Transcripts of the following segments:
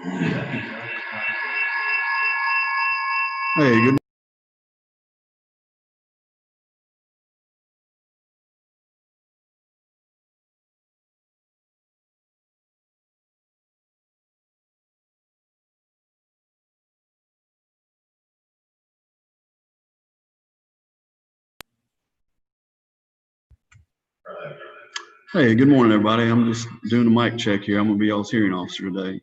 Hey, good. Hey, good morning, everybody. I'm just doing a mic check here. I'm gonna be y'all's hearing officer today.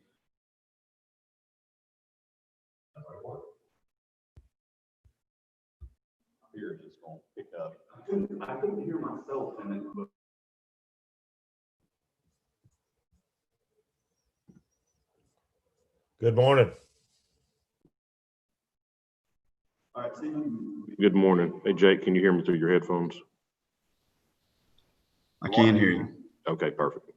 Here, it's gonna pick up. I couldn't hear myself in it, but. Good morning. All right, see you. Good morning. Hey, Jake, can you hear me through your headphones? I can hear you. Okay, perfect.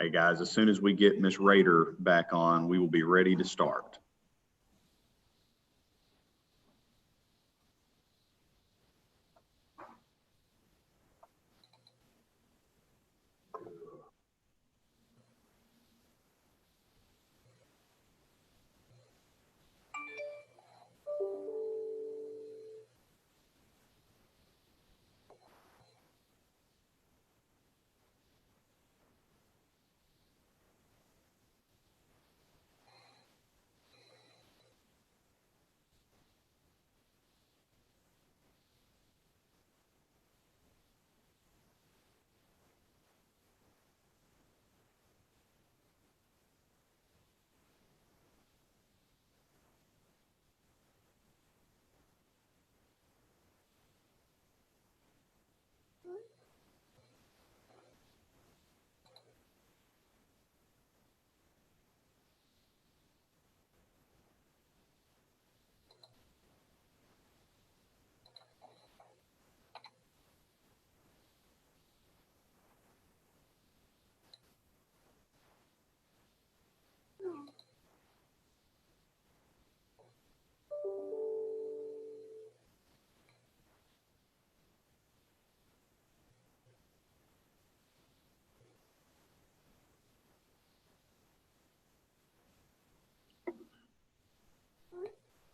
Hey, guys, as soon as we get Miss Rader back on, we will be ready to start.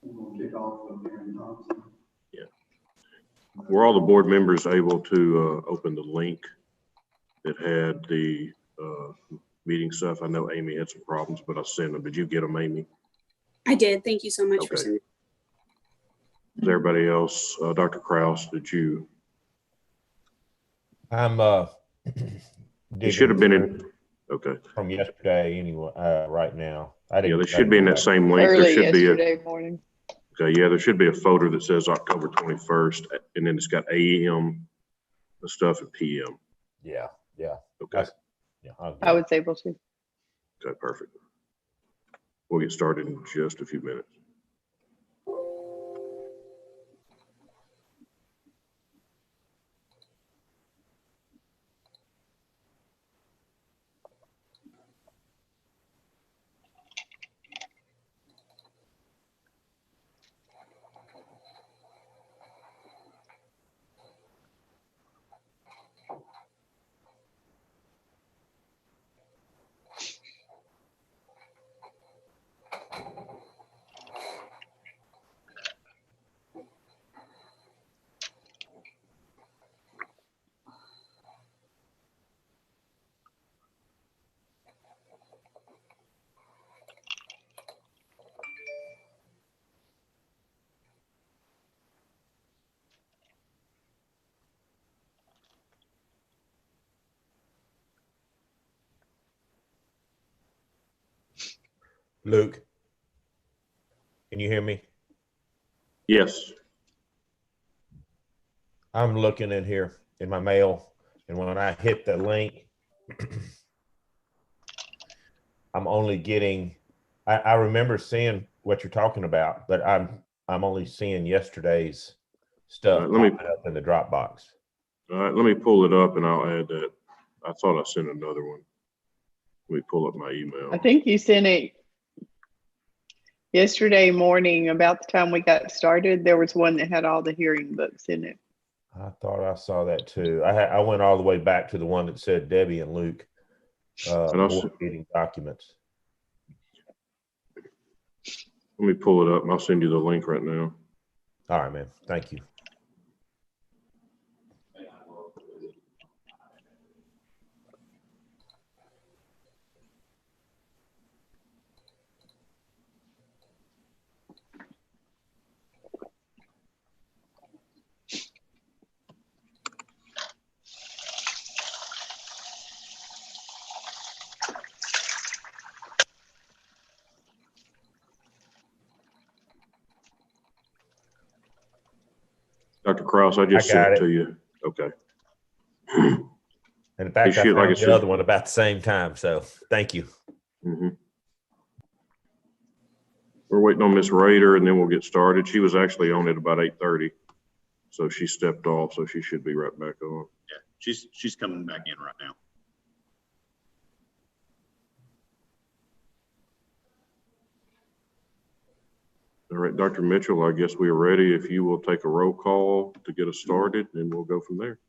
We'll kick off with Aaron Thompson. Were all the board members able to open the link that had the meeting stuff. I know Amy had some problems, but I sent them. Did you get them, Amy? I did. Thank you so much for Okay. sending. Is everybody else, Dr. Kraus, did you? I'm You should have been in, okay. from yesterday anyway, right now. I Yeah, didn't they should be in that same link. There Early should be a, yesterday morning. okay, yeah, there should be a folder that says October 21st, and then it's got AM, the stuff, and PM. Yeah, yeah. Okay, Yeah, I was able to. okay, perfect. We'll get started in just a few minutes. Luke, can you hear me? Yes, I'm looking in here in my mail, and when I hit the link, I'm only getting, I remember seeing what you're talking about, but I'm only seeing yesterday's stuff All right, let me- popping up in the Dropbox. all right, let me pull it up and I'll add that. I thought I sent another one. Let me pull up my email. I think you sent it yesterday morning about the time we got started. There was one that had all the hearing books in it. I thought I saw that too. I went all the way back to the one that said Debbie and Luke, And also- board meeting documents. Let me pull it up and I'll send you the link right now. All right, man. Thank you. Dr. Kraus, I just I got sent it it. to you. Okay. And in fact, I should, like I found said- the other one about the same time. So thank you. Mhm. We're waiting on Miss Rader and then we'll get started. She was actually on at about 8:30. So she stepped off, so she should be right back on. Yeah, she's coming back in right now. All right, Dr. Mitchell, I guess we are ready. If you will take a roll call to get us started, and we'll go from there.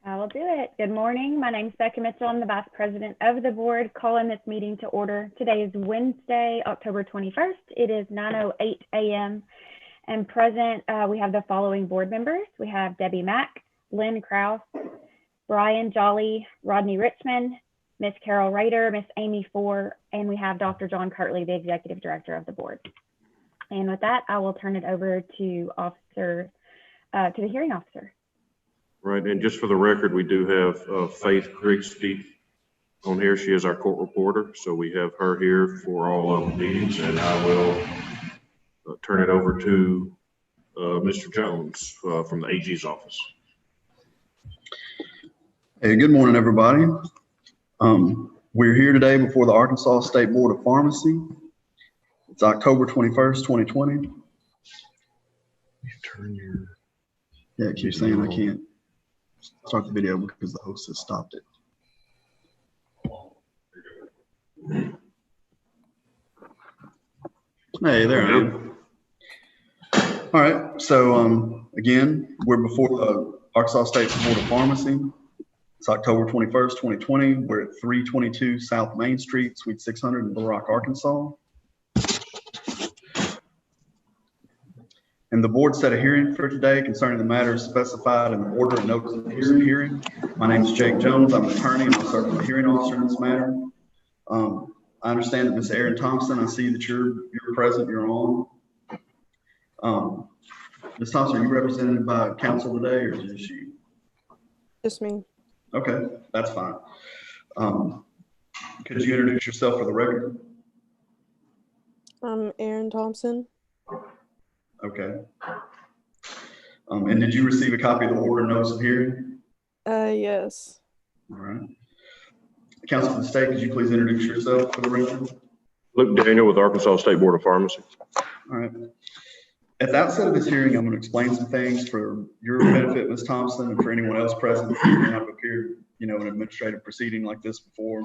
I will do it. Good morning. My name is Becky Mitchell. I'm the Vice President of the Board, calling this meeting to order. Today is Wednesday, October 21st. It is 9:08 a.m. And present, we have the following board members. We have Debbie Mack, Lynn Kraus, Brian Jolly, Rodney Richmond, Miss Carol Rader, Miss Amy Four, and we have Dr. John Kirtley, the Executive Director of the Board. And with that, I will turn it over to the hearing officer. Right, and just for the record, we do have Faith Grigsby on here. She is our court reporter, so we have her here for all of the meetings, and I will turn it over to Mr. Jones from the AG's office. Hey, good morning, everybody. We're here today before the Arkansas State Board of Pharmacy. It's October 21st, 2020. Yeah, it keeps saying I can't start the video because the host has stopped it. Hey, there I am. All right, so again, we're before the Arkansas State Board of Pharmacy. It's October 21st, 2020. We're at 322 South Main Street, Suite 600 in Little Rock, Arkansas. And the board set a hearing for today concerning the matters specified in the order and notice of the hearing. My name is Jake Jones. I'm an attorney and I'll serve as the hearing officer in this matter. I understand that Ms. Erin Thompson, I see that you're present, you're on. Ms. Thompson, are you represented by council today or just you? Just me. Okay, that's fine. Could you introduce yourself for the record? I'm Erin Thompson. Okay. And did you receive a copy of the order notice of hearing? Yes. All right. Council for the state, could you please introduce yourself for the record? Luke Daniel with Arkansas State Board of Pharmacy. All right. At the outset of this hearing, I'm going to explain some things for your benefit, Ms. Thompson, and for anyone else present who may not have appeared, in an administrative proceeding like this before.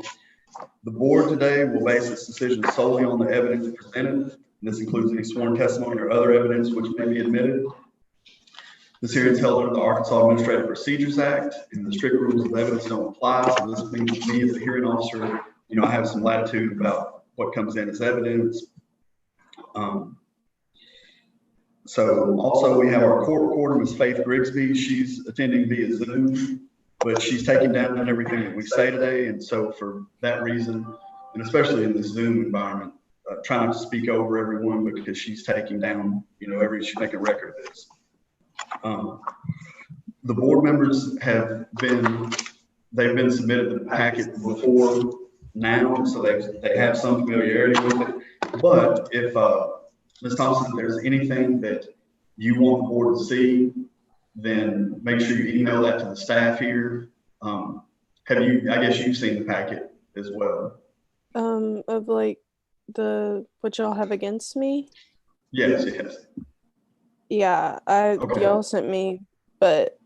The board today will base its decision solely on the evidence presented. And this includes any sworn testimony or other evidence which may be admitted. This hearing is held under the Arkansas Administrative Procedures Act, and the strict rules of evidence don't apply. So this means that me as the hearing officer, I have some latitude about what comes in as evidence. So also we have our court reporter, Ms. Faith Grigsby. She's attending via Zoom, but she's taking down everything that we say today. And so for that reason, and especially in this Zoom environment, try not to speak over everyone because she's taking down, she's making a record of this. The board members they've been submitted the packet before now, so they have some familiarity with it. But if, Ms. Thompson, if there's anything that you want the board to see, then make sure you email that to the staff here. I guess you've seen the packet as well. Of like what y'all have against me? Yes. Yeah, Okay. y'all sent me, but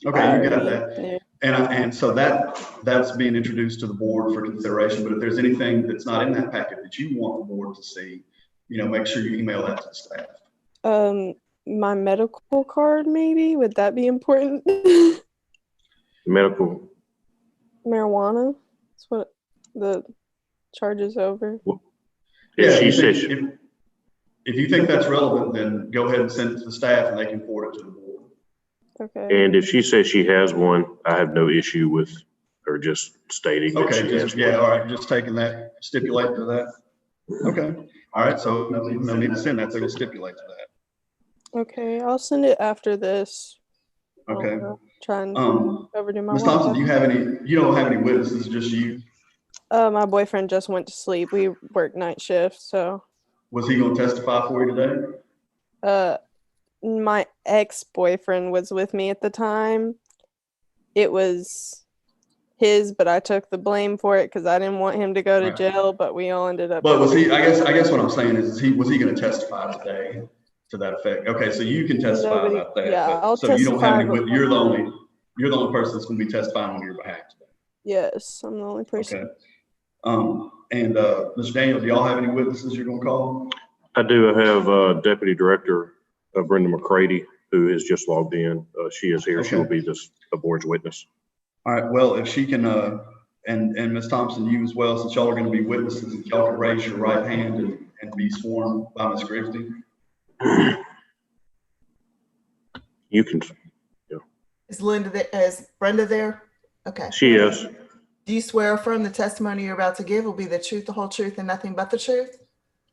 Okay, you got that. Yeah. And so that's being introduced to the board for consideration. But if there's anything that's not in that packet that you want the board to see, make sure you email that to the staff. My medical card, maybe, would that be important? Medical. Marijuana. That's what the charge is over. If she if says, you think that's relevant, then go ahead and send it to the staff and they can forward it to the board. Okay. and if she says she has one, I have no issue with her just stating that Okay, she has one. all right, just taking that, stipulate to that. Okay, all right, so no need to send that, so we'll stipulate to that. Okay, I'll send it after this. Okay. Try and overdo my Ms. Thompson, work. you don't have any witnesses, just you? My boyfriend just went to sleep. We work night shift, so. Was he gonna testify for you today? My ex-boyfriend was with me at the time. It was his, but I took the blame for it because I didn't want him to go to Right. jail, but we all ended up. But was he, I guess what I'm saying is was he gonna testify today to that effect? Okay, so you can testify Nobody- about that. yeah, but- I'll So you don't have any, testify, but- you're the only person that's gonna be testifying on your behalf today. Yes, I'm the only person. Okay. And Mr. Daniel, do y'all have any witnesses you're gonna call? I do have Deputy Director Brenda McCready, who has just logged in. She is here. She will be the board's witness. All right, well, if she can, and Ms. Thompson, you as well, since y'all are gonna be witnesses, if y'all can raise your right hand and be sworn by Ms. Grigsby. You can, Is Brenda there? Okay. she is. Do you swear or affirm the testimony you're about to give will be the truth, the whole truth, and nothing but the truth?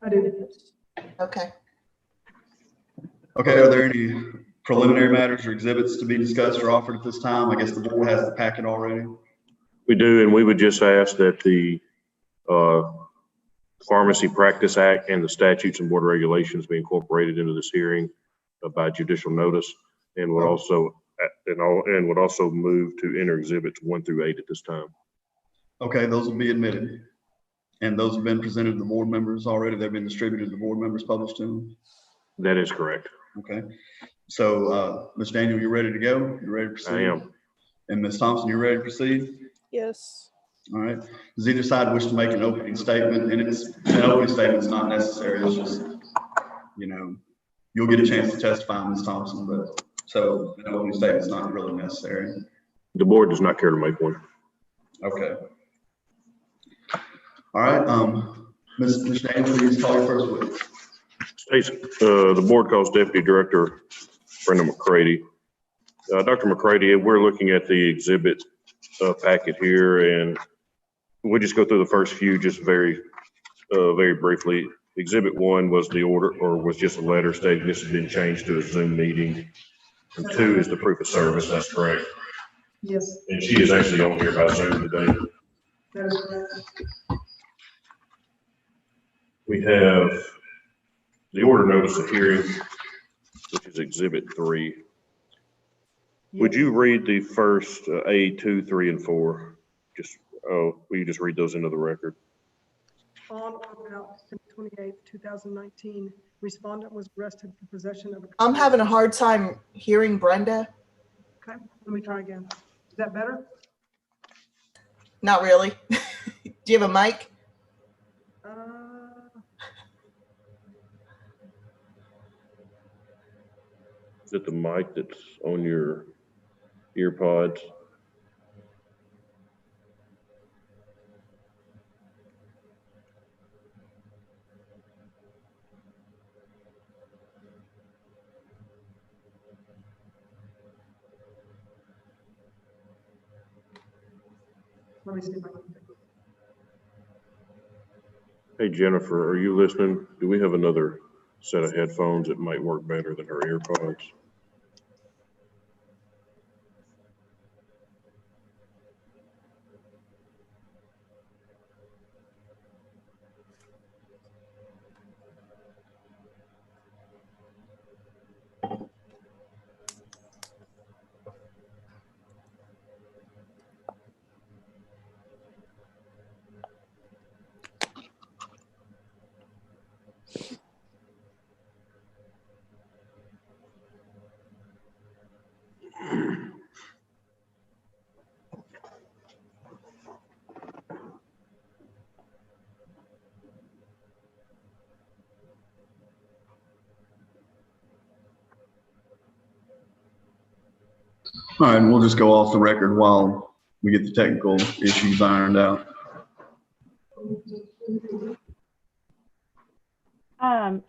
I do. Okay. Okay, are there any preliminary matters or exhibits to be discussed or offered at this time? I guess the board has the packet already. We do, and we would just ask that the Pharmacy Practice Act and the statutes and board regulations be incorporated into this hearing by judicial notice, and would also move to enter exhibits 1 through 8 at this time. Okay, those will be admitted. And those have been presented to the board members already. They've been distributed to the board members, published to them. That is correct. Okay. So, Ms. Daniel, you ready to go? You ready to proceed? I am. And Ms. Thompson, you ready to proceed? Yes. All right. Does either side wish to make an opening statement? And an opening statement's not necessary. It's just, you'll get a chance to testify, Ms. Thompson, but so an opening statement's not really necessary. The board does not care to make one. Okay. All right. Ms. Daniel, please call your first witness. States, the board calls Deputy Director Brenda McCready. Dr. McCready, we're looking at the exhibit packet here, and we'll just go through the first few, just very briefly. Exhibit 1 was the order, or was just a letter stating this has been changed to a Zoom meeting. And 2 is the proof of service, that's correct. Yes, And she is actually on here by Zoom today. that is correct. We have the order notice of hearing, which is Exhibit 3. Would Yes. you read the first A, 2, 3, and 4? Will you just read those into the record? On or about December 28th, 2019, respondent was arrested for possession of a. I'm having a hard time hearing Brenda. Okay, let me try again. Is that better? Not really. Do you have a mic? Is it the mic that's on your ear pods? Let me see if I can. Hey, Jennifer, are you listening? Do we have another set of headphones that might work better than her ear pods? All right, and we'll just go off the record while we get the technical issues ironed out. I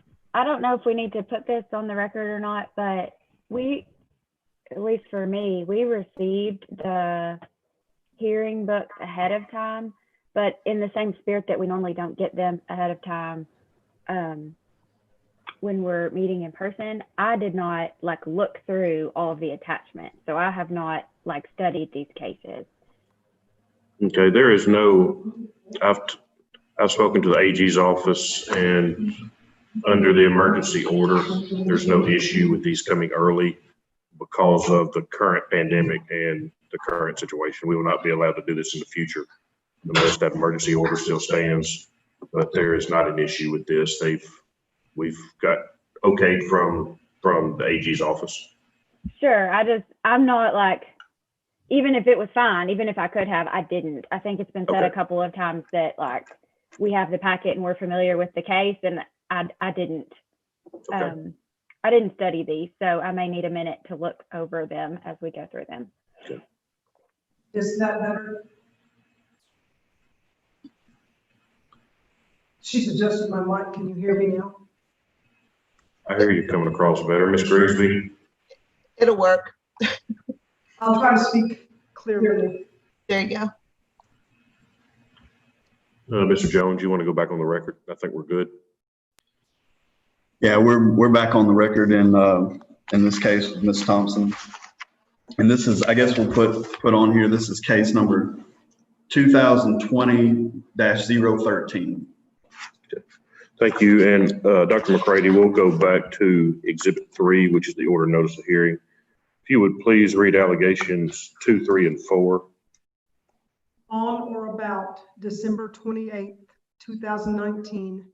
don't know if we need to put this on the record or not, but we, at least for me, we received the hearing books ahead of time, but in the same spirit that we normally don't get them ahead of time when we're meeting in person, I did not look through all of the attachments. So I have not studied these cases. Okay, there is no, I've spoken to the AG's office, and under the emergency order, there's no issue with these coming early because of the current pandemic and the current situation. We will not be allowed to do this in the future unless that emergency order still stands. But there is not an issue with this. We've got okayed from the AG's office. Sure, I'm not even if it was fine, even if I could have, I didn't. I think it's been said Okay. a couple of times that we have the packet and we're familiar with the case, and I didn't. Okay. I didn't study these, so I may need a minute to look over them as we go through them. Is that better? She's adjusted my mic. Can you hear me now? I hear you coming across better, Ms. Grigsby. It'll work. I'll try to speak clearly. There you go. Mr. Jones, you want to go back on the record? I think we're good. Yeah, we're back on the record in this case with Ms. Thompson. And this is, I guess we'll put on here, this is case number 2020-013. Thank you. And Dr. McCready, we'll go back to Exhibit 3, which is the order notice of hearing. If you would please read allegations 2, 3, and 4. On or about December 28th, 2019,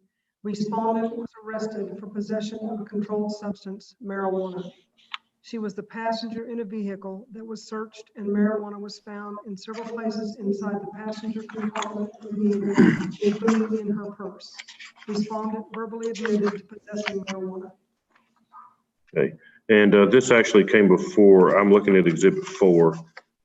respondent was arrested for possession of a controlled substance, marijuana. She was the passenger in a vehicle that was searched, and marijuana was found in several places inside the passenger compartment of the vehicle, including in her purse. Respondent verbally admitted to possessing marijuana. Okay. And this actually came before, I'm looking at Exhibit 4.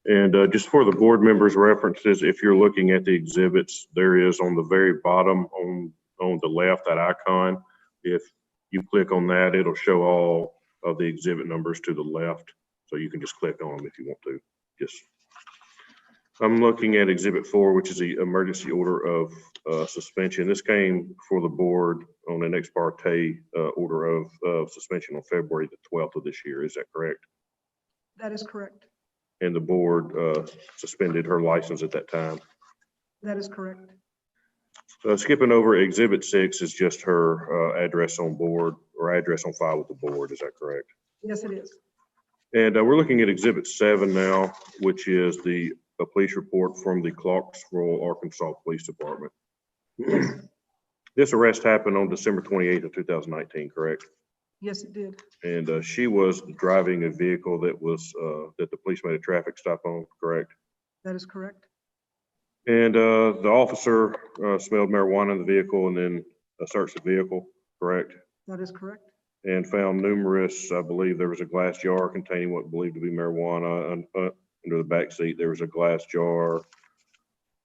And just for the board members' references, if you're looking at the exhibits, there is on the very bottom on the left, that icon. If you click on that, it'll show all of the exhibit numbers to the left. So you can just click on them if you want to. Just I'm looking at Exhibit 4, which is the emergency order of suspension. This came before the board on an ex parte order of suspension on February the 12th of this year. Is that correct? That is correct. And the board suspended her license at that time. That is correct. Skipping over Exhibit 6 is just her address on board or address on file with the board. Is that correct? Yes, it is. And we're looking at Exhibit 7 now, which is the police report from the Clarksville, Arkansas Police Department. This arrest happened on December 28th of 2019, correct? Yes, it did. And she was driving a vehicle that was that the police made a traffic stop on, correct? That is correct. And the officer smelled marijuana in the vehicle and then searched the vehicle, correct? That is correct. And found numerous, I believe there was a glass jar containing what believed to be marijuana. Under the back seat, there was a glass jar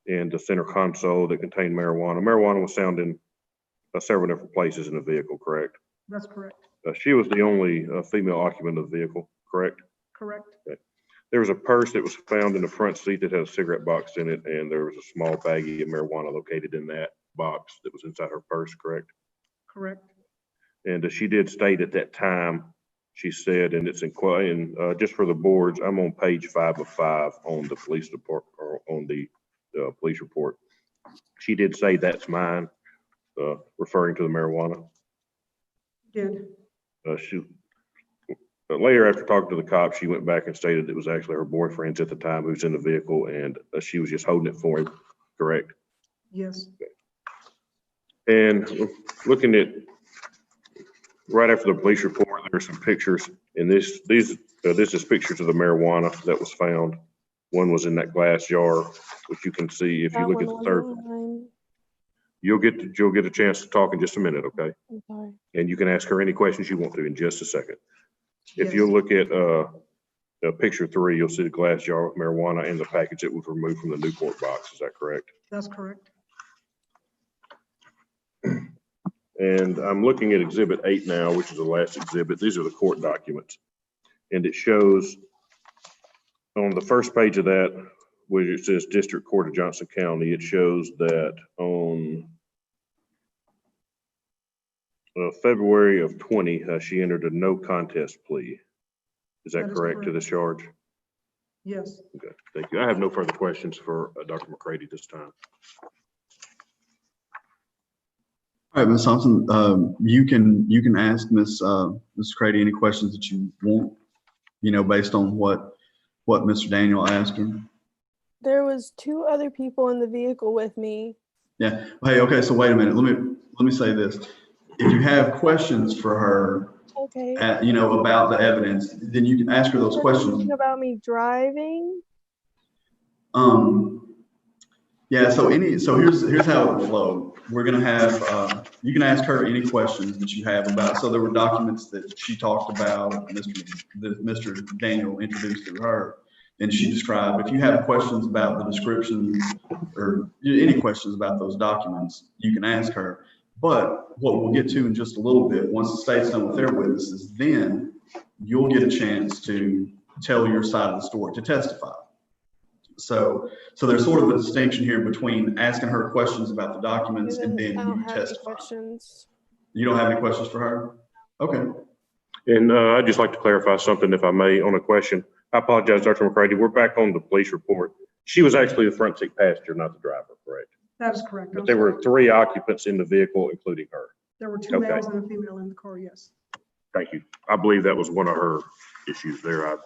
and the center console that contained marijuana. Marijuana was found in several different places in the vehicle, correct? That's correct. She was the only female occupant of the vehicle, correct? Correct. Okay. There was a purse that was found in the front seat that had a cigarette box in it, and there was a small baggie of marijuana located in that box that was inside her purse, correct? Correct. And she did state at that time, she said, and it's in just for the boards, I'm on page 5 of 5 on the police department or on the police report. She did say that's mine, referring to the marijuana. Did. Later, after talking to the cops, she went back and stated it was actually her boyfriend's at the time who was in the vehicle, and she was just holding it for him, correct? Yes. And looking at right after the police report, there's some pictures, and this is pictures of the marijuana that was found. One was in that glass jar, which you can see if you look at the third. You'll get a chance to talk in just a minute, okay? I'm sorry. And you can ask her any questions you want to in just a second. If Yes. you'll look at picture 3, you'll see the glass jar with marijuana and the package that was removed from the Newport box. Is that correct? That's correct. And I'm looking at Exhibit 8 now, which is the last exhibit. These are the court documents. And it shows on the first page of that, where it says District Court of Johnson County, it shows that on February of 20, she entered a no contest plea. Is that That is correct to correct. this charge? Yes. Okay, thank you. I have no further questions for Dr. McCready this time. All right, Ms. Thompson, you can ask Ms. Crady any questions that you want, based on what Mr. Daniel asked her. There was 2 other people in the vehicle with me. Yeah. Hey, okay. So wait a minute. Let me say this. If you have questions for her, Okay. about the evidence, then you can ask her those questions. Something about me driving. Yeah. So here's how it will flow. We're gonna have you can ask her any questions that you have about. So there were documents that she talked about. Mr. Daniel introduced to her, and she described. If you have questions about the description or any questions about those documents, you can ask her. But what we'll get to in just a little bit, once the state's done with their witnesses, then you'll get a chance to tell your side of the story, to testify. So there's sort of a distinction here between asking her questions about the documents and then I don't you have any testify. questions. You don't have any questions for her? Okay. And I'd just like to clarify something, if I may, on a question. I apologize, Dr. McCready. We're back on the police report. She was actually the front seat passenger, not the driver, correct? That is correct. But I'm there sorry. were 3 occupants in the vehicle, including her. There were 2 Okay. males and a female in the car, yes. Thank you. I believe that was one of her issues there.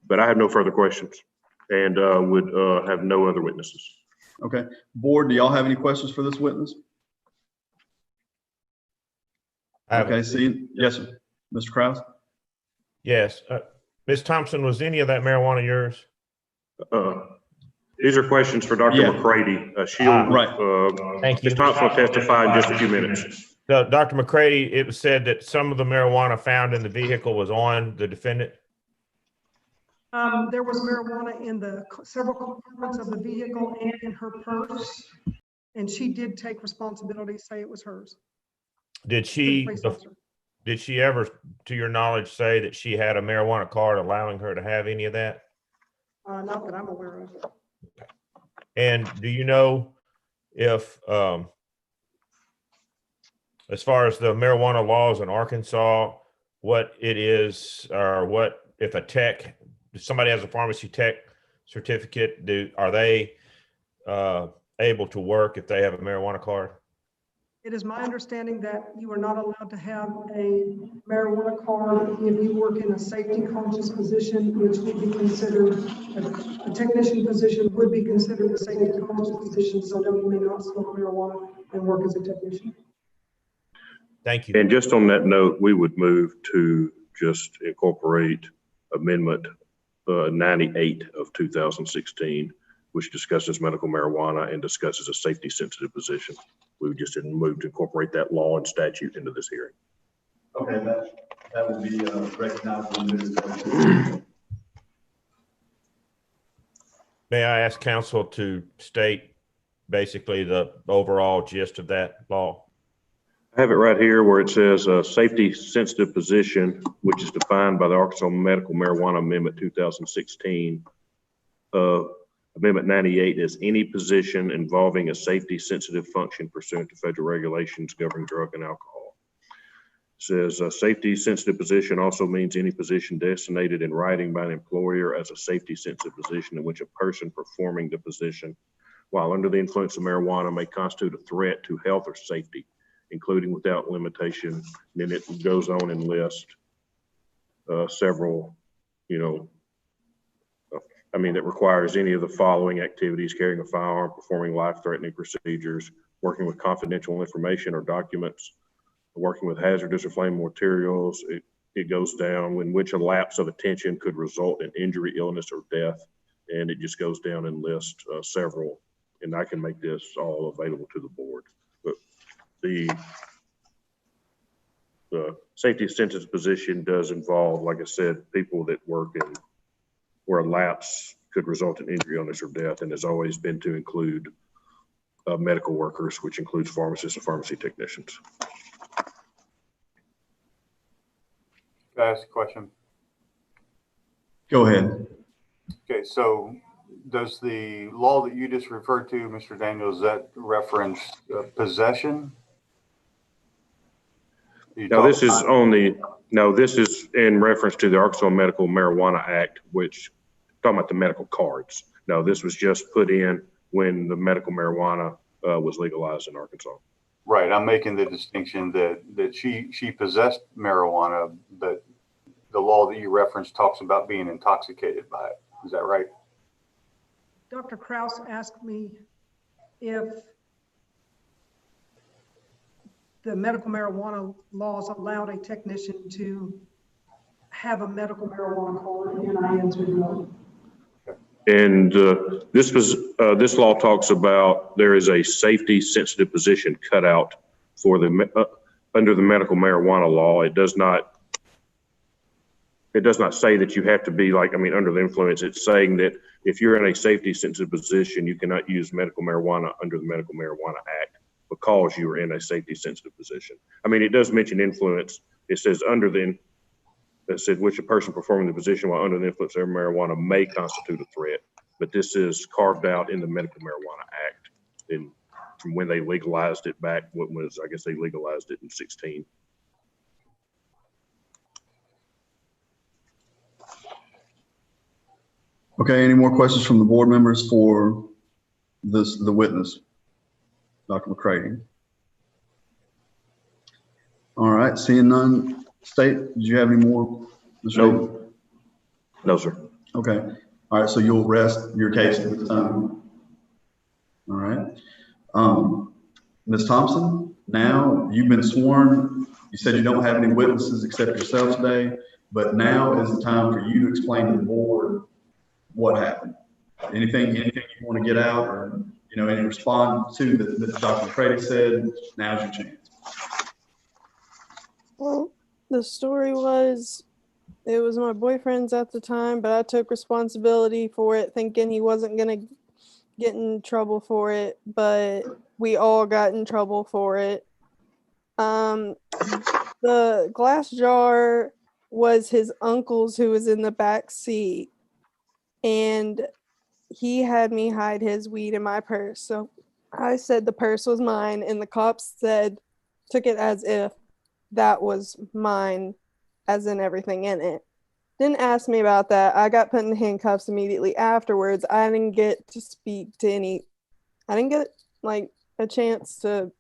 But I have no further questions and would have no other witnesses. Okay. Board, do y'all have any questions for this witness? Okay, see, yes, sir. Mr. Krause? Yes. Ms. Thompson, was any of that marijuana yours? These are questions for Dr. Yeah. McCready. Right. Thank you. Ms. Thompson will testify in just a few minutes. So, Dr. McCready, it was said that some of the marijuana found in the vehicle was on the defendant. There was marijuana in the several compartments of the vehicle and in her purse. And she did take responsibility, say it was hers. Did The she, police officer. did she ever, to your knowledge, say that she had a marijuana card allowing her to have any of that? Not that I'm aware of. And do you know if, as far as the marijuana laws in Arkansas, what it is, or what if if somebody has a pharmacy tech certificate, are they able to work if they have a marijuana card? It is my understanding that you are not allowed to have a marijuana card if you work in a safety conscious position, which would be considered, a technician position would be considered a safety conscious position, so no, you may not smoke marijuana and work as a technician. Thank you. And just on that note, we would move to just incorporate Amendment 98 of 2016, which discusses medical marijuana and discusses a safety sensitive position. We just didn't move to incorporate that law and statute into this hearing. Okay, that will be recognized. May I ask council to state basically the overall gist of that law? I have it right here where it says a safety sensitive position, which is defined by the Arkansas Medical Marijuana Amendment 2016. Amendment 98 is any position involving a safety sensitive function pursuant to federal regulations governing drug and alcohol. It says a safety sensitive position also means any position designated in writing by an employer as a safety sensitive position in which a person performing the position while under the influence of marijuana may constitute a threat to health or safety, including without limitation. And then it goes on and lists several, that requires any of the following activities: carrying a firearm, performing life-threatening procedures, working with confidential information or documents, working with hazardous or flammable materials. It goes down in which a lapse of attention could result in injury, illness, or death. And it just goes down and lists several, and I can make this all available to the board. But the safety sensitive position does involve, like I said, people that work in where a lapse could result in injury, illness, or death, and has always been to include medical workers, which includes pharmacists and pharmacy technicians. Can I ask a question? Go ahead. Okay, so does the law that you just referred to, Mr. Daniels, that reference possession? This is in reference to the Arkansas Medical Marijuana Act, which talking about the medical cards. No, this was just put in when the medical marijuana was legalized in Arkansas. Right, I'm making the distinction that she possessed marijuana, but the law that you referenced talks about being intoxicated by it. Is that right? Dr. Kraus asked me if the medical marijuana laws allowed a technician to have a medical marijuana card, and I answered no. And this law talks about there is a safety sensitive position cut out for the under the medical marijuana law. It does not say that you have to be under the influence. It's saying that if you're in a safety sensitive position, you cannot use medical marijuana under the Medical Marijuana Act because you are in a safety sensitive position. It does mention influence. It says which a person performing the position while under the influence of marijuana may constitute a threat. But this is carved out in the Medical Marijuana Act from when they legalized it back. I guess they legalized it in 2016. Okay, any more questions from the board members for the witness, Dr. McCready? All right, seeing none. State, do you have any more? No, sir. Okay. All right, so you'll rest your case at this time. All right. Ms. Thompson, now you've been sworn. You said you don't have any witnesses except yourself today, but now is the time for you to explain to the board what happened. Anything you want to get out, or any response to that Dr. McCready said, now's your chance. Well, the story was, it was my boyfriend's at the time, but I took responsibility for it thinking he wasn't going to get in trouble for it, but we all got in trouble for it. The glass jar was his uncle's, who was in the back seat. and he had me hide his weed in my purse. So I said the purse was mine, and the cops took it as if that was mine, as in everything in it. Didn't ask me about that. I got put in handcuffs immediately afterwards. I didn't get to speak to I didn't get like a chance to,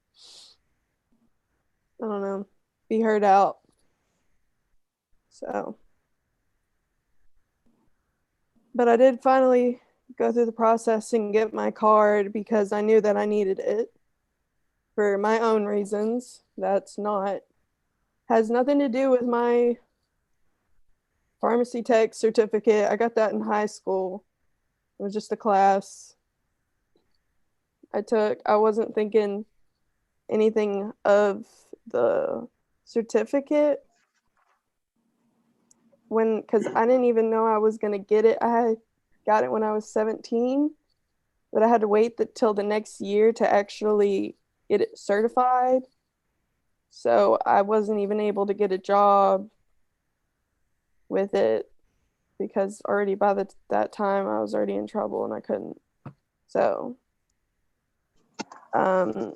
I don't know, be heard out. So, but I did finally go through the process and get my card because I knew that I needed it for my own reasons. Has nothing to do with my pharmacy tech certificate. I got that in high school. It was just a class I took. I wasn't thinking anything of the certificate because I didn't even know I was going to get it. I got it when I was 17, but I had to wait till the next year to actually get it certified. So I wasn't even able to get a job with it because already by that time I was already in trouble and I couldn't. So I'm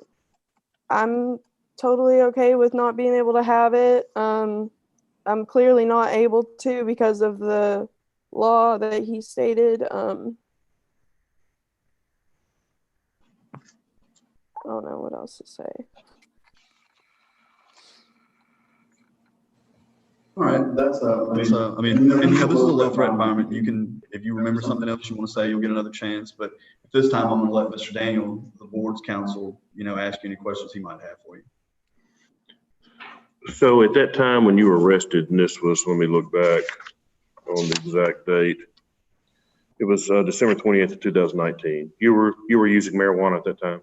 totally okay with not being able to have it. I'm clearly not able to because of the law that he stated. I don't know what else to say. All right, that's I mean, and this is a low threat environment. You can, if you remember something else you want to say, you'll get another chance. But at this time, I'm going to let Mr. Daniel, the board's counsel, ask you any questions he might have for you. So at that time when you were arrested, and this was, let me look back on the exact date. It was December 20th of 2019. You were using marijuana at that time?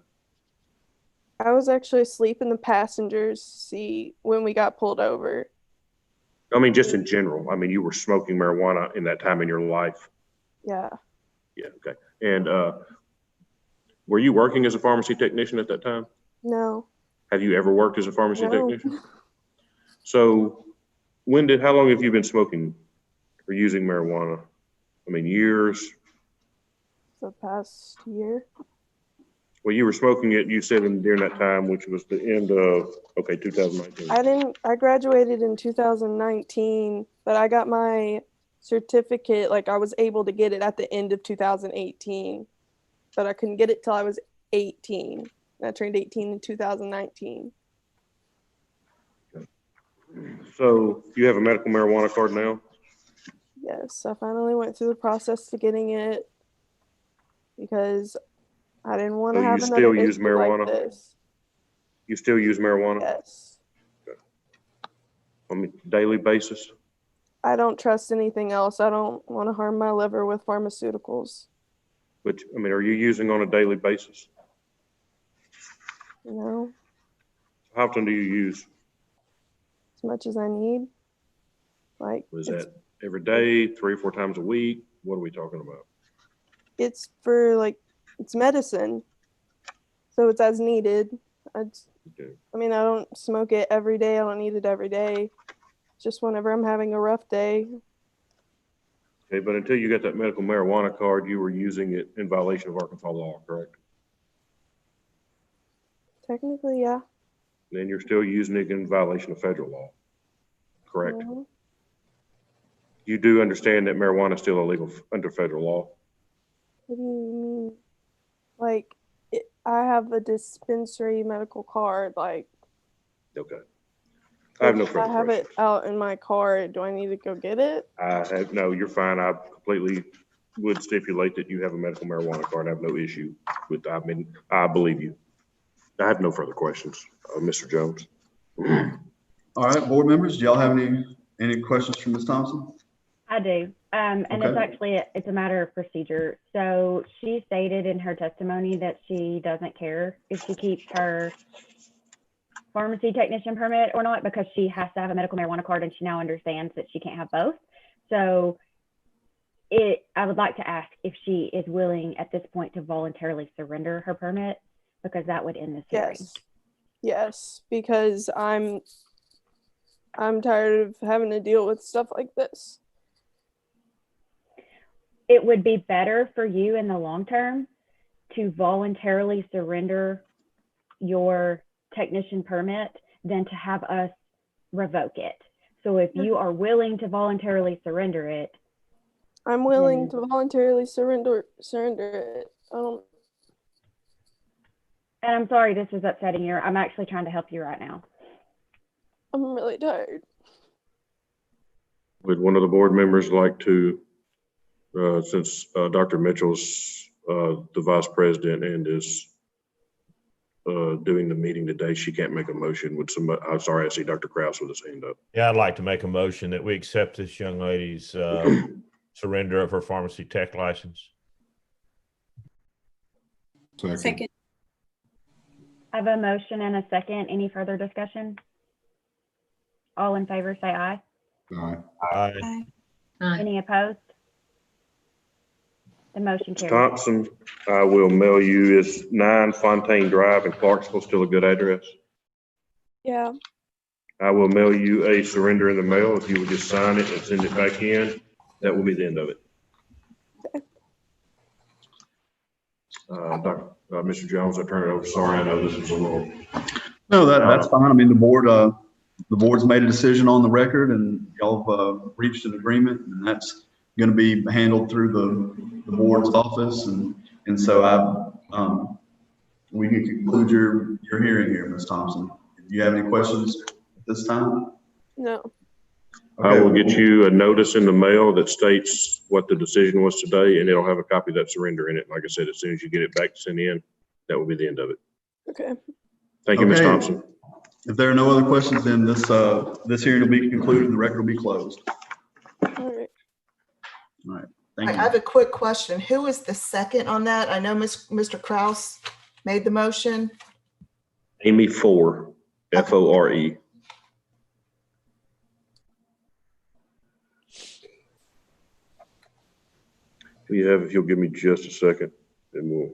I was actually asleep in the passenger's seat when we got pulled over. I mean, just in general. I mean, you were smoking marijuana in that time in your life? Yeah. Yeah, okay. And were you working as a pharmacy technician at that time? No. Have you ever worked as a pharmacy No. technician? So how long have you been smoking or using marijuana? I mean, years? The past year. Well, you were smoking it, you said, during that time, which was the end of, 2019. I graduated in 2019, but I got my certificate, like I was able to get it at the end of 2018, but I couldn't get it till I was 18. I turned 18 in 2019. So you have a medical marijuana card now? Yes, I finally went through the process to getting it because I didn't want to So you have still another use issue marijuana? like this. You still use marijuana? Yes. On a daily basis? I don't trust anything else. I don't want to harm my liver with pharmaceuticals. But, I mean, are you using on a daily basis? You know, How often do you use? as much as I need. Like, Was that every day, 3 or 4 times a week? What are we talking about? it's for like, it's medicine. So it's as needed. Okay. I mean, I don't smoke it every day. I don't need it every day. Just whenever I'm having a rough day. Okay, but until you got that medical marijuana card, you were using it in violation of Arkansas law, correct? Technically, yeah. And you're still using it in violation of federal law, correct? Mhm. You do understand that marijuana is still illegal under federal law? What do you mean? Like, I have a dispensary medical card. Like, Okay. I have no if I further have questions. it out in my car, do I need to go get it? No, you're fine. I completely would stipulate that you have a medical marijuana card. I have no issue with, I mean, I believe you. I have no further questions, Mr. Jones. All right, board members, do y'all have any questions for Ms. Thompson? I do. And it's Okay. actually, it's a matter of procedure. So she stated in her testimony that she doesn't care if she keeps her pharmacy technician permit or not because she has to have a medical marijuana card and she now understands that she can't have both. So I would like to ask if she is willing at this point to voluntarily surrender her permit because that would end this hearing. Yes, because I'm tired of having to deal with stuff like this. it would be better for you in the long term to voluntarily surrender your technician permit than to have us revoke it. So if you are willing to voluntarily surrender it, I'm willing to voluntarily surrender it. and I'm sorry this is upsetting you. I'm actually trying to help you right now. I'm really tired. Would one of the board members like to, since Dr. Mitchell's the vice president and is doing the meeting today, she can't make a motion. Would somebody, I'm sorry, I see Dr. Kraus with his hand up. Yeah, I'd like to make a motion that we accept this young lady's surrender of her pharmacy tech license. Second. I have a motion and a second. Any further discussion? All in favor, say aye. Aye. Aye. Any opposed? The motion Ms. carries. Thompson, I will mail you, is 9 Fontaine Drive in Clarksville still a good address? Yeah. I will mail you a surrender in the mail. If you would just sign it and send it back in, that will be the end of it. Mr. Jones, I turn it over. Sorry, I know this was a little. No, that's fine. I mean, the board's made a decision on the record, and y'all have reached an agreement, and that's going to be handled through the board's office, and so we can conclude your hearing here, Ms. Thompson. Do you have any questions at this time? No. I will get you a notice in the mail that states what the decision was today, and it'll have a copy of that surrender in it. Like I said, as soon as you get it back to send in, that will be the end of it. Okay. Thank you, Ms. Okay. Thompson. If there are no other questions, then this hearing will be concluded and the record will be closed. All right. All right. I Thank have you. a quick question. Who is the second on that? I know Mr. Kraus made the motion. Amy Fore, F-O-R-E. If you'll give me just a second, and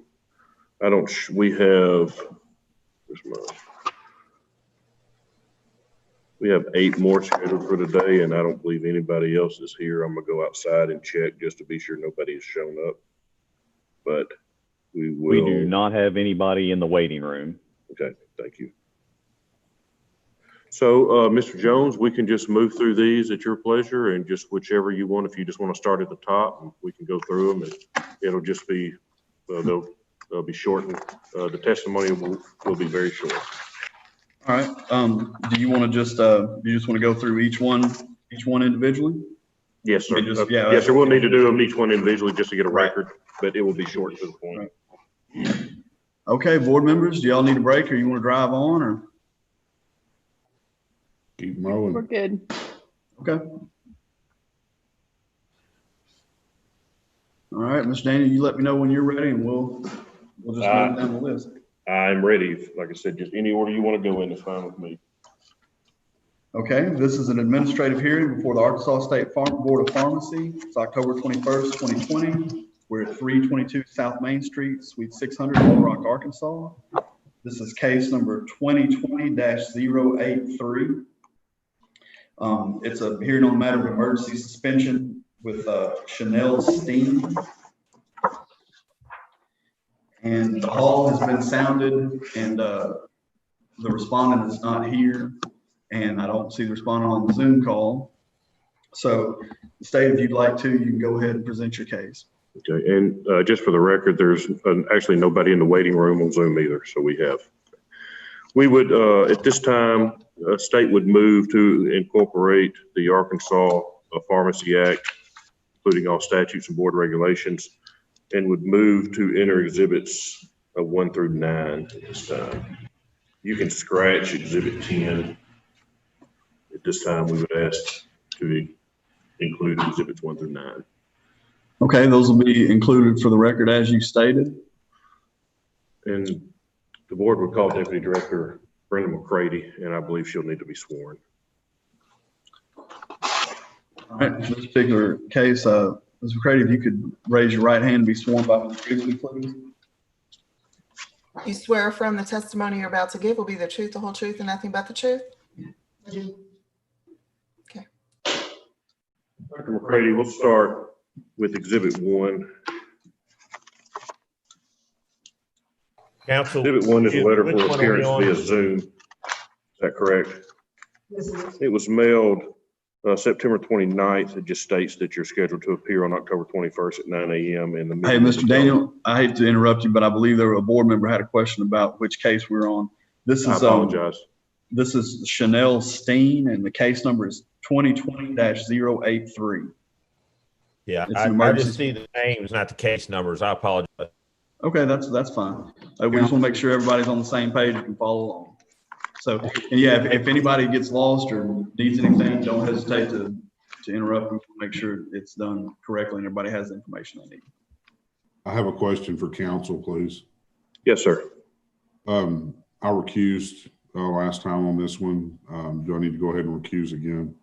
we have 8 more scheduled for today, and I don't believe anybody else is here. I'm gonna go outside and check just to be sure nobody has shown up. But we will. We do not have anybody in the waiting room. Okay, thank you. So, Mr. Jones, we can just move through these at your pleasure, and just whichever you want. If you just want to start at the top, we can go through them, and it'll just be, they'll be shortened. The testimony will be very short. All right. Do you want to just want to go through each one individually? Yes, sir. Yeah, Yes, sir. We'll need to do them each one individually just to get a record, but it will be short to the point. Right. Okay, board members, do y'all need a break, or you want to drive on, or? Keep mowing. We're good. Okay. All right, Mr. Daniel, you let me know when you're ready, and we'll just move down the list. I'm ready. Like I said, just any order you want to go in is fine with me. Okay, this is an administrative hearing before the Arkansas State Board of Pharmacy. It's October 21st, 2020. We're at 322 South Main Street, Suite 600, Little Rock, Arkansas. This is case number 2020-083. It's a hearing on the matter of emergency suspension with Chanel Steen. And the hall has been sounded, and the respondent is not here, and I don't see the respondent on the Zoom call. So, State, if you'd like to, you can go ahead and present your case. Okay, and just for the record, there's actually nobody in the waiting room on Zoom either, so we would, at this time, State would move to incorporate the Arkansas Pharmacy Act, including all statutes and board regulations, and would move to enter exhibits 1 through 9 at this time. You can scratch exhibit 10. At this time, we would ask to include exhibits 1 through 9. Okay, those will be included for the record as you stated. And the board would call Deputy Director Brenda McCready, and I believe she'll need to be sworn. All right, in this particular case, Ms. McCready, if you could raise your right hand and be sworn by Ms. Grigsby, please. You swear affirm the testimony you're about to give will be the truth, the whole truth, and nothing but the truth? I do. Okay. Dr. McCready, we'll start with Exhibit 1. Council. Exhibit 1 is a letter which for one are we appearance on? via Zoom. Is that correct? Yes, it is. It was mailed September 29th. It just states that you're scheduled to appear on October 21st at 9 a.m. in the. Hey, Mr. Daniel, I hate to interrupt you, but I believe a board member had a question about which case we're on. This I is, apologize. this is Chanel Steen, and the case number is 2020-083. Yeah, It's I an just emergency. see the names, not the case numbers. I apologize. Okay, that's fine. We just want to make sure everybody's on the same page and can follow along. So, and yeah, if anybody gets lost or needs anything, don't hesitate to interrupt and make sure it's done correctly and everybody has the information they need. I have a question for council, please. Yes, sir. I recused last time on this one. Do I need to go ahead and recuse again?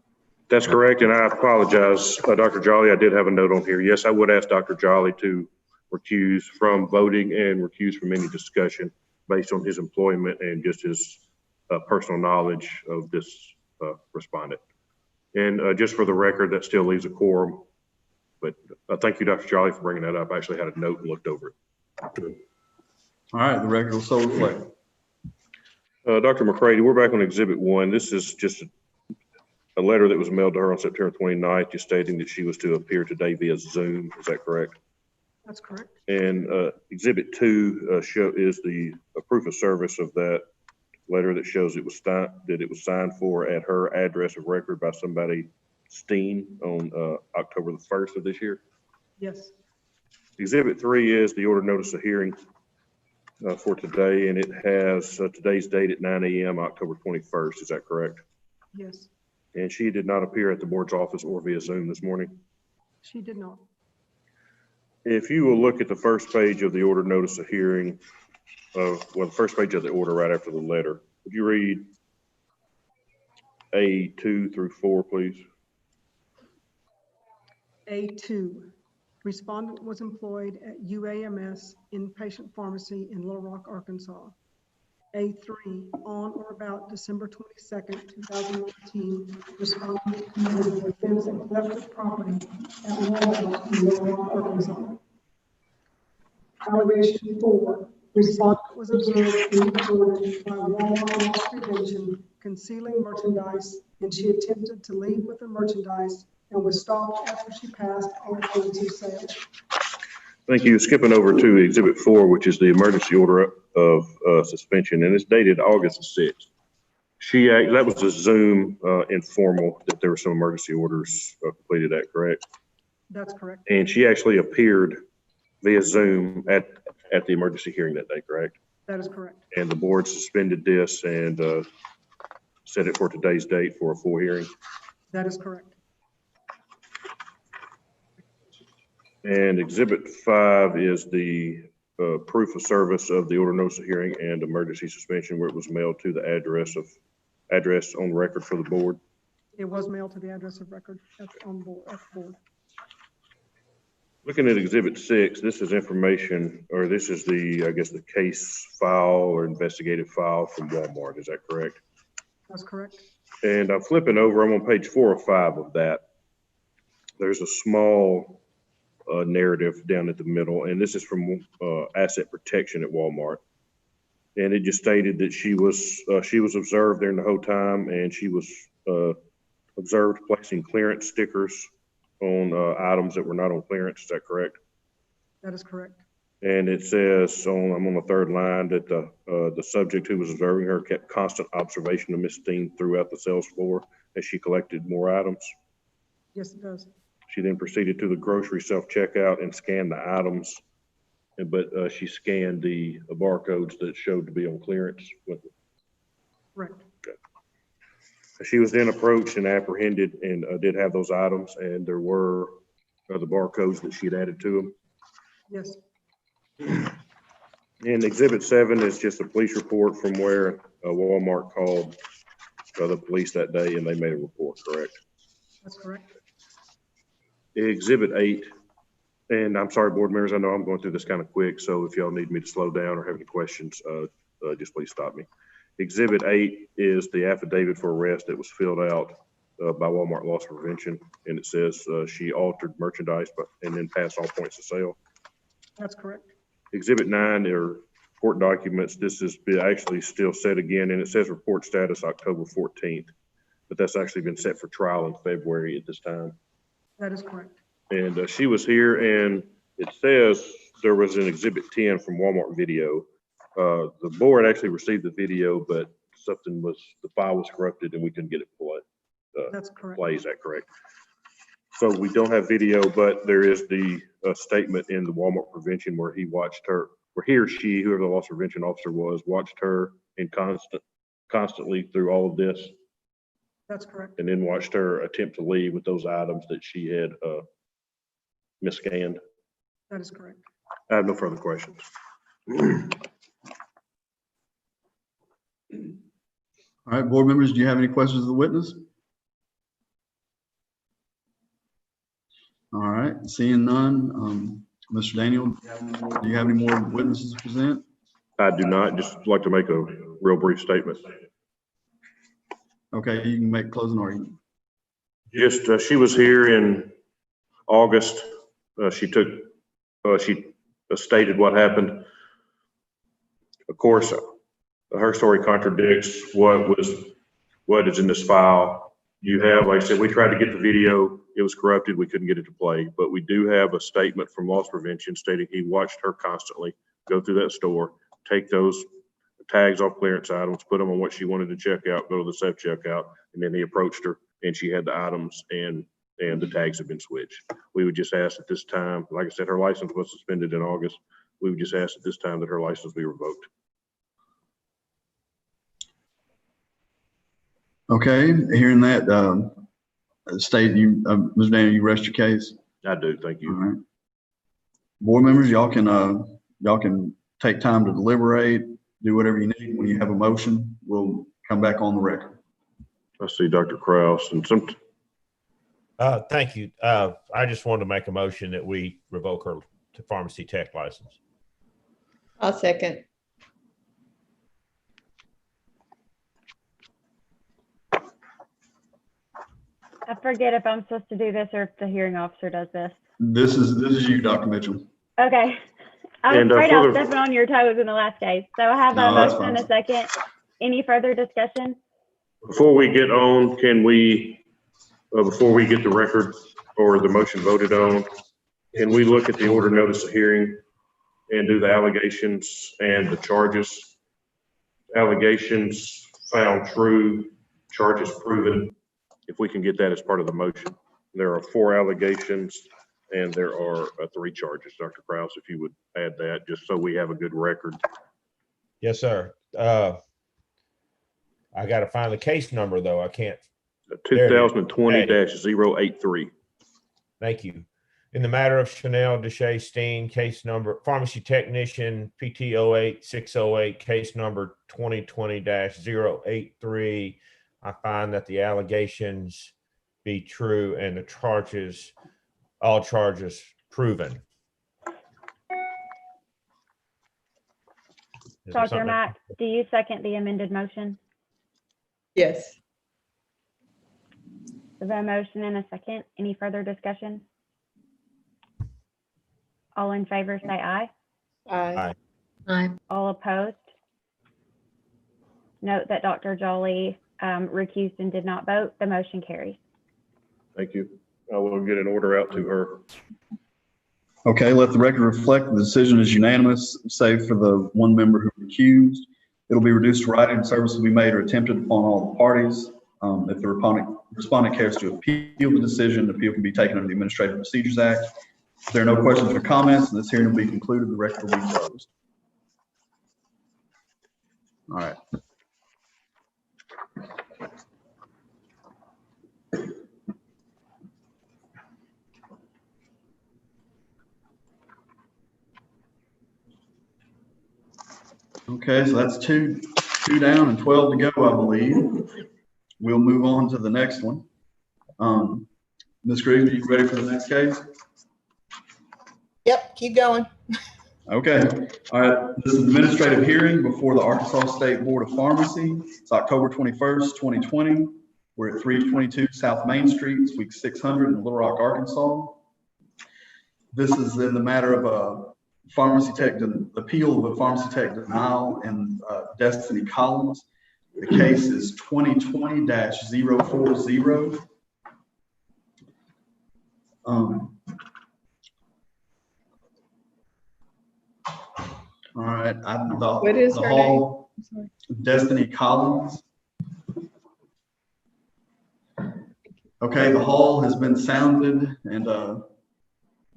That's correct, and I apologize, Dr. Jolly. I did have a note on here. Yes, I would ask Dr. Jolly to recuse from voting and recuse from any discussion based on his employment and just his personal knowledge of this respondent. And just for the record, that still leaves a quorum. But thank you, Dr. Jolly, for bringing that up. I actually had a note and looked over it. All right, the record will so reflect. Dr. McCready, we're back on Exhibit 1. This is just a letter that was mailed to her on September 29th, just stating that she was to appear today via Zoom. Is that correct? That's correct. And Exhibit 2 is the proof of service of that letter that shows it was signed for at her address of record by somebody, Steen, on October the 1st of this year. Yes, Exhibit 3 is the order notice of hearing for today, and it has today's date at 9 a.m. October 21st. Is that correct? yes, And she did not appear at the board's office or via Zoom this morning. she did not. If you will look at the first page of the order notice of hearing, the first page of the order right after the letter, would you read A2 through 4, please? A2, respondent was employed at UAMS inpatient pharmacy in Little Rock, Arkansas. A3, on or about December 22nd, 2019, respondent committed the offense of theft of property at Walmart in Little Rock, Arkansas. Allegation 4, respondent was observed and reported by Walmart loss prevention concealing merchandise, and she attempted to leave with the merchandise and was stopped after she passed on to sale. Thank you. Skipping over to Exhibit 4, which is the emergency order of suspension, and it's dated August the 6th. That was a Zoom informal that there were some emergency orders completed at, correct? That's correct. And she actually appeared via Zoom at the emergency hearing that day, correct? That is correct. And the board suspended this and set it for today's date for a full hearing. That is correct. And Exhibit 5 is the proof of service of the order notice of hearing and emergency suspension, where it was mailed to the address on record for the board. It was mailed to the address of record at the board. Looking at Exhibit 6, this is information, or this is I guess the case file or investigative file from Walmart. Is that correct? That's correct. And I'm flipping over. I'm on page 4 or 5 of that. There's a small narrative down at the middle, and this is from asset protection at Walmart. And it just stated that she was observed during the whole time, and she was observed placing clearance stickers on items that were not on clearance. Is that correct? That is correct. And it says I'm on the third line that the subject who was observing her kept constant observation of Miss Steen throughout the sales floor as she collected more items. Yes, it does. She then proceeded to the grocery self-checkout and scanned the items, but she scanned the barcodes that showed to be on clearance with it. Correct. Okay. She was then approached and apprehended and did have those items, and there were the barcodes that she had added to them. Yes. And Exhibit 7 is just a police report from where Walmart called the police that day, and they made a report, correct? That's correct. Exhibit 8, and I'm sorry, board members, I know I'm going through this kind of quick, so if y'all need me to slow down or have any questions, just please stop me. Exhibit 8 is the affidavit for arrest that was filled out by Walmart Loss Prevention. And it says she altered merchandise, and then passed all points of sale. That's correct. Exhibit 9 are court documents. This is actually still set again, and it says report status October 14th, but that's actually been set for trial in February at this time. That is correct. And she was here, and it says there was an exhibit 10 from Walmart video. The board actually received the video, but the file was corrupted and we couldn't get it That's correct. play. Is that correct? So we don't have video, but there is the statement in the Walmart prevention where he watched her, where he or she, whoever the loss prevention officer was, watched her in constantly through all of this, That's correct. and then watched her attempt to leave with those items that she had misscanned. That is correct. I have no further questions. All right, board members, do you have any questions of the witness? All right, seeing none, Mr. Daniel, do you have any more witnesses to present? I do not. Just like to make a real brief statement. Okay, you can make closing argument. Just, she was here in August. She stated what happened. Of course, her story contradicts what is in this file. You have, like I said, we tried to get the video. It was corrupted. We couldn't get it to play, but we do have a statement from loss prevention stating he watched her constantly go through that store, take those tags off clearance items, put them on what she wanted to check out, go to the self checkout, and then he approached her and she had the items and the tags have been switched. We would just ask at this time, like I said, her license was suspended in August. We would just ask at this time that her license be revoked. Okay, hearing that, state you, Ms. Daniel, you rest your case. I do, thank you. All right. Board members, y'all can take time to deliberate, do whatever you need. When you have a motion, we'll come back on the record. I see Dr. Kraus and some. Thank you. I just wanted to make a motion that we revoke her pharmacy tech license. I'll second. I forget if I'm supposed to do this or if the hearing officer does this. This is you, Dr. Mitchell. Okay. I was And, afraid I was further- stepping on your toes in the last case. So I have a No, that's motion and a fine. second. Any further discussion? Before we get on, can we, before we get the record or the motion voted on, can we look at the order notice of hearing and do the allegations and the charges? Allegations found true, charges proven. If we can get that as part of the motion. There are 4 allegations and there are 3 charges. Dr. Kraus, if you would add that, just so we have a good record. Yes, sir. I got to find the case number though. I can't. 2020-083. Thank you. In the matter of Chanel Deshay Steen, case number, pharmacy technician, PT 08608, case number 2020-083. I find that the allegations be true and the charges, all charges proven. Is there Dr. something- Mack, do you second the amended motion? Yes. There's a motion and a second. Any further discussion? All in favor, say aye. Aye. Aye. All opposed? Note that Dr. Jolly recused and did not vote. The motion carries. Thank you. I will get an order out to her. Okay, let the record reflect the decision is unanimous, save for the one member who recused. It'll be reduced to writing. Service will be made or attempted upon all the parties. If the respondent cares to appeal the decision, the appeal can be taken under the Administrative Procedures Act. If there are no questions or comments, and this hearing will be concluded, the record will be closed. All right. Okay, so that's two down and 12 to go, I believe. We'll move on to the next one. Ms. Griggs, are you ready for the next case? Yep, keep going. Okay, all right, this is an administrative hearing before the Arkansas State Board of Pharmacy. It's October 21st, 2020. We're at 322 South Main Street, Suite 600 in Little Rock, Arkansas. This is in the matter of a pharmacy tech, appeal of a pharmacy tech denial and Destiny Collins. The case is 2020-040. All right, What is the her hall, I'm sorry. Destiny Collins. Okay, the hall has been sounded and the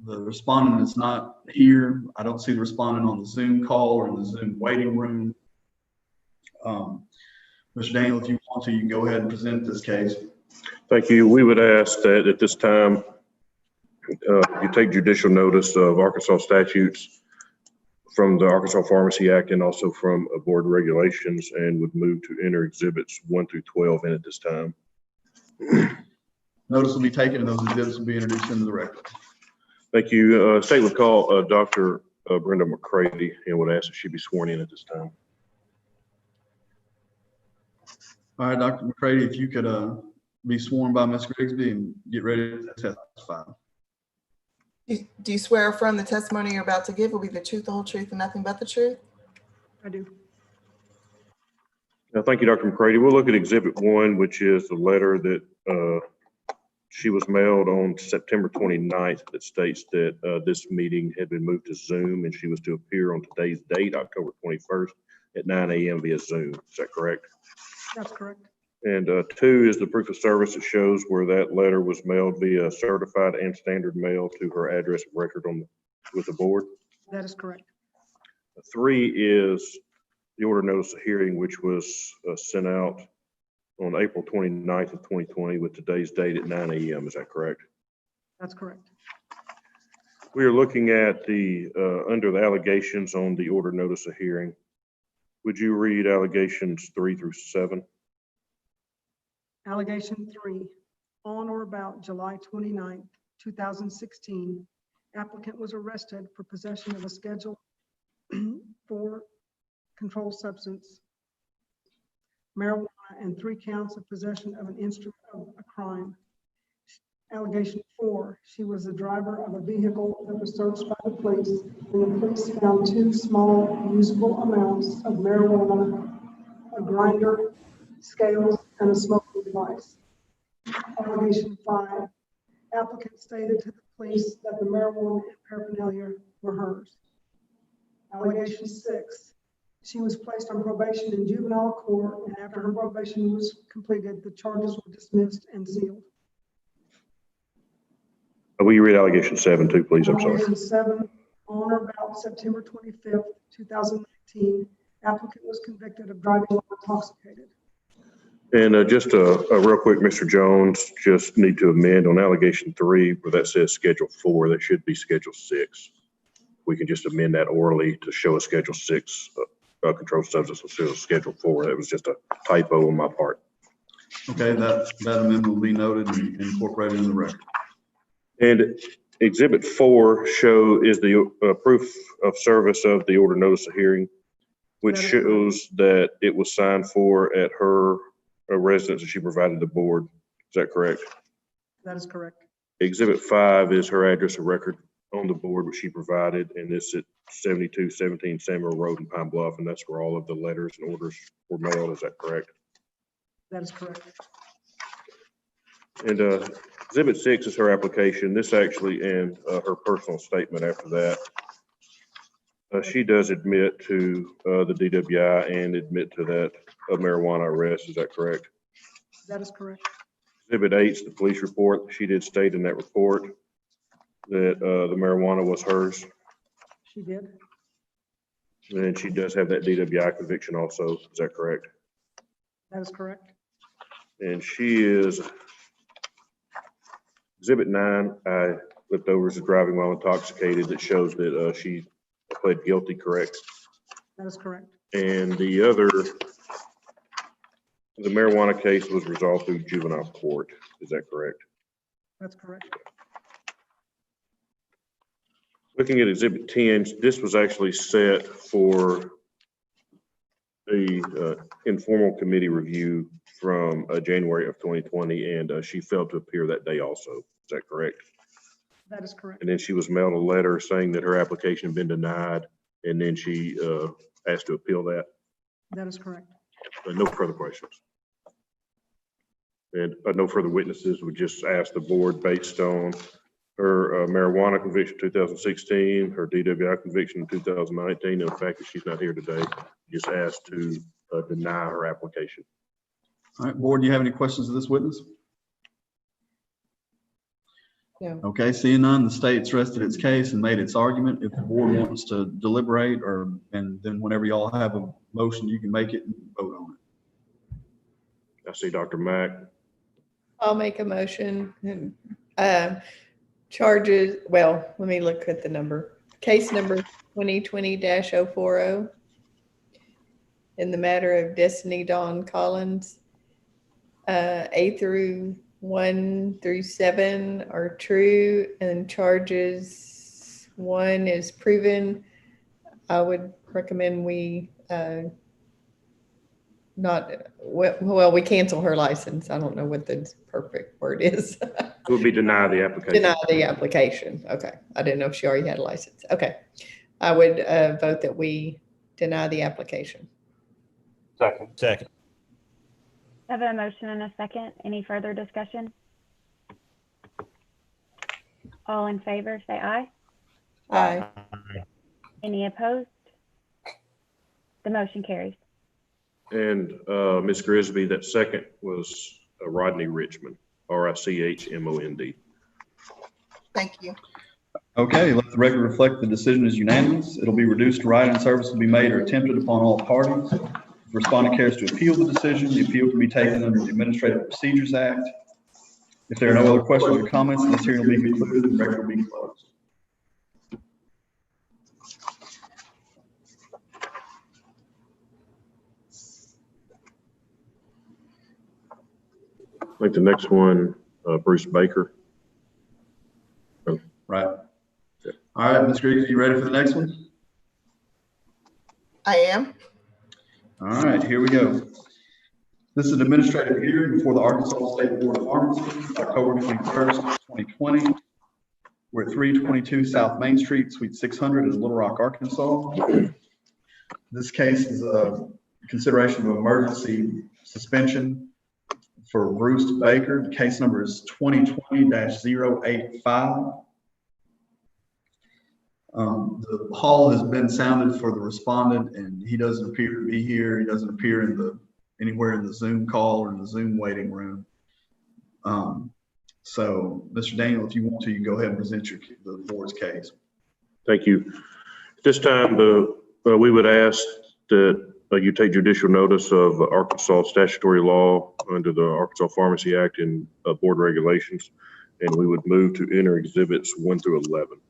respondent is not here. I don't see the respondent on the Zoom call or in the Zoom waiting room. Mr. Daniel, if you want to, you can go ahead and present this case. Thank you. We would ask that at this time, you take judicial notice of Arkansas statutes from the Arkansas Pharmacy Act and also from board regulations, and would move to enter exhibits 1 through 12 in at this time. Notice will be taken and those exhibits will be introduced into the record. Thank you. State would call Dr. Brenda McCready and would ask that she be sworn in at this time. All right, Dr. McCready, if you could be sworn by Ms. Grigsby and get ready to testify. Do you swear or affirm the testimony you're about to give will be the truth, the whole truth, and nothing but the truth? I do. Thank you, Dr. McCready. We'll look at exhibit 1, which is the letter that she was mailed on September 29th that states that this meeting had been moved to Zoom and she was to appear on today's date, October 21st at 9 a.m. via Zoom. Is that correct? That's correct. And 2 is the proof of service that shows where that letter was mailed via certified and standard mail to her address of record with the board. That is correct. 3 is the order notice of hearing, which was sent out on April 29th of 2020 with today's date at 9 a.m. Is that correct? That's correct. We are looking at the under the allegations on the order notice of hearing. Would you read allegations 3 through 7? Allegation 3, on or about July 29th, 2016, applicant was arrested for possession of a Schedule 4 controlled substance, marijuana, and 3 counts of possession of an instrument of a crime. Allegation 4, she was the driver of a vehicle that was searched by the police, and the police found 2 small usable amounts of marijuana, a grinder, scales, and a smoking device. Allegation 5, applicant stated to the police that the marijuana and paraphernalia were hers. Allegation 6, she was placed on probation in juvenile court, and after her probation was completed, the charges were dismissed and sealed. Will you read allegation 7 too, please? I'm sorry. Allegation 7, on or about September 25th, 2019, applicant was convicted of driving while intoxicated. And just a real quick, Mr. Jones, just need to amend on allegation 3 where that says Schedule 4, that should be Schedule 6. We can just amend that orally to show a Schedule 6 controlled substance instead of Schedule 4. That was just a typo on my part. Okay, that amendment will be noted and incorporated in the record. And exhibit 4 is the proof of service of the order notice of hearing, which shows that it was signed for at her residence that she provided the board. Is that correct? That is correct. Exhibit 5 is her address of record on the board, which she provided, and it's at 7217 Samuel Road in Pine Bluff, and that's where all of the letters and orders were mailed. Is that correct? That is correct. And exhibit 6 is her application. This actually, and her personal statement after that. She does admit to the DWI and admit to that marijuana arrest. Is that correct? That is correct. Exhibit 8 is the police report. She did state in that report that the marijuana was hers. She did. And she does have that DWI conviction also. Is that correct? That is correct. And she is, exhibit 9, I flipped over as driving while intoxicated. That shows that she pled guilty, correct? That is correct. And the other, the marijuana case was resolved through juvenile court. Is that correct? That's correct. Looking at exhibit 10, this was actually set for a informal committee review from January of 2020, and she failed to appear that day also. Is that correct? That is correct. And then she was mailed a letter saying that her application had been denied, and then she asked to appeal that. That is correct. No further questions. And no further witnesses. We just asked the board based on her marijuana conviction 2016, her DWI conviction in 2019, and the fact that she's not here today, just asked to deny her application. All right, board, do you have any questions of this witness? No. Okay, seeing none, the state's rested its case and made its argument. If the board wants to deliberate and then whenever y'all have a motion, you can make it and vote on it. I see Dr. Mack. I'll make a motion. Charges, well, let me look at the number. Case number 2020-040 in the matter of Destiny Dawn Collins. A through 1 through 7 are true and charges 1 is proven. I would recommend we we cancel her license. I don't know what the perfect word is. It would be deny the application. Deny the application. Okay. I didn't know if she already had a license. Okay. I would vote that we deny the application. Second. I have a motion and a second. Any further discussion? All in favor, say aye. Aye. Any opposed? The motion carries. And Ms. Grisby, that second was Rodney Richmond, RICHMOND. Thank you. Okay, let the record reflect the decision is unanimous. It'll be reduced to writing service will be made or attempted upon all parties. If respondent cares to appeal the decision, the appeal can be taken under the Administrative Procedures Act. If there are no other questions or comments, this hearing will be concluded and the record will be closed. I think the next one, Bruce Baker. Right. All right, Ms. Griggs, are you ready for the next one? I am. All right, here we go. This is an administrative hearing before the Arkansas State Board of Pharmacy, October 21st, 2020. We're at 322 South Main Street, Suite 600 in Little Rock, Arkansas. This case is a consideration of emergency suspension for Bruce Baker. The case number is 2020-085. The hall has been sounded for the respondent and he doesn't appear to be here. He doesn't appear anywhere in the Zoom call or in the Zoom waiting room. So Mr. Daniel, if you want to, you can go ahead and present the board's case. Thank you. At this time, we would ask that you take judicial notice of Arkansas statutory law under the Arkansas Pharmacy Act and board regulations, and we would move to enter exhibits 1 through 11.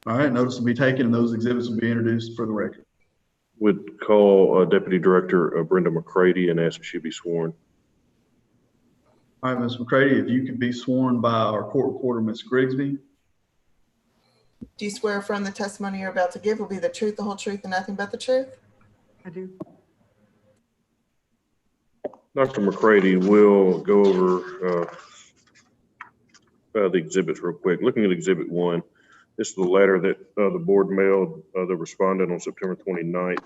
All right, notice will be taken and those exhibits will be introduced for the record. Would call Deputy Director Brenda McCready and ask if she be sworn. All right, Ms. McCready, if you could be sworn by our court reporter, Ms. Grigsby. Do you swear affirm the testimony you're about to give will be the truth, the whole truth, and nothing but the truth? I do. Dr. McCready will go over the exhibits real quick. Looking at Exhibit 1, this is the letter that the board mailed the respondent on September 29th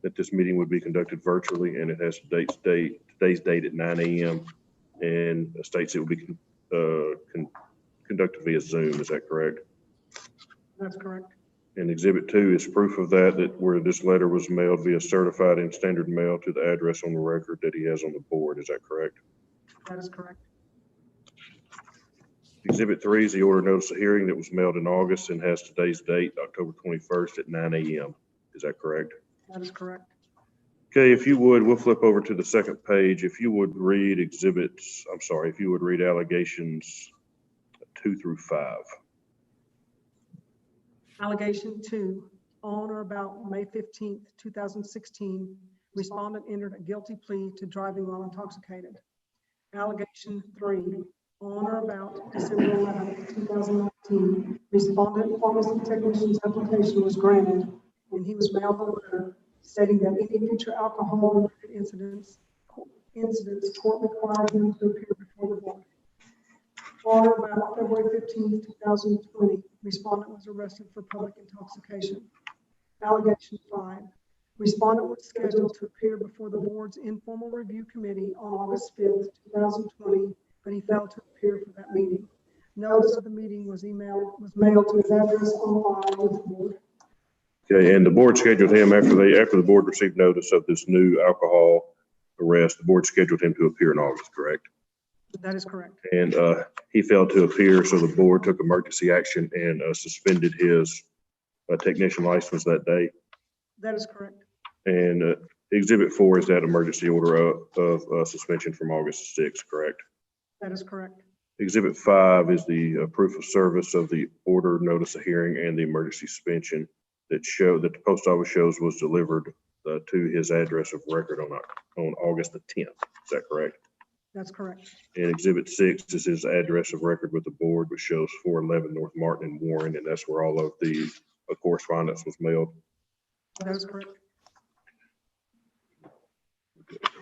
that this meeting would be conducted virtually, and it has today's date at 9 a.m. and states it will be conducted via Zoom. Is that correct? That's correct. And Exhibit 2 is proof of that where this letter was mailed via certified and standard mail to the address on the record that he has on the board. Is that correct? That is correct. Exhibit 3 is the order notice of hearing that was mailed in August and has today's date, October 21st at 9 a.m. Is that correct? That is correct. Okay, if you would, we'll flip over to the second page. If you would read allegations 2 through 5. Allegation 2, on or about May 15th, 2016, respondent entered a guilty plea to driving while intoxicated. Allegation 3, on or about December 11th, 2019, respondent pharmacy technician's application was granted and he was mailed a letter stating that any future alcohol-related incidents, court required him to appear before the board. On or about February 15th, 2020, respondent was arrested for public intoxication. Allegation 5. Respondent was scheduled to appear before the board's informal review committee on August 5th, 2020, but he failed to appear for that meeting. Notice of the meeting was mailed to his address on file with the board. Okay, and the board scheduled him after the board received notice of this new alcohol arrest, the board scheduled him to appear in August, correct? That is correct. And he failed to appear, so the board took emergency action and suspended his technician license that day. That is correct. And Exhibit 4 is that emergency order of suspension from August 6th, correct? That is correct. Exhibit 5 is the proof of service of the order, notice of hearing, and the emergency suspension that the post office shows was delivered to his address of record on August the 10th. Is that correct? That's correct. And Exhibit 6 is his address of record with the board, which shows 411 North Martin and Warren, and that's where all of the correspondence was mailed. That is correct.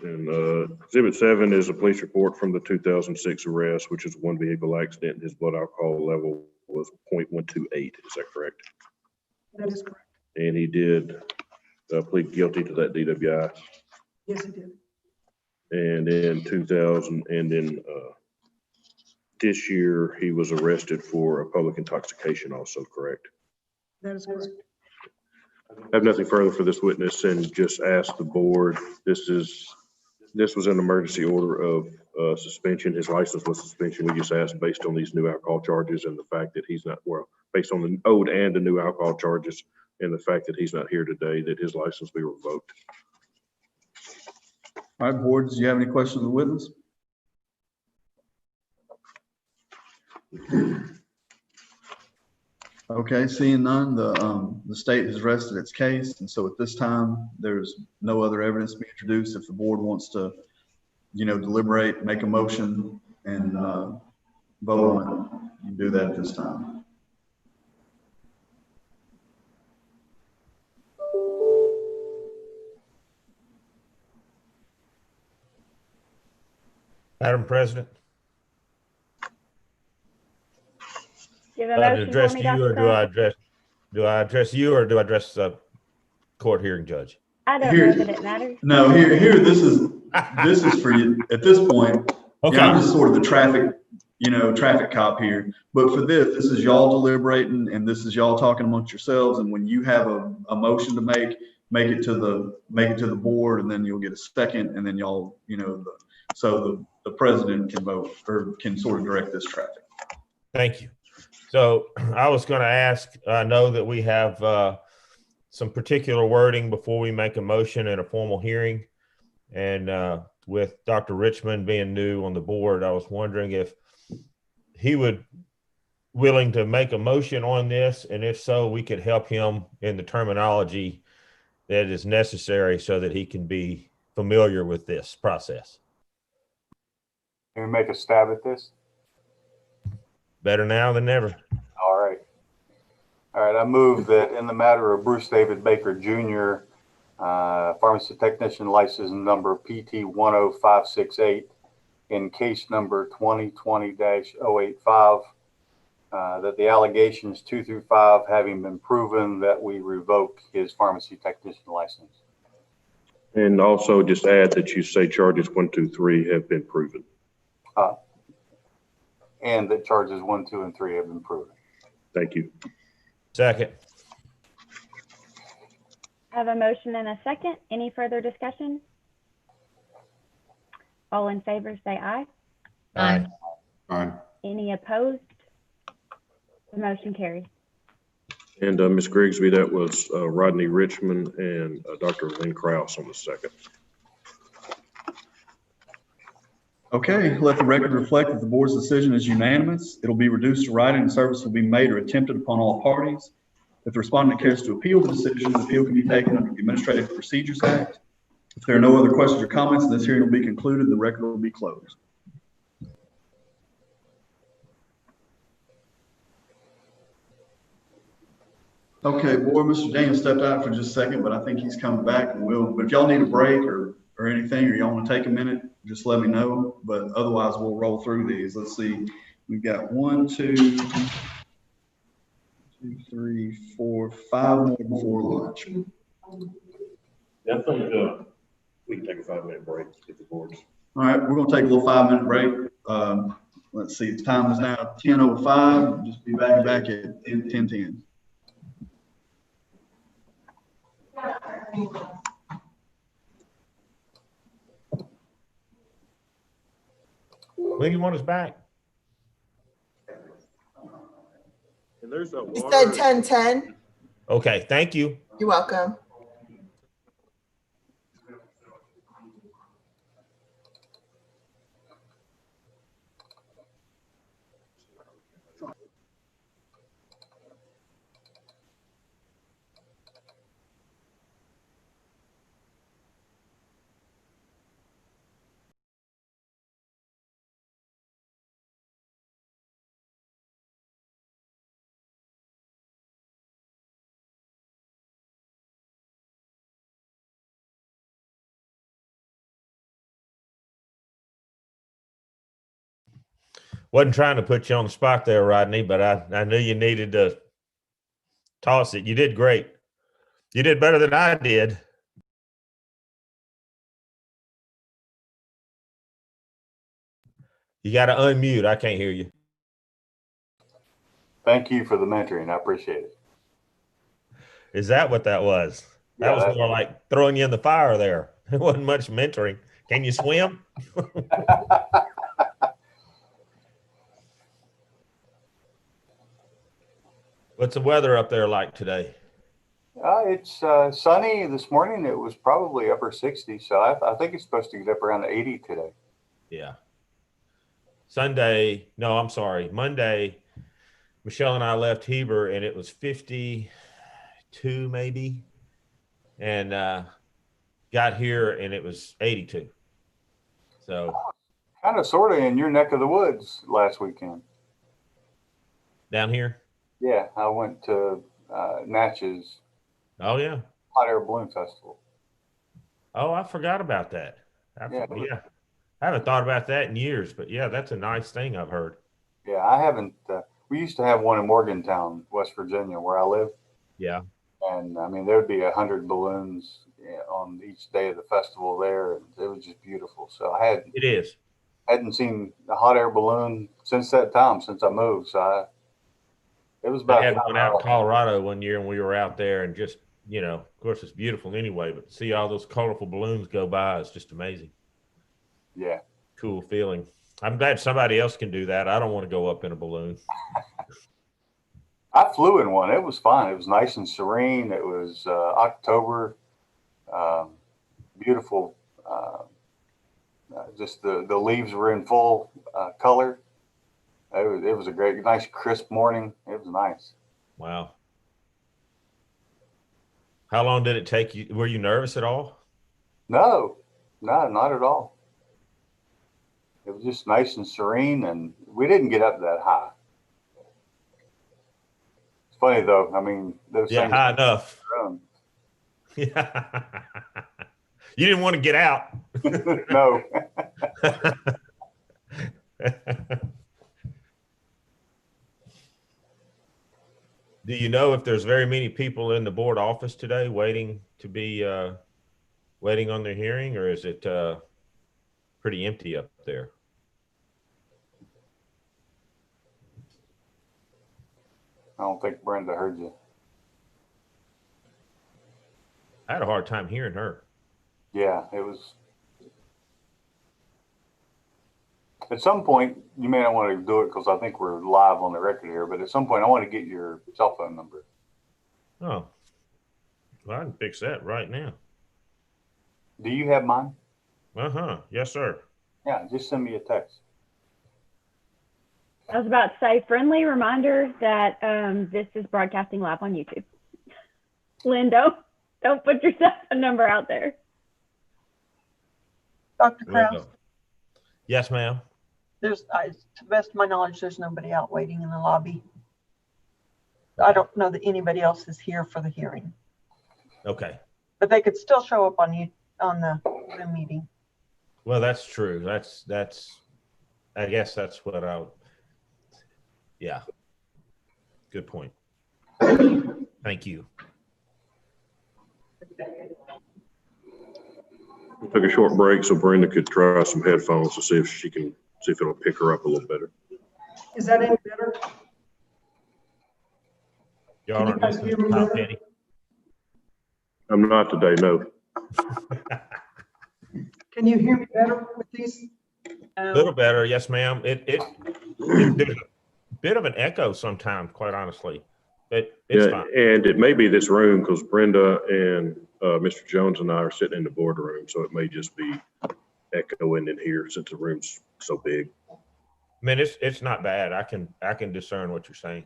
And Exhibit 7 is a police report from the 2006 arrest, which is one vehicle accident. His blood alcohol level was 0.128. Is that correct? That is correct. And he did plead guilty to that DWI. Yes, he did. And in 2000, and then this year, he was arrested for a public intoxication also, correct? That is correct. I have nothing further for this witness and just ask the board, this was an emergency order of suspension. His license was suspension. We just asked based on these new alcohol charges and the fact that he's not, well, based on the old and the new alcohol charges and the fact that he's not here today, that his license be revoked. All right, board, do you have any questions of the witness? Okay, seeing none, the state has rested its case, and so at this time, there's no other evidence to be introduced. If the board wants to, deliberate, make a motion, and vote on it, you can do that at this time. Madam President, Do you have do a I motion address for me, you or Dr. do I address you or do I address the court hearing judge? I don't know that it matters. No, here, this is for you at this point. Okay. I'm just sort of the traffic cop here. But for this is y'all deliberating and this is y'all talking amongst yourselves. And when you have a motion to make it to the board, and then you'll get a second, and then y'all, so the president can vote or can sort of direct this traffic. Thank you. So I was going to ask, I know that we have some particular wording before we make a motion in a formal hearing. And with Dr. Richmond being new on the board, I was wondering if he would willing to make a motion on this. And if so, we could help him in the terminology that is necessary so that he can be familiar with this process. Can we make a stab at this? Better now than never. All right. All right, I move that in the matter of Bruce David Baker Jr., pharmacy technician license number PT 10568 in case number 2020-085, that the allegations 2 through 5 having been proven, that we revoke his pharmacy technician license. And also just add that you say charges 1, 2, 3 have been proven. And that charges 1, 2, and 3 have been proven. Thank you. Second. I have a motion and a second. Any further discussion? All in favor, say aye. Aye. Aye. Any opposed? The motion carries. And Ms. Grigsby, that was Rodney Richmond and Dr. Lynn Krause on the second. Okay, let the record reflect that the board's decision is unanimous. It'll be reduced to writing and service will be made or attempted upon all parties. If the respondent cares to appeal the decision, the appeal can be taken under the Administrative Procedures Act. If there are no other questions or comments, this hearing will be concluded. The record will be closed. Okay, boy, Mr. Daniel stepped out for just a second, but I think he's coming back and but if y'all need a break or anything, or y'all want to take a minute, just let me know. But otherwise, we'll roll through these. Let's see. We've got 1, 2, 3, 4, 5 more before lunch. Definitely, we can take a 5-minute break if the board's. All right, we're gonna take a little 5-minute break. Let's see, the time is now 10:05. Just be back at 10:10. When you want us back? And there's a You water. said 10:10. Okay, thank you. You're welcome. Wasn't trying to put you on the spot there, Rodney, but I knew you needed to toss it. You did great. You did better than I did. You got to unmute. I can't hear you. Thank you for the mentoring. I appreciate it. Is that what that was? That was more like throwing you in the fire there. It wasn't much mentoring. Can you swim? What's the weather up there like today? It's sunny this morning. It was probably upper 60s, so I think it's supposed to get up around 80 today. Yeah. Monday, Michelle and I left Heber and it was 52 maybe, and got here and it was 82. So kind of sort of in your neck of the woods last weekend. Down here? Yeah, I went to Natchez. Oh, yeah. Hot Air Balloon Festival. Oh, I forgot about that. Yeah. I haven't thought about that in years, but yeah, that's a nice thing I've heard. Yeah, I haven't. We used to have one in Morgantown, West Virginia, where I live. Yeah. And I mean, there would be 100 balloons on each day of the festival there. And it was just beautiful. So hadn't seen a hot air balloon since that time, since I moved. So it was about. I had one out in Colorado one year, and we were out there, and just, of course, it's beautiful anyway, but to see all those colorful balloons go by is just amazing. Yeah. Cool feeling. I'm glad somebody else can do that. I don't want to go up in a balloon. I flew in one. It was fun. It was nice and serene. It was October. Beautiful. Just the leaves were in full color. It was a nice crisp morning. It was nice. Wow. How long did it take you? Were you nervous at all? No, not at all. It was just nice and serene, and we didn't get up that high. It's funny though. I mean, those things high enough. Yeah. You didn't want to get out. No. Do you know if there's very many people in the board office today waiting to be waiting on their hearing, or is it pretty empty up there? I don't think Brenda heard you. I had a hard time hearing her. Yeah, it was. At some point, you may not want to do it because I think we're live on the record here, but at some point, I want to get your cell phone number. Oh, well, I can fix that right now. Do you have mine? Yes, sir. Yeah, just send me a text. I was about to say, friendly reminder that this is broadcasting live on YouTube. Lynn, don't put your cell phone number out there. Dr. Krause, Yes, ma'am. to the best of my knowledge, there's nobody out waiting in the lobby. I don't know that anybody else is here for the hearing, Okay. but they could still show up on the Zoom meeting. Well, that's true. I guess that's what yeah. Good point. Thank you. We'll take a short break so Brenda could try some headphones to see if it'll pick her up a little better. Is that any better? Y'all aren't listening to Tom Petty? I'm not today, no. Can you hear me better with these? A little better, yes, ma'am. There's a bit of an echo sometimes, quite honestly, but it's Yeah, fine. and it may be this room because Brenda and Mr. Jones and I are sitting in the boardroom, so it may just be echoing in here since the room's so big. I mean, it's not bad. I can discern what you're saying.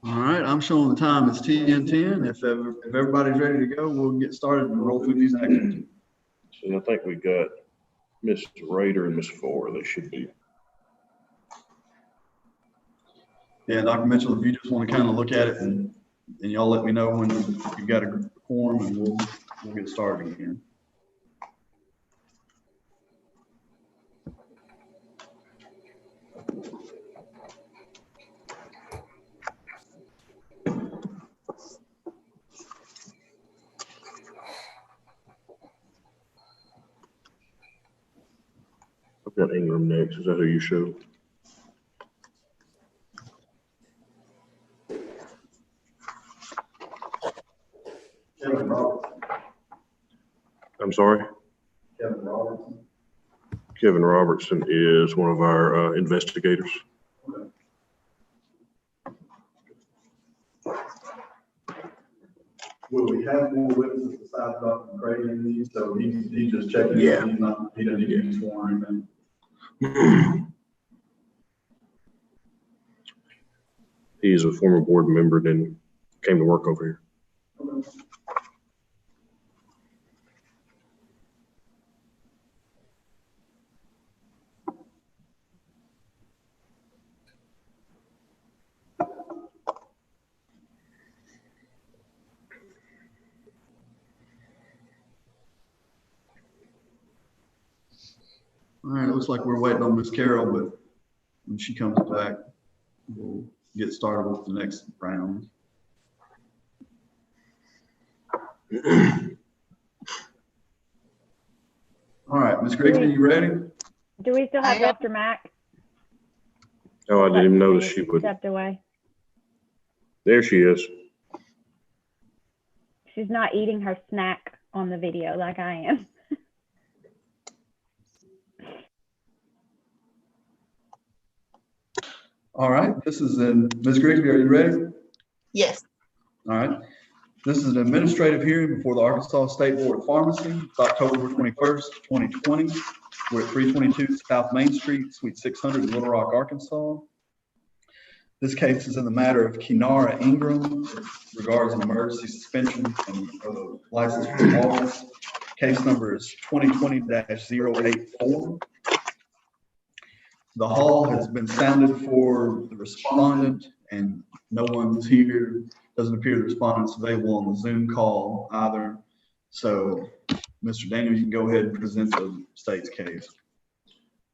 All right, I'm showing the time is 10:10. If everybody's ready to go, we'll get started and roll through these actions. So I think we got Ms. Rader and Ms. Ford. They should be. Yeah, Dr. Mitchell, if you just want to kind of look at it and y'all let me know when you've got a quorum and we'll get started again. I've got Ingram next. Is that who you showed? Kevin Robertson. I'm sorry? Kevin Robertson. Kevin Robertson is one of our investigators. Will we have more witnesses besides Dr. McCready in these? So he's just checking. Yeah. He doesn't need to be sworn or anything. He's a former board member, then came to work over here. All right, it looks like we're waiting on Miss Carol, but when she comes back, we'll get started with the next round. All right, Ms. Griggs, are you ready? Do we still have Dr. Mack? Oh, I didn't even notice she would. Stepped away. There she is. She's not eating her snack on the video like I am. All right, this is Ms. Grigsby, are you ready? Yes. All right. This is an administrative hearing before the Arkansas State Board of Pharmacy. It's October 21st, 2020. We're at 322 South Main Street, Suite 600 in Little Rock, Arkansas. This case is in the matter of Kenara Ingram. It regards an emergency suspension of a license for office. Case number is 2020-084. The hall has been sounded for the respondent and no one's here. Doesn't appear the respondent's available on the Zoom call either. So, Mr. Daniel, you can go ahead and present the state's case.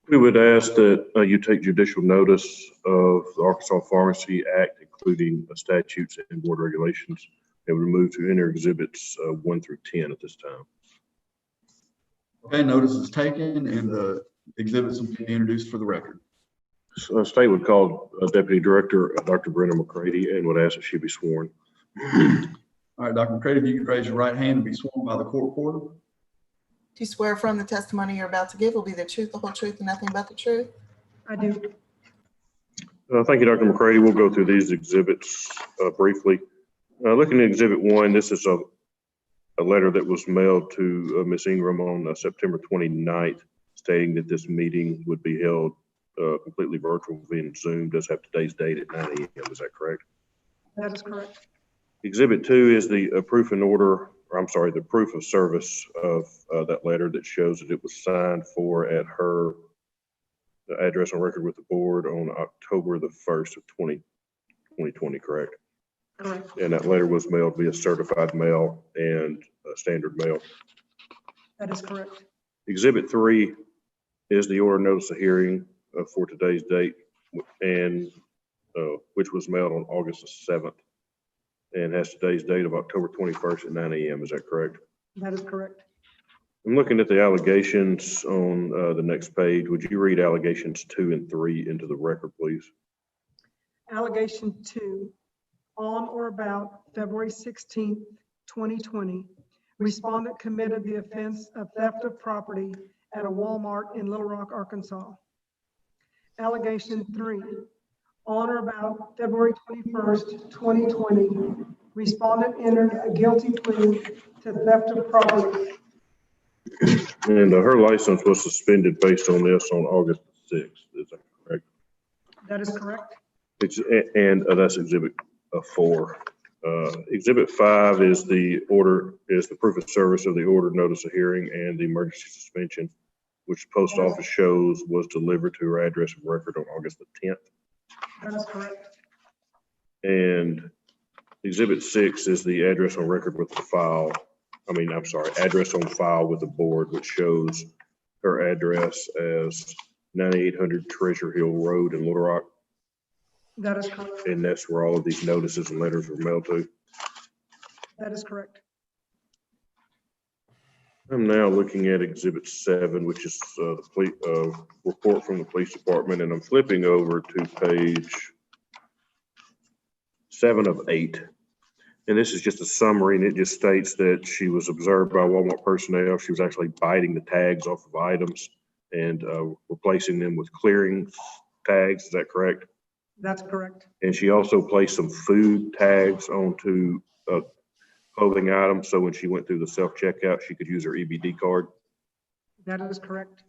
We would ask that you take judicial notice of the Arkansas Pharmacy Act, including statutes and board regulations, and we move to enter exhibits 1 through 10 at this time. Okay, notice is taken and the exhibits will be introduced for the record. So, state would call Deputy Director Dr. Brenda McCready and would ask that she be sworn. All right, Dr. McCready, if you could raise your right hand and be sworn by the court reporter. Do you swear from the testimony you're about to give will be the truth, the whole truth, and nothing but the truth? I do. Thank you, Dr. McCready. We'll go through these exhibits briefly. Looking at Exhibit 1, this is a letter that was mailed to Ms. Ingram on September 29th, stating that this meeting would be held completely virtual via Zoom. Does have today's date at 9 a.m. Is that correct? That is correct. Exhibit 2 is the proof and order the proof of service of that letter that shows that it was signed for at her the address on record with the board on October the 1st of 2020, correct? Correct. And that letter was mailed via certified mail and standard mail. That is correct. Exhibit 3 is the order notice of hearing for today's date, and which was mailed on August the 7th and has today's date of October 21st at 9 a.m. Is that correct? That is correct. I'm looking at the allegations on the next page. Would you read allegations 2 and 3 into the record, please? Allegation 2, on or about February 16th, 2020, respondent committed the offense of theft of property at a Walmart in Little Rock, Arkansas. Allegation 3, on or about February 21st, 2020, respondent entered a guilty plea to theft of property. And her license was suspended based on this on August 6th. Is that correct? That is correct. And that's exhibit 4. Exhibit 5 is the proof of service of the order notice of hearing and the emergency suspension, which the post office shows was delivered to her address of record on August the 10th. That is correct. And exhibit 6 is the address on record with the file. Address on file with the board, which shows her address as 9800 Treasure Hill Road in Little Rock. That is correct. And that's where all of these notices and letters were mailed to. That is correct. I'm now looking at exhibit 7, which is the report from the police department, and I'm flipping over to page 7 of 8. And this is just a summary, and it just states that she was observed by Walmart personnel. She was actually biting the tags off of items and replacing them with clearing tags. Is that correct? That's correct. And she also placed some food tags onto clothing items, so when she went through the self-checkout, she could use her EBD card. That is correct.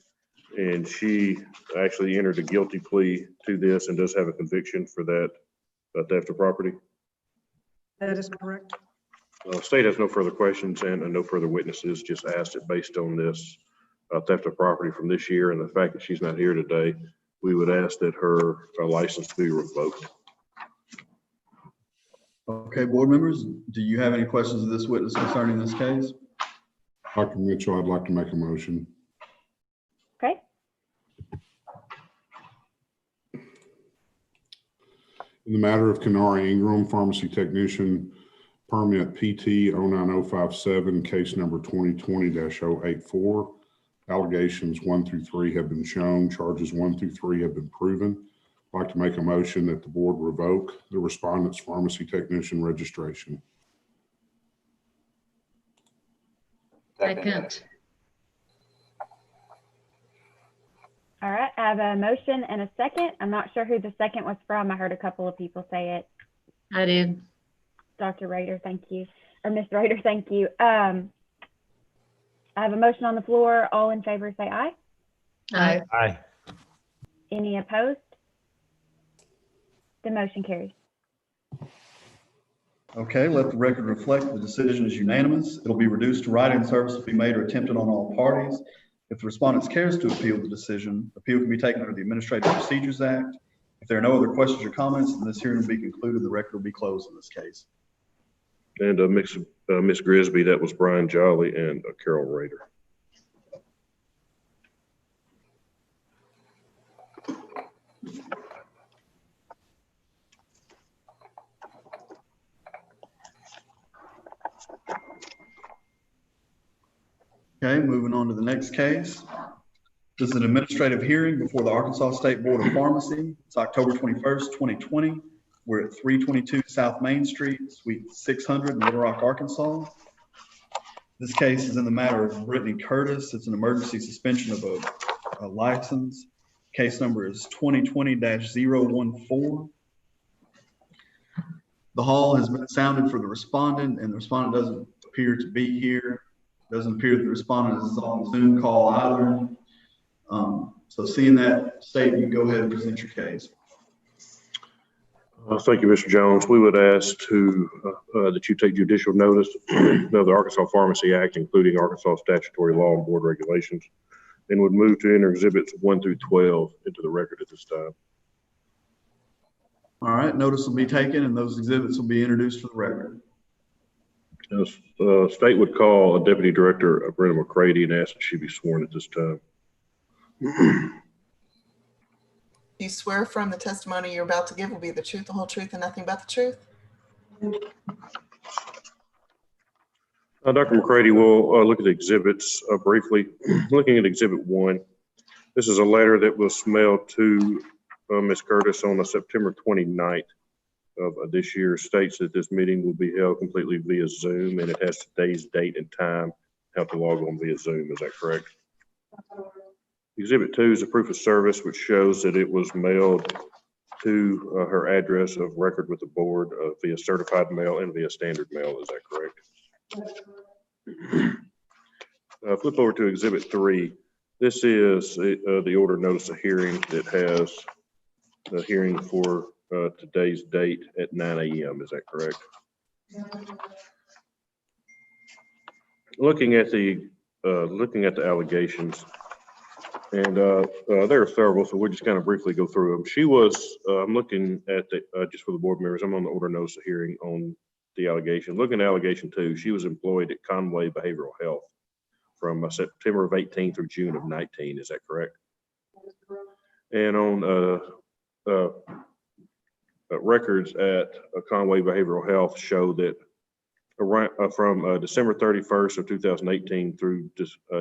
And she actually entered a guilty plea to this and does have a conviction for that theft of property. That is correct. State has no further questions and no further witnesses, just asked it based on this theft of property from this year and the fact that she's not here today. We would ask that her license be revoked. Okay, board members, do you have any questions of this witness concerning this case? Dr. Mitchell, I'd like to make a motion. Okay. In the matter of Kenara Ingram, pharmacy technician, permit PT 09057, case number 2020-084, allegations 1 through 3 have been shown, charges 1 through 3 have been proven. I'd like to make a motion that the board revoke the respondent's pharmacy technician registration. Second. All right, I have a motion and a second. I'm not sure who the second was from. I heard a couple of people say it. I did. Dr. Rader, thank you. Or Ms. Rader, thank you. I have a motion on the floor. All in favor, say aye. Aye. Aye. Any opposed? The motion carries. Okay, let the record reflect the decision is unanimous. It'll be reduced to write-in service will be made or attempted on all parties. If the respondent cares to appeal the decision, appeal can be taken under the Administrative Procedures Act. If there are no other questions or comments, then this hearing will be concluded. The record will be closed in this case. And Ms. Grisby, that was Brian Jolly and Carol Rader. Okay, moving on to the next case. This is an administrative hearing before the Arkansas State Board of Pharmacy. It's October 21st, 2020. We're at 322 South Main Street, Suite 600 in Little Rock, Arkansas. This case is in the matter of Brittany Curtis. It's an emergency suspension of a license. Case number is 2020-014. The hall has been sounded for the respondent, and the respondent doesn't appear to be here. Doesn't appear that the respondent is on the Zoom call either. So seeing that state, you can go ahead and present your case. Thank you, Mr. Jones. We would ask that you take judicial notice of the Arkansas Pharmacy Act, including Arkansas statutory law and board regulations, and would move to enter exhibits 1 through 12 into the record at this time. All right, notice will be taken and those exhibits will be introduced for the record. State would call Deputy Director Brenda McCready and ask that she be sworn at this time. Do you swear from the testimony you're about to give will be the truth, the whole truth, and nothing but the truth? Dr. McCready will look at the exhibits briefly. Looking at Exhibit 1, this is a letter that was mailed to Ms. Curtis on September 29th of this year. States that this meeting will be held completely via Zoom, and it has today's date and time, how to log on via Zoom. Is that correct? Exhibit 2 is a proof of service, which shows that it was mailed to her address of record with the board via certified mail and via standard mail. Is that correct? Flip over to Exhibit 3. This is the order notice of hearing that has the hearing for today's date at 9 a.m. Is that correct? Looking at the allegations, and there are several, so we'll just kind of briefly go through them. She was, I'm looking at the, just for the board members, I'm on the order notice of hearing on the allegation. Looking at allegation 2, she was employed at Conway Behavioral Health from September of 18 through June of 19. Is that correct? And on records at Conway Behavioral Health show that from December 31st of 2018 through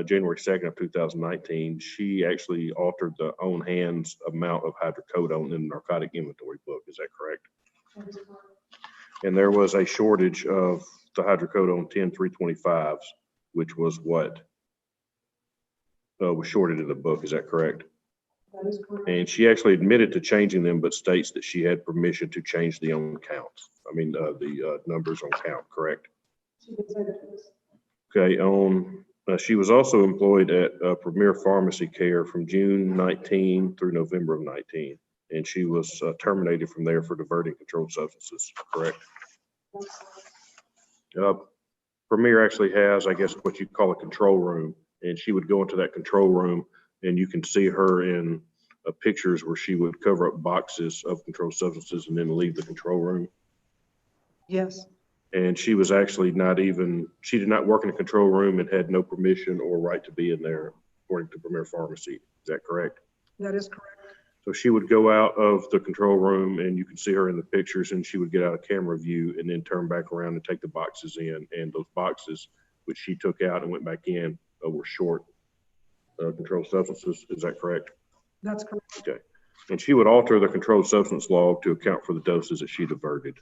January 2nd of 2019, she actually altered the on hands amount of hydrocodone in the narcotic inventory book. Is that correct? And there was a shortage of the hydrocodone 10-325s, which was what was shorted in the book. Is that correct? That is correct. And she actually admitted to changing them, but states that she had permission to change the on counts. I mean, the numbers on count, correct? She did say that to us. Okay, she was also employed at Premier Pharmacy Care from June 19 through November of 19. And she was terminated from there for diverting controlled substances, correct? Premier actually has, I guess, what you call a control room. And she would go into that control room and you can see her in pictures where she would cover up boxes of controlled substances and then leave the control room. Yes, And she was actually she did not work in a control room and had no permission or right to be in there, according to Premier Pharmacy. Is that correct? that is correct. So she would go out of the control room and you can see her in the pictures, and she would get out of camera view and then turn back around and take the boxes in. And those boxes, which she took out and went back in, were short controlled substances. Is that correct? That's correct. Okay. And she would alter the controlled substance log to account for the doses that she diverted.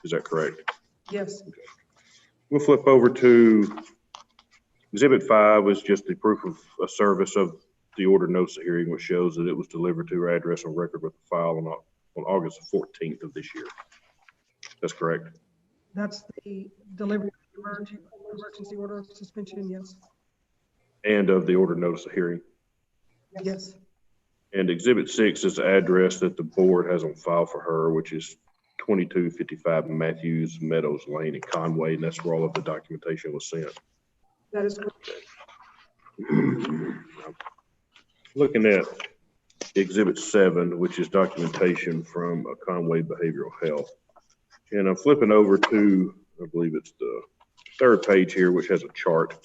Is that correct? Yes, Okay. We'll flip over to Exhibit 5 was just the proof of a service of the order notice of hearing, which shows that it was delivered to her address on record with the file on August 14th of this year. That's correct. that's the delivery of the emergency order of suspension, yes. And of the order notice of hearing. Yes, And Exhibit 6 is the address that the board has on file for her, which is 2255 Matthews Meadows Lane in Conway, and that's where all of the documentation was sent. that is correct. Looking at Exhibit 7, which is documentation from Conway Behavioral Health. And I'm flipping over to, I believe it's the third page here, which has a chart.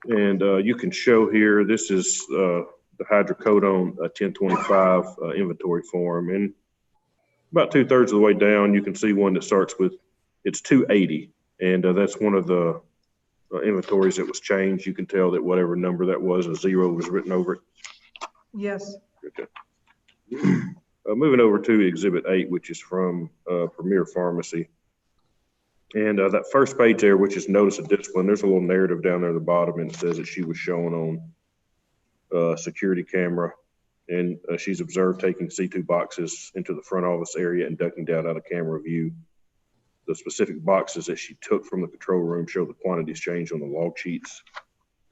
And you can show here, this is the hydrocodone 1025 inventory form. And about 2/3 of the way down, you can see one that starts with, it's 280. And that's one of the inventories that was changed. You can tell that whatever number that was, a 0 was written over it. Yes, Okay. Moving over to Exhibit 8, which is from Premier Pharmacy. And that first page there, which is notice of discipline, there's a little narrative down there at the bottom, and it says that she was shown on security camera, and she's observed taking C2 boxes into the front office area and ducking down out of camera view. The specific boxes that she took from the control room show the quantities changed on the log sheets. Is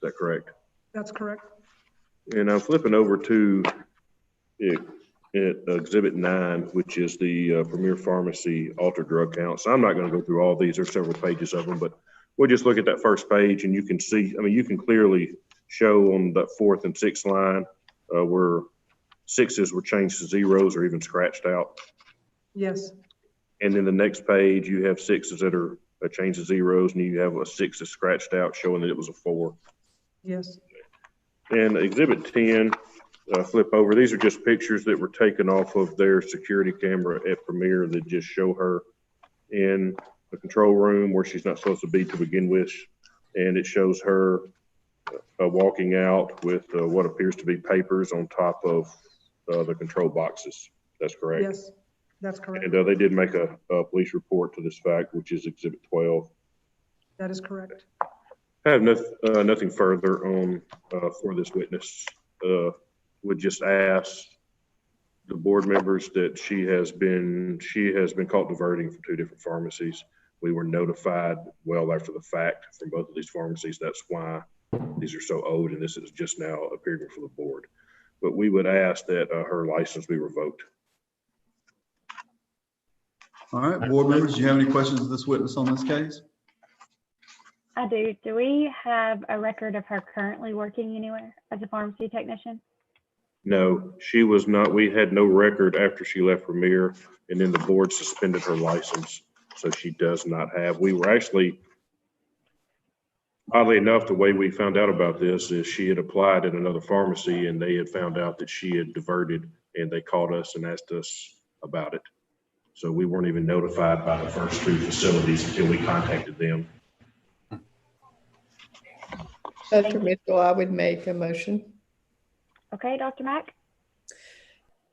that correct? that's correct. And I'm flipping over to at Exhibit 9, which is the Premier Pharmacy altered drug count. So I'm not going to go through all these. There's several pages of them, but we'll just look at that first page and you can see, I mean, you can clearly show on that 4th and 6th line where 6s were changed to 0s or even scratched out. Yes. And then the next page, you have 6s that are changed to 0s, and you have a 6 that's scratched out showing that it was a 4. Yes. And Exhibit 10, flip over. These are just pictures that were taken off of their security camera at Premier that just show her in the control room where she's not supposed to be to begin with. And it shows her walking out with what appears to be papers on top of the control boxes. That's correct? Yes, that's correct. And they did make a police report to this fact, which is Exhibit 12. That is correct. I have nothing further on for this witness. Would just ask the board members that she has been caught diverting from 2 different pharmacies. We were notified well after the fact from both of these pharmacies. That's why these are so old, and this is just now appearing before the board. But we would ask that her license be revoked. All right, board members, do you have any questions of this witness on this case? I do. Do we have a record of her currently working anywhere as a pharmacy technician? No, she was not. We had no record after she left Premier, and then the board suspended her license. So she does not have. We were actually, oddly enough, the way we found out about this is she had applied at another pharmacy and they had found out that she had diverted, and they called us and asked us about it. So we weren't even notified by the first 2 facilities until we contacted them. Dr. Mitchell, I would make a motion. Okay, Dr. Mack?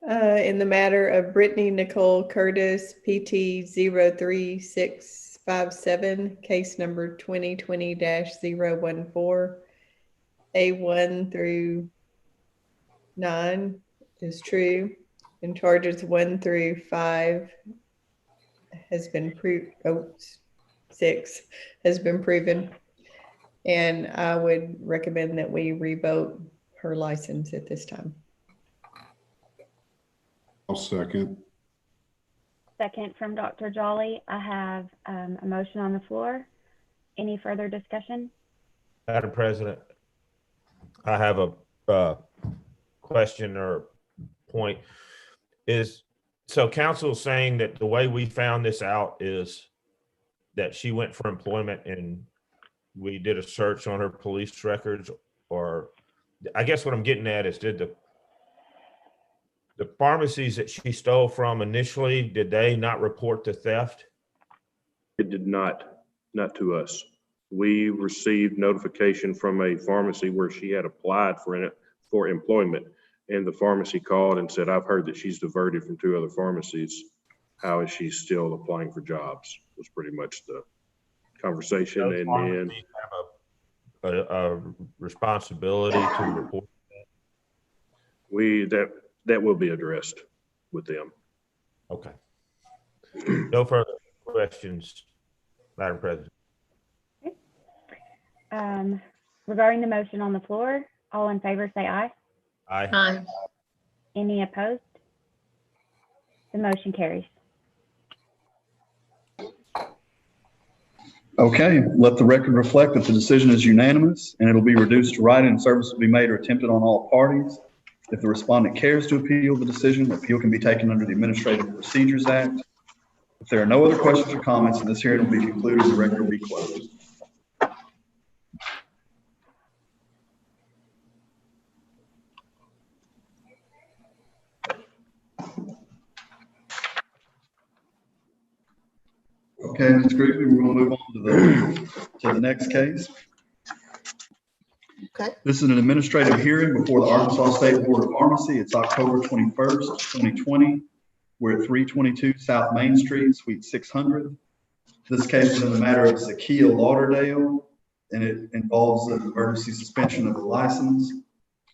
In the matter of Brittany Nicole Curtis, PT 03657, case number 2020-014, A1 through 9 is true, and charges 1 through 5 has been proved, 6 has been proven. And I would recommend that we revoke her license at this time. I'll second. Second from Dr. Jolly. I have a motion on the floor. Any further discussion? Madam President, I have a question or point. So council is saying that the way we found this out is that she went for employment and we did a search on her police records, or I guess what I'm getting at is, did the pharmacies that she stole from initially, did they not report the theft? It did not to us. We received notification from a pharmacy where she had applied for employment, and the pharmacy called and said, I've heard that she's diverted from 2 other pharmacies. How is she still applying for jobs? Was pretty much the conversation. Those and then have a responsibility to report that will be addressed with them. Okay. No further questions, Madam President. Regarding the motion on the floor, all in favor say aye. Aye. Aye. Any opposed? The motion carries. Okay, let the record reflect that the decision is unanimous and it'll be reduced to writing, and service will be made or attempted on all parties. If the respondent cares to appeal the decision, appeal can be taken under the Administrative Procedures Act. If there are no other questions or comments, then this hearing will be concluded and the record will be closed. Okay, Ms. Grigsby, we're going to move on to the next case. Okay. This is an administrative hearing before the Arkansas State Board of Pharmacy. It's October 21st, 2020. We're at 322 South Main Street, Suite 600. This case is in the matter of Zakiya Lauderdale, and it involves an emergency suspension of the license.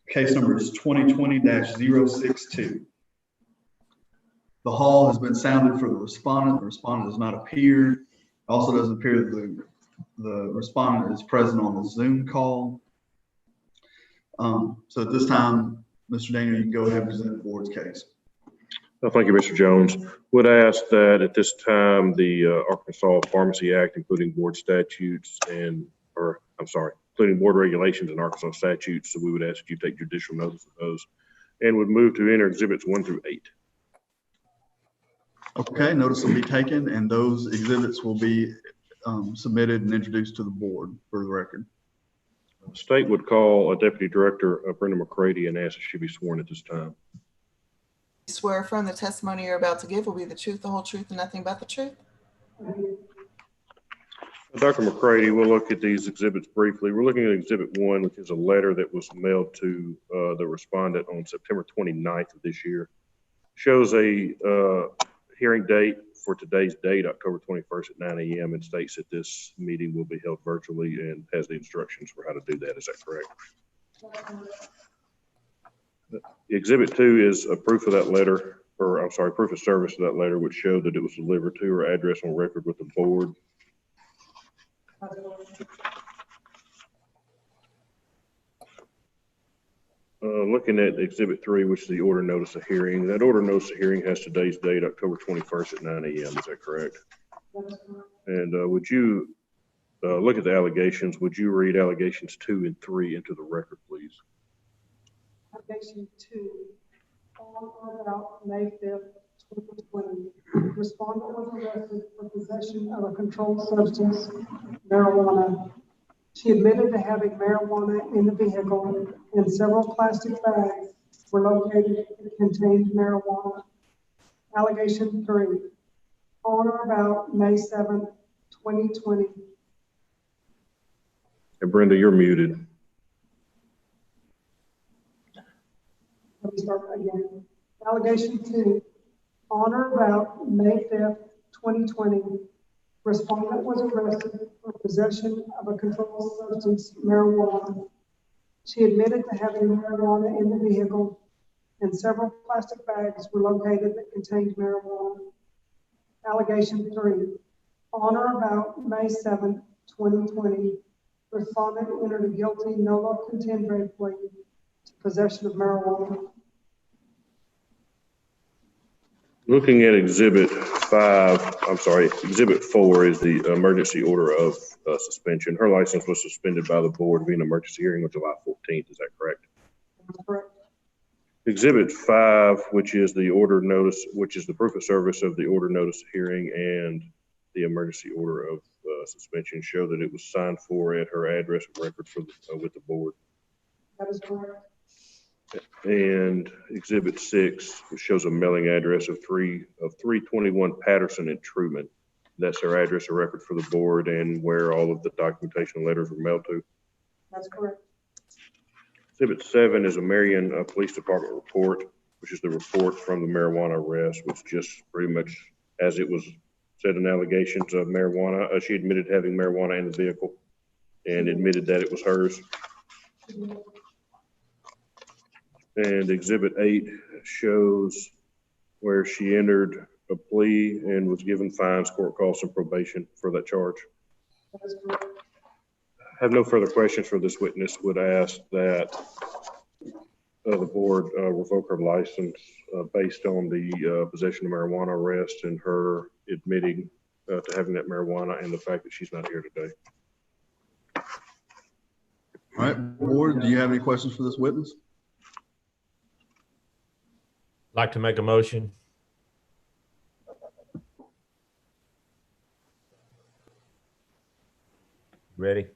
Case number is 2020-062. The hall has been sounded for the respondent. The respondent has not appeared. It also doesn't appear that the respondent is present on the Zoom call. So at this time, Mr. Daniel, you can go ahead and present the board's case. Thank you, Mr. Jones. Would ask that at this time, the Arkansas Pharmacy Act, including board statutes including board regulations and Arkansas statutes, so we would ask that you take judicial notice of those and would move to enter exhibits 1 through 8. Okay, notice will be taken and those exhibits will be submitted and introduced to the board for the record. State would call Deputy Director Brenda McCready and ask that she be sworn at this time. You swear affirm the testimony you're about to give will be the truth, the whole truth, and nothing but the truth? Dr. McCready, we'll look at these exhibits briefly. We're looking at Exhibit 1, which is a letter that was mailed to the respondent on September 29th of this year. Shows a hearing date for today's date, October 21st at 9 a.m. and states that this meeting will be held virtually and has the instructions for how to do that. Is that correct? Exhibit 2 is a proof of that letter, or I'm sorry, proof of service of that letter, which showed that it was delivered to her address on record with the board. Looking at Exhibit 3, which is the order notice of hearing. That order notice of hearing has today's date, October 21st at 9 a.m. Is that correct? And would you look at the allegations? Would you read allegations 2 and 3 into the record, please? Allegation 2, on or about May 5th, 2020, respondent was arrested for possession of a controlled substance, marijuana. She admitted to having marijuana in the vehicle, and several plastic bags were located that contained marijuana. Allegation 3, on or about May 7th, 2020. And Brenda, you're muted. Let me start again. Allegation 2, on or about May 5th, 2020, respondent was arrested for possession of a controlled substance, marijuana. She admitted to having marijuana in the vehicle, and several plastic bags were located that contained marijuana. Allegation 3, on or about May 7th, 2020, respondent entered a guilty nolo contendere plea to possession of marijuana. Looking at Exhibit 4 is the emergency order of suspension. Her license was suspended by the board via an emergency hearing on July 14th. Is that correct? That's correct. Exhibit 5, which is the order notice, which is the proof of service of the order notice hearing and the emergency order of suspension, show that it was signed for at her address of record for with the board. That is correct. And Exhibit 6, which shows a mailing address of 321 Patterson and Truman. That's her address of record for the board and where all of the documentation letters were mailed to. That's correct. Exhibit 7 is a Marion Police Department report, which is the report from the marijuana arrest, which just pretty much, as it was said in allegations of marijuana, she admitted having marijuana in the vehicle and admitted that it was hers. And Exhibit 8 shows where she entered a plea and was given fines, court costs, and probation for that charge. That is correct. I have no further questions for this witness. Would ask that the board revoke her license based on the possession of marijuana arrest and her admitting to having that marijuana and the fact that she's not here today. All right, board, do you have any questions for this witness? Like to make a motion. Ready?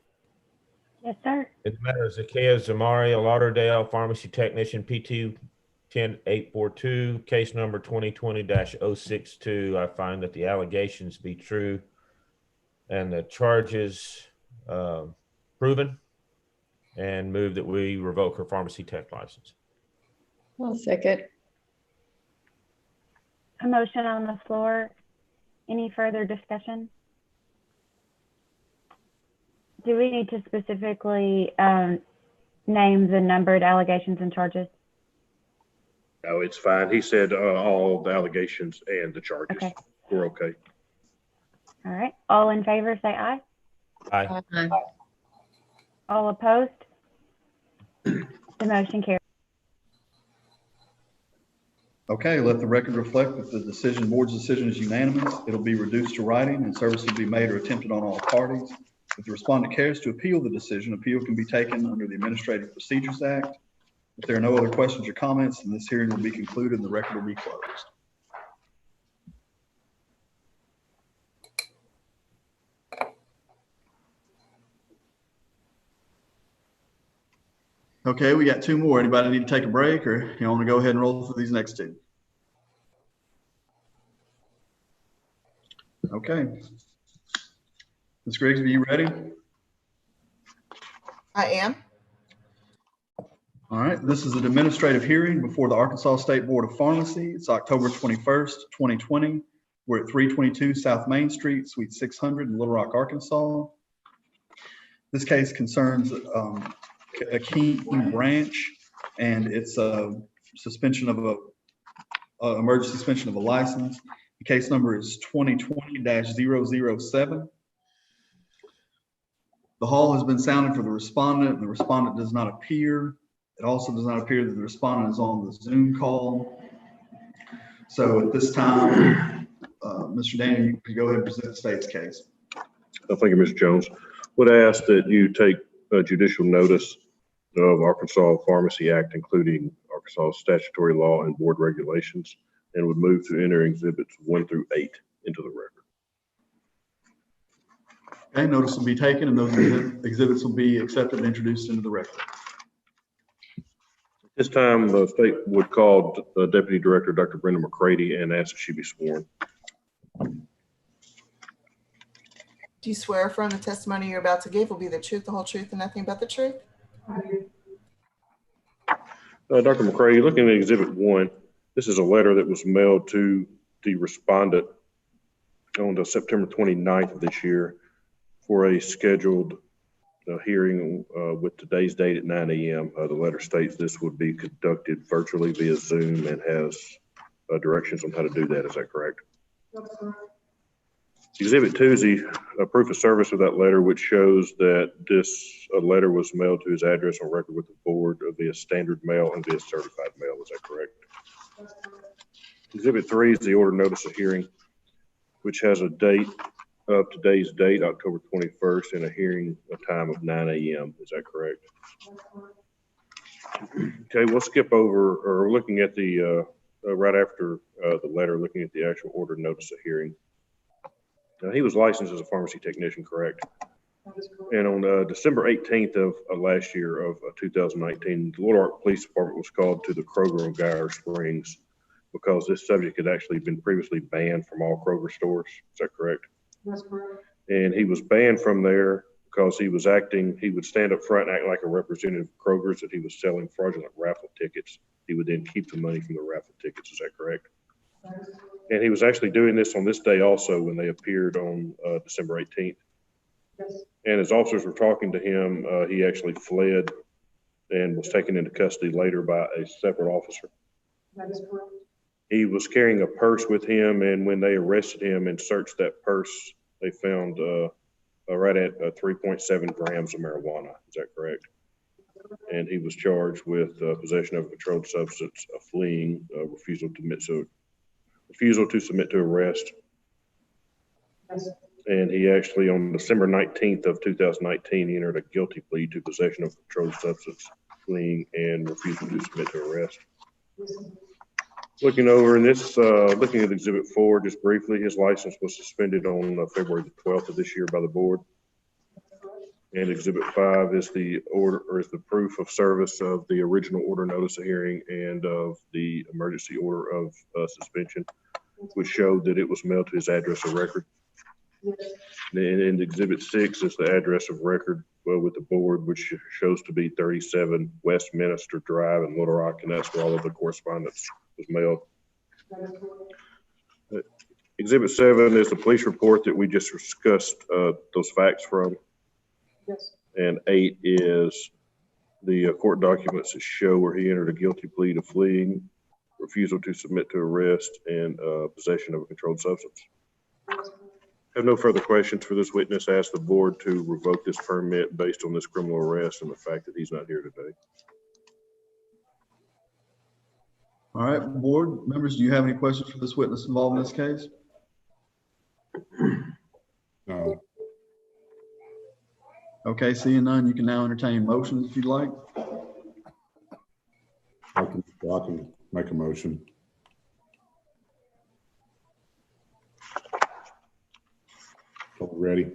Yes, sir. In the matter of Zacchaeus Zamari, a Lauderdale pharmacy technician, PT 10842, case number 2020-062. I find that the allegations be true and the charges proven, and move that we revoke her pharmacy tech license. I'll second. A motion on the floor. Any further discussion? Do we need to specifically name the numbered allegations and charges? No, it's fine. He said all the allegations and the charges. Okay. We're okay. All right. All in favor, say aye. Aye. Aye. All opposed? The motion carries. Okay, let the record reflect that the board's decision is unanimous. It'll be reduced to writing and service will be made or attempted on all parties. If the respondent cares to appeal the decision, appeal can be taken under the Administrative Procedures Act. If there are no other questions or comments, then this hearing will be concluded and the record will be closed. Okay, we got two more. Anybody need to take a break or you want to go ahead and roll through these next two? Okay. Ms. Grigsby, you ready? I am. All right, this is an administrative hearing before the Arkansas State Board of Pharmacy. It's October 21st, 2020. We're at 322 South Main Street, Suite 600 in Little Rock, Arkansas. This case concerns a Keene branch and it's a suspension of emergency suspension of a license. The case number is 2020-007. The hall has been sounded for the respondent and the respondent does not appear. It also does not appear that the respondent is on the Zoom call. So at this time, Mr. Daniel, you can go ahead and present the state's case. Thank you, Mr. Jones. Would ask that you take judicial notice of Arkansas Pharmacy Act, including Arkansas statutory law and board regulations, and would move to enter exhibits 1 through 8 into the record. Okay, notice will be taken and those exhibits will be accepted and introduced into the record. This time, the state would call Deputy Director Dr. Brenda McCready and ask that she be sworn. Do you swear affirm the testimony you're about to give will be the truth, the whole truth, and nothing but the truth? Dr. McCready, looking at Exhibit 1, this is a letter that was mailed to the respondent on September 29th of this year for a scheduled hearing with today's date at 9 a.m. The letter states this would be conducted virtually via Zoom and has directions on how to do that. Is that correct? That's correct. Exhibit 2 is the proof of service of that letter, which shows that this letter was mailed to his address on record with the board via standard mail and via certified mail. Is that correct? That's correct. Exhibit 3 is the order notice of hearing, which has a date of today's date, October 21st, and a hearing time of 9 a.m. Is that correct? That's correct. Okay, we'll skip over, or looking at the, right after the letter, looking at the actual order notice of hearing. Now, he was licensed as a pharmacy technician, correct? That is correct. And on December 18th of last year of 2019, the Little Rock Police Department was called to the Kroger on Geyer Springs because this subject had actually been previously banned from all Kroger stores. Is that correct? That's correct. And he was banned from there because he would stand up front and act like a representative of Kroger's, that he was selling fraudulent raffle tickets. He would then keep the money from the raffle tickets. Is that correct? That is correct. And he was actually doing this on this day also when they appeared on December 18th. Yes. And as officers were talking to him, he actually fled and was taken into custody later by a separate officer. That is correct. He was carrying a purse with him, and when they arrested him and searched that purse, they found right at 3.7 grams of marijuana. Is that correct? And he was charged with possession of a controlled substance, fleeing, refusal to submit to arrest. Yes. And he actually, on December 19th of 2019, he entered a guilty plea to possession of a controlled substance, fleeing, and refusal to submit to arrest. Yes. Looking over in this, looking at Exhibit 4, just briefly, his license was suspended on February the 12th of this year by the board. And Exhibit 5 is the order, or is the proof of service of the original order notice of hearing and of the emergency order of suspension, which showed that it was mailed to his address of record. Yes. And Exhibit 6 is the address of record with the board, which shows to be 37 Westminster Drive in Little Rock, and that's where all of the correspondence was mailed. That is correct. Exhibit 7 is the police report that we just discussed those facts from. Yes. And 8 is the court documents that show where he entered a guilty plea to fleeing, refusal to submit to arrest, and possession of a controlled substance. I have no further questions for this witness. I ask the board to revoke this permit based on this criminal arrest and the fact that he's not here today. All right, board members, do you have any questions for this witness involved in this case? No. Okay, seeing none, you can now entertain motions if you'd like. I can make a motion. Are we ready?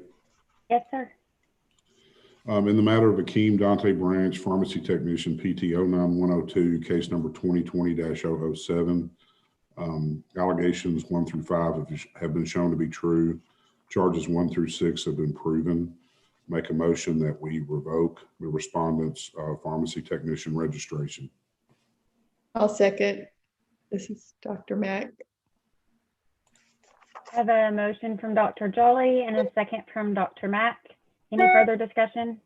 Yes, sir. In the matter of Akeem Dante Branch, pharmacy technician, PT 09102, case number 2020-007. Allegations 1 through 5 have been shown to be true. Charges 1 through 6 have been proven. Make a motion that we revoke the respondent's pharmacy technician registration. I'll second. This is Dr. Mack. I have a motion from Dr. Jolly and a second from Dr. Mack. Any further discussion?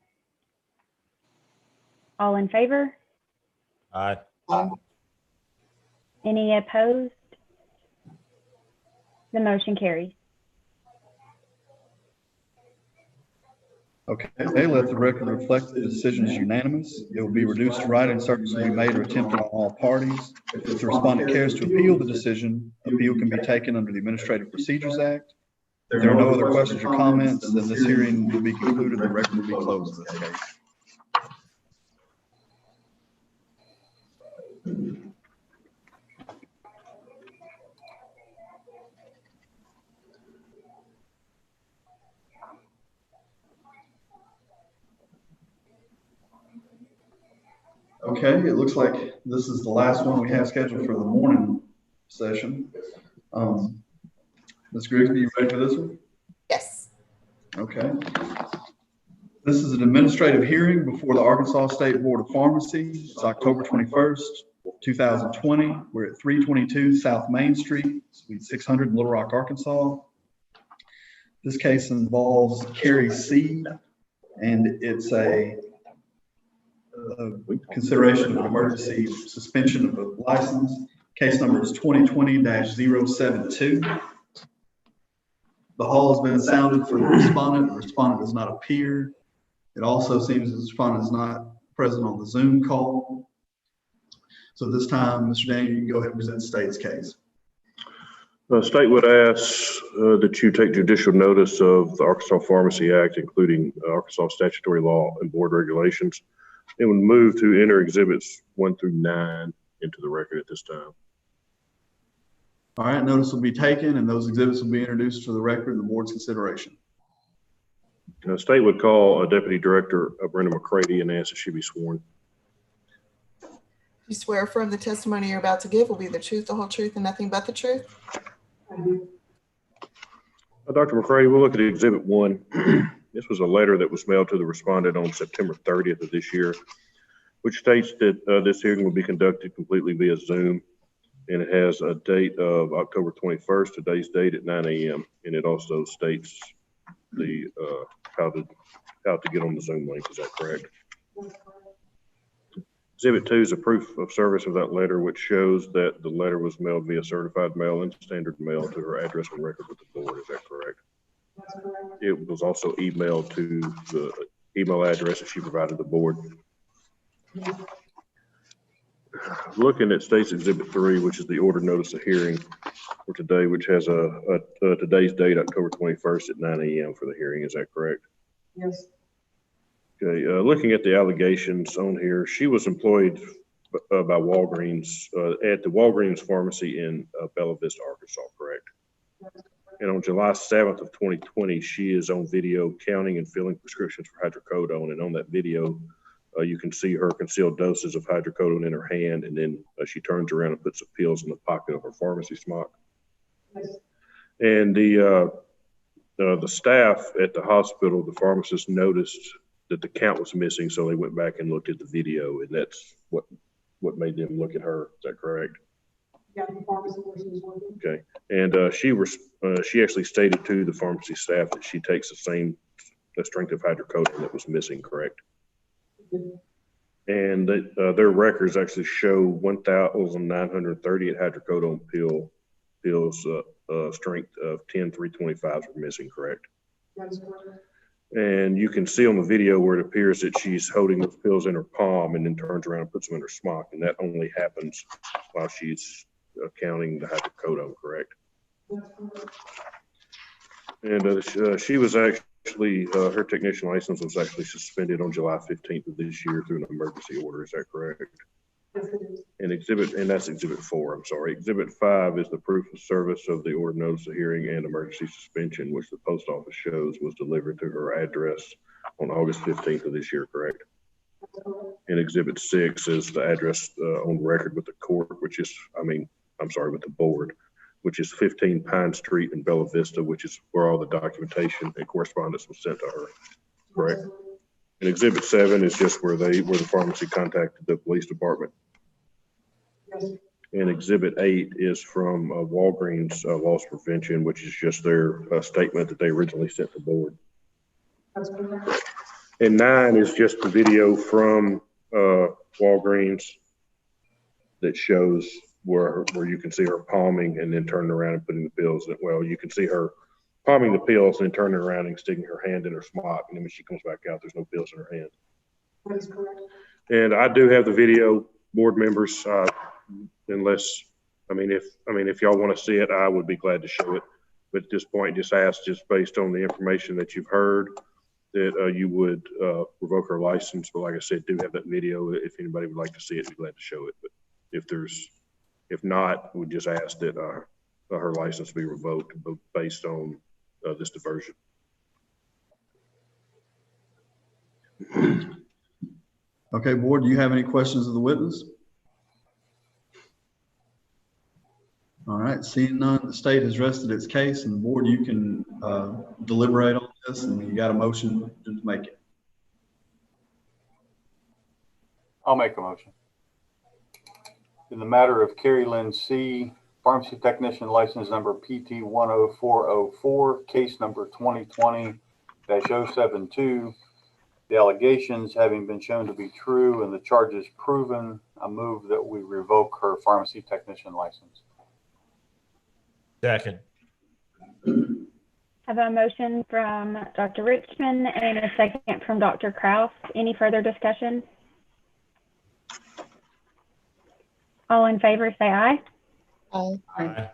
All in favor? Aye. Any opposed? The motion carries. Okay, let the record reflect the decision is unanimous. It will be reduced to writing. Searches will be made or attempted on all parties. If the respondent cares to appeal the decision, appeal can be taken under the Administrative Procedures Act. If there are no other questions or comments, then this hearing will be concluded. The record will be closed in this case. Okay, it looks like this is the last one we have scheduled for the morning session. Ms. Grigsby, you ready for this one? Yes. Okay. This is an administrative hearing before the Arkansas State Board of Pharmacy. It's October 21st, 2020. We're at 322 South Main Street, Suite 600 in Little Rock, Arkansas. This case involves Carrie C, and it's a consideration of an emergency suspension of a license. Case number is 2020-072. The hall has been sounded for the respondent. The respondent does not appear. It also seems the respondent is not present on the Zoom call. So at this time, Mr. Daniel, you can go ahead and present the state's case. The state would ask that you take judicial notice of the Arkansas Pharmacy Act, including Arkansas statutory law and board regulations. It would move to enter exhibits 1 through 9 into the record at this time. All right, notice will be taken and those exhibits will be introduced for the record and the board's consideration. The state would call Deputy Director Brenda McCready and ask that she be sworn. You swear affirm the testimony you're about to give will be the truth, the whole truth, and nothing but the truth? Dr. McCready, we'll look at exhibit 1. This was a letter that was mailed to the respondent on September 30th of this year, which states that this hearing will be conducted completely via Zoom. And it has a date of October 21st, today's date at 9 a.m. And it also states the how to get on the Zoom link. Is that correct? Exhibit 2 is a proof of service of that letter, which shows that the letter was mailed via certified mail and standard mail to her address and record with the board. Is that correct? It was also emailed to the email address that she provided the board. Looking at State's Exhibit 3, which is the order notice of hearing for today, which has today's date, October 21st at 9 a.m. for the hearing. Is that correct? Yes. Okay. Looking at the allegations on here, she was employed by Walgreens at the Walgreens pharmacy in Bella Vista, Arkansas, correct? Yes. And on July 7th of 2020, she is on video counting and filling prescriptions for hydrocodone. And on that video, you can see her concealed doses of hydrocodone in her hand, and then she turns around and puts the pills in the pocket of her pharmacy smock. Yes. And the staff at the hospital, the pharmacist, noticed that the count was missing, so they went back and looked at the video, and that's what made them look at her. Is that correct? Yeah, the pharmacy person is working. Okay. And she actually stated to the pharmacy staff that she takes the same strength of hydrocodone that was missing, correct? And their records actually show 1,938 hydrocodone pills strength of 10 325s were missing, correct? That is correct. And you can see on the video where it appears that she's holding those pills in her palm and then turns around and puts them in her smock. And that only happens while she's counting the hydrocodone, correct? And she was actually, her technician license was actually suspended on July 15th of this year through an emergency order. Is that correct? And that's exhibit 4, I'm sorry. Exhibit 5 is the proof of service of the order notice of hearing and emergency suspension, which the post office shows was delivered to her address on August 15th of this year, correct? And exhibit 6 is the address on record with the court, which is, with the board, which is 15 Pine Street in Bella Vista, which is where all the documentation and correspondence was sent to her, correct? And exhibit 7 is just where the pharmacy contacted the police department. And exhibit 8 is from Walgreens loss prevention, which is just their statement that they originally sent to the board. And 9 is just the video from Walgreens that shows where you can see her palming and then turning around and putting the pills in. Well, you can see her palming the pills and then turning around and sticking her hand in her smock. And then when she comes back out, there's no pills in her hand. That is correct. And I do have the video, board members, if y'all want to see it, I would be glad to show it. But at this point, just ask, just based on the information that you've heard, that you would revoke her license. But like I said, do have that video. If anybody would like to see it, I'd be glad to show it. But if not, we just ask that her license be revoked based on this diversion. Okay, board, do you have any questions of the witness? All right, seeing none, the state has rested its case, and the board, you can deliberate on this, and you got a motion to make it. I'll make a motion. In the matter of Carrie Lynn C., pharmacy technician license number PT 10404, case number 2020-072, the allegations having been shown to be true and the charges proven, I move that we revoke her pharmacy technician license. Second. I have a motion from Dr. Richmond and a second from Dr. Kraus. Any further discussion? All in favor, say aye. Aye. Aye.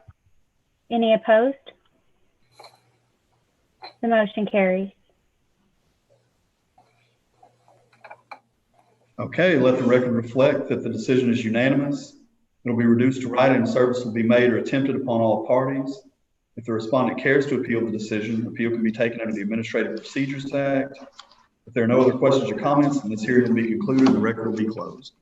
Any opposed? The motion carries. Okay, let the record reflect that the decision is unanimous. It'll be reduced to writing and service will be made or attempted upon all parties. If the respondent cares to appeal the decision, appeal can be taken under the Administrative Procedures Act. If there are no other questions or comments, then this hearing will be concluded and the record will be closed.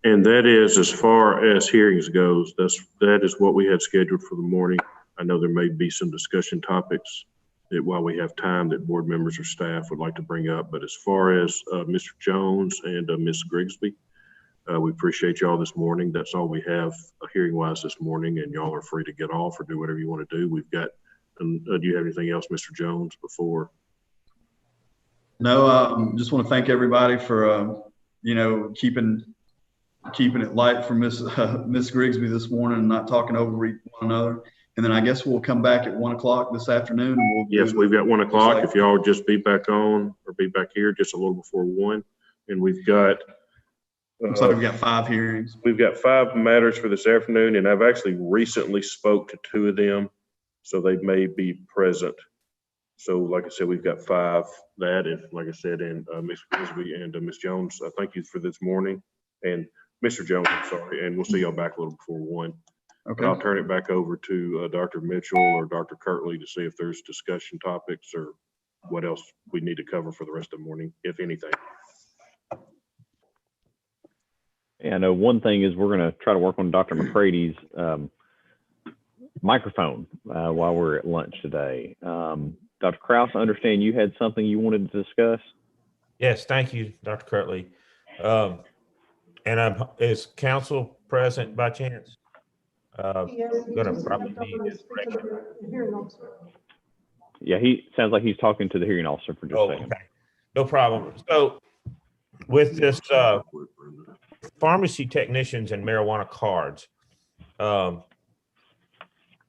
And that is, as far as hearings goes, that is what we had scheduled for the morning. I know there may be some discussion topics that while we have time that board members or staff would like to bring up, but as far as Mr. Jones and Ms. Grigsby, we appreciate y'all this morning. That's all we have hearing wise this morning, and y'all are free to get off or do whatever you want to do. We've got, do you have anything else, Mr. Jones, before? No, just want to thank everybody for, keeping it light for Miss Grigsby this morning and not talking over one another. And then I guess we'll come back at 1 o'clock this afternoon. And yes, we've got 1 o'clock. If y'all just be back on or be back here just a little before 1. And we've got, looks like we've got 5 hearings. We've got 5 matters for this afternoon, and I've actually recently spoke to 2 of them, so they may be present. So like I said, we've got 5 that, and like I said, and Ms. Grigsby and Ms. Jones, thank you for this morning. And Mr. Jones, I'm sorry, and we'll see y'all back a little before 1. Okay. I'll turn it back over to Dr. Mitchell or Dr. Kirtley to see if there's discussion topics or what else we need to cover for the rest of the morning, if anything. Yeah, I know one thing is we're going to try to work on Dr. McCrady's microphone while we're at lunch today. Dr. Kraus, I understand you had something you wanted to discuss. Yes, thank you, Dr. Kirtley. And is council present by chance? Gonna probably need this break. Yeah, he sounds like he's talking to the hearing officer for just a second. Okay. No problem. So with this pharmacy technicians and marijuana cards,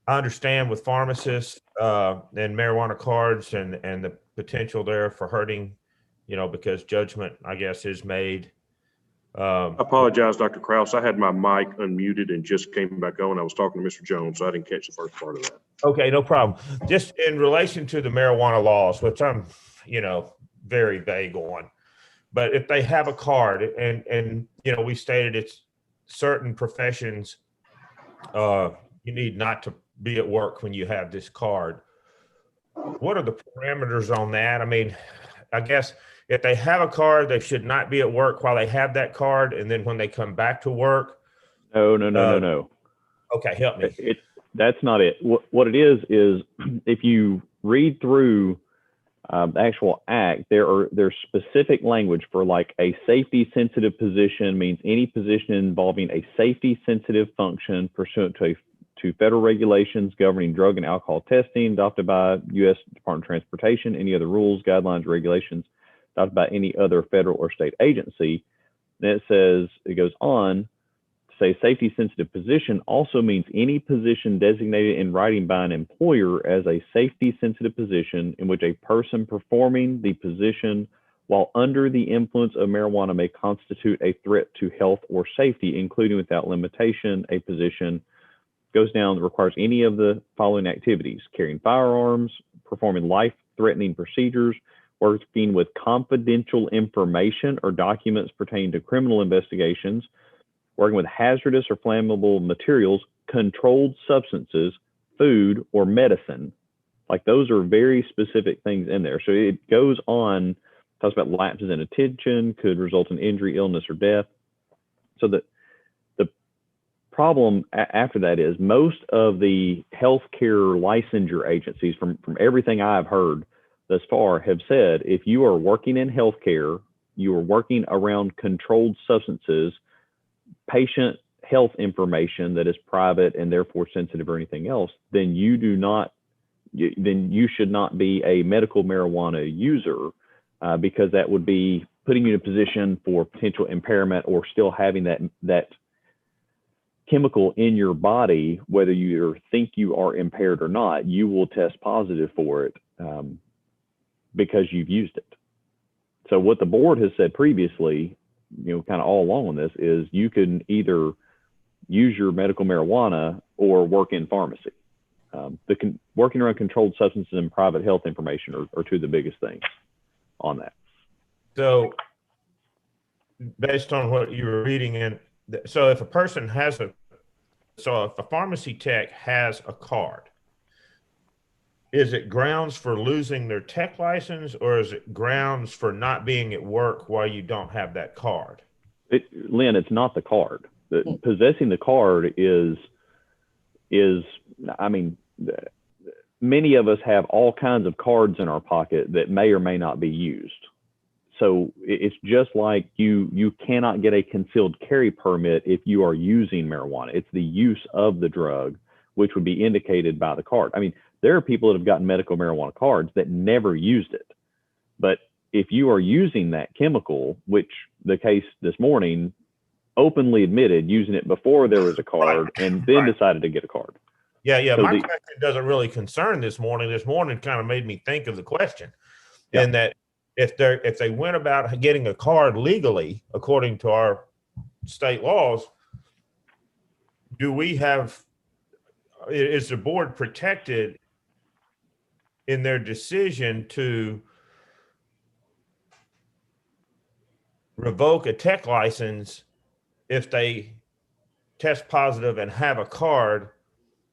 I understand with pharmacists and marijuana cards and the potential there for hurting, because judgment, I guess, is made. I apologize, Dr. Kraus. I had my mic unmuted and just came back on. I was talking to Mr. Jones, so I didn't catch the first part of that. Okay, no problem. Just in relation to the marijuana laws, which I'm, very vague on, but if they have a card and we stated it's certain professions, you need not to be at work when you have this card. What are the parameters on that? I mean, I guess if they have a card, they should not be at work while they have that card. And then when they come back to work. No. Okay, help me. That's not it. What it is if you read through the actual act, there's specific language for like a safety sensitive position means any position involving a safety sensitive function pursuant to federal regulations governing drug and alcohol testing adopted by U.S. Department of Transportation, any other rules, guidelines, regulations adopted by any other federal or state agency. Then it goes on to say safety sensitive position also means any position designated in writing by an employer as a safety sensitive position in which a person performing the position while under the influence of marijuana may constitute a threat to health or safety, including without limitation, a position goes down that requires any of the following activities: carrying firearms, performing life-threatening procedures, working with confidential information or documents pertaining to criminal investigations, working with hazardous or flammable materials, controlled substances, food, or medicine. Like those are very specific things in there. So it goes on, talks about lapses in attention, could result in injury, illness, or death. So the problem after that is most of the healthcare licensure agencies, from everything I've heard thus far, have said if you are working in healthcare, you are working around controlled substances, patient health information that is private and therefore sensitive or anything else, then you should not be a medical marijuana user, because that would be putting you in a position for potential impairment or still having that chemical in your body, whether you think you are impaired or not. You will test positive for it because you've used it. So what the board has said previously, kind of all along on this, is you can either use your medical marijuana or work in pharmacy. Working around controlled substances and private health information are two of the biggest things on that. So based on what you were reading in, so if a person has if a pharmacy tech has a card, is it grounds for losing their tech license, or is it grounds for not being at work while you don't have that card? Lynn, it's not the card. Possessing the card is, I mean, many of us have all kinds of cards in our pocket that may or may not be used. So it's just like you cannot get a concealed carry permit if you are using marijuana. It's the use of the drug, which would be indicated by the card. I mean, there are people that have gotten medical marijuana cards that never used it. But if you are using that chemical, which the case this morning openly admitted using it before there was a card and then decided to get a card. Yeah. So My question doesn't really concern this morning. This morning kind of made me think of the question. Yeah. And that if they went about getting a card legally, according to our state laws, is the board protected in their decision to revoke a tech license if they test positive and have a card,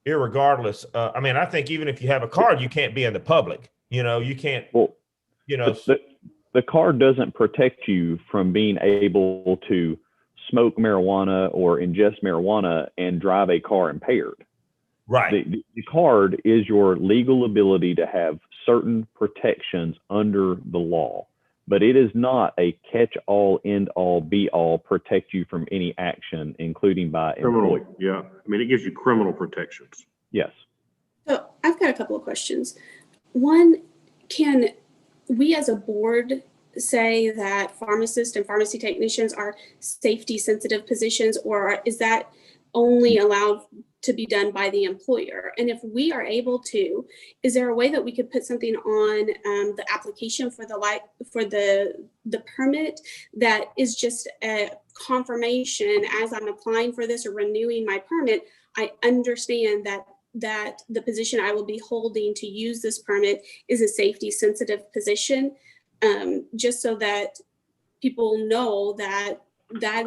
irregardless? I mean, I think even if you have a card, you can't be in the public. You can't. Well, the card doesn't protect you from being able to smoke marijuana or ingest marijuana and drive a car impaired. Right. The card is your legal ability to have certain protections under the law, but it is not a catch-all, end-all, be-all, protect you from any action, including by criminal. employer. Yeah, I mean, it gives you criminal protections. Yes. So I've got a couple of questions. One, can we as a board say that pharmacists and pharmacy technicians are safety sensitive positions, or is that only allowed to be done by the employer. And if we are able to, is there a way that we could put something on the application for the permit that is just a confirmation as I'm applying for this or renewing my permit, I understand that the position I will be holding to use this permit is a safety sensitive position, just so that people know that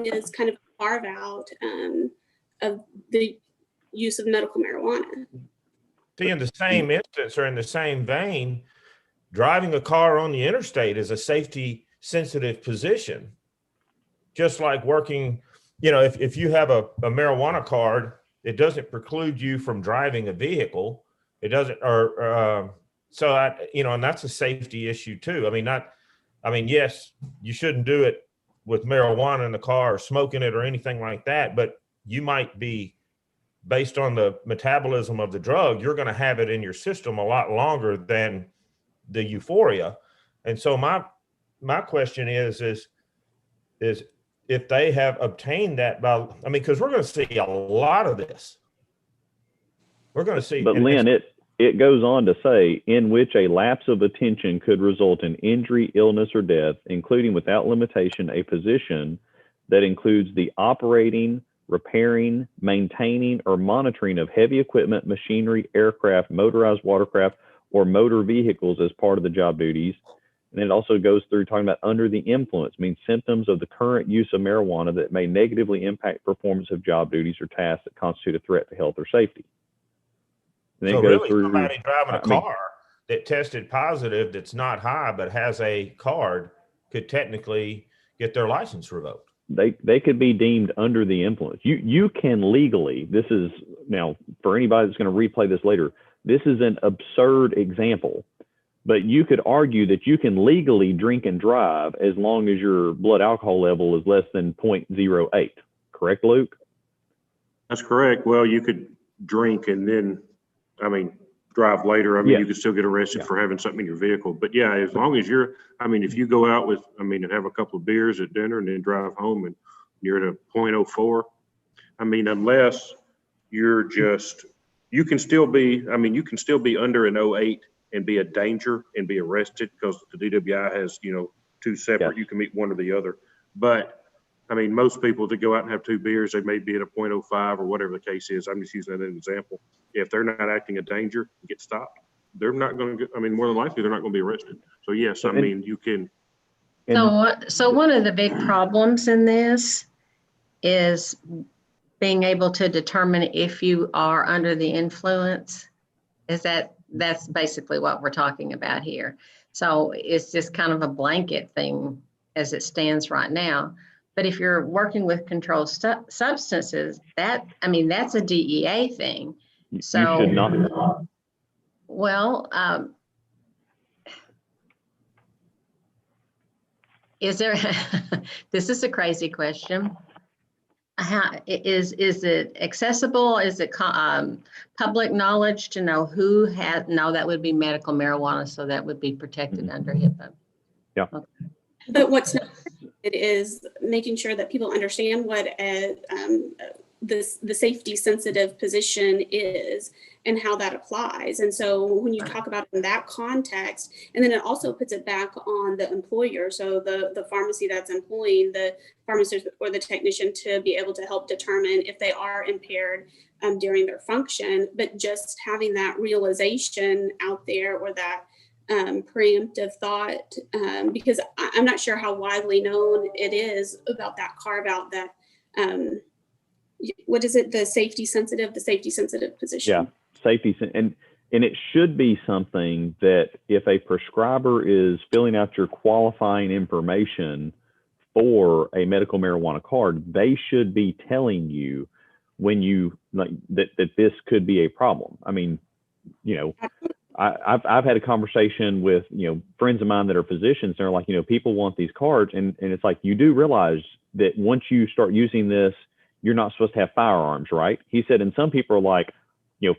is kind of a carve out of the use of medical marijuana. See, in the same instance or in the same vein, driving a car on the interstate is a safety sensitive position. Just like working, if you have a marijuana card, it doesn't preclude you from driving a vehicle. It doesn't, and that's a safety issue too. Yes, you shouldn't do it with marijuana in the car or smoking it or anything like that, but you might be, based on the metabolism of the drug, you're going to have it in your system a lot longer than the euphoria. And so my question is if they have obtained that because we're going to see a lot of this. We're going to see. But Lynn, it goes on to say, in which a lapse of attention could result in injury, illness, or death, including without limitation a position that includes the operating, repairing, maintaining, or monitoring of heavy equipment, machinery, aircraft, motorized watercraft, or motor vehicles as part of the job duties. And it also goes through talking about under the influence, means symptoms of the current use of marijuana that may negatively impact performance of job duties or tasks that constitute a threat to health or safety. And so really somebody driving a car that tested positive that's not high but has a card could technically get their license revoked. They could be deemed under the influence. You can legally, this is now for anybody that's going to replay this later, this is an absurd example, but you could argue that you can legally drink and drive as long as your blood alcohol level is less than 0.08. Correct, Luke? That's correct. Well, you could drink and then, drive later. You could still get arrested for having something in your vehicle. But yeah, as long as you're, if you go out with, and have a couple of beers at dinner and then drive home and you're at a 0.04, unless you're just, you can still be under an 08 and be a danger and be arrested because the DWI has, two separate, you can meet one or the other. But most people that go out and have two beers, they may be at a 0.05 or whatever the case is. I'm just using that as an example. If they're not acting a danger and get stopped, they're not going to get, more than likely, they're not going to be arrested. So yes, you can. So one of the big problems in this is being able to determine if you are under the influence. That's basically what we're talking about here. So it's just kind of a blanket thing as it stands right now. But if you're working with controlled substances, that's a DEA thing. So you should not. Well, is there? This is a crazy question. Is it accessible? Is it public knowledge to know who had? No, that would be medical marijuana, so that would be protected under HIPAA. Yeah. Okay. But what's not, it is making sure that people understand what the safety sensitive position is and how that applies. And so when you talk about it in that context, and then it also puts it back on the employer. So the pharmacy that's employing the pharmacist or the technician to be able to help determine if they are impaired during their function, but just having that realization out there or that preemptive thought, because I'm not sure how widely known it is about that carve out that, what is it? The safety sensitive position. Yeah, safety. And it should be something that if a prescriber is filling out your qualifying information for a medical marijuana card, they should be telling you when you like that this could be a problem. I've had a conversation with, friends of mine that are physicians. They're like, people want these cards. And it's like, you do realize that once you start using this, you're not supposed to have firearms, right? He said, and some people are like,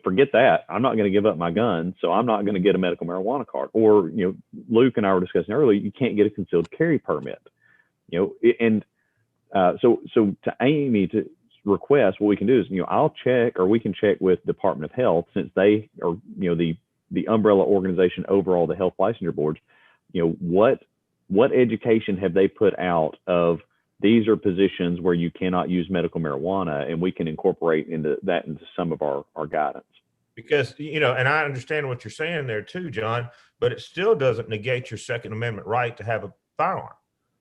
forget that. I'm not going to give up my gun. So I'm not going to get a medical marijuana card. Or, Luke and I were discussing earlier, you can't get a concealed carry permit, so to Amy, to request, what we can do is, I'll check, or we can check with Department of Health, since they are, the umbrella organization over all the health licensure boards. What education have they put out of these are positions where you cannot use medical marijuana, and we can incorporate into some of our guidance. Because, and I understand what you're saying there too, John, but it still doesn't negate your Second Amendment right to have a firearm.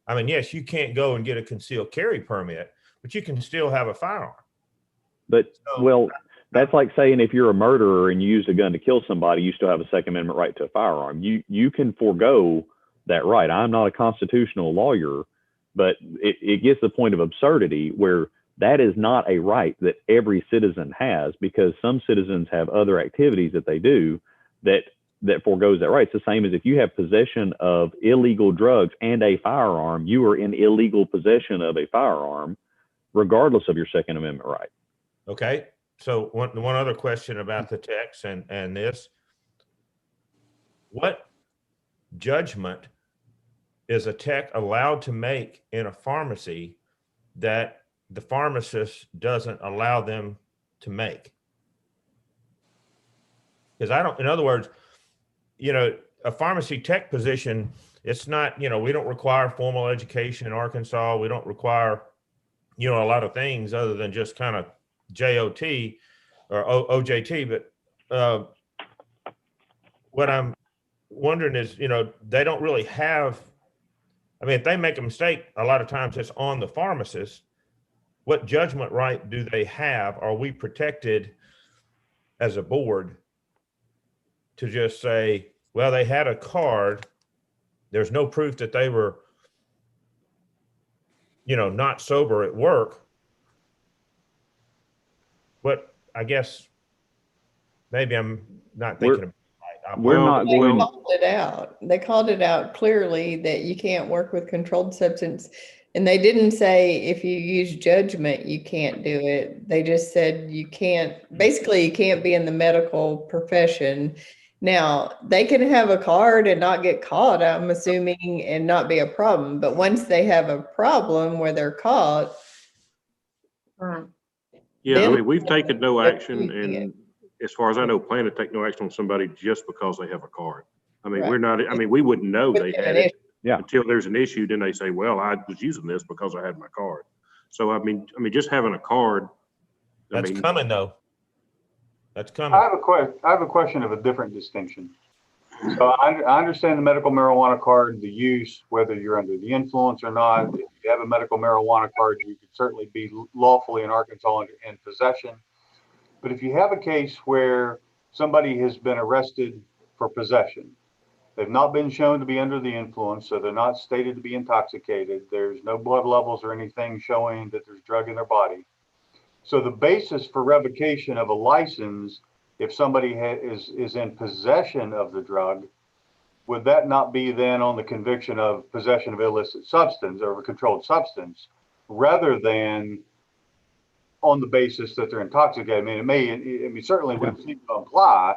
I mean, yes, you can't go and get a concealed carry permit, but you can still have a firearm. But, well, that's like saying if you're a murderer and you used a gun to kill somebody, you still have a Second Amendment right to a firearm. You can forego that right. I'm not a constitutional lawyer, but it gets to the point of absurdity where that is not a right that every citizen has, because some citizens have other activities that they do that forgoes that right. It's the same as if you have possession of illegal drugs and a firearm, you are in illegal possession of a firearm, regardless of your Second Amendment right. Okay. So one other question about the text and this, what judgment is a tech allowed to make in a pharmacy that the pharmacist doesn't allow them to make? Because in other words, a pharmacy tech position, it's not, we don't require formal education in Arkansas. We don't require, a lot of things other than just kind of JOT or OJT. But what I'm wondering is, they don't really have, if they make a mistake, a lot of times it's on the pharmacist. What judgment right do they have? Are we protected as a board to just say, well, they had a card, there's no proof that they were, not sober at work? But I guess maybe I'm not thinking about it. We're not going. They called it out clearly that you can't work with controlled substance. And they didn't say if you use judgment, you can't do it. They just said you can't be in the medical profession. Now, they can have a card and not get caught, I'm assuming, and not be a problem. But once they have a problem where they're caught. Yeah, we've taken no action, and as far as I know, plan to take no action on somebody just because they have a card. Right. We wouldn't know they had it until there's an issue. Then they say, well, I was using this because I had my card. So, just having a card. That's coming though. That's coming. I have a question of a different distinction. So I understand the medical marijuana card, the use, whether you're under the influence or not. If you have a medical marijuana card, you could certainly be lawfully in Arkansas in possession. But if you have a case where somebody has been arrested for possession, they've not been shown to be under the influence, so they're not stated to be intoxicated. There's no blood levels or anything showing that there's drug in their body. So the basis for revocation of a license, if somebody is in possession of the drug, would that not be then on the conviction of possession of illicit substance or a controlled substance, rather than on the basis that they're intoxicated? Certainly would seem to imply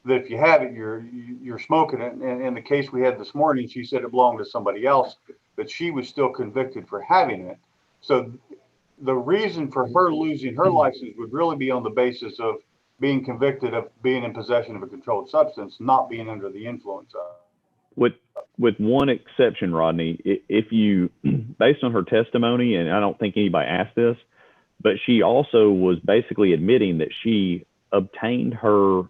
that if you have it, you're smoking it. And in the case we had this morning, she said it belonged to somebody else, but she was still convicted for having it. So the reason for her losing her license would really be on the basis of being convicted of being in possession of a controlled substance, not being under the influence of. With one exception, Rodney, if you, based on her testimony, and I don't think anybody asked this, but she also was basically admitting that she obtained her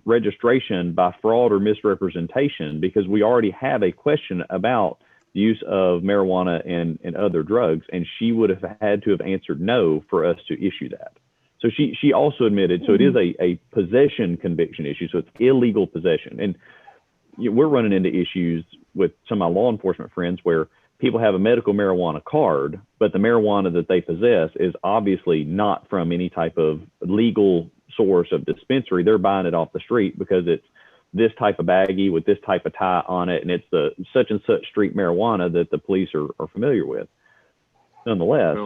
registration by fraud or misrepresentation, because we already have a question about the use of marijuana and other drugs, and she would have had to have answered no for us to issue that. So she also admitted, so it is a possession conviction issue, so it's illegal possession. And we're running into issues with some of my law enforcement friends where people have a medical marijuana card, but the marijuana that they possess is obviously not from any type of legal source of dispensary. They're buying it off the street because it's this type of baggie with this type of tie on it, and it's the such and such street marijuana that the police are familiar with. Nonetheless,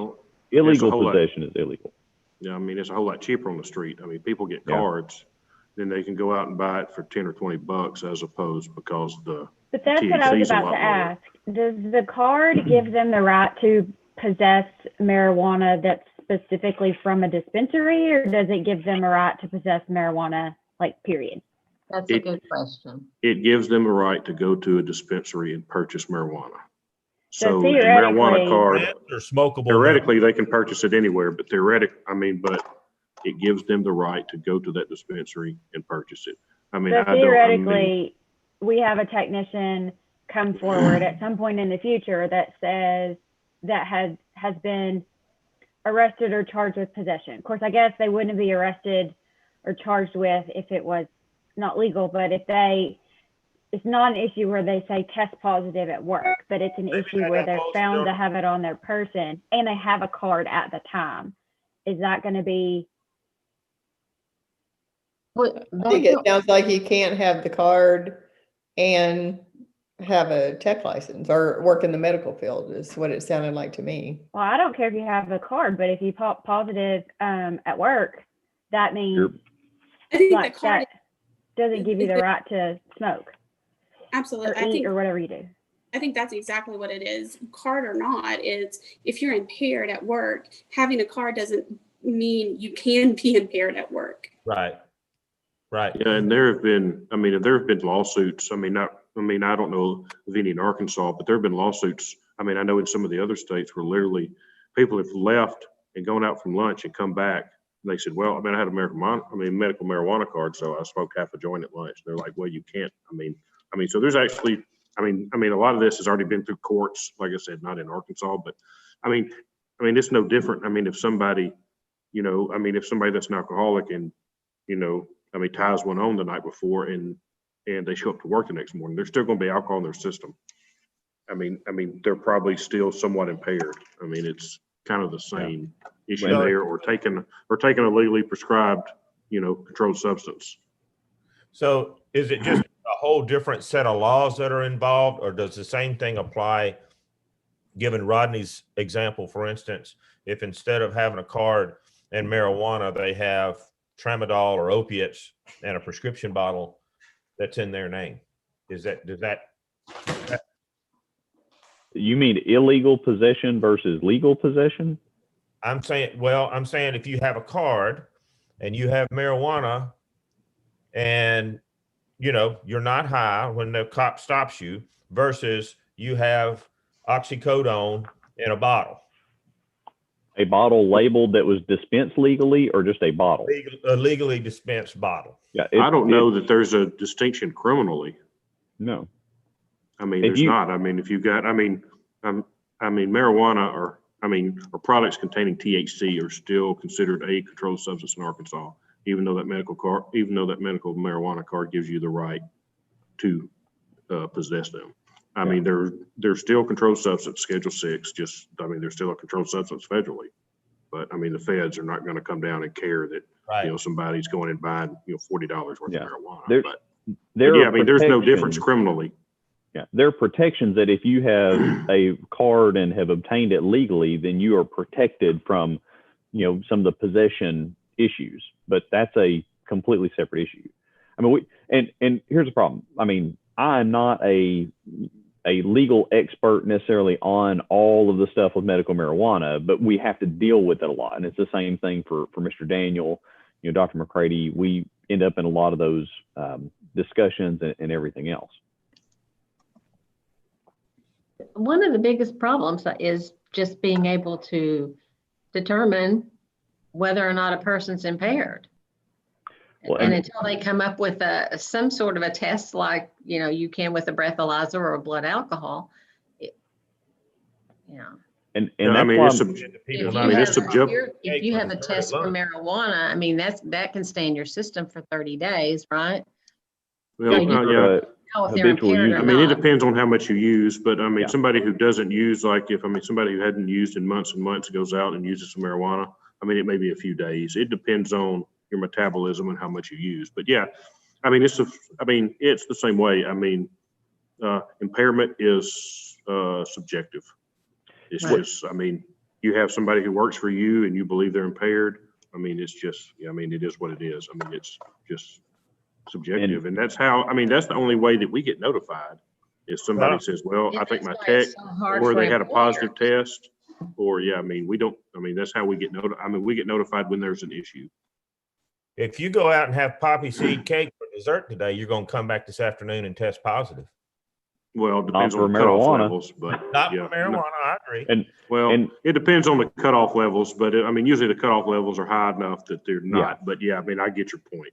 illegal possession is illegal. Yeah, it's a whole lot cheaper on the street. People get cards, then they can go out and buy it for $10 or $20 as opposed because the But that's what I was about to ask. Does the card give them the right to possess marijuana that's specifically from a dispensary, or does it give them a right to possess marijuana, like, period? That's a good question. It gives them a right to go to a dispensary and purchase marijuana. So So the marijuana card, Or smokable. theoretically, they can purchase it anywhere, but but it gives them the right to go to that dispensary and purchase it. I mean, So theoretically, we have a technician come forward at some point in the future that says that has been arrested or charged with possession. Of course, I guess they wouldn't be arrested or charged with if it was not legal, but if it's not an issue where they say test positive at work, but it's an issue where they're found to have it on their person and they have a card at the time. Is that going to be? I think it sounds like you can't have the card and have a tech license or work in the medical field is what it sounded like to me. Well, I don't care if you have a card, but if you pop positive at work, that means I think like the card that doesn't give you the right to smoke. Absolutely. Or eat or whatever you do. I think that's exactly what it is. Card or not, it's if you're impaired at work, having a card doesn't mean you can be impaired at work. Right. Right. Yeah, and there have been lawsuits. I don't know of any in Arkansas, but there have been lawsuits. I mean, I know in some of the other states where literally people have left and gone out from lunch and come back. And they said, well, I had a medical marijuana card, so I smoked half a joint at lunch. They're like, well, you can't. So there's actually, a lot of this has already been through courts. Like I said, not in Arkansas, but it's no different. If somebody, if somebody that's an alcoholic and, ties one on the night before and they show up to work the next morning, there's still going to be alcohol in their system. They're probably still somewhat impaired. It's kind of the same issue there, or taking a legally prescribed, controlled substance. So is it just a whole different set of laws that are involved, or does the same thing apply? Given Rodney's example, for instance, if instead of having a card and marijuana, they have tramadol or opiates and a prescription bottle that's in their name, does that? You mean illegal possession versus legal possession? I'm saying if you have a card and you have marijuana and you're not high when the cop stops you versus you have oxycodone in a bottle. A bottle labeled that was dispensed legally, or just a bottle? A legally dispensed bottle. Yeah, I don't know that there's a distinction criminally. No. There's not. If you got, marijuana or products containing THC are still considered a controlled substance in Arkansas, even though that medical marijuana card gives you the right to possess them. They're still controlled substance, Schedule 6. They're still a controlled substance federally. But the feds are not going to come down and care that somebody's going and buying $40 worth of marijuana. There's no difference criminally. Yeah, there are protections that if you have a card and have obtained it legally, then you are protected from, some of the possession issues. But that's a completely separate issue. And here's the problem. I'm not a legal expert necessarily on all of the stuff with medical marijuana, but we have to deal with it a lot. And it's the same thing for Mr. Daniel, Dr. McCready. We end up in a lot of those discussions and everything else. One of the biggest problems is just being able to determine whether or not a person's impaired. Well, and until they come up with some sort of a test like, you can with a breathalyzer or a blood alcohol. And it's subjective. If you have a test for marijuana, that can stay in your system for 30 days, right? Well, if they're impaired or not. It depends on how much you use, but somebody who doesn't use, somebody who hadn't used in months and months goes out and uses some marijuana, it may be a few days. It depends on your metabolism and how much you use. But yeah, it's the same way. Impairment is subjective. It's just, you have somebody who works for you and you believe they're impaired. It's just, it is what it is. It's just subjective. And that's how, that's the only way that we get notified is somebody says, well, I think my tech, or they had a positive test. Or, yeah, I mean, we don't, I mean, that's how we get we get notified when there's an issue. If you go out and have poppy seed cake for dessert today, you're going to come back this afternoon and test positive. Well, it depends for on the cutoff marijuana. levels, but. Not yeah, for marijuana, I agree. And Well, it depends on the cutoff levels, but I mean, usually the cutoff levels are high enough that they're not, but yeah, I mean, I get your point.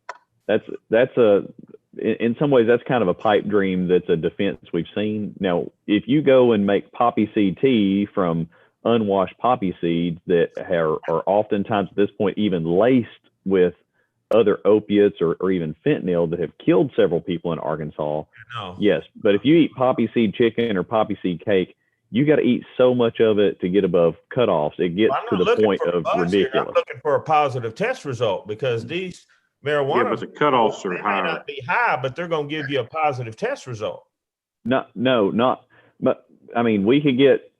In some ways, that's kind of a pipe dream. That's a defense we've seen. Now, if you go and make poppy seed tea from unwashed poppy seeds that are oftentimes at this point even laced with other opiates or even fentanyl that have killed several people in Arkansas. No. Yes, but if you eat poppy seed chicken or poppy seed cake, you got to eat so much of it to get above cutoffs. It gets to the point of ridiculous. I'm looking for a positive test result because these marijuana. Yeah, but the cutoffs are may higher. not be high, but they're going to give you a positive test result. Not. But I mean, we could get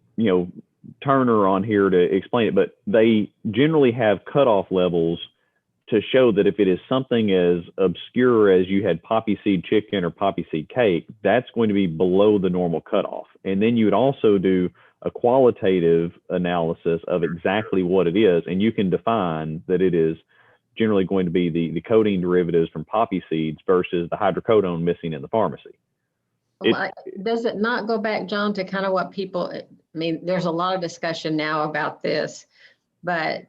Turner on here to explain it, but they generally have cutoff levels to show that if it is something as obscure as you had poppy seed chicken or poppy seed cake, that's going to be below the normal cutoff. And then you would also do a qualitative analysis of exactly what it is, and you can define that it is generally going to be the codeine derivatives from poppy seeds versus the hydrocodone missing in the pharmacy. Does it not go back, John, to kind of what people, I mean, there's a lot of discussion now about this, but,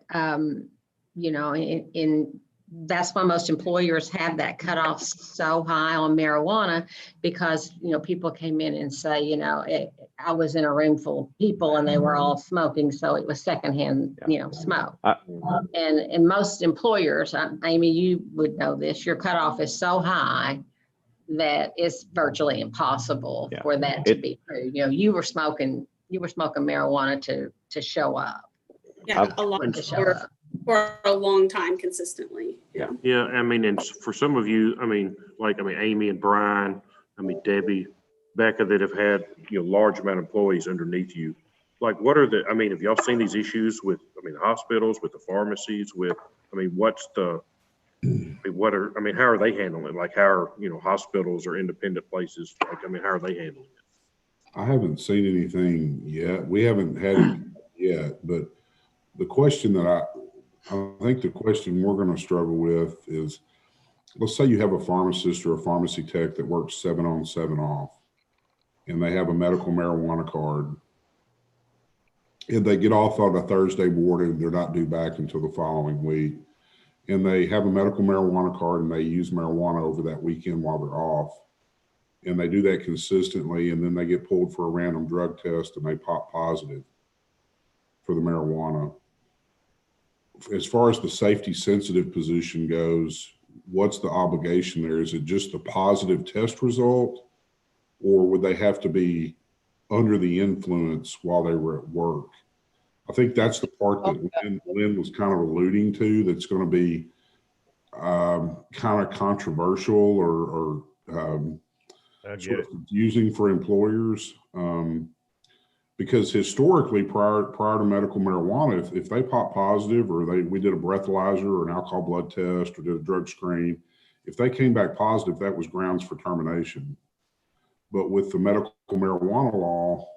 that's why most employers have that cutoff so high on marijuana because, people came in and say, I was in a room full of people and they were all smoking. So it was secondhand, smoke. And most employers, Amy, you would know this, your cutoff is so high that it's virtually impossible for that to be true. You were smoking marijuana to show up. Yeah, a lot for a long time consistently. Yeah, I mean, and for some of you, Amy and Brian, Debbie, Becca, that have had, large amount of employees underneath you. Like, what are have y'all seen these issues with, the hospitals, with the pharmacies, how are they handling it? Like, how are, hospitals or independent places, how are they handling it? I haven't seen anything yet. We haven't had it yet, but the question that I think the question we're going to struggle with is, let's say you have a pharmacist or a pharmacy tech that works 7 on, 7 off, and they have a medical marijuana card, and they get off on a Thursday morning, they're not due back until the following week, and they have a medical marijuana card and they use marijuana over that weekend while they're off, and they do that consistently, and then they get pulled for a random drug test and they pop positive for the marijuana. As far as the safety sensitive position goes, what's the obligation there? Is it just a positive test result, or would they have to be under the influence while they were at work? I think that's the part that Lynn was kind of alluding to, that's going to be kind of controversial or sort of confusing for employers. Because historically, prior to medical marijuana, if they pop positive, or we did a breathalyzer or an alcohol blood test or did a drug screen, if they came back positive, that was grounds for termination. But with the medical marijuana law,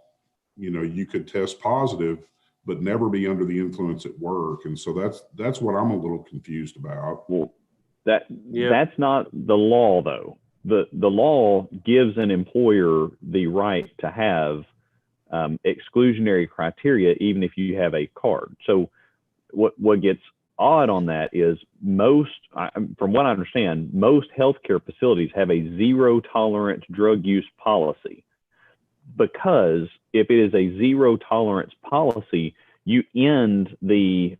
you could test positive, but never be under the influence at work. And so that's what I'm a little confused about. Well, that's not the law, though. The law gives an employer the right to have exclusionary criteria, even if you have a card. So what gets odd on that is from what I understand, most healthcare facilities have a zero tolerance drug use policy, because if it is a zero tolerance policy, you end the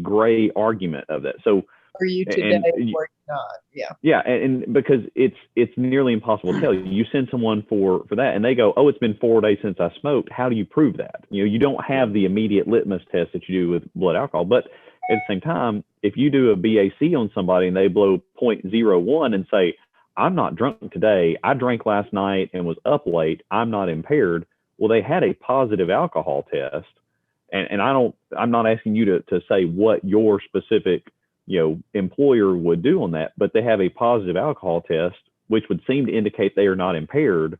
gray argument of that. So are you today or not? Yeah, and because it's nearly impossible to tell. You send someone for that, and they go, "Oh, it's been 4 days since I smoked." How do you prove that? You don't have the immediate litmus test that you do with blood alcohol. But at the same time, if you do a BAC on somebody and they blow 0.01 and say, "I'm not drunk today. I drank last night and was up late. I'm not impaired." Well, they had a positive alcohol test, and I'm not asking you to say what your specific employer would do on that, but they have a positive alcohol test, which would seem to indicate they are not impaired.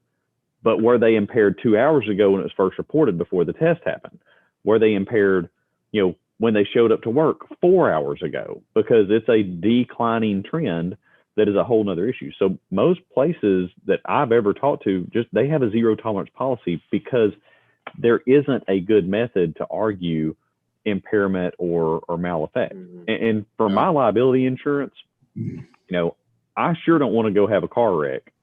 But were they impaired 2 hours ago when it was first reported before the test happened? Were they impaired, when they showed up to work 4 hours ago? Because it's a declining trend that is a whole nother issue. So most places that I've ever talked to, they have a zero tolerance policy because there isn't a good method to argue impairment or mal-effect. And for my liability insurance, I sure don't want to go have a car wreck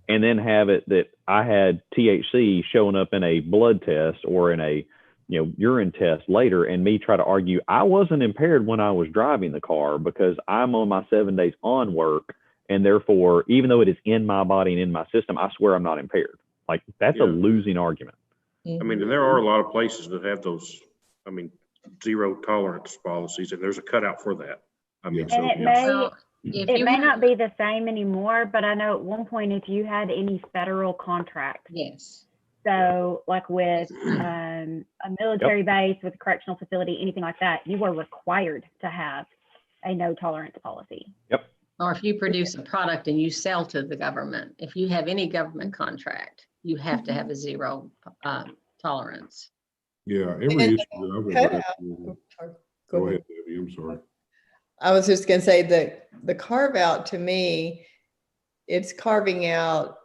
and then have it that I had THC showing up in a blood test or in a urine test later, and me try to argue I wasn't impaired when I was driving the car because I'm on my 7 days on work, and therefore, even though it is in my body and in my system, I swear I'm not impaired. Like, that's a losing argument. I mean, and there are a lot of places that have those, zero tolerance policies, and there's a cutout for that. And it may not be the same anymore, but I know at one point, if you had any federal contract. Yes. So like with a military base, with a correctional facility, anything like that, you were required to have a no tolerance policy. Yep. Or if you produce a product and you sell to the government, if you have any government contract, you have to have a zero tolerance. Yeah, every issue that I've ever had. Go ahead, Debbie, I'm sorry. I was just going to say that the carve out, to me, it's carving out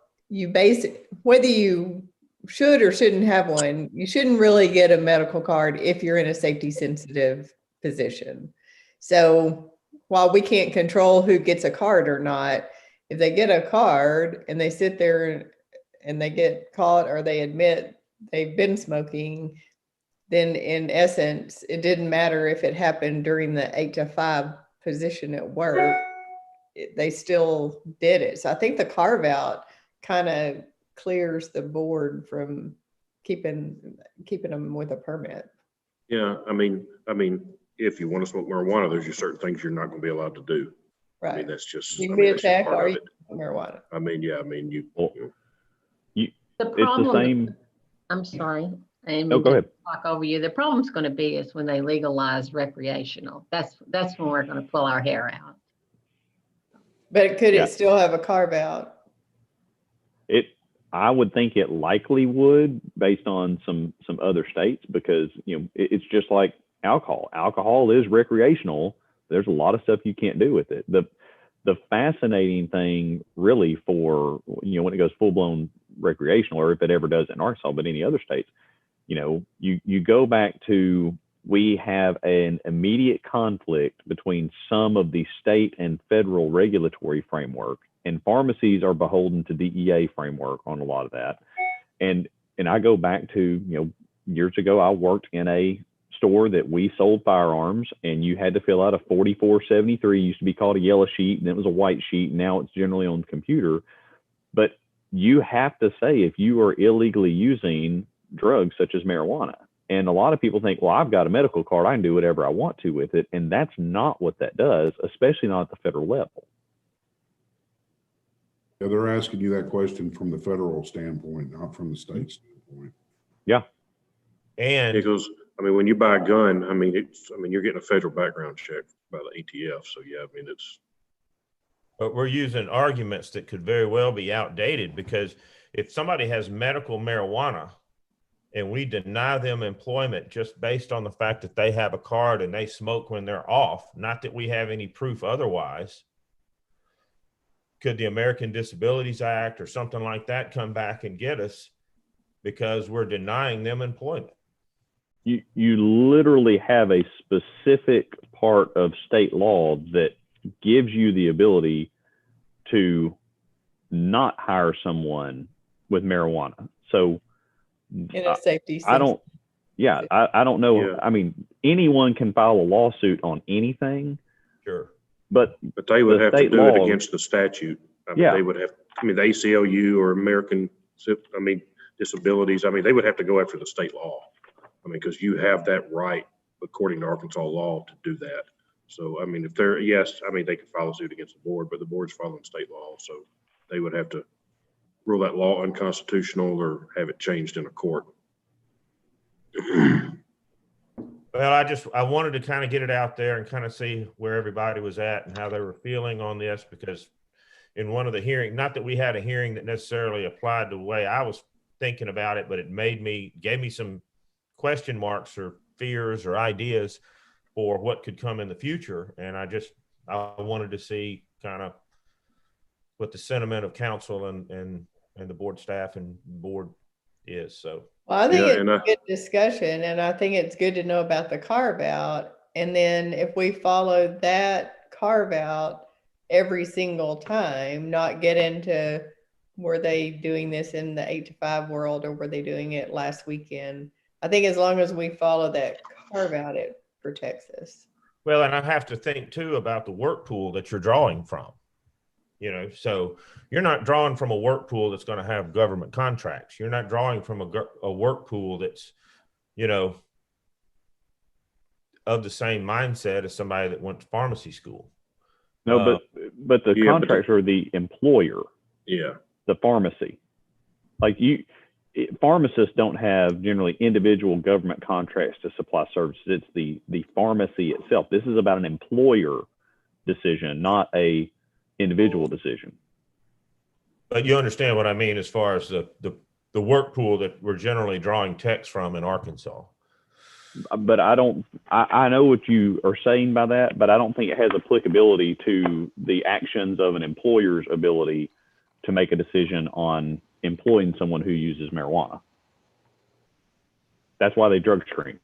whether you should or shouldn't have one. You shouldn't really get a medical card if you're in a safety sensitive position. So while we can't control who gets a card or not, if they get a card and they sit there and they get caught or they admit they've been smoking, then in essence, it didn't matter if it happened during the 8 to 5 position at work, they still did it. So I think the carve out kind of clears the board from keeping them with a permit. Yeah, I mean, if you want to smoke marijuana, there's just certain things you're not going to be allowed to do. Right. I mean, that's just. You can be attacked or you can marijuana. The problem. I'm sorry. No, go ahead. Talk over you. The problem's going to be is when they legalize recreational. That's when we're going to pull our hair out. But could it still have a carve out? I would think it likely would, based on some other states, because it's just like alcohol. Alcohol is recreational. There's a lot of stuff you can't do with it. The fascinating thing, really, for when it goes full blown recreational, or if it ever does in Arkansas, but any other states, you go back to, we have an immediate conflict between some of the state and federal regulatory framework, and pharmacies are beholden to DEA framework on a lot of that. And I go back to, years ago, I worked in a store that we sold firearms, and you had to fill out a 4473, used to be called a yellow sheet, and it was a white sheet, and now it's generally on the computer. But you have to say if you are illegally using drugs such as marijuana. And a lot of people think, well, I've got a medical card, I can do whatever I want to with it. And that's not what that does, especially not at the federal level. Yeah, they're asking you that question from the federal standpoint, not from the state standpoint. Yeah. And it goes, when you buy a gun, you're getting a federal background check by the ATF. So yeah, but we're using arguments that could very well be outdated, because if somebody has medical marijuana and we deny them employment just based on the fact that they have a card and they smoke when they're off, not that we have any proof otherwise, could the American Disabilities Act or something like that come back and get us because we're denying them employment? You literally have a specific part of state law that gives you the ability to not hire someone with marijuana. So in a safety I don't know. Yeah. Anyone can file a lawsuit on anything. Sure. But they would have to do it against the statute. They would have, the ACLU or American, disabilities, they would have to go after the state law. Because you have that right, according to Arkansas law, to do that. So, if they're, they can file a suit against the board, but the board's following state law. So they would have to rule that law unconstitutional or have it changed in a court. Well, I wanted to kind of get it out there and kind of see where everybody was at and how they were feeling on this, because in one of the hearings, not that we had a hearing that necessarily applied the way I was thinking about it, but it gave me some question marks or fears or ideas for what could come in the future. And I wanted to see kind of what the sentiment of council and the board staff and board is. So. Well, I think Yeah, it's and a good discussion, and I think it's good to know about the carve out. And then if we follow that carve out every single time, not get into were they doing this in the 8 to 5 world or were they doing it last weekend? I think as long as we follow that carve out, it protects us. Well, and I have to think too about the work pool that you're drawing from. You know, so you're not drawing from a work pool that's going to have government contracts. You're not drawing from a work pool that's, you know, of the same mindset as somebody that went to pharmacy school. No, but the Yeah, contracts are the employer, Yeah. the pharmacy. Like pharmacists don't have generally individual government contracts to supply services. It's the pharmacy itself. This is about an employer decision, not a individual decision. But you understand what I mean as far as the work pool that we're generally drawing techs from in Arkansas. But I know what you are saying by that, but I don't think it has applicability to the actions of an employer's ability to make a decision on employing someone who uses marijuana. That's why they drug screen.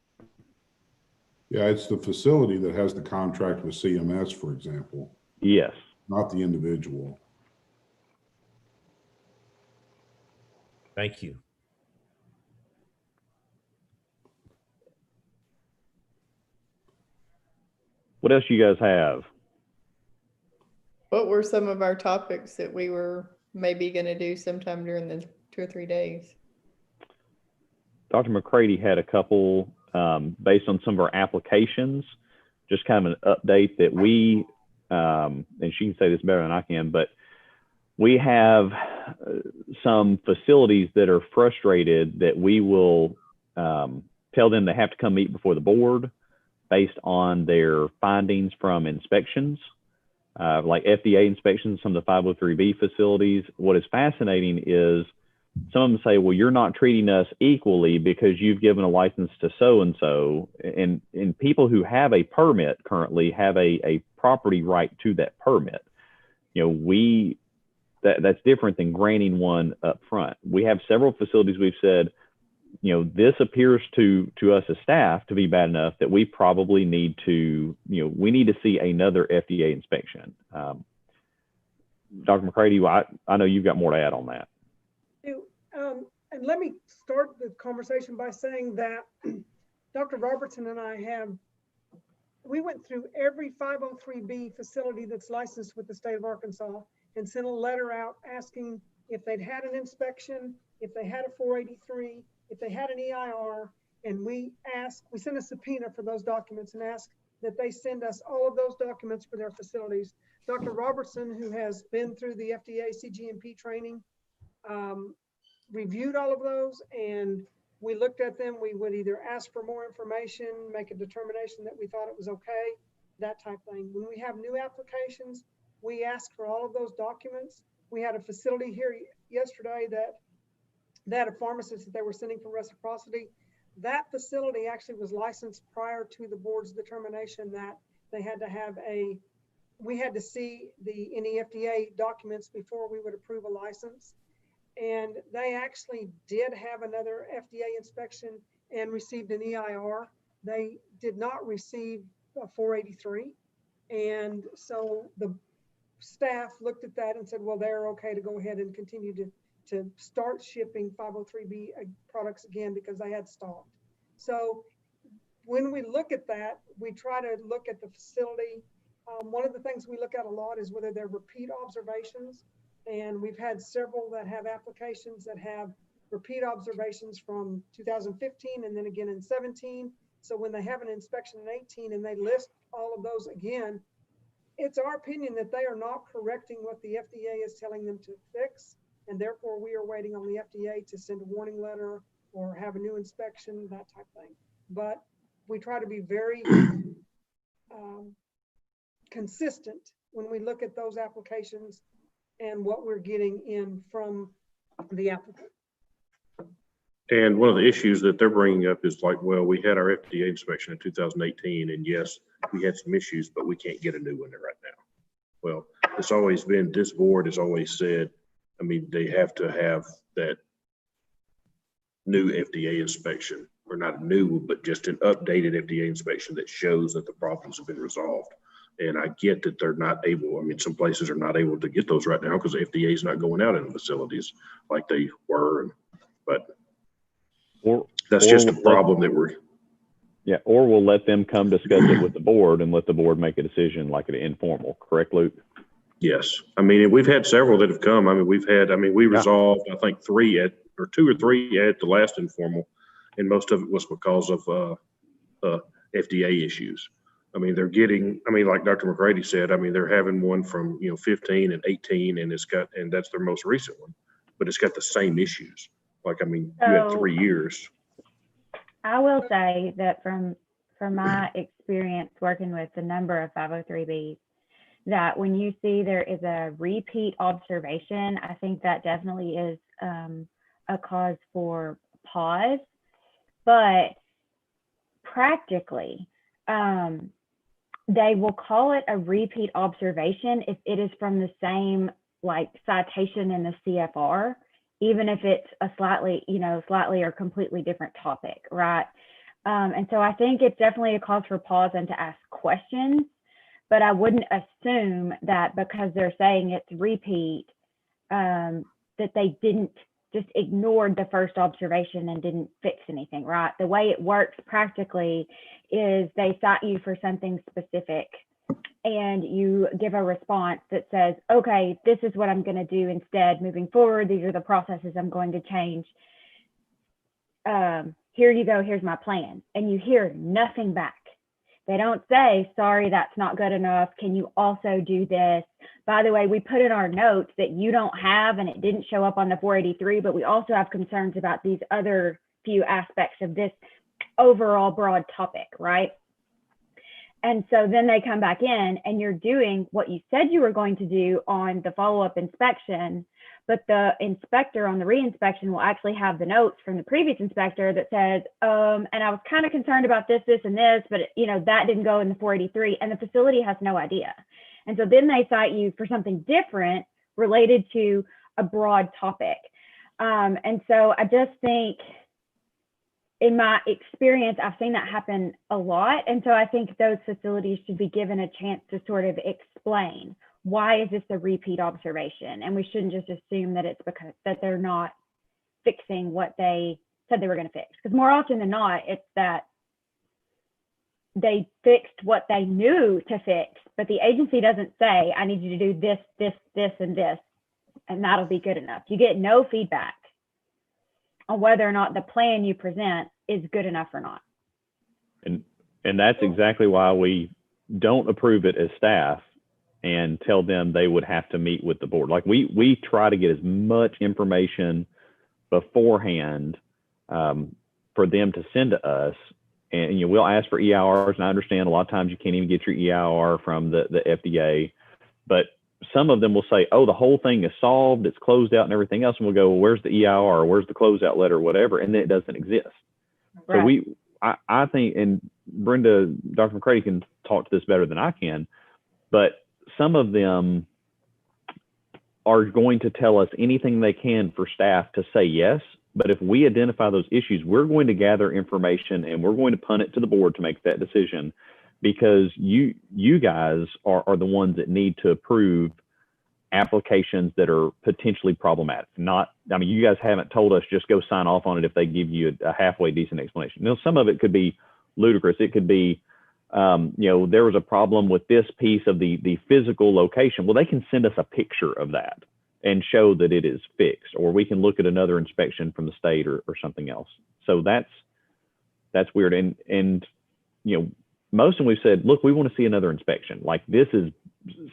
Yeah, it's the facility that has the contract with CMS, for example. Yes. Not the individual. Thank you. What else you guys have? What were some of our topics that we were maybe going to do sometime during the 2 or 3 days? Dr. McCready had a couple based on some of our applications, just kind of an update that we, and she can say this better than I can, but we have some facilities that are frustrated that we will tell them they have to come meet before the board based on their findings from inspections, like FDA inspections, some of the 503B facilities. What is fascinating is some of them say, well, you're not treating us equally because you've given a license to so-and-so. And people who have a permit currently have a property right to that permit. You know, that's different than granting one up front. We have several facilities we've said, you know, this appears to us as staff to be bad enough that we probably need to, you know, we need to see another FDA inspection. Dr. McCready, I know you've got more to add on that. And let me start the conversation by saying that Dr. Robertson and I we went through every 503B facility that's licensed with the state of Arkansas and sent a letter out asking if they'd had an inspection, if they had a 483, if they had an EIR, and we sent a subpoena for those documents and asked that they send us all of those documents for their facilities. Dr. Robertson, who has been through the FDA CGMP training, reviewed all of those, and we looked at them. We would either ask for more information, make a determination that we thought it was okay, that type thing. When we have new applications, we ask for all of those documents. We had a facility here yesterday that had a pharmacist that they were sending for reciprocity. That facility actually was licensed prior to the board's determination that they had to have we had to see any FDA documents before we would approve a license. And they actually did have another FDA inspection and received an EIR. They did not receive a 483. And so the staff looked at that and said, well, they're okay to go ahead and continue to start shipping 503B products again because they had stopped. So when we look at that, we try to look at the facility. One of the things we look at a lot is whether they're repeat observations. And we've had several that have applications that have repeat observations from 2015 and then again in 17. So when they have an inspection in 18 and they list all of those again, it's our opinion that they are not correcting what the FDA is telling them to fix. And therefore we are waiting on the FDA to send a warning letter or have a new inspection, that type of thing. But we try to be very consistent when we look at those applications and what we're getting in from the applicant. And one of the issues that they're bringing up is like, well, we had our FDA inspection in 2018, and yes, we had some issues, but we can't get a new one right now. Well, it's always been, this board has always said, I mean, they have to have that new FDA inspection, or not new, but just an updated FDA inspection that shows that the problems have been resolved. And I get that they're not able, I mean, some places are not able to get those right now because the FDA is not going out in the facilities like they were, but that's just a problem that we're. Yeah, or we'll let them come discuss it with the board and let the board make a decision like an informal, correct, Luke? Yes. I mean, we've had several that have come. I mean, we resolved, I think, 2 or 3 at the last informal, and most of it was because of FDA issues. I mean, like Dr. McCready said, I mean, they're having one from, 15 and 18, and that's their most recent one, but it's got the same issues. Like, I mean, you had 3 years. I will say that from my experience working with a number of 503Bs, that when you see there is a repeat observation, I think that definitely is a cause for pause. But practically, they will call it a repeat observation if it is from the same citation in the CFR, even if it's a slightly or completely different topic, right? And so I think it's definitely a cause for pause and to ask questions, but I wouldn't assume that because they're saying it's repeat, that they didn't just ignored the first observation and didn't fix anything, right? The way it works practically is they cite you for something specific and you give a response that says, okay, this is what I'm going to do instead moving forward. These are the processes I'm going to change. Here you go, here's my plan. And you hear nothing back. They don't say, sorry, that's not good enough. Can you also do this? By the way, we put in our notes that you don't have, and it didn't show up on the 483, but we also have concerns about these other few aspects of this overall broad topic, right? And so then they come back in and you're doing what you said you were going to do on the follow-up inspection, but the inspector on the re-inspection will actually have the notes from the previous inspector that says, and I was kind of concerned about this, this, and this, but that didn't go in the 483, and the facility has no idea. And so then they cite you for something different related to a broad topic. And so I just think, in my experience, I've seen that happen a lot. And so I think those facilities should be given a chance to sort of explain, why is this a repeat observation? And we shouldn't just assume that it's because that they're not fixing what they said they were going to fix. Because more often than not, it's that they fixed what they knew to fix, but the agency doesn't say, I need you to do this, this, this, and this, and that'll be good enough. You get no feedback on whether or not the plan you present is good enough or not. And that's exactly why we don't approve it as staff and tell them they would have to meet with the board. Like we try to get as much information beforehand for them to send to us. And we'll ask for EIRs, and I understand a lot of times you can't even get your EIR from the FDA, but some of them will say, oh, the whole thing is solved, it's closed out and everything else. And we'll go, well, where's the EIR, or where's the closeout letter, or whatever, and then it doesn't exist. Right. So I think, and Brenda, Dr. McCready can talk to this better than I can, but some of them are going to tell us anything they can for staff to say yes. But if we identify those issues, we're going to gather information and we're going to punt it to the board to make that decision, because you guys are the ones that need to approve applications that are potentially problematic. You guys haven't told us just go sign off on it if they give you a halfway decent explanation. Some of it could be ludicrous. It could be, there was a problem with this piece of the physical location. Well, they can send us a picture of that and show that it is fixed, or we can look at another inspection from the state or something else. So that's weird. And most of them we've said, look, we want to see another inspection. Like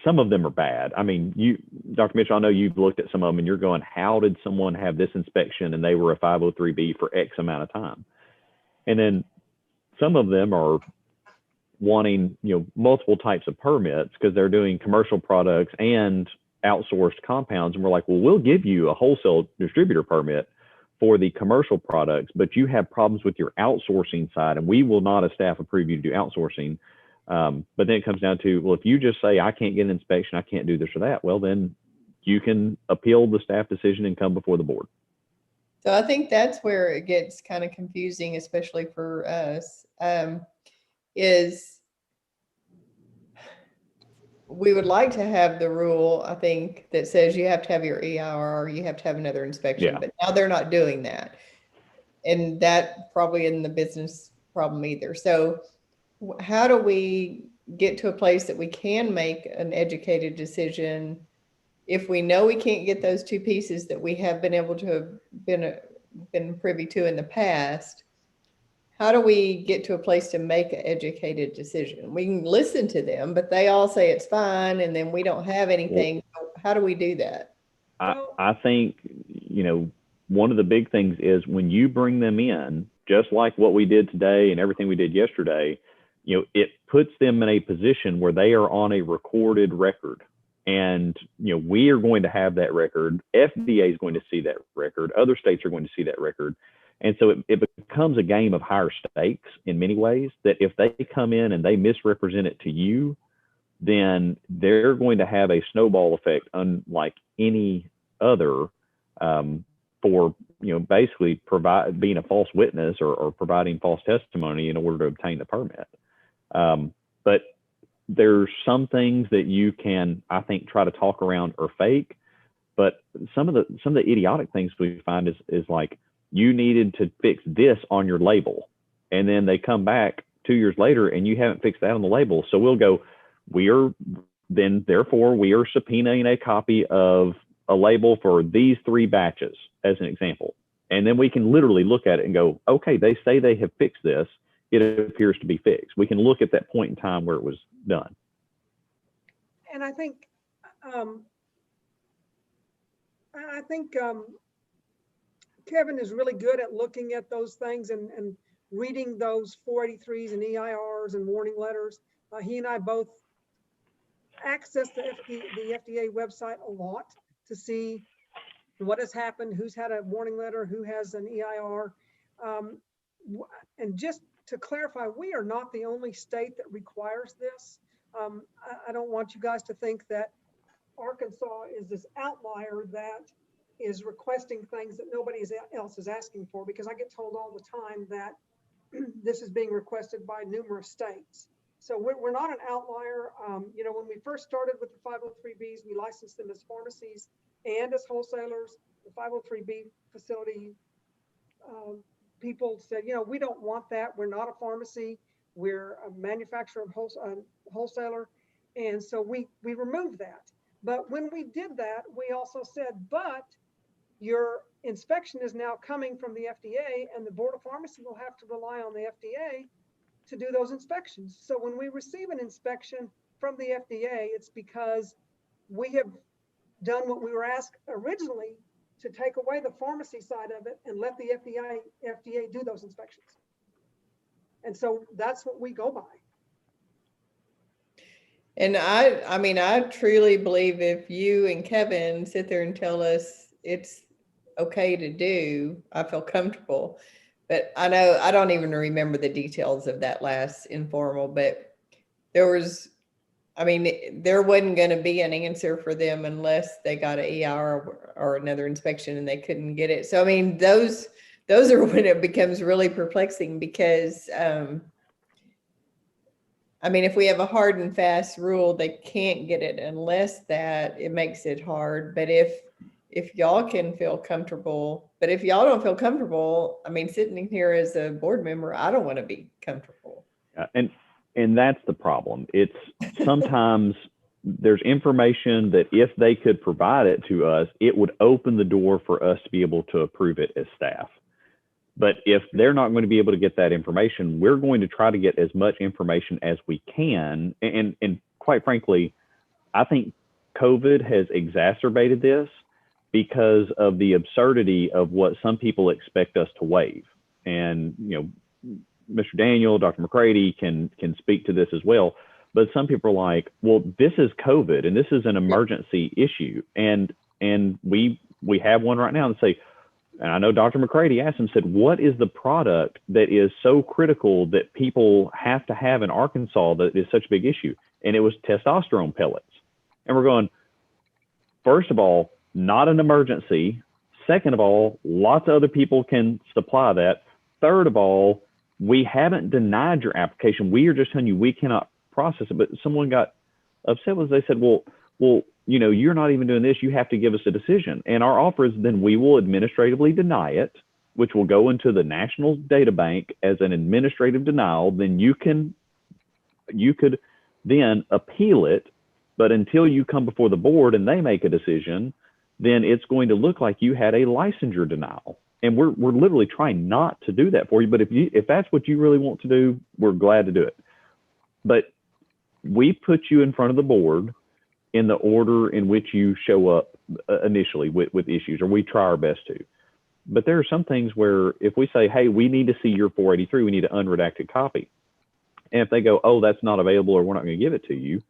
some of them are bad. I mean, Dr. Mitchell, I know you've looked at some of them and you're going, how did someone have this inspection and they were a 503B for X amount of time? And then some of them are wanting, multiple types of permits because they're doing commercial products and outsourced compounds. And we're like, well, we'll give you a wholesale distributor permit for the commercial products, but you have problems with your outsourcing side, and we will not as staff approve you to do outsourcing. But then it comes down to, well, if you just say, I can't get an inspection, I can't do this or that, well, then you can appeal the staff decision and come before the board. So I think that's where it gets kind of confusing, especially for us, is we would like to have the rule, I think, that says you have to have your EIR, you have to have another inspection, Yeah. but now they're not doing that. And that probably isn't the business problem either. So how do we get to a place that we can make an educated decision if we know we can't get those two pieces that we have been able to have been privy to in the past? How do we get to a place to make an educated decision? We can listen to them, but they all say it's fine, and then we don't have anything. How do we do that? I think, you know, one of the big things is when you bring them in, just like what we did today and everything we did yesterday, you know, it puts them in a position where they are on a recorded record. And, you know, we are going to have that record. FDA is going to see that record. Other states are going to see that record. And so it becomes a game of higher stakes in many ways, that if they come in and they misrepresent it to you, then they're going to have a snowball effect unlike any other for, you know, basically being a false witness or providing false testimony in order to obtain the permit. But there's some things that you can, I think, try to talk around or fake, but some of the idiotic things we find is like, you needed to fix this on your label, and then they come back 2 years later and you haven't fixed that on the label. So we'll go, therefore we are subpoenaing a copy of a label for these 3 batches as an example. And then we can literally look at it and go, okay, they say they have fixed this. It appears to be fixed. We can look at that point in time where it was done. And I think Kevin is really good at looking at those things and reading those 483s and EIRs and warning letters. He and I both access the FDA website a lot to see what has happened, who's had a warning letter, who has an EIR. And just to clarify, we are not the only state that requires this. I don't want you guys to think that Arkansas is this outlier that is requesting things that nobody else is asking for, because I get told all the time that this is being requested by numerous states. So we're not an outlier. You know, when we first started with the 503Bs, we licensed them as pharmacies and as wholesalers. The 503B facility people said, you know, we don't want that. We're not a pharmacy. We're a manufacturer of wholesaler. And so we removed that. But when we did that, we also said, but your inspection is now coming from the FDA, and the Board of Pharmacy will have to rely on the FDA to do those inspections. So when we receive an inspection from the FDA, it's because we have done what we were asked originally, to take away the pharmacy side of it and let the FDA do those inspections. And so that's what we go by. And I mean, I truly believe if you and Kevin sit there and tell us it's okay to do, I feel comfortable. But I know, I don't even remember the details of that last informal, but there was, I mean, there wasn't going to be an answer for them unless they got an EIR or another inspection and they couldn't get it. So, I mean, those are when it becomes really perplexing, because, I mean, if we have a hard and fast rule, they can't get it unless that, it makes it hard. But if y'all can feel comfortable, but if y'all don't feel comfortable, I mean, sitting here as a board member, I don't want to be comfortable. And that's the problem. It's sometimes there's information that if they could provide it to us, it would open the door for us to be able to approve it as staff. But if they're not going to be able to get that information, we're going to try to get as much information as we can. And quite frankly, I think COVID has exacerbated this because of the absurdity of what some people expect us to waive. And, you know, Mr. Daniel, Dr. McCready can speak to this as well. But some people are like, well, this is COVID and this is an emergency issue. And we have one right now and say, and I know Dr. McCready asked him, said, what is the product that is so critical that people have to have in Arkansas that is such a big issue? And it was testosterone pellets. And we're going, first of all, not an emergency. Second of all, lots of other people can supply that. Third of all, we haven't denied your application. We are just telling you we cannot process it. But someone got upset was they said, well, you know, you're not even doing this. You have to give us a decision. And our offer is then we will administratively deny it, which will go into the national data bank as an administrative denial. Then you could then appeal it. But until you come before the board and they make a decision, then it's going to look like you had a licensure denial. And we're literally trying not to do that for you. But if that's what you really want to do, we're glad to do it. But we put you in front of the board in the order in which you show up initially with issues, or we try our best to. But there are some things where if we say, hey, we need to see your 483, we need an unredacted copy. And if they go, oh, that's not available, or we're not going to give it to you.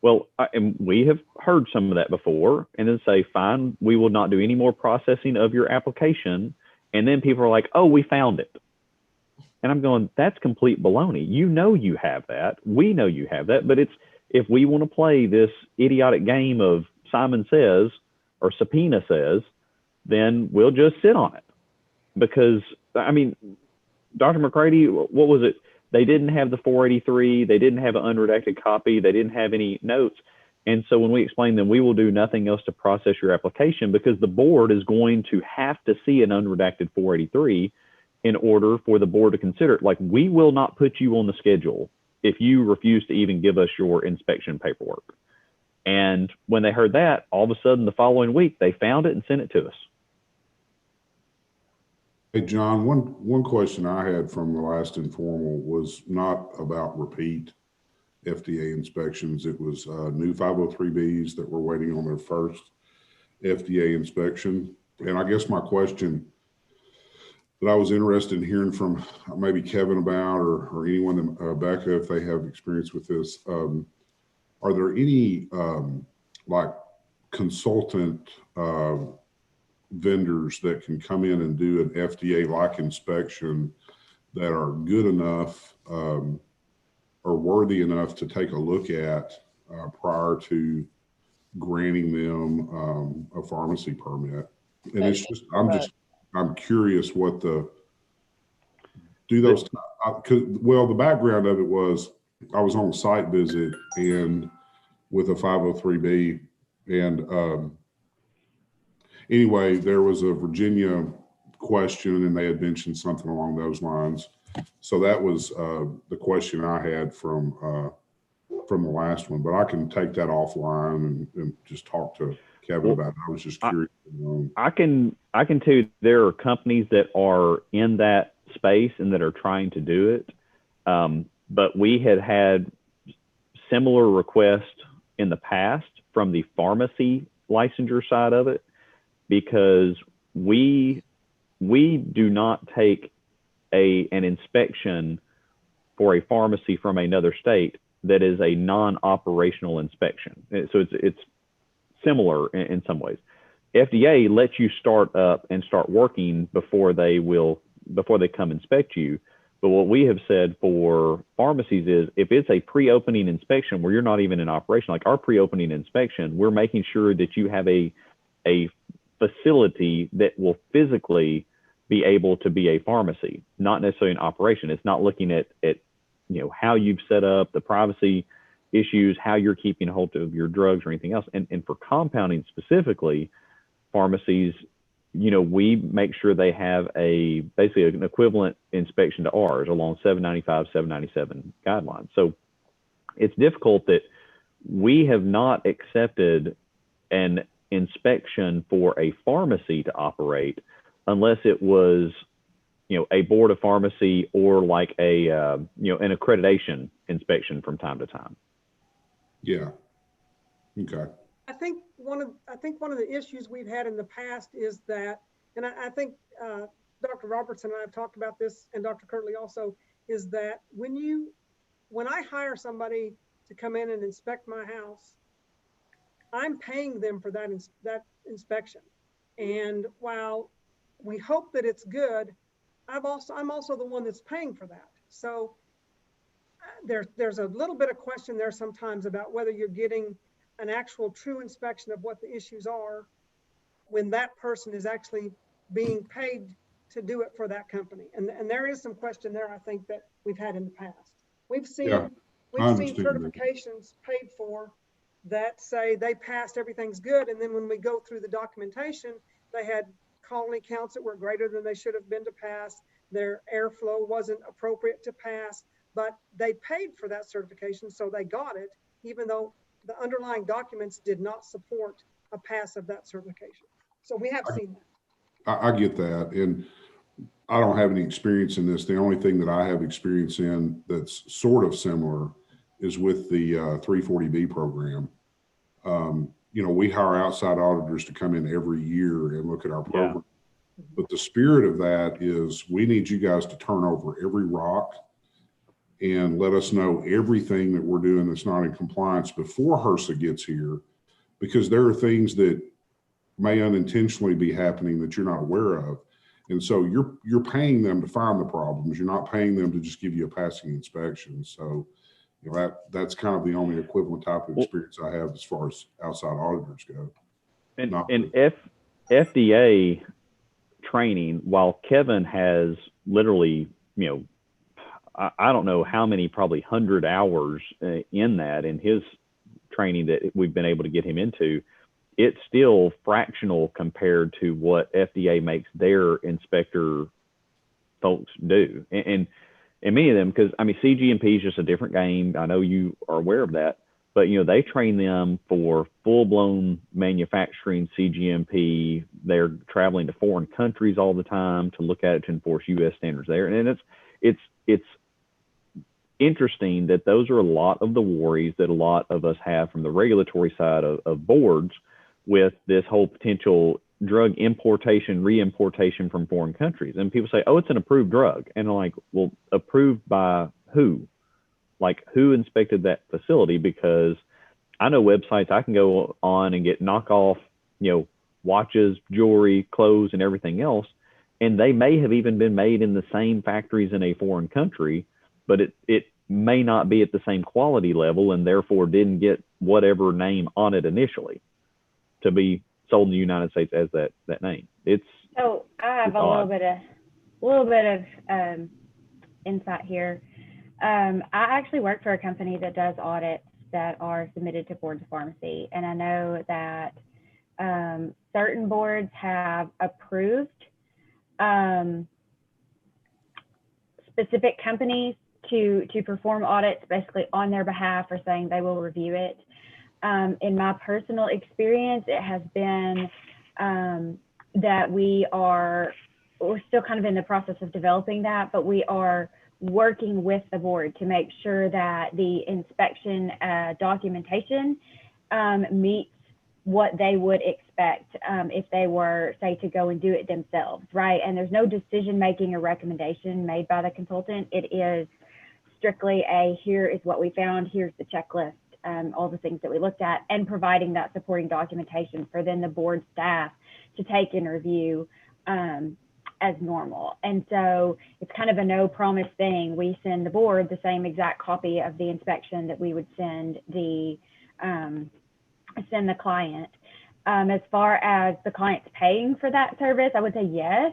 Well, and we have heard some of that before, and then say, fine, we will not do any more processing of your application. And then people are like, oh, we found it. And I'm going, that's complete baloney. You know you have that. We know you have that. But it's, if we want to play this idiotic game of Simon Says or Subpoena Says, then we'll just sit on it. Because, I mean, Dr. McCready, what was it? They didn't have the 483. They didn't have an unredacted copy. They didn't have any notes. And so when we explain them, we will do nothing else to process your application, because the board is going to have to see an unredacted 483 in order for the board to consider it. Like, we will not put you on the schedule if you refuse to even give us your inspection paperwork. And when they heard that, all of a sudden the following week, they found it and sent it to us. Hey, John, one question I had from the last informal was not about repeat FDA inspections. It was new 503Bs that were waiting on their first FDA inspection. And I guess my question that I was interested in hearing from maybe Kevin about, or anyone, Becca, if they have experience with this, are there any like consultant vendors that can come in and do an FDA-like inspection that are good enough or worthy enough to take a look at prior to granting them a pharmacy permit? And it's just, I'm curious what the, do those, well, the background of it was I was on a site visit and with a 503B, and anyway, there was a Virginia question and they had mentioned something along those lines. So that was the question I had from the last one, but I can take that offline and just talk to Kevin about it. I was just curious. I can tell you there are companies that are in that space and that are trying to do it. But we had similar requests in the past from the pharmacy licensure side of it, because we do not take an inspection for a pharmacy from another state that is a non-operational inspection. So it's similar in some ways. FDA lets you start up and start working before they come inspect you. But what we have said for pharmacies is, if it's a pre-opening inspection where you're not even in operation, like our pre-opening inspection, we're making sure that you have a facility that will physically be able to be a pharmacy, not necessarily an operation. It's not looking at how you've set up the privacy issues, how you're keeping hold of your drugs or anything else. And for compounding specifically, pharmacies, we make sure they have basically an equivalent inspection to ours along 795, 797 guidelines. So it's difficult that we have not accepted an inspection for a pharmacy to operate unless it was, a board of pharmacy or like an accreditation inspection from time to time. Yeah. Okay. I think one of the issues we've had in the past is that, and I think Dr. Robertson and I have talked about this, and Dr. Kirtley also, is that when I hire somebody to come in and inspect my house, I'm paying them for that inspection. And while we hope that it's good. I'm also the one that's paying for that. So there's a little bit of question there sometimes about whether you're getting an actual true inspection of what the issues are when that person is actually being paid to do it for that company. And there is some question there, I think, that we've had in the past. We've seen certifications paid for that say they passed, everything's good. And then when we go through the documentation, they had colony counts that were greater than they should have been to pass. Their airflow wasn't appropriate to pass, but they paid for that certification, so they got it, even though the underlying documents did not support a pass of that certification. So we have seen that. I get that. And I don't have any experience in this. The only thing that I have experience in that's sort of similar is with the 340B program. You know, we hire outside auditors to come in every year and look at our program. Yeah. But the spirit of that is we need you guys to turn over every rock and let us know everything that we're doing that's not in compliance before HRSA gets here, because there are things that may unintentionally be happening that you're not aware of. And so you're paying them to find the problems. You're not paying them to just give you a passing inspection. So, you know, that's kind of the only equivalent type of experience I have as far as outside auditors go. And FDA training, while Kevin has literally, you know, I don't know how many, probably 100 hours in that, in his training that we've been able to get him into, it's still fractional compared to what FDA makes their inspector folks do. And many of them, because I mean, CGMP is just a different game. I know you are aware of that, but you know, they train them for full-blown manufacturing CGMP. They're traveling to foreign countries all the time to look at it, to enforce US standards there. And it's interesting that those are a lot of the worries that a lot of us have from the regulatory side of boards with this whole potential drug importation, re-importation from foreign countries. And people say, oh, it's an approved drug. And I'm like, well, approved by who? Like, who inspected that facility? Because I know websites I can go on and get knockoff, you know, watches, jewelry, clothes, and everything else. And they may have even been made in the same factories in a foreign country, but it may not be at the same quality level and therefore didn't get whatever name on it initially to be sold in the United States as that name. So I have a little bit of insight here. I actually work for a company that does audits that are submitted to boards of pharmacy, and I know that certain boards have approved specific companies to perform audits basically on their behalf, or saying they will review it. In my personal experience, it has been that we're still kind of in the process of developing that, but we are working with the board to make sure that the inspection documentation meets what they would expect if they were, say, to go and do it themselves, right? And there's no decision making or recommendation made by the consultant. It is strictly here is what we found, here's the checklist, all the things that we looked at, and providing that supporting documentation for then the board staff to take and review as normal. And so it's kind of a no promise thing. We send the board the same exact copy of the inspection that we would send the client. As far as the client's paying for that service, I would say yes.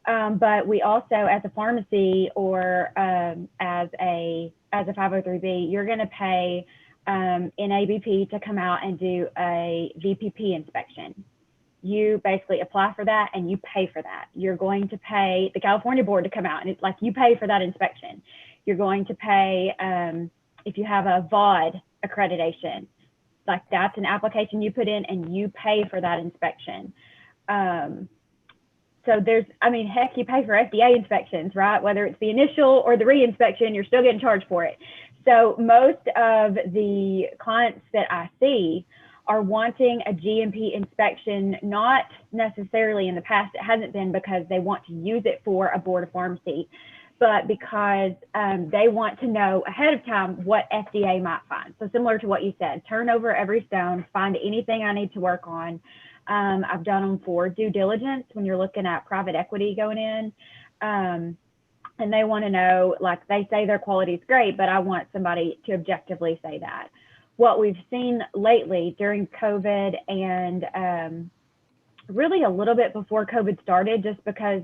But we also, as a pharmacy or as a 503B, you're going to pay NABP to come out and do a VPP inspection. You basically apply for that and you pay for that. You're going to pay the California board to come out, and it's like you pay for that inspection. You're going to pay if you have a VOD accreditation, like that's an application you put in and you pay for that inspection. So heck, you pay for FDA inspections, right? Whether it's the initial or the re-inspection, you're still getting charged for it. So most of the clients that I see are wanting a GMP inspection, not necessarily in the past, it hasn't been because they want to use it for a board of pharmacy, but because they want to know ahead of time what FDA might find. So similar to what you said, turn over every stone, find anything I need to work on, I've done them for due diligence when you're looking at private equity going in. And they want to know, like, they say their quality is great, but I want somebody to objectively say that. What we've seen lately during COVID and really a little bit before COVID started, just because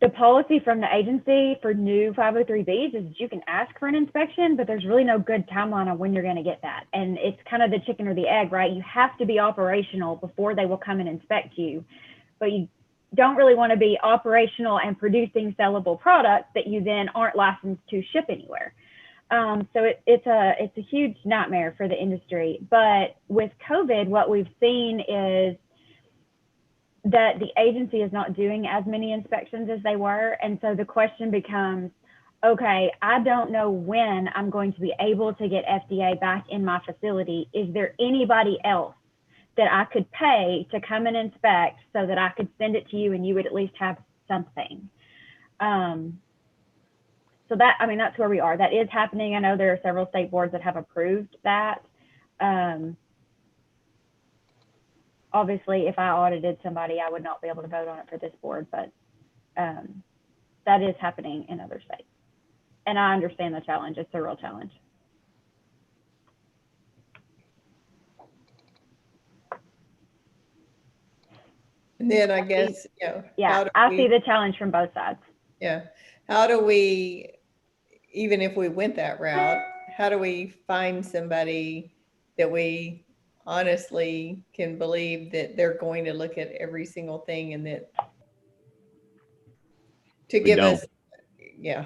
the policy from the agency for new 503Bs is you can ask for an inspection, but there's really no good timeline on when you're going to get that. And it's kind of the chicken or the egg, right? You have to be operational before they will come and inspect you, but you don't really want to be operational and producing sellable products that you then aren't licensed to ship anywhere. So it's a huge nightmare for the industry. But with COVID, what we've seen is that the agency is not doing as many inspections as they were. And so the question becomes, okay, I don't know when I'm going to be able to get FDA back in my facility. Is there anybody else that I could pay to come and inspect so that I could send it to you and you would at least have something? So that, I mean, that's where we are. That is happening. I know there are several state boards that have approved that. Obviously, if I audited somebody, I would not be able to vote on it for this board, but that is happening in other states. And I understand the challenge. It's a real challenge. And then I guess, you know, yeah, I see the challenge from both sides. Yeah. How do we, even if we went that route, how do we find somebody that we honestly can believe that they're going to look at every single thing and that to give us, yeah.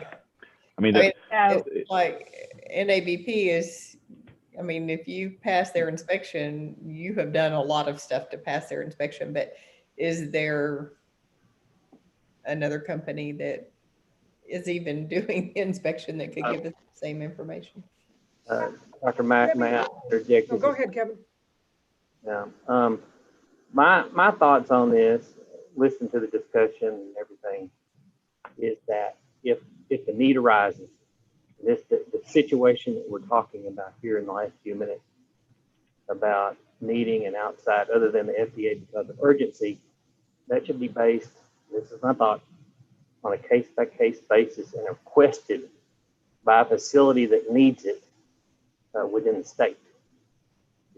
I mean, it's like NABP is, I mean, if you pass their inspection, you have done a lot of stuff to pass their inspection, but is there another company that is even doing the inspection that could give us the same information? Dr. Matt, may I interject? Oh, go ahead, Kevin. Yeah. My thoughts on this, listen to the discussion and everything, is that if the need arises, the situation that we're talking about here in the last few minutes about needing an outside other than the FDA because of urgency, that should be based, this is my thought, on a case-by-case basis and requested by a facility that needs it within the state.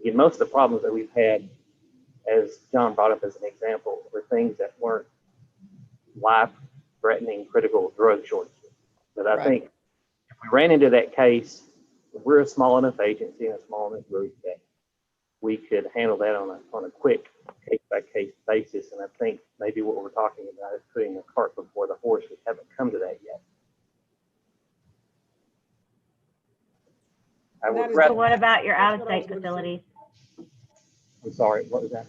Again, most of the problems that we've had, as John brought up as an example, were things that weren't life-threatening critical drug shortages. But I think if we ran into that case, we're a small enough agency and a small enough group that we could handle that on a quick case-by-case basis. And I think maybe what we're talking about is putting the cart before the horse. We haven't come to that yet. So what about your out-of-state facilities? I'm sorry, what was that?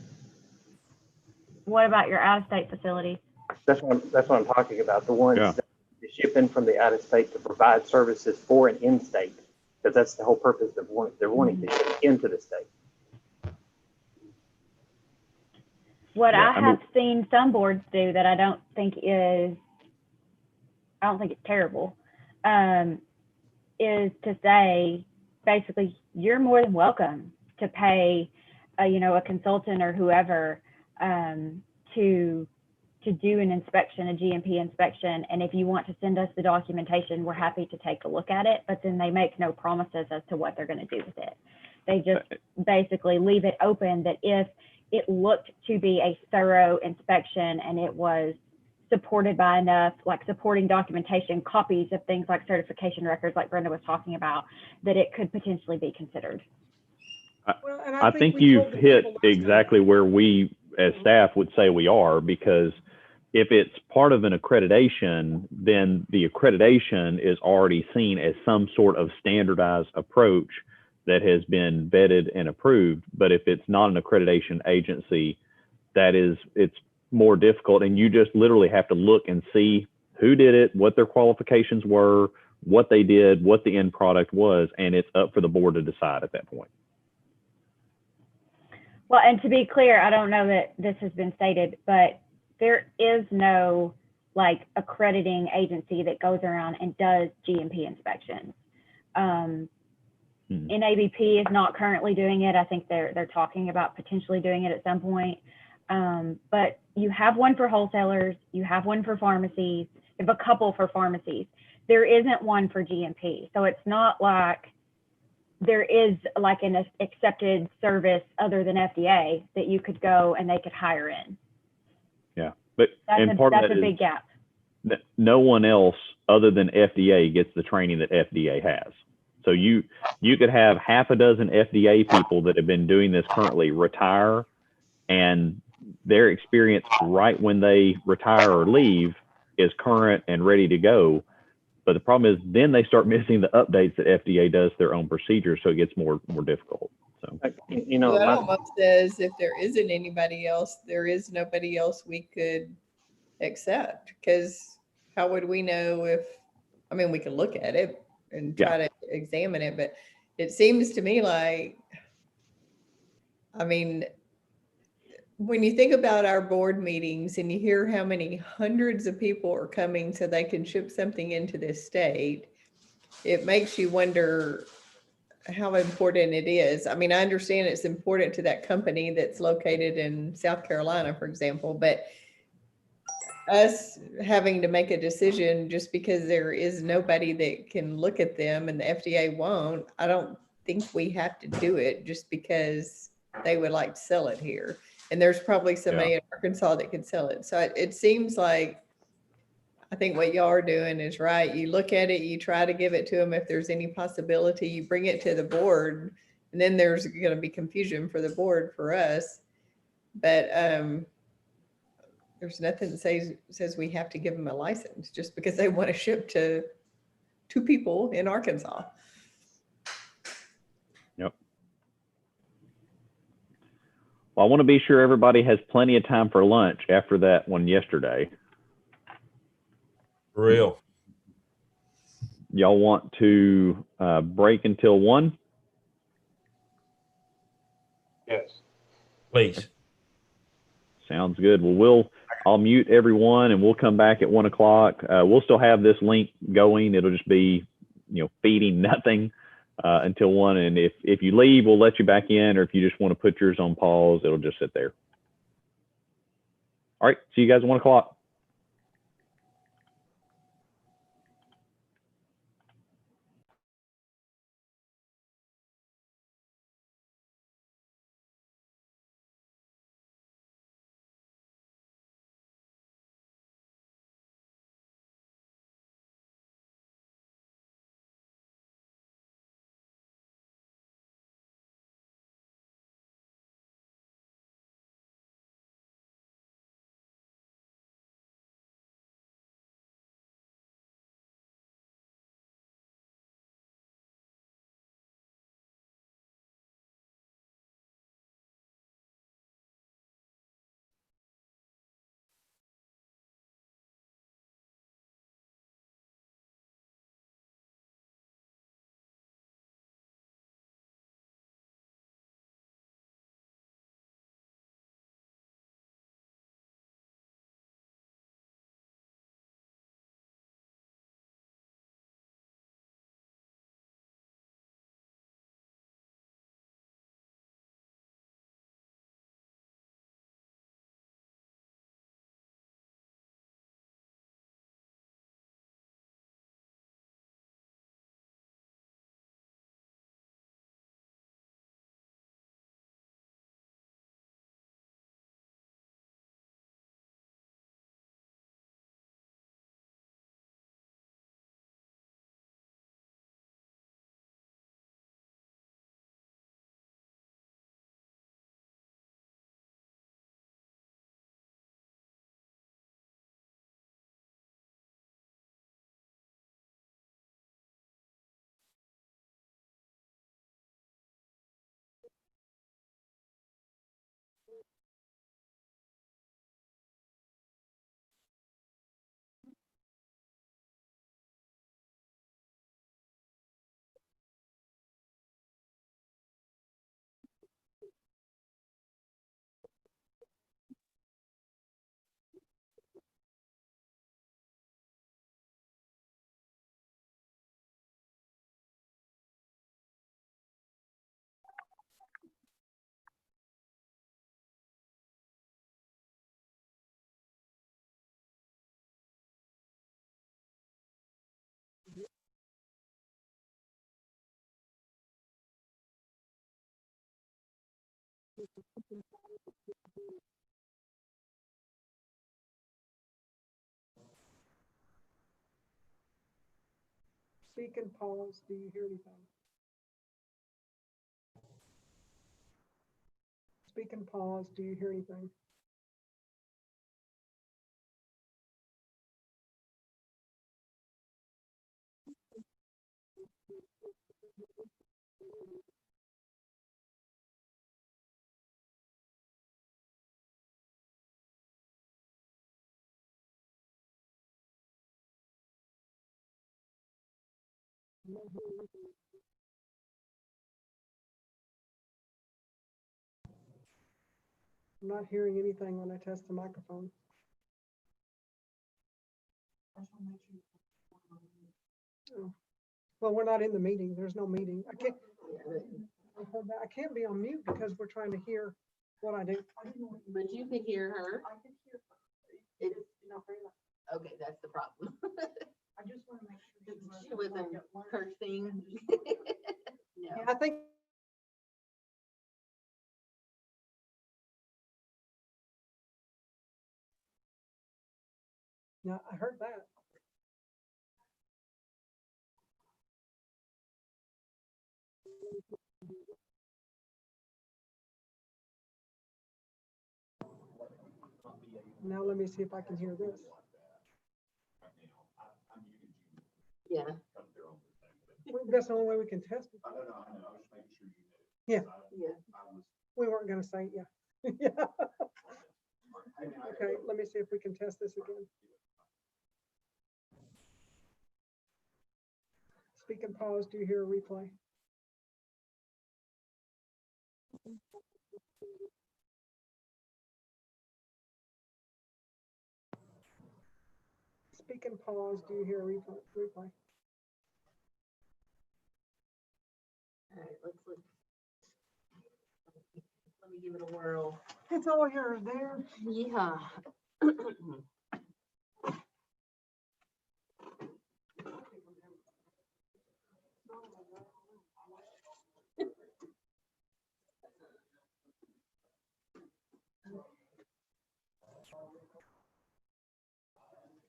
What about your out-of-state facilities? That's what I'm talking about. The ones that ship in from the out-of-state to provide services for an in-state, because that's the whole purpose of they're wanting to ship into the state. What I have seen some boards do that I don't think it's terrible, is to say, basically, you're more than welcome to pay, a consultant or whoever to do an inspection, a GMP inspection. And if you want to send us the documentation, we're happy to take a look at it. But then they make no promises as to what they're going to do with it. They just basically leave it open that if it looked to be a thorough inspection and it was supported by enough, like supporting documentation, copies of things like certification records, like Brenda was talking about, that it could potentially be considered. I think you've hit exactly where we as staff would say we are, because if it's part of an accreditation, then the accreditation is already seen as some sort of standardized approach that has been vetted and approved. But if it's not an accreditation agency, it's more difficult, and you just literally have to look and see who did it, what their qualifications were, what they did, what the end product was, and it's up for the board to decide at that point. Well, and to be clear, I don't know that this has been stated, but there is no like accrediting agency that goes around and does GMP inspections. NABP is not currently doing it. I think they're talking about potentially doing it at some point. But you have one for wholesalers, you have one for pharmacies, you have a couple for pharmacies. There isn't one for GMP. So it's not like there is like an accepted service other than FDA that you could go and they could hire in. Yeah, but That's and part of that's that a is big gap. that no one else other than FDA gets the training that FDA has. So you could have half a dozen FDA people that have been doing this currently retire, and their experience right when they retire or leave is current and ready to go. But the problem is then they start missing the updates that FDA does to their own procedures, so it gets more difficult. So You know, That my, almost says if there isn't anybody else, there is nobody else we could accept. Because how would we know if, I mean, we can look at it and try to examine it, but it seems to me like, I mean, when you think about our board meetings and you hear how many hundreds of people are coming so they can ship something into this state, it makes you wonder how important it is. I mean, I understand it's important to that company that's located in South Carolina, for example, but us having to make a decision just because there is nobody that can look at them and the FDA won't, I don't think we have to do it just because they would like to sell it here. And there's probably somebody in Arkansas that could sell it. So it seems like, I think what y'all are doing is right. You look at it, you try to give it to them. If there's any possibility, you bring it to the board, and then there's going to be confusion for the board for us. But there's nothing that says we have to give them a license just because they want to ship to two people in Arkansas. Yep. Well, I want to be sure everybody has plenty of time for lunch after that one yesterday. For real. Y'all want to break until 1? Yes. Please. Sounds good. Well, I'll mute everyone and we'll come back at 1 o'clock. We'll still have this link going. It'll just be, feeding nothing until 1. And if you leave, we'll let you back in, or if you just want to put yours on pause, it'll just sit there. All right. See you guys at 1 o'clock. Speak and pause. Do you hear anything? Speak and pause. Do you hear anything? I'm not hearing anything when I test the microphone. Oh. Well, we're not in the meeting. There's no meeting. I can't be on mute because we're trying to hear what I do. But you could hear her. It's okay, that's the problem. I just want to make sure she wasn't cursing. Yeah, I think. Yeah, I heard that. Now let me see if I can hear this. Yeah. Well, that's the only way we can test it. Yeah. Yeah. We weren't gonna say, yeah. Yeah. Okay, let me see if we can test this again. Speak and pause. Do you hear a replay? Speak and pause. Do you hear a replay? All right, let's look. Let me give it a whirl. It's all here, there. Yeah.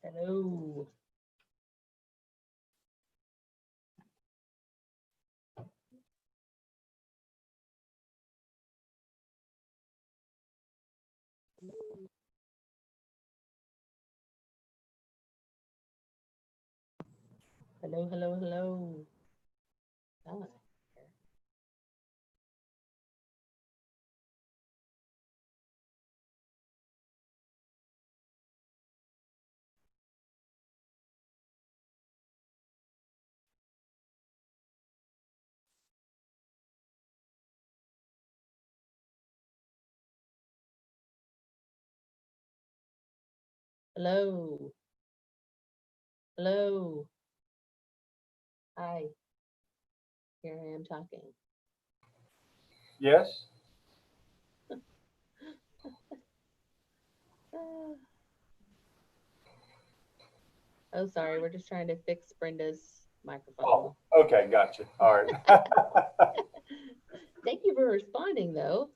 Hello. Hello, hello, hello. Oh. Hello. Hello. Hi. Here I am talking. Yes. Oh, sorry. We're just trying to fix Brenda's microphone. Oh, okay, gotcha. All right. Thank you for responding, though.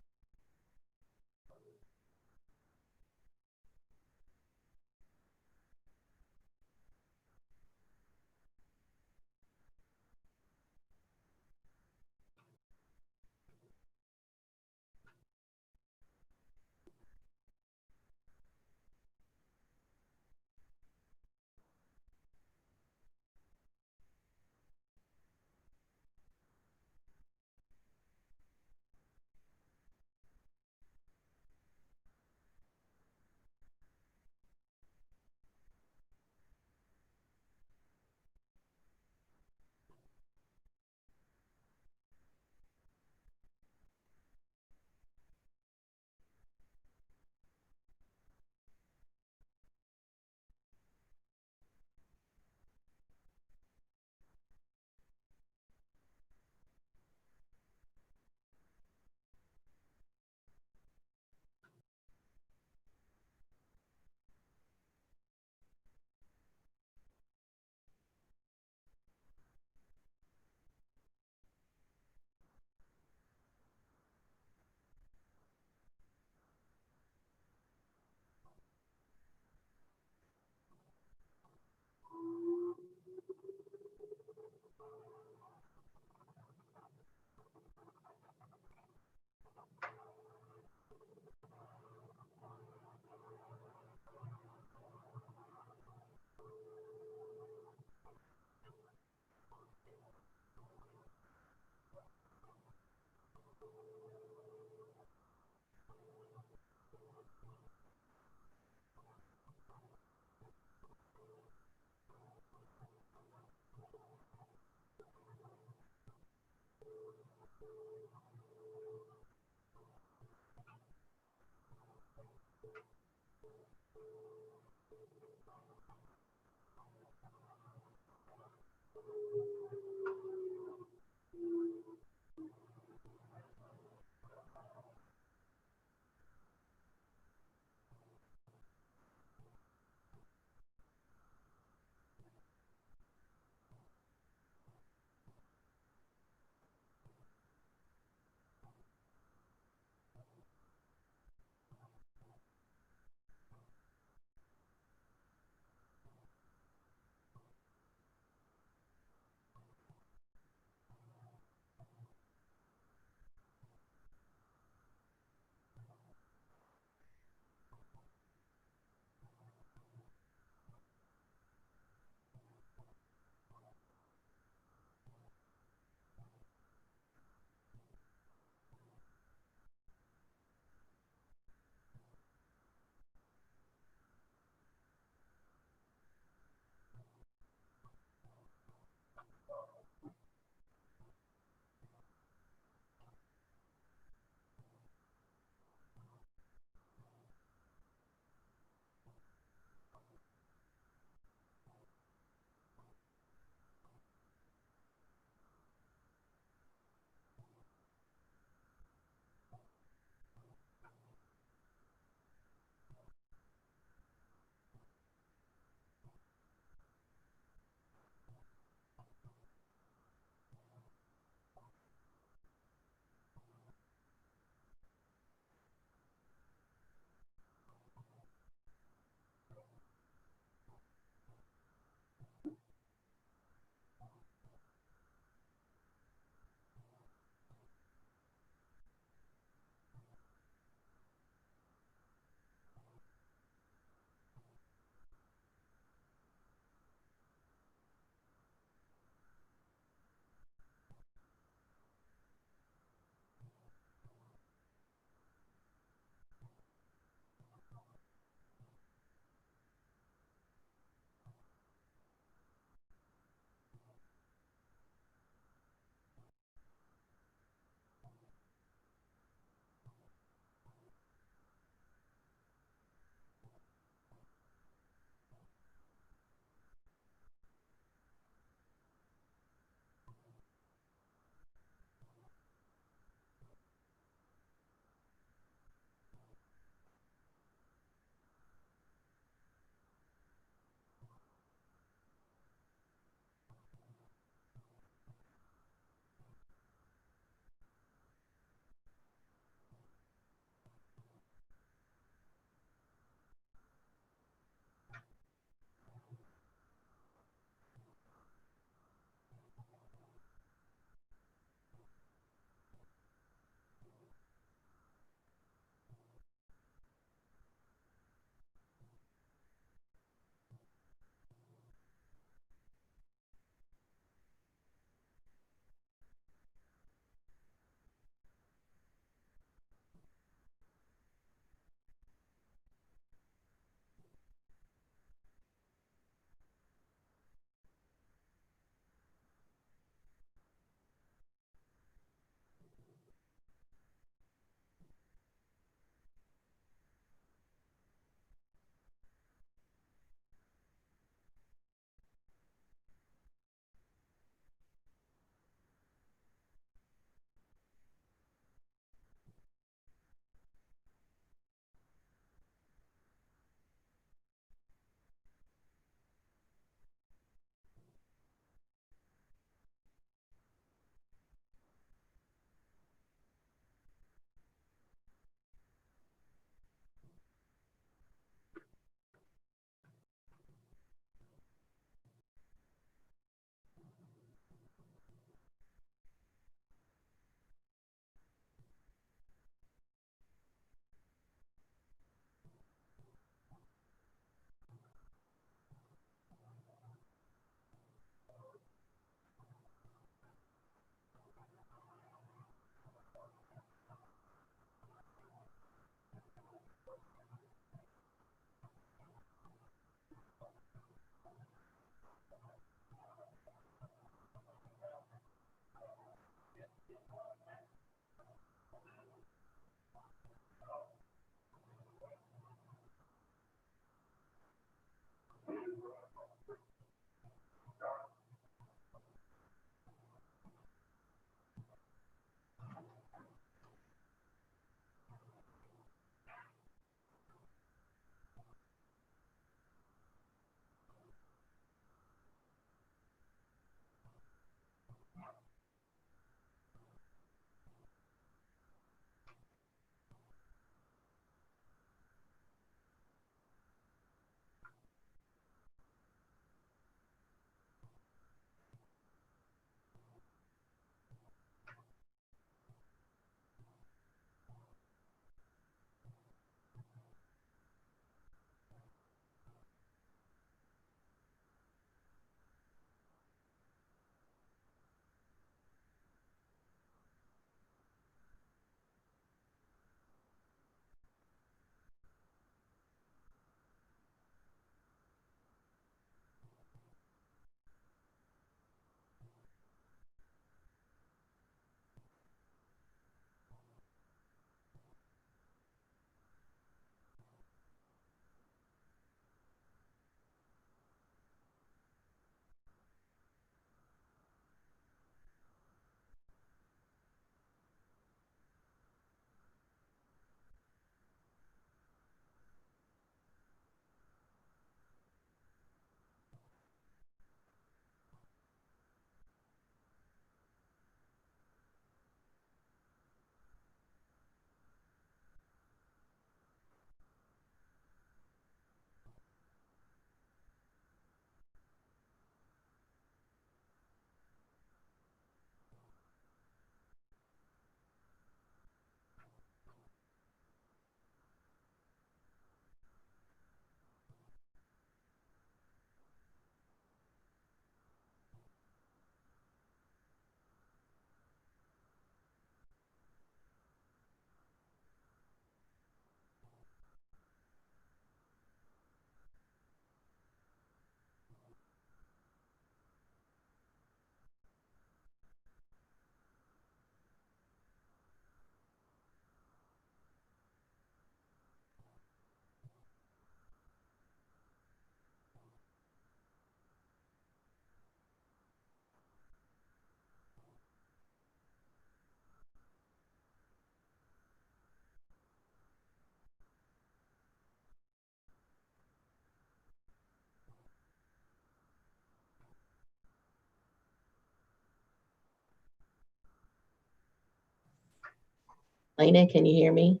Lena, can you hear me?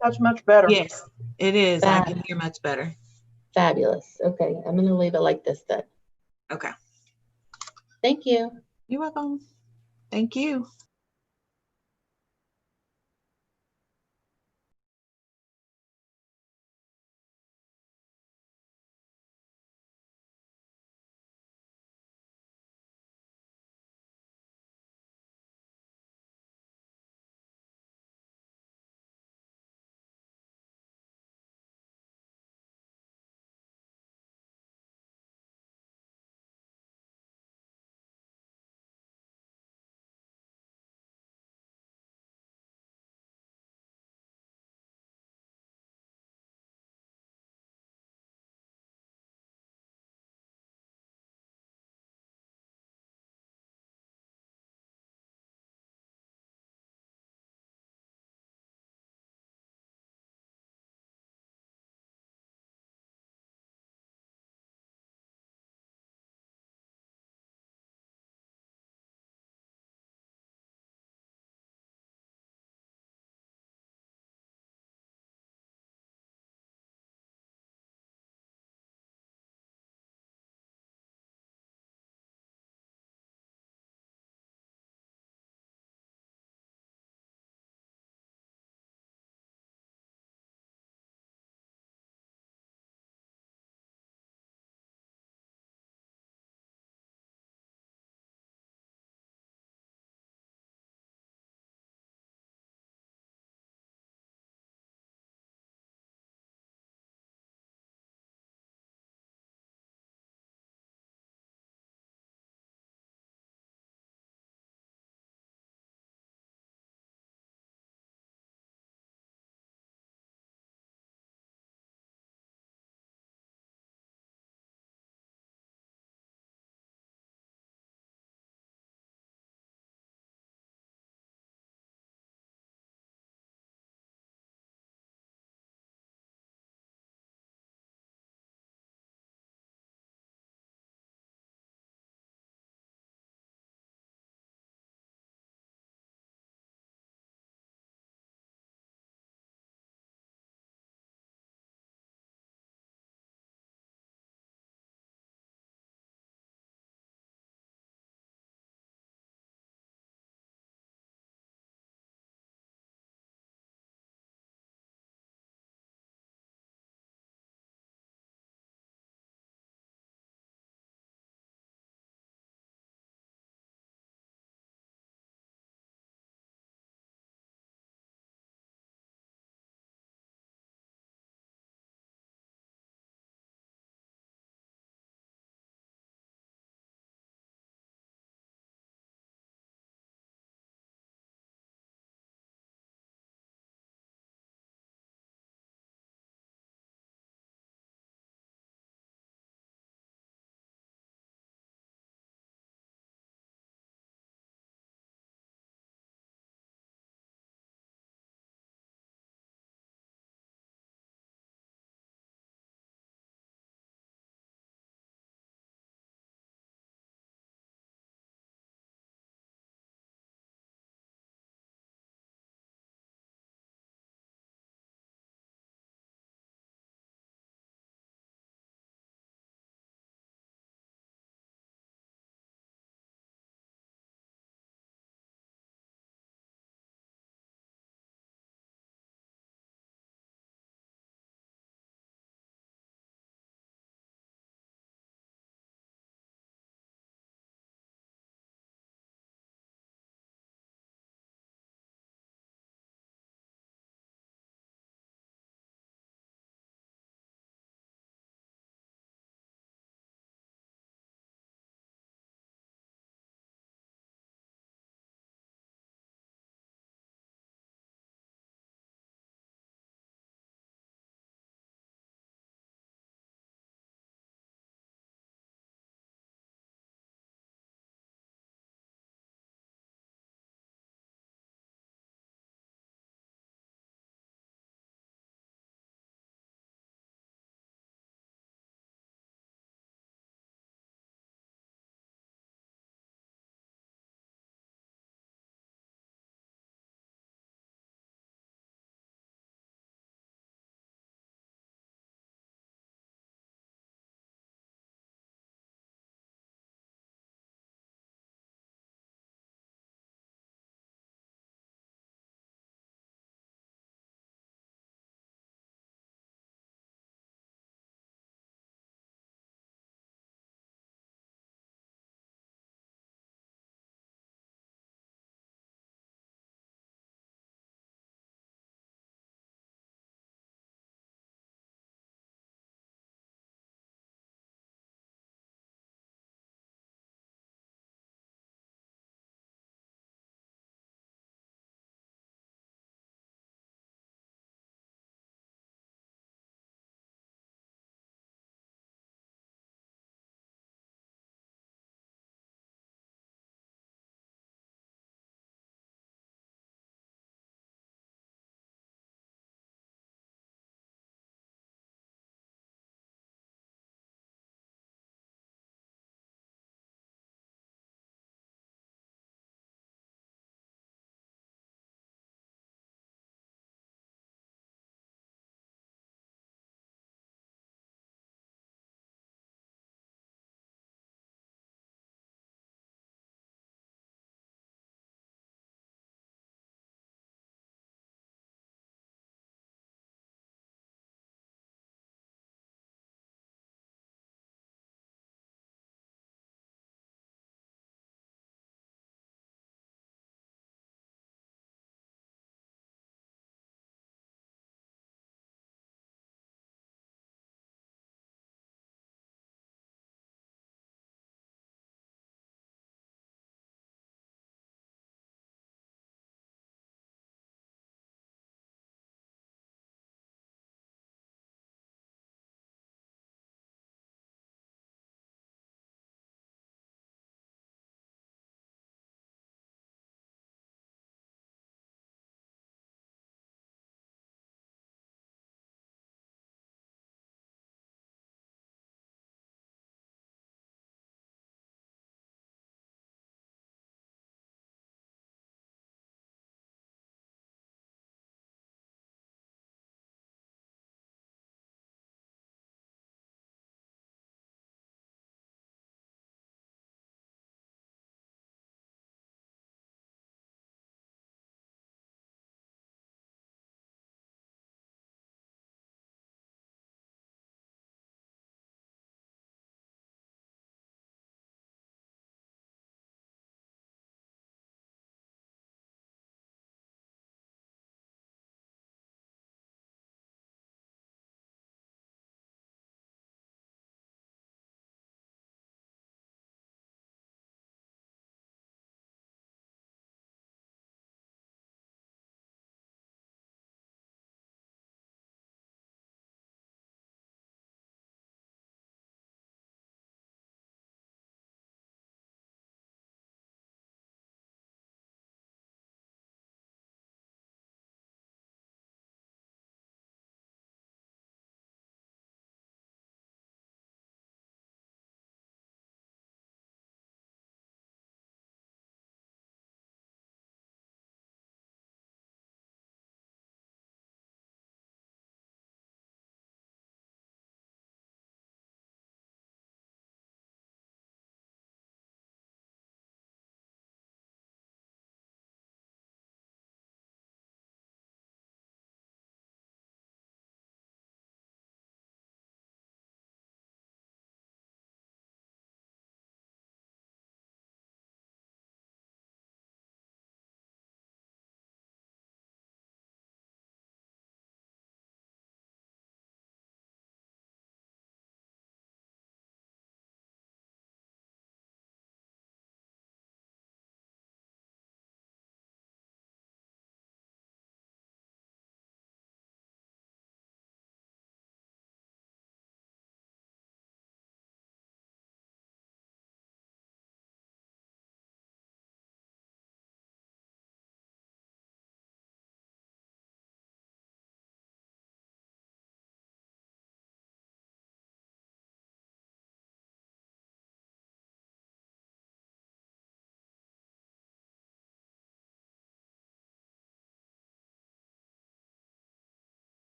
That's much better. Yes, It is. I I can can hear much better. Fabulous. Okay, I'm gonna leave it like this then. Okay. Thank you. You're welcome. Thank you.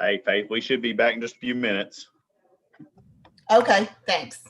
Hey, Faith, we should be back in just a few minutes. Okay, thanks.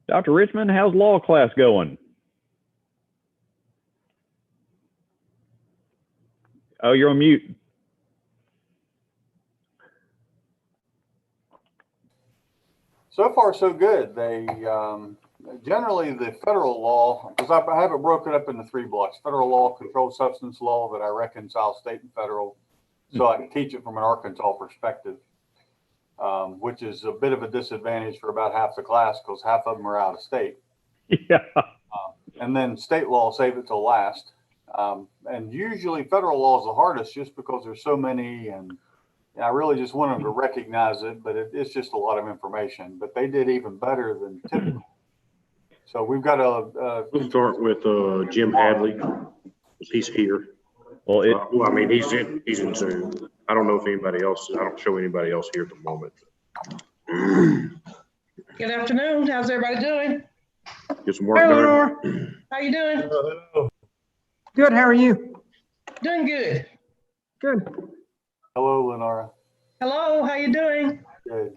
Dr. Richmond, how's law class going? Oh, you're on mute. So far, so good. They generally the federal law, because I have it broken up into 3 blocks: federal law, controlled substance law, that I reconcile state and federal, so I can teach it from an Arkansas perspective, which is a bit of a disadvantage for about half the class because half of them are out of state. Yeah. And then state law, save it till last. And usually federal law is the hardest just because there's so many, and I really just want them to recognize it, but it's just a lot of information. But they did even better than typical. So we've got We'll start with Jim Hadley. He's here. Well, I mean, he's in Zoom. I don't know if anybody else. I don't show anybody else here at the moment. Good afternoon. How's everybody doing? Get some work Hey, done. Lenore. How you doing? Good, how are you? Doing good. Good. Hello, Lenora. Hello, how you doing? Good.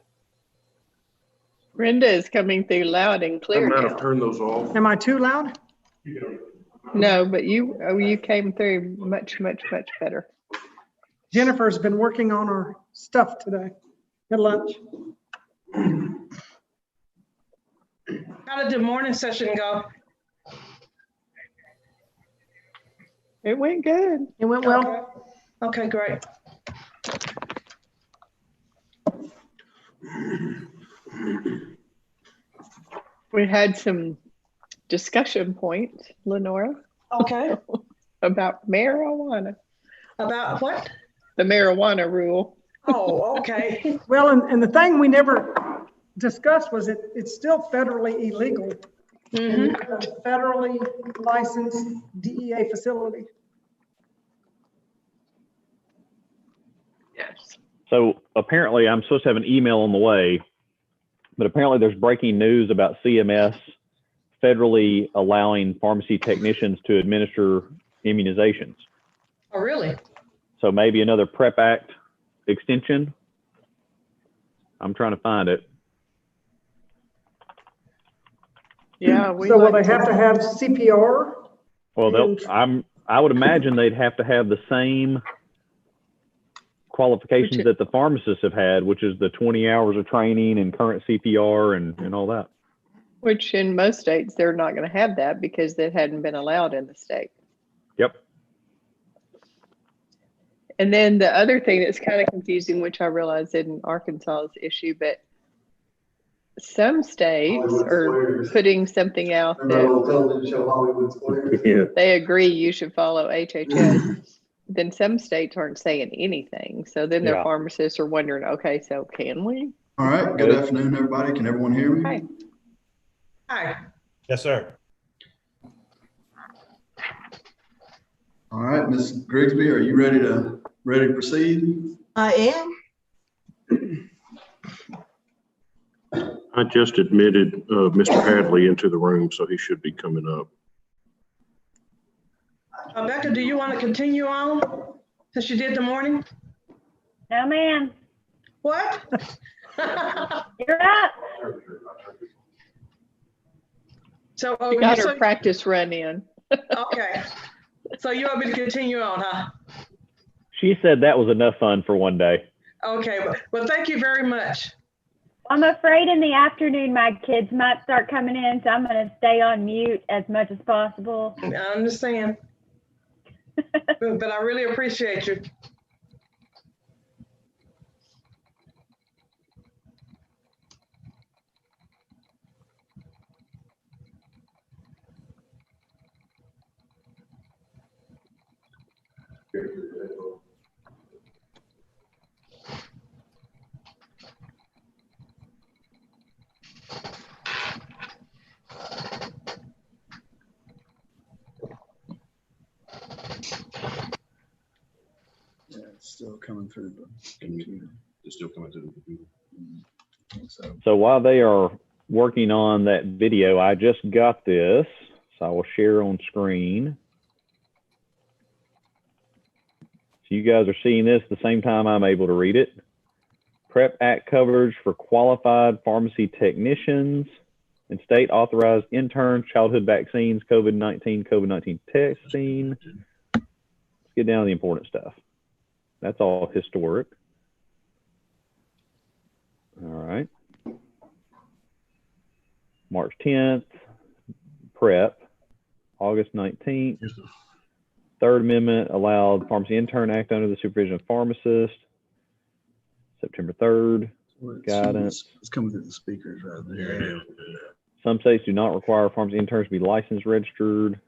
Brenda is coming through loud and clear I might now. have turned those off. Am I too loud? No, but you came through much, much, much better. Jennifer's been working on her stuff today at lunch. How did the morning session go? It went good. It went well. Okay, great. We had some discussion points, Lenora, Okay. about marijuana, About what? the marijuana rule. Oh, okay. Well, and the thing we never discussed was it's still federally illegal. Mhm. A federally licensed DEA facility. Yes. So apparently I'm supposed to have an email on the way, but apparently there's breaking news about CMS federally allowing pharmacy technicians to administer immunizations. Oh, really? So maybe another PrEP Act extension. I'm trying to find it. Yeah. So will they have to have CPR? Well, I would imagine they'd have to have the same qualifications that the pharmacists have had, which is the 20 hours of training and current CPR and all that. Which in most states, they're not going to have that because it hadn't been allowed in the state. Yep. And then the other thing that's kind of confusing, which I realize in Arkansas's issue, but some states are putting something out that they agree you should follow HHS. Then some states aren't saying anything. So then their Yeah. pharmacists are wondering, okay, so can we? All right, good afternoon, everybody. Can everyone hear me? Hi. Hi. Yes, sir. All right, Ms. Grigsby, are you ready to proceed? I am. I just admitted Mr. Hadley into the room, so he should be coming up. Becca, do you want to continue on since you did the morning? No, ma'am. What? You're up. So, She got her practice run in. okay. So you want me to continue on, huh? She said that was enough fun for one day. Okay, well, thank you very much. I'm afraid in the afternoon my kids might start coming in, so I'm going to stay on mute as much as possible. I understand. But I really appreciate you. Yeah, it's still coming through the computer. It's still coming to the computer. So while they are working on that video, I just got this, so I will share on screen. So you guys are seeing this the same time I'm able to read it. PrEP Act coverage for qualified pharmacy technicians and state authorized interns, childhood vaccines, COVID-19 testing. Let's get down to the important stuff. That's all historic. All right. March 10th, PrEP, August 19th. Third Amendment allowed Pharmacy Intern Act under the supervision of pharmacists. September 3rd, guidance. It's coming through the speakers right there. Some states do not require pharmacy interns to be licensed, registered.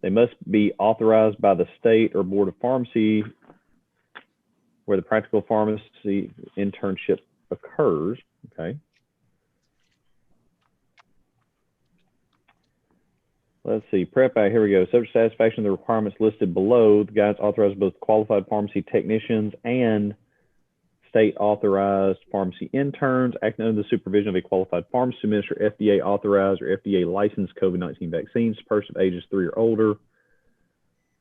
They must be authorized by the state or board of pharmacy where the practical pharmacy internship occurs. Okay. Let's see, PrEP Act, here we go. Subject to satisfaction of the requirements listed below, the guidance authorizes both qualified pharmacy technicians and state authorized pharmacy interns acting under the supervision of a qualified pharmacist to administer FDA authorized or FDA licensed COVID-19 vaccines to persons of ages 3 or older.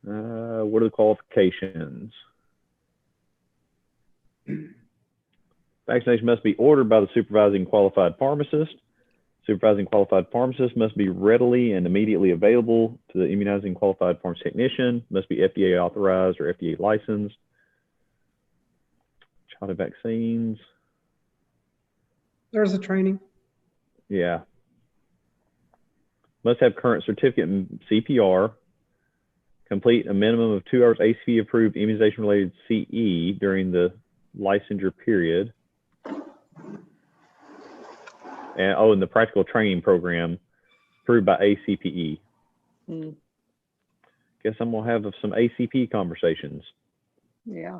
What are the qualifications? Vaccination must be ordered by the supervising qualified pharmacist. Supervising qualified pharmacist must be readily and immediately available to the immunizing qualified pharmacy technician, must be FDA authorized or FDA licensed. Childhood vaccines. There's a training. Yeah. Must have current certificate in CPR. Complete a minimum of 2 hours ACP approved immunization related CE during the licensure period. And the practical training program approved by ACPE. Guess I'm gonna have some ACP conversations. Yeah.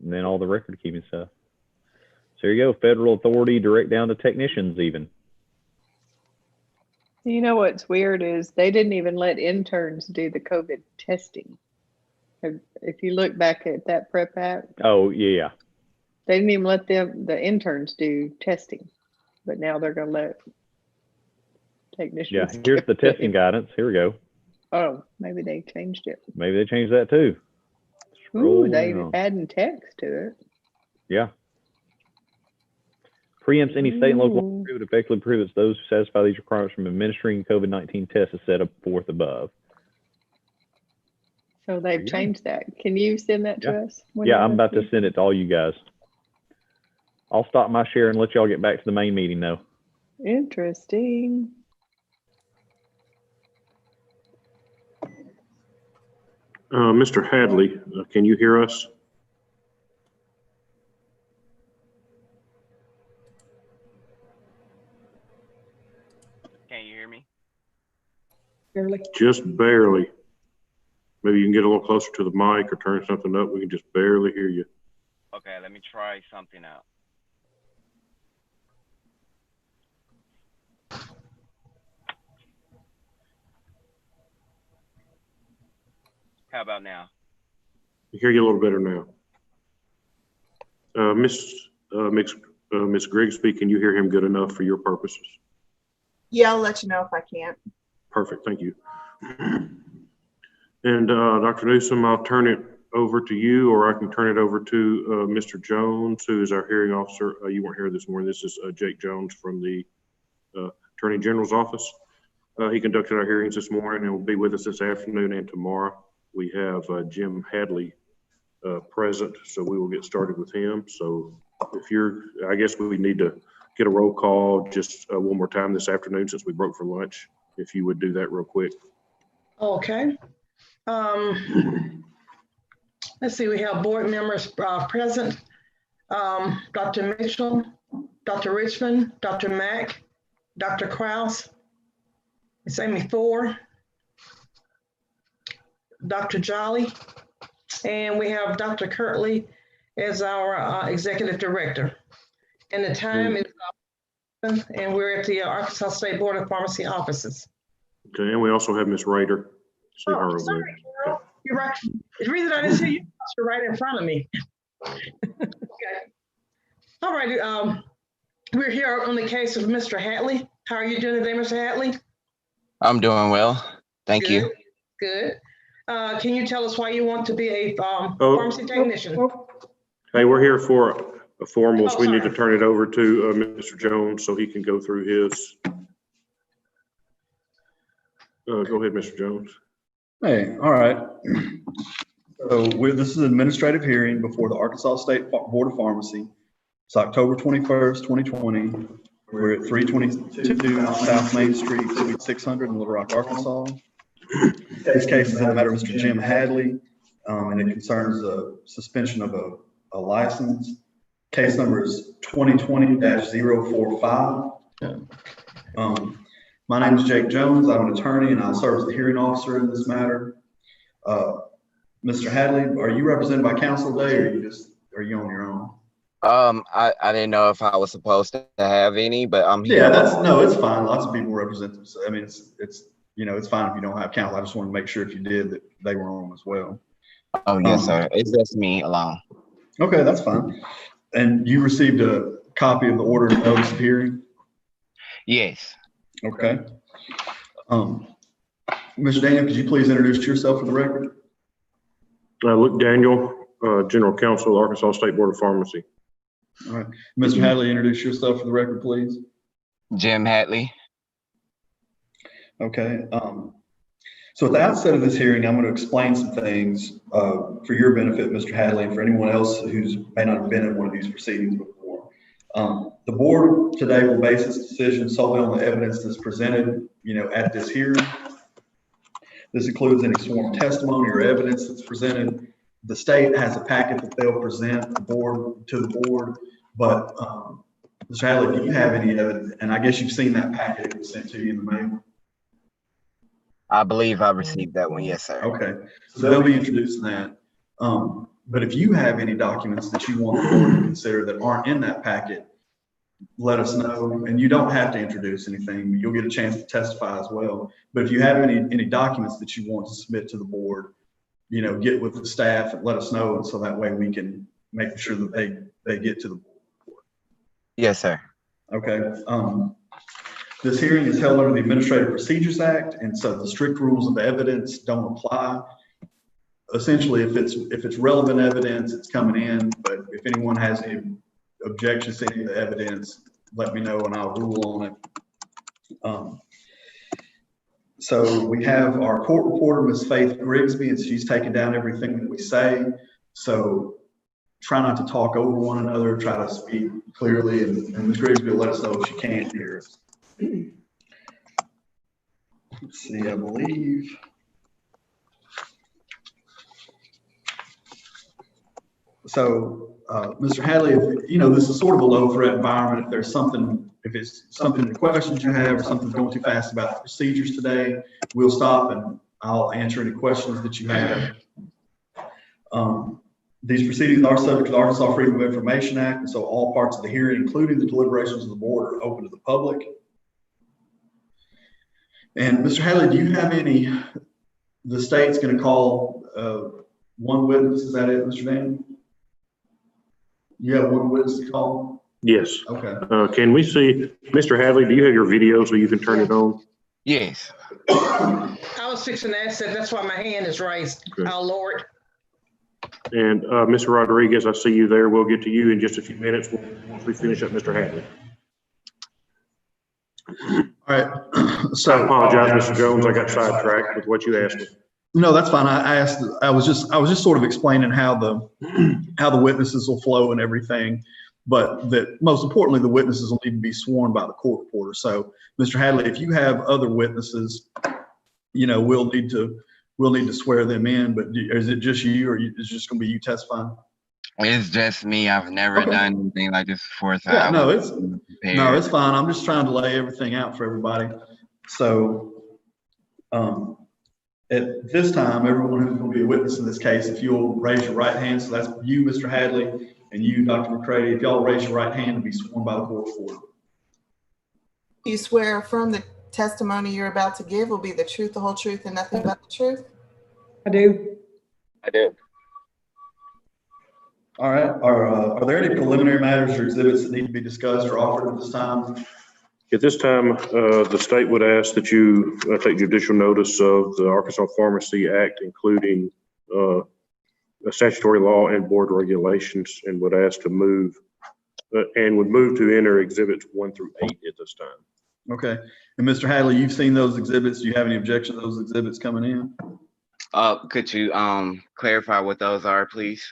And then all the record keeping stuff. So there you go, federal authority direct down to technicians even. You know what's weird is they didn't even let interns do the COVID testing. If you look back at that PrEP Act, Oh yeah. they didn't even let the interns do testing, but now they're going to let technicians. Yeah, here's the testing guidance. Here we go. Oh, maybe they changed it. Maybe they changed that too. Ooh, they Scrolling on. adding text to it. Yeah. Preempts any state and local law that effectively prohibits those who satisfy these requirements from administering COVID-19 tests as set forth above. So they've changed that. Can you send that to us? Yeah, I'm about to send it to all you guys. I'll stop my share and let y'all get back to the main meeting though. Interesting. Mr. Hadley, can you hear us? Can you hear me? Barely. Just barely. Maybe you can get a little closer to the mic or turn something up. We can just barely hear you. Okay, let me try something out. How about now? I hear you a little better now. Miss Grigsby, can you hear him good enough for your purposes? Yeah, I'll let you know if I can't. Perfect, thank you. And Dr. Newsom, I'll turn it over to you, or I can turn it over to Mr. Jones, who is our hearing officer. You weren't here this morning. This is Jake Jones from the Attorney General's office. He conducted our hearings this morning and will be with us this afternoon and tomorrow. We have Jim Hadley present, so we will get started with him. So if you're, I guess we need to get a roll call just one more time this afternoon since we broke for lunch. If you would do that real quick. Okay. Let's see, we have board members present. Dr. Mitchell, Dr. Richmond, Dr. Mack, Dr. Kraus, it's Amy 4, Dr. Jolly, and we have Dr. Kirtley as our executive director. And the time is and we're at the Arkansas State Board of Pharmacy offices. Okay, and we also have Ms. Rader. See her over Sorry, there. Carol. You're right. The reason I didn't see you, you're right in front of me. Okay. All righty. We're here on the case of Mr. Hadley. How are you doing today, Mr. Hadley? I'm doing well. Thank you. Good. Can you tell us why you want to be a pharmacy technician? Hey, we're here for a formal, so we need to turn it over to Mr. Jones so he can go through his. Go ahead, Mr. Jones. Hey, all right. So this is an administrative hearing before the Arkansas State Board of Pharmacy. It's October 21st, 2020. We're at 322 South Main Street, Suite 600 in Little Rock, Arkansas. This case is in the matter of Mr. Jim Hadley, and it concerns a suspension of a license. Case number is 2020-045. My name is Jake Jones. I'm an attorney and I'll serve as the hearing officer in this matter. Mr. Hadley, are you represented by counsel today, or are you on your own? I didn't know if I was supposed to have any, but I'm here. Yeah, no, it's fine. Lots of people represent them. So, I mean, it's fine if you don't have counsel. I just wanted to make sure if you did that they were on as well. Oh, yes, sir. It's just me alone. Okay, that's fine. And you received a copy of the order and notice of hearing? Yes. Okay. Mr. Daniel, could you please introduce yourself for the record? Luke Daniel, General Counsel, Arkansas State Board of Pharmacy. All right. Mr. Hadley, introduce yourself for the record, please. Jim Hadley. Okay. So at the outset of this hearing, I'm going to explain some things for your benefit, Mr. Hadley, and for anyone else who's may not have been in one of these proceedings before. The board today will base its decision solely on the evidence that's presented, at this hearing. This includes any sworn testimony or evidence that's presented. The state has a packet that they'll present to the board, but Mr. Hadley, do you have any evidence? And I guess you've seen that packet that was sent to you in the mail. I believe I received that one. Yes, sir. Okay, so they'll be introducing that. But if you have any documents that you want the board to consider that aren't in that packet, let us know. And you don't have to introduce anything. You'll get a chance to testify as well. But if you have any documents that you want to submit to the board, get with the staff and let us know. And so that way we can make sure that they get to the board. Yes, sir. Okay. This hearing is held under the Administrative Procedures Act, and so the strict rules of evidence don't apply. Essentially, if it's relevant evidence, it's coming in, but if anyone has any objections to any of the evidence, let me know and I'll rule on it. So we have our court reporter, Ms. Faith Grigsby, and she's taking down everything that we say. So try not to talk over one another, try to speak clearly, and Ms. Grigsby will let us know if she can't hear us. Let's see, I believe. So, Mr. Hadley, this is sort of a low threat environment. If it's something in the questions you have or something's going too fast about the procedures today, we'll stop and I'll answer any questions that you have. These proceedings are subject to the Arkansas Freedom of Information Act, and so all parts of the hearing, including the deliberations of the board, are open to the public. And Mr. Hadley, do you have any, the state's going to call one witness, is that it, Mr. Daniel? You have one witness to call? Yes. Okay. Can we see, Mr. Hadley, do you have your video so you can turn it on? Yes. I was fixing to ask that. That's why my hand is raised. Okay. I'll lower it. And Mr. Rodriguez, I see you there. We'll get to you in just a few minutes once we finish up Mr. Hadley. All right. So I apologize, Mr. Jones. I got sidetracked with what you asked me. No, that's fine. I was just sort of explaining how the witnesses will flow and everything, but that most importantly, the witnesses will need to be sworn by the court reporter. So, Mr. Hadley, if you have other witnesses, we'll need to swear them in. But is it just you, or is it just going to be you testifying? It's just me. I've never done anything like this before. So Yeah, no, it's fine. I'm just trying to lay everything out for everybody. So, at this time, everyone who's going to be a witness in this case, if you'll raise your right hand, so that's you, Mr. Hadley, and you, Dr. McCready, if y'all raise your right hand and be sworn by the court reporter. You swear affirm the testimony you're about to give will be the truth, the whole truth, and nothing but the truth? I do. I do. All right. Are there any preliminary matters or exhibits that need to be discussed or offered at this time? At this time, the state would ask that you take judicial notice of the Arkansas Pharmacy Act, including a statutory law and board regulations, and would ask to move to enter exhibits 1 through 8 at this time. Okay. And Mr. Hadley, you've seen those exhibits. Do you have any objection to those exhibits coming in? Could you clarify what those are, please?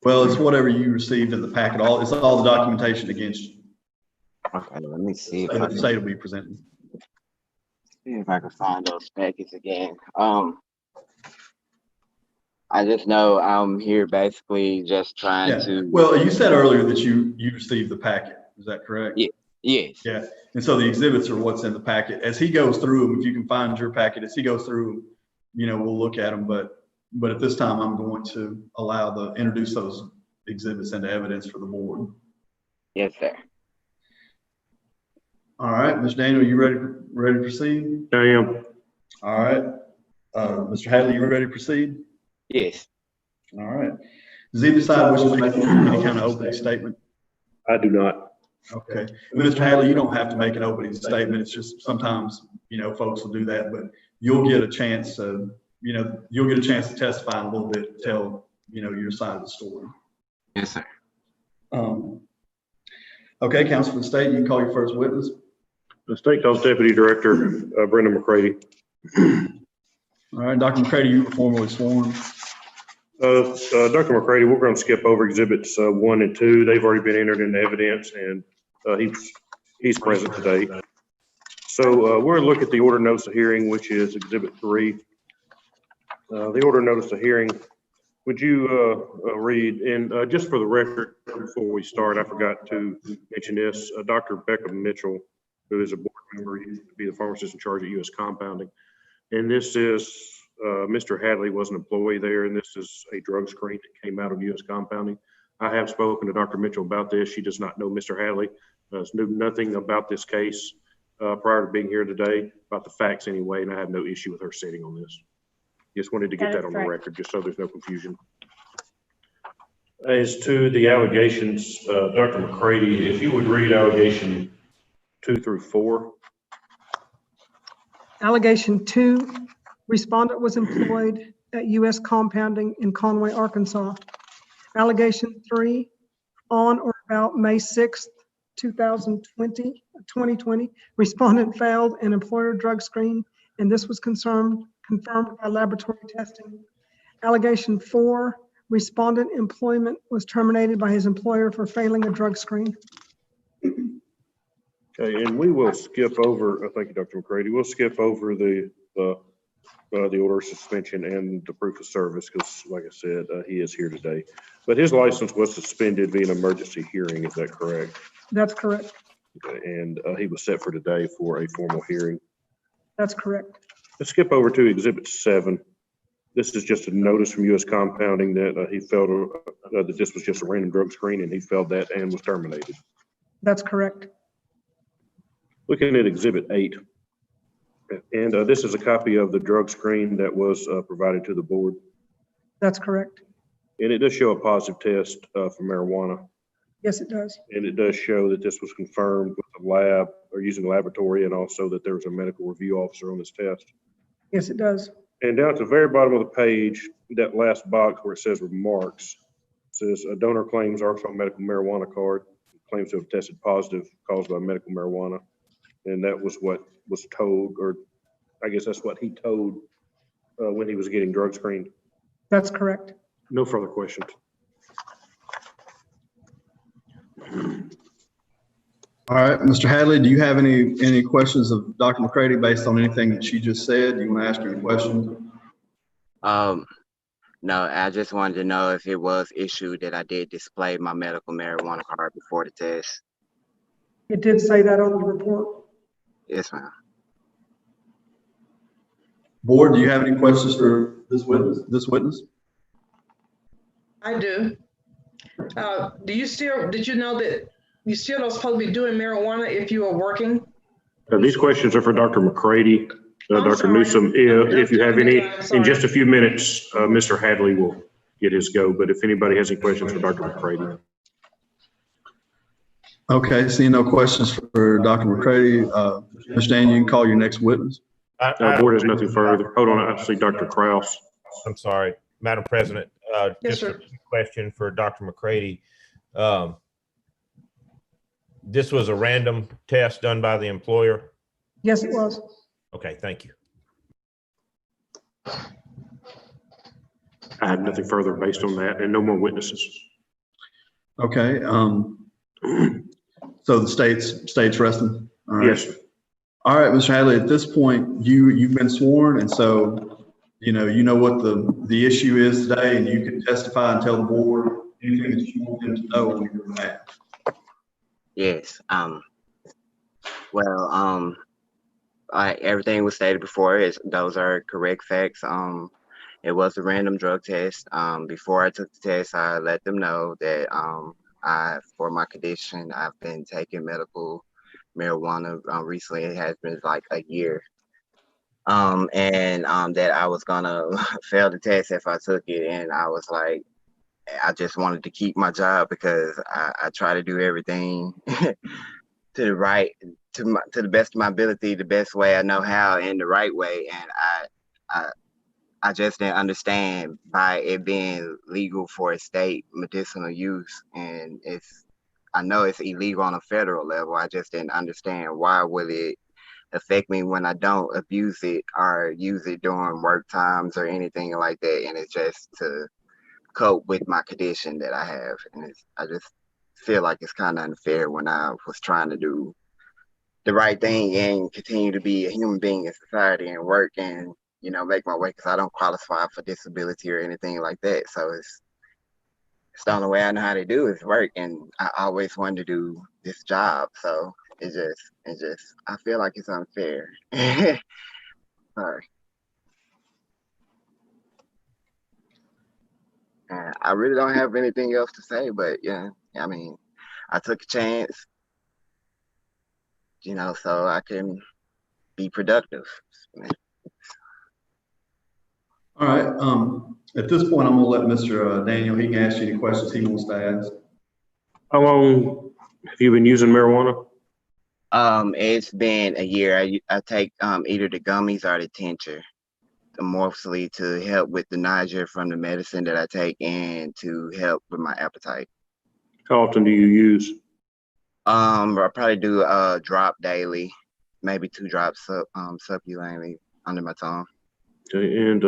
Well, it's whatever you received in the packet. It's all the documentation against you. Okay, let me see That the state will be presenting. See if I can find those packets again. I just know I'm here basically just trying to. Well, you said earlier that you received the packet. Is that correct? Yeah. Yes. Yeah. And so the exhibits are what's in the packet. As he goes through them, if you can find your packet, as he goes through them, we'll look at them. But at this time, I'm going to introduce those exhibits into evidence for the board. Yes, sir. All right, Mr. Daniel, you ready to proceed? I am. All right. Mr. Hadley, you ready to proceed? Yes. All right. Does either side wish to make any kind of opening statement? I do not. Okay. Mr. Hadley, you don't have to make an opening statement. It's just sometimes, folks will do that, but you'll get a chance to, testify in a little bit, to tell, your side of the story. Yes, sir. Okay, counsel for the state, you can call your first witness. The State calls Deputy Director Brenda McCready. All right, Dr. McCready, you were formally sworn. Dr. McCready, we're going to skip over exhibits 1 and 2. They've already been entered into evidence, and he's present today. So we're going to look at the order notice of hearing, which is exhibit 3. The order notice of hearing, would you read? And just for the record, before we start, I forgot to mention this. Dr. Becca Mitchell, who is a board member, used to be the pharmacist in charge at U.S. Compounding. And this is, Mr. Hadley was an employee there, and this is a drug screen that came out of U.S. Compounding. I have spoken to Dr. Mitchell about this. She does not know Mr. Hadley, knew nothing about this case prior to being here today, about the facts anyway, and I have no issue with her sitting on this. Just wanted to get that on the record, just so there's no confusion. As to the allegations, Dr. McCready, if you would read allegation 2 through 4. Allegation 2, respondent was employed at U.S. Compounding in Conway, Arkansas. Allegation 3, on or about May 6th, 2020, respondent failed an employer drug screen, and this was confirmed by laboratory testing. Allegation 4, respondent employment was terminated by his employer for failing a drug screen. Okay, and we will skip over, thank you, Dr. McCready. We'll skip over the order of suspension and the proof of service because, like I said, he is here today. But his license was suspended via an emergency hearing, is that correct? That's correct. Okay, and he was set for today for a formal hearing. That's correct. Let's skip over to Exhibit 7. This is just a notice from U.S. Compounding that he felt that this was just a random drug screen, and he felt that and was terminated. That's correct. Looking at Exhibit 8, and this is a copy of the drug screen that was provided to the board. That's correct. And it does show a positive test for marijuana. Yes, it does. And it does show that this was confirmed with the lab or using a laboratory, and also that there was a medical review officer on this test. Yes, it does. And down at the very bottom of the page, that last box where it says remarks, says a donor claims Arkansas medical marijuana card, claims to have tested positive caused by medical marijuana. And that was what was told, or I guess that's what he told when he was getting drug screened. That's correct. No further questions. All right, Mr. Hadley, do you have any questions of Dr. McCready based on anything that she just said? Do you want to ask her any questions? No, I just wanted to know if it was issued that I did display my medical marijuana card before the test. It did say that on the report. Yes, ma'am. Board, do you have any questions for this witness? I do. Did you know that you still are supposed to be doing marijuana if you are working? These questions are for Dr. McCready. Dr. sorry. Newsom, if you have any, in just a few minutes, Mr. Hadley will get his go. But if anybody has any questions for Dr. McCready. Okay, seeing no questions for Dr. McCready, Mr. Daniel, you can call your next witness. Board has nothing further. Hold on, I see Dr. Kraus. I'm sorry, Madam President. Yes, Just sir. a question for Dr. McCready. This was a random test done by the employer? Yes, it was. Okay, thank you. I have nothing further based on that, and no more witnesses. Okay, so the state's resting? All right. Yes, sir. All right, Mr. Hadley, at this point, you've been sworn, and so, you know what the issue is today, and you can testify and tell the board anything that you want them to know when you're back. Yes. Everything was stated before. Those are correct facts. It was a random drug test. Before I took the test, I let them know that for my condition, I've been taking medical marijuana recently. It has been like a year. That I was gonna fail the test if I took it, and I was like, I just wanted to keep my job because I try to do everything to the best of my ability, the best way I know how, in the right way. And I just didn't understand by it being legal for a state medicinal use, and I know it's illegal on a federal level. I just didn't understand why would it affect me when I don't abuse it or use it during work times or anything like that. And it's just to cope with my condition that I have. And I just feel like it's kind of unfair when I was trying to do the right thing and continue to be a human being in society and work and, make my way, because I don't qualify for disability or anything like that. So it's the only way I know how to do is work, and I always wanted to do this job. So it's just, I feel like it's unfair. Sorry. I really don't have anything else to say, but yeah, I mean, I took a chance, so I can be productive. All right, at this point, I'm gonna let Mr. Daniel, he can ask you any questions he wants to ask. How long have you been using marijuana? It's been a year. I take either the gummies or the tincture, mostly to help with the nausea from the medicine that I take and to help with my appetite. How often do you use? I probably do a drop daily, maybe 2 drops subcutaneously under my tongue. Okay, and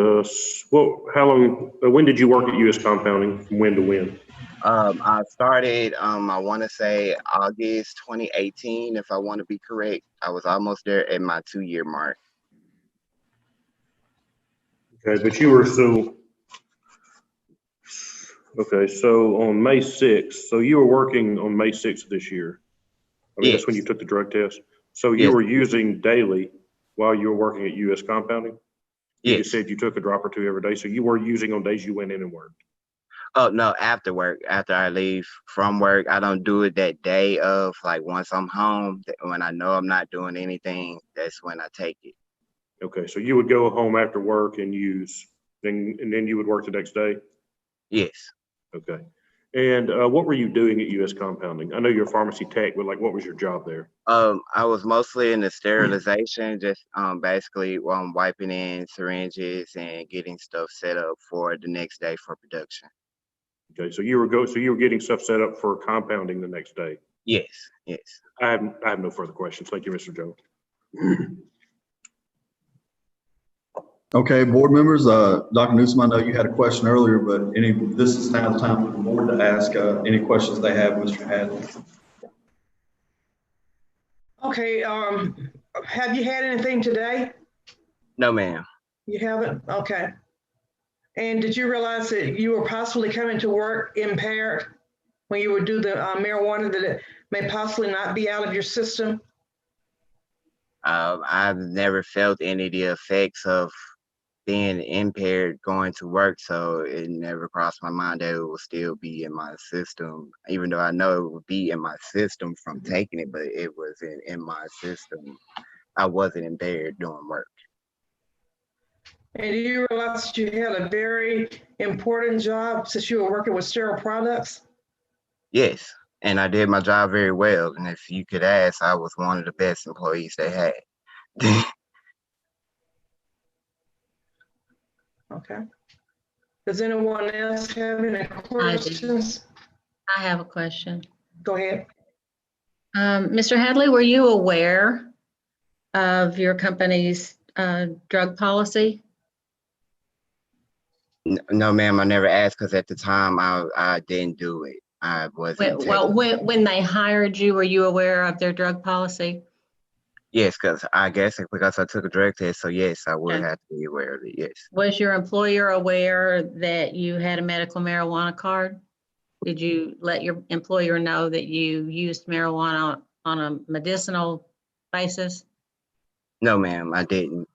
how long? When did you work at U.S. Compounding? From when to when? I started, I want to say August 2018, if I want to be correct. I was almost there at my 2-year mark. Okay, but you were so on May 6th, so you were working on May 6th of this year. I mean, Yes. That's when you took the drug test. So you Yes. were using daily while you were working at U.S. Compounding? You just Yes. said you took a drop or two every day, so you were using on days you went in and worked. Oh, no, after work, after I leave from work, I don't do it that day of, like, once I'm home, when I know I'm not doing anything, that's when I take it. Okay, so you would go home after work and use, and then you would work the next day? Yes. Okay. And what were you doing at US Compounding? I know you're a pharmacy tech, but like, what was your job there? I was mostly in the sterilization, just basically wiping in syringes and getting stuff set up for the next day for production. Okay, so you were getting stuff set up for compounding the next day. Yes, yes. I have no further questions. Thank you, Mr. Jones. Okay, board members, Dr. Newsom, I know you had a question earlier, but this is now the time for the board to ask any questions they have, Mr. Hadley. Okay, have you had anything today? No, ma'am. You haven't? Okay. And did you realize that you were possibly coming to work impaired when you would do the marijuana, that it may possibly not be out of your system? I've never felt any of the effects of being impaired going to work, so it never crossed my mind that it would still be in my system, even though I know it would be in my system from taking it, but it wasn't in my system. I wasn't impaired doing work. And do you realize that you had a very important job since you were working with sterile products? Yes, and I did my job very well, and if you could ask, I was one of the best employees they had. Okay. Does anyone else have any questions? I have a question. Go ahead. Mr. Hadley, were you aware of your company's drug policy? No, ma'am, I never asked because at the time I didn't do it. I wasn't. When they hired you, were you aware of their drug policy? Yes, because I guess because I took a drug test, so yes, I would Okay. have to be aware of it. Yes. Was your employer aware that you had a medical marijuana card? Did you let your employer know that you used marijuana on a medicinal basis? No, ma'am, I didn't.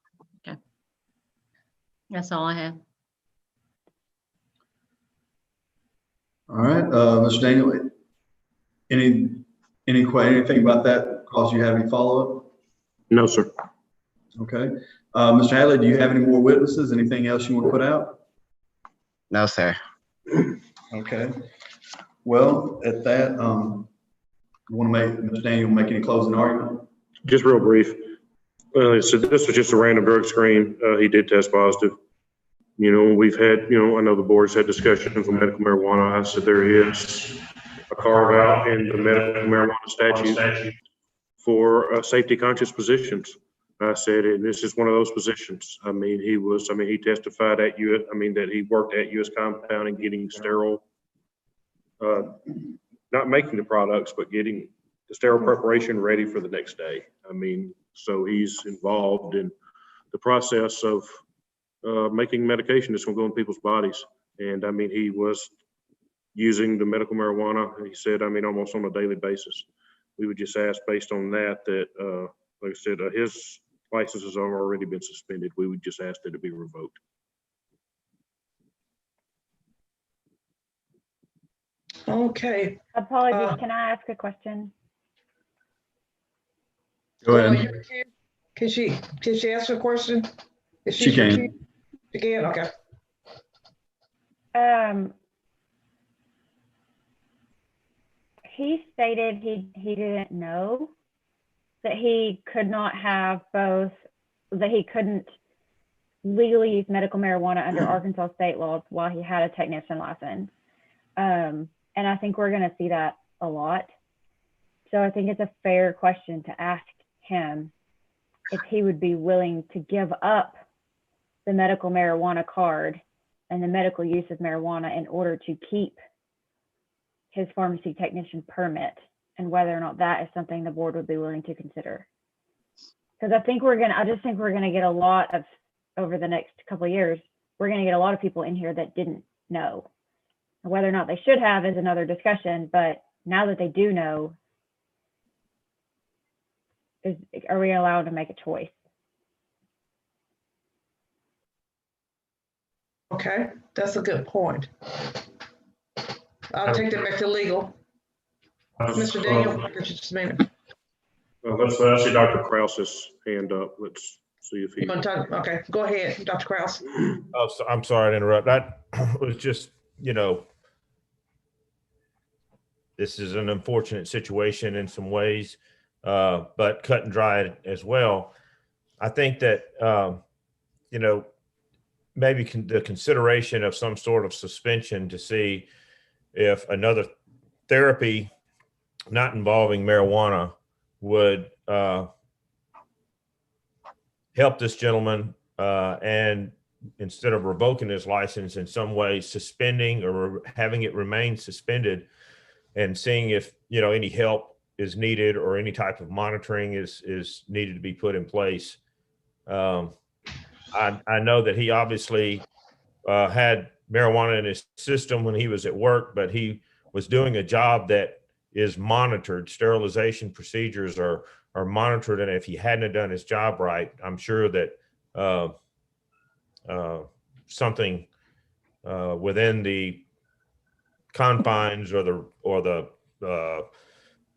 That's all I have. All right, Mr. Daniel, anything about that cause you have any follow-up? No, sir. Okay. Mr. Hadley, do you have any more witnesses? Anything else you want to put out? No, sir. Okay. Well, at that, you want to Mr. Daniel, make any closing argument? Just real brief. So this was just a random drug screen. He did test positive. You know, we've had, I know the board's had discussions on medical marijuana. I said there is a carve out in the medical marijuana statute for safety conscious positions. I said, and this is one of those positions. He testified at that he worked at US Compounding getting sterile, not making the products, but getting the sterile preparation ready for the next day. So he's involved in the process of making medication that's going to go in people's bodies. And he was using the medical marijuana, he said, almost on a daily basis. We would just ask based on that, like I said, his license has already been suspended. We would just ask that it be revoked. Okay. Apologies, can I ask a question? Go ahead. Can she ask a question? She can. She can, okay. He stated he didn't know that he could not have both, that he couldn't legally use medical marijuana under Arkansas state laws while he had a technician license. And I think we're going to see that a lot. So I think it's a fair question to ask him if he would be willing to give up the medical marijuana card and the medical use of marijuana in order to keep his pharmacy technician permit, and whether or not that is something the board would be willing to consider. Because I just think we're gonna get a lot of, over the next couple of years, we're gonna get a lot of people in here that didn't know. Whether or not they should have is another discussion, but now that they do know, are we allowed to make a choice? Okay, that's a good point. I'll take that back to legal. Mr. Daniel, just a minute. I see Dr. Krause's hand up. Let's see if he. You want to talk? Okay, go ahead, Dr. Krause. Oh, so, I'm sorry to interrupt. That was just, this is an unfortunate situation in some ways, but cut and dried as well. I think that, maybe the consideration of some sort of suspension to see if another therapy not involving marijuana would help this gentleman, and instead of revoking his license, in some way suspending or having it remain suspended, and seeing if any help is needed or any type of monitoring is needed to be put in place. I know that he obviously had marijuana in his system when he was at work, but he was doing a job that is monitored. Sterilization procedures are monitored, and if he hadn't done his job right, I'm sure that something within the confines or the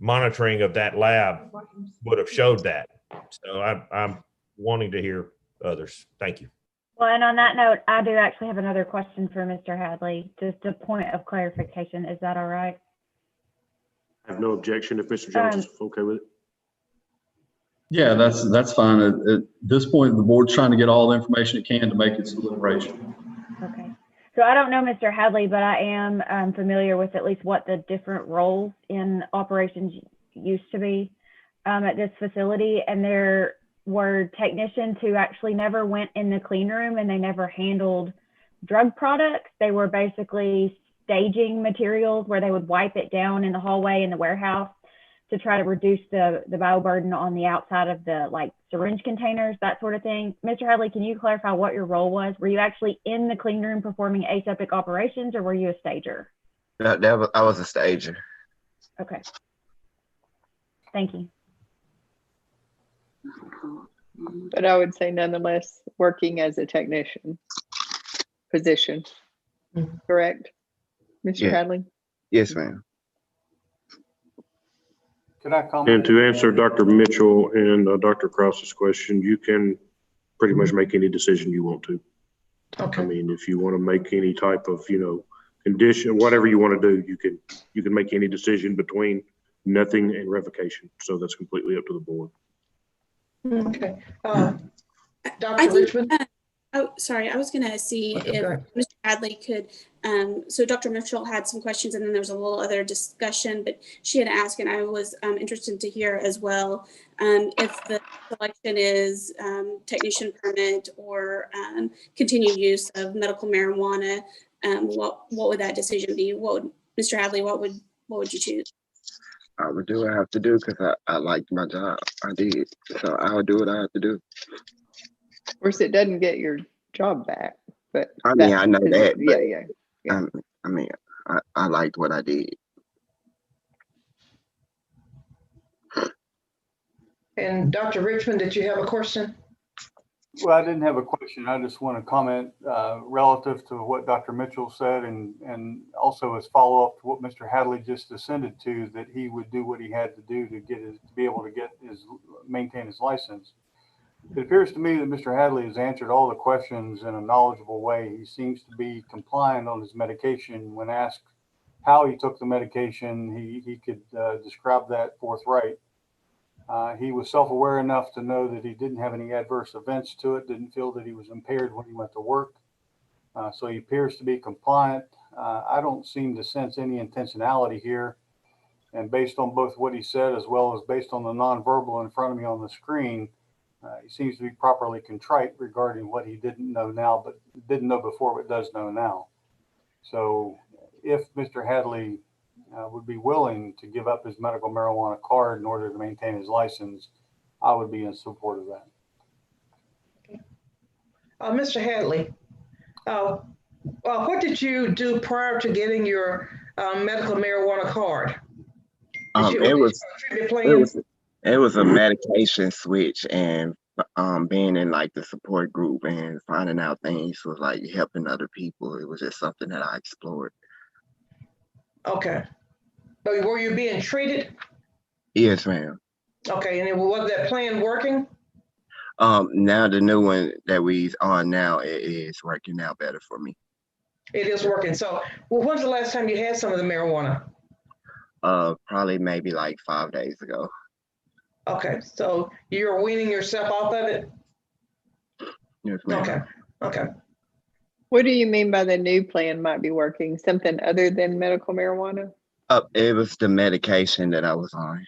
monitoring of that lab would have showed that. So I'm wanting to hear others. Thank you. Well, and on that note, I do actually have another question for Mr. Hadley. Just a point of clarification. Is that all right? I have no objection if Mr. Jones is okay with it. Yeah, that's fine. At this point, the board's trying to get all the information it can to make its deliberation. Okay. So I don't know Mr. Hadley, but I am familiar with at least what the different roles in operations used to be at this facility. And there were technicians who actually never went in the clean room, and they never handled drug products. They were basically staging materials where they would wipe it down in the hallway in the warehouse to try to reduce the bioburden on the outside of the syringe containers, that sort of thing. Mr. Hadley, can you clarify what your role was? Were you actually in the clean room performing aseptic operations, or were you a stager? I was a stager. Okay. Thank you. But I would say nonetheless, working as a technician position, correct? Mr. Hadley? Yes, ma'am. Could I comment? And to answer Dr. Mitchell and Dr. Krause's question, you can pretty much make any decision you want to. Okay. I mean, if you want to make any type of, condition, whatever you want to do, you can make any decision between nothing and revocation. So that's completely up to the board. Okay. Dr. Richmond? Sorry, I was going to see if Mr. Hadley could, so Dr. Mitchell had some questions, and then there was a little other discussion, but she had asked, and I was interested to hear as well, if the selection is technician permit or continued use of medical marijuana, what would that decision be? Mr. Hadley, what would you choose? I would do what I have to do because I liked my job. I did. So I would do what I have to do. Of course, it doesn't get your job back, but I mean, I know that. Yeah. I mean, I liked what I did. And Dr. Richmond, did you have a question? Well, I didn't have a question. I just want to comment relative to what Dr. Mitchell said, and also as follow-up to what Mr. Hadley just assented to, that he would do what he had to do to be able to maintain his license. It appears to me that Mr. Hadley has answered all the questions in a knowledgeable way. He seems to be compliant on his medication. When asked how he took the medication, he could describe that forthright. He was self-aware enough to know that he didn't have any adverse events to it, didn't feel that he was impaired when he went to work. So he appears to be compliant. I don't seem to sense any intentionality here. And based on both what he said, as well as based on the nonverbal in front of me on the screen, he seems to be properly contrite regarding what he didn't know now, but didn't know before, but does know now. So if Mr. Hadley would be willing to give up his medical marijuana card in order to maintain his license, I would be in support of that. Mr. Hadley, what did you do prior to getting your medical marijuana card? It was a medication switch, and being in like the support group and finding out things was like helping other people. It was just something that I explored. Okay. But were you being treated? Yes, ma'am. Okay, and then was that plan working? Now the new one that we on now, it is working out better for me. It is working. So, well, when's the last time you had some of the marijuana? Probably maybe like 5 days ago. Okay, so you're weaning yourself off of it? Yes, ma'am. Okay, okay. What do you mean by the new plan might be working? Something other than medical marijuana? It was the medication that I was on.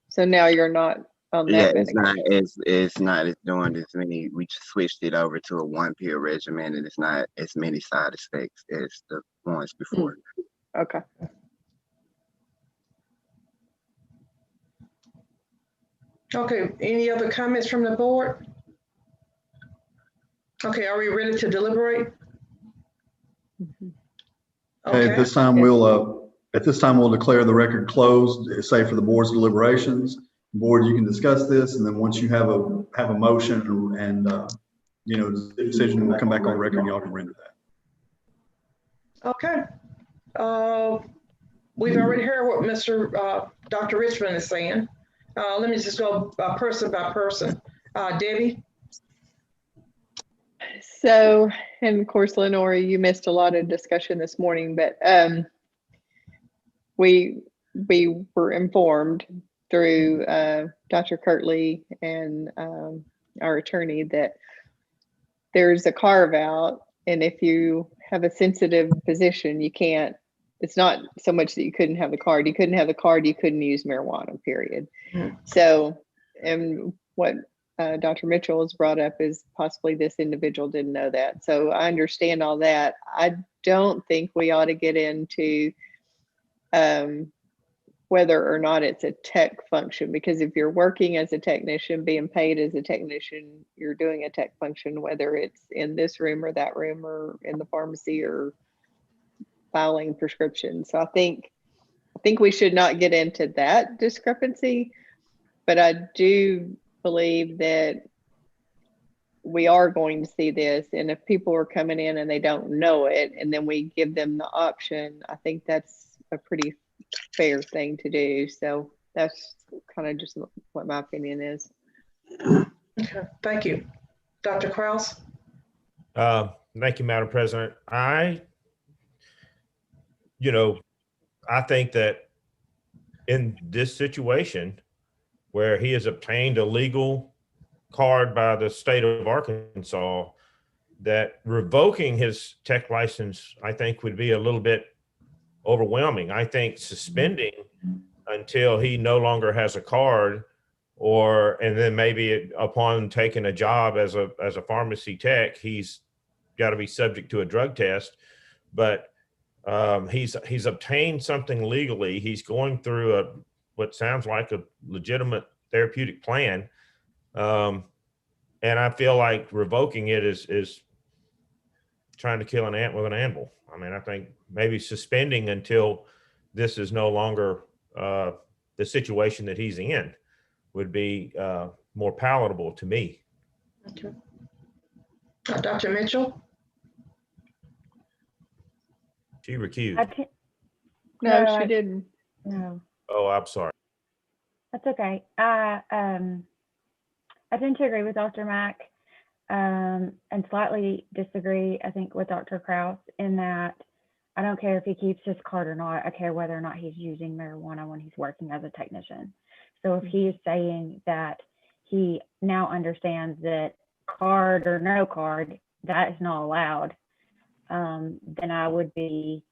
So now you're not on Yeah, that it's not. medication? It's not as doing as many. We switched it over to a 1 pill regimen, and it's not as many side effects as the ones before. Okay. Okay, any other comments from the board? Okay, are we ready to deliberate? Okay, at this time, we'll declare the record closed, say for the board's deliberations. Board, you can discuss this, and then once you have a motion and decision, we'll come back on record and y'all can render that. Okay. We've already heard what Dr. Richmond is saying. Let me just go person by person. Debbie? So, and of course, Lenore, you missed a lot of discussion this morning, but we were informed through Dr. Kirtley and our attorney that there's a carve out, and if you have a sensitive position, you can't. It's not so much that you couldn't have the card. You couldn't have the card. You couldn't use marijuana. Period. So, and what Dr. Mitchell has brought up is possibly this individual didn't know that. So I understand all that. I don't think we ought to get into whether or not it's a tech function, because if you're working as a technician, being paid as a technician, you're doing a tech function, whether it's in this room or that room or in the pharmacy or filing prescriptions. So I think we should not get into that discrepancy, but I do believe that we are going to see this. And if people are coming in and they don't know it, and then we give them the option, I think that's a pretty fair thing to do. So that's kind of just what my opinion is. Okay, thank you. Dr. Kraus? Thank you, Madam President. I think that in this situation where he has obtained a legal card by the state of Arkansas, that revoking his tech license, I think, would be a little bit overwhelming. I think suspending until he no longer has a card, and then maybe upon taking a job as a pharmacy tech, he's got to be subject to a drug test. But he's obtained something legally. He's going through what sounds like a legitimate therapeutic plan. And I feel like revoking it is trying to kill an ant with an anvil. I mean, I think maybe suspending until this is no longer the situation that he's in would be more palatable to me. Okay. Dr. Mitchell? She recused. No, she didn't. No. Oh, I'm sorry. That's okay. I tend to agree with Dr. Mack and slightly disagree, I think, with Dr. Kraus in that I don't care if he keeps his card or not. I care whether or not he's using marijuana when he's working as a technician. So if he is saying that he now understands that card or no card, that is not allowed, then I would be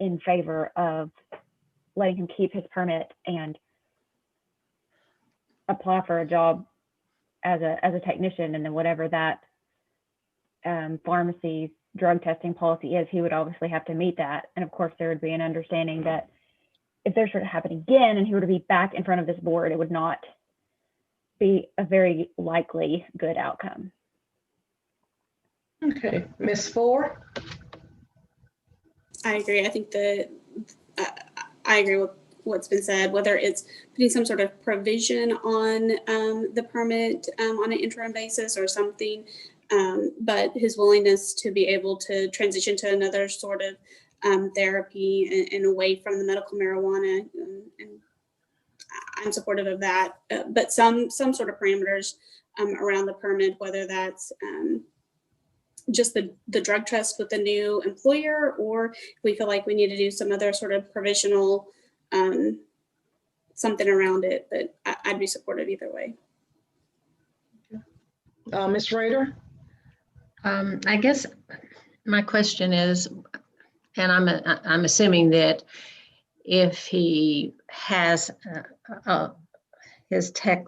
in favor of letting him keep his permit and apply for a job as a technician, and then whatever that pharmacy's drug testing policy is, he would obviously have to meet that. And of course, there would be an understanding that if this were to happen again and he were to be back in front of this board, it would not be a very likely good outcome. Okay, Ms. Ford? I agree. I think I agree with what's been said, whether it's putting some sort of provision on the permit on an interim basis or something, but his willingness to be able to transition to another sort of therapy and away from the medical marijuana, and I'm supportive of that. But some sort of parameters around the permit, whether that's just the drug test with the new employer, or we feel like we need to do some other sort of provisional something around it. But I'd be supportive either way. Ms. Rader? I guess my question is, and I'm assuming that if he has his tech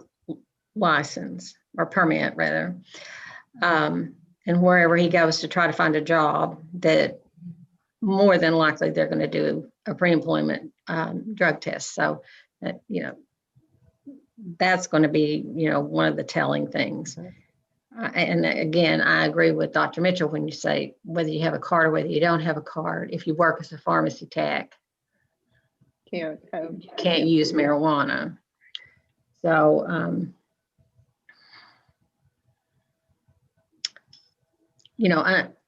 license or permit rather, and wherever he goes to try to find a job, that more than likely they're going to do a pre-employment drug test. So that, that's going to be, one of the telling things. And again, I agree with Dr. Mitchell when you say whether you have a card or whether you don't have a card, if you work as a pharmacy tech, you can't use marijuana. So,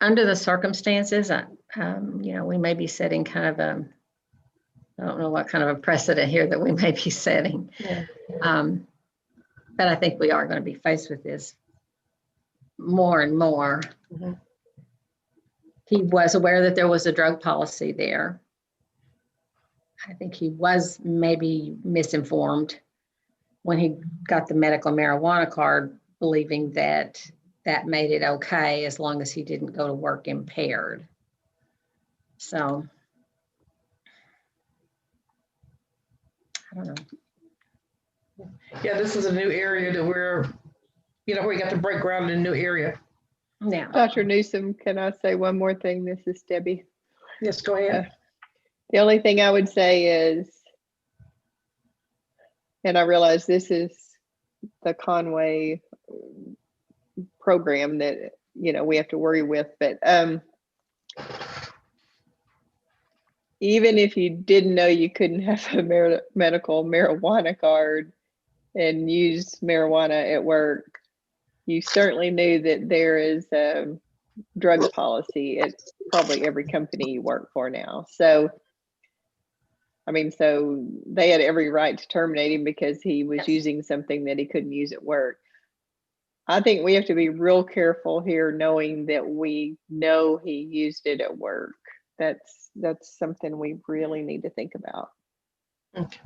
under the circumstances, we may be setting kind of I don't know what kind of a precedent here that we may be setting. Yeah. But I think we are going to be faced with this more and more. Mm-hmm. He was aware that there was a drug policy there. I think he was maybe misinformed when he got the medical marijuana card, believing that made it okay as long as he didn't go to work impaired. So, I don't know. Yeah, this is a new area that we're, we got to break ground in a new area. Yeah. Dr. Newsom, can I say one more thing? This is Debbie. Yes, go ahead. The only thing I would say is, and I realize this is the Conway program that, we have to worry with, but even if you didn't know you couldn't have a medical marijuana card and use marijuana at work, you certainly knew that there is a drug policy at probably every company you work for now. So, so they had every right to terminate him because he was using something that he couldn't use at work. I think we have to be real careful here, knowing that we know he used it at work. That's something we really need to think about. Okay.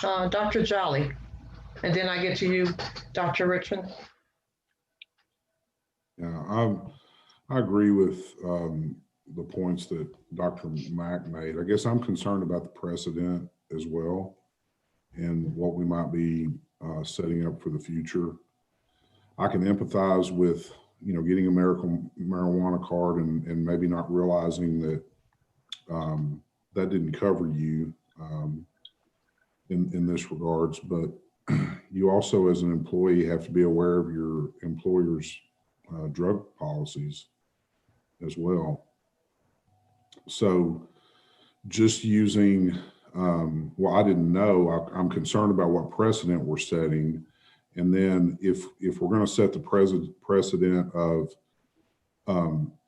Dr. Jolly, and then I get to you, Dr. Richmond. Yeah, I agree with the points that Dr. Mack made. I guess I'm concerned about the precedent as well and what we might be setting up for the future. I can empathize with, getting a medical marijuana card and maybe not realizing that that didn't cover you in this regards, but you also as an employee have to be aware of your employer's drug policies as well. So just using, I didn't know, I'm concerned about what precedent we're setting. And then if we're going to set the precedent of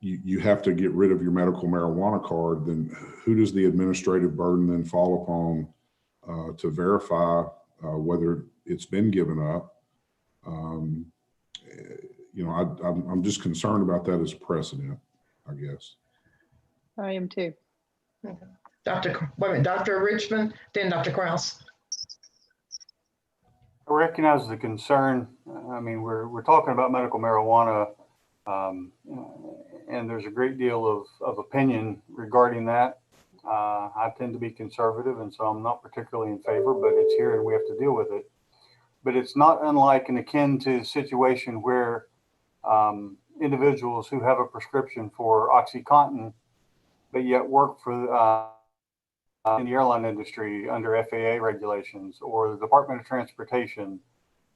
you have to get rid of your medical marijuana card, then who does the administrative burden then fall upon to verify whether it's been given up? I'm just concerned about that as a precedent, I guess. I am too. Okay. Dr. Richmond, then Dr. Krause. I recognize the concern. We're talking about medical marijuana, and there's a great deal of opinion regarding that. I tend to be conservative, and so I'm not particularly in favor, but it's here and we have to deal with it. But it's not unlike and akin to a situation where individuals who have a prescription for OxyContin, but yet work for in the airline industry under FAA regulations, or the Department of Transportation,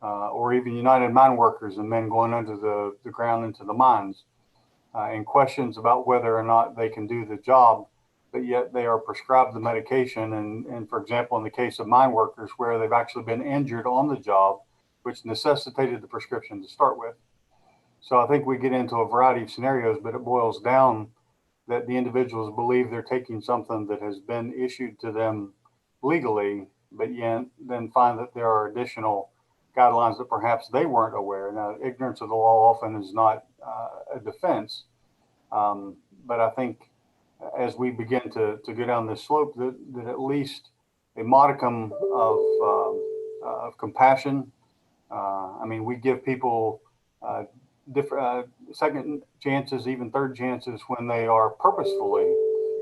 or even United Mine Workers and men going under the ground into the mines, and questions about whether or not they can do the job but yet they are prescribed the medication. And for example, in the case of mine workers, where they've actually been injured on the job, which necessitated the prescription to start with. So I think we get into a variety of scenarios, but it boils down that the individuals believe they're taking something that has been issued to them legally, but yet then find that there are additional guidelines that perhaps they weren't aware. Now, ignorance of the law often is not a defense, but I think as we begin to go down this slope, that at least a modicum of compassion. I mean, we give people different second chances, even third chances when they are purposefully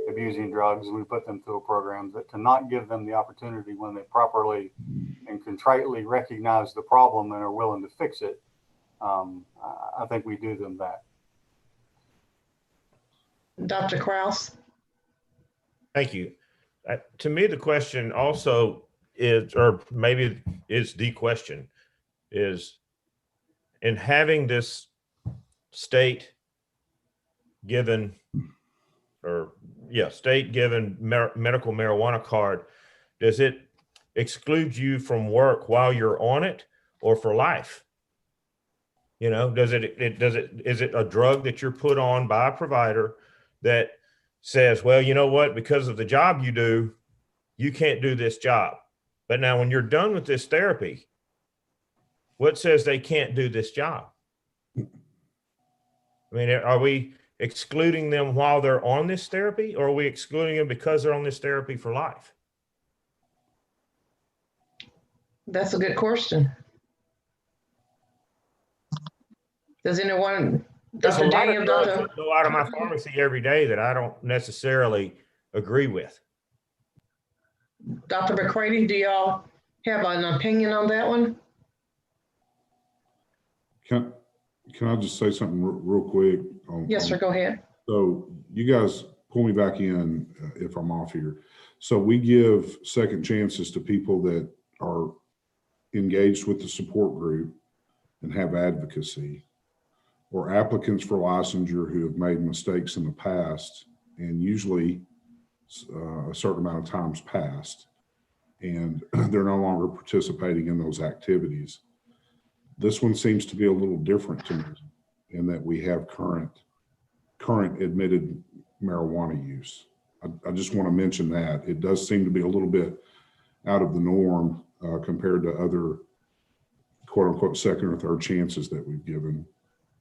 abusing drugs. We put them through a program that to not give them the opportunity when they properly and contritely recognize the problem and are willing to fix it. I think we do them that. Dr. Kraus. Thank you. To me, the question also is, or maybe is the question, is in having this state given, or yeah, state given medical marijuana card, does it exclude you from work while you're on it or for life? You know, is it a drug that you're put on by a provider that says, well, you know what, because of the job you do, you can't do this job. But now when you're done with this therapy, what says they can't do this job? I mean, are we excluding them while they're on this therapy, or are we excluding them because they're on this therapy for life? That's a good question. Does anyone, Dr. Daniel, Dr. Go out of my pharmacy every day that I don't necessarily agree with. Dr. McCready, do y'all have an opinion on that one? Can I just say something real quick? Yes, sir, go ahead. So you guys pull me back in if I'm off here. So we give second chances to people that are engaged with the support group and have advocacy, or applicants for licensure who have made mistakes in the past, and usually a certain amount of time's passed, and they're no longer participating in those activities. This one seems to be a little different to me in that we have current admitted marijuana use. I just want to mention that. It does seem to be a little bit out of the norm compared to other quote unquote second or third chances that we've given,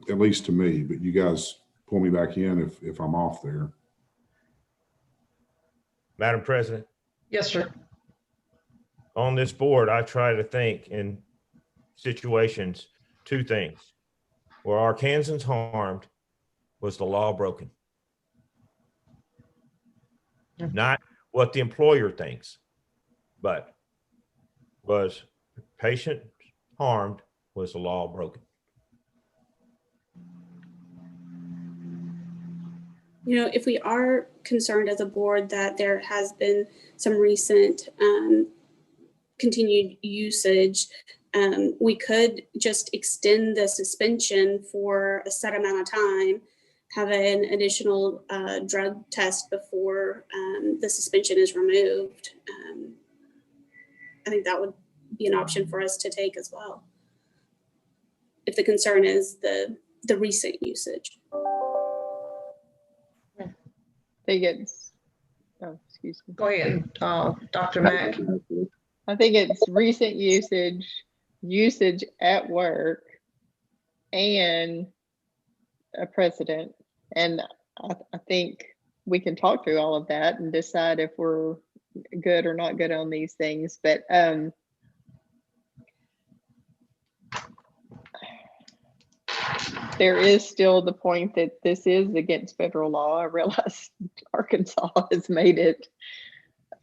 at least to me, but you guys pull me back in if I'm off there. Madam President? Yes, sir. On this board, I try to think in situations, two things. Were Arkansans harmed? Was the law broken? Not what the employer thinks, but was patient harmed? Was the law broken? You know, if we are concerned as a board that there has been some recent continued usage, we could just extend the suspension for a set amount of time, have an additional drug test before the suspension is removed. I think that would be an option for us to take as well, if the concern is the recent usage. I think it's, oh, excuse me. Go ahead, Dr. Mack. I think it's recent usage at work, and a precedent. And I think we can talk through all of that and decide if we're good or not good on these things. But there is still the point that this is against federal law. I realize Arkansas has made it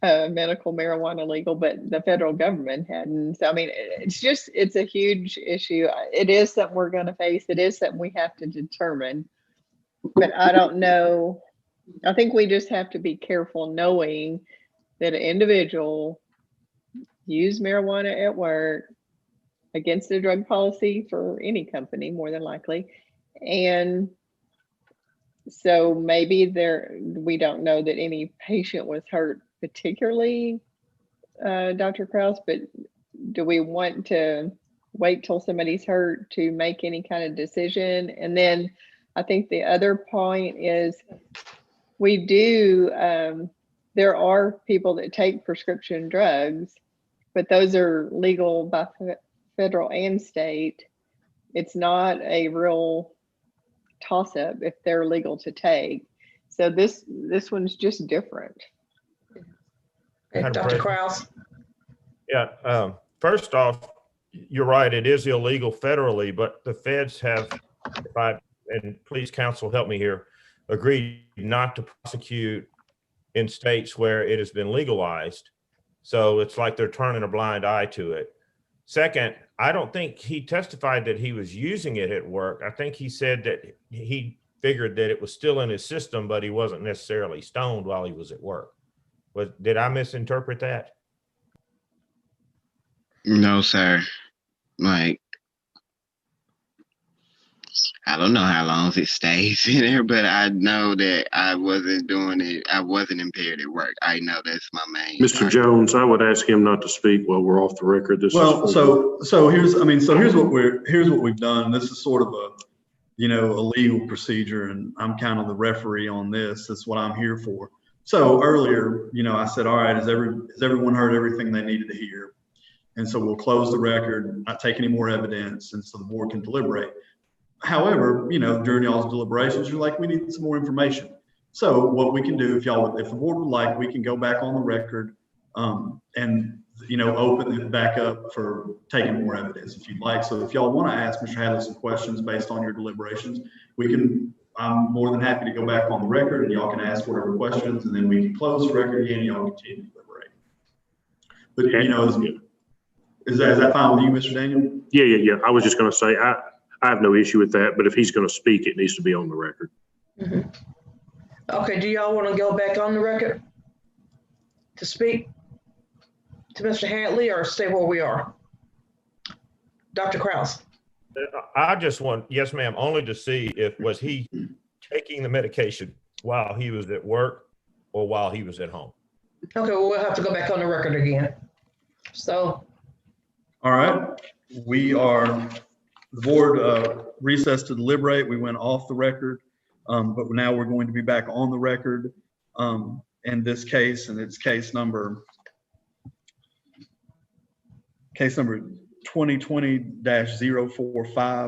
medical marijuana legal, but the federal government hadn't. So, I mean, it's a huge issue. It is something we're going to face. It is something we have to determine. But I don't know. I think we just have to be careful knowing that an individual used marijuana at work against the drug policy for any company, more than likely, and So maybe we don't know that any patient was hurt particularly, Dr. Kraus, but do we want to wait till somebody's hurt to make any kind of decision? And then I think the other point is we do, there are people that take prescription drugs, but those are legal by federal and state. It's not a real toss-up if they're legal to take. So this one's just different. Dr. Kraus? Yeah, first off, you're right, it is illegal federally, but the feds have, and please counsel help me here, agreed not to prosecute in states where it has been legalized. So it's like they're turning a blind eye to it. Second, I don't think he testified that he was using it at work. I think he said that he figured that it was still in his system, but he wasn't necessarily stoned while he was at work. Did I misinterpret that? No, sir. Like, I don't know how long it stays in there, but I know that I wasn't doing it. I wasn't impaired at work. I know that's my main. Mr. Jones, I would ask him not to speak while we're off the record. Well, so here's what we've done. This is sort of a legal procedure, and I'm kind of the referee on this. That's what I'm here for. So earlier, I said, all right, has everyone heard everything they needed to hear? And so we'll close the record, not take any more evidence, and so the board can deliberate. However, during y'all's deliberations, you're like, we need some more information. So what we can do, if the board would like, we can go back on the record and open it back up for taking more evidence if you'd like. So if y'all want to ask Mr. Hadley some questions based on your deliberations, I'm more than happy to go back on the record and y'all can ask whatever questions, and then we can close the record again and y'all continue to deliberate. But is that fine with you, Mr. Daniel? Yeah. I was just going to say, I have no issue with that, but if he's going to speak, it needs to be on the record. Mm-hmm. Okay, do y'all want to go back on the record to speak to Mr. Hadley or stay where we are? Dr. Kraus? I just want, yes, ma'am, only to see was he taking the medication while he was at work or while he was at home? Okay, well, we'll have to go back on the record again. So. All right, the board recessed to deliberate. We went off the record, but now we're going to be back on the record in this case, and it's case number 2020-045,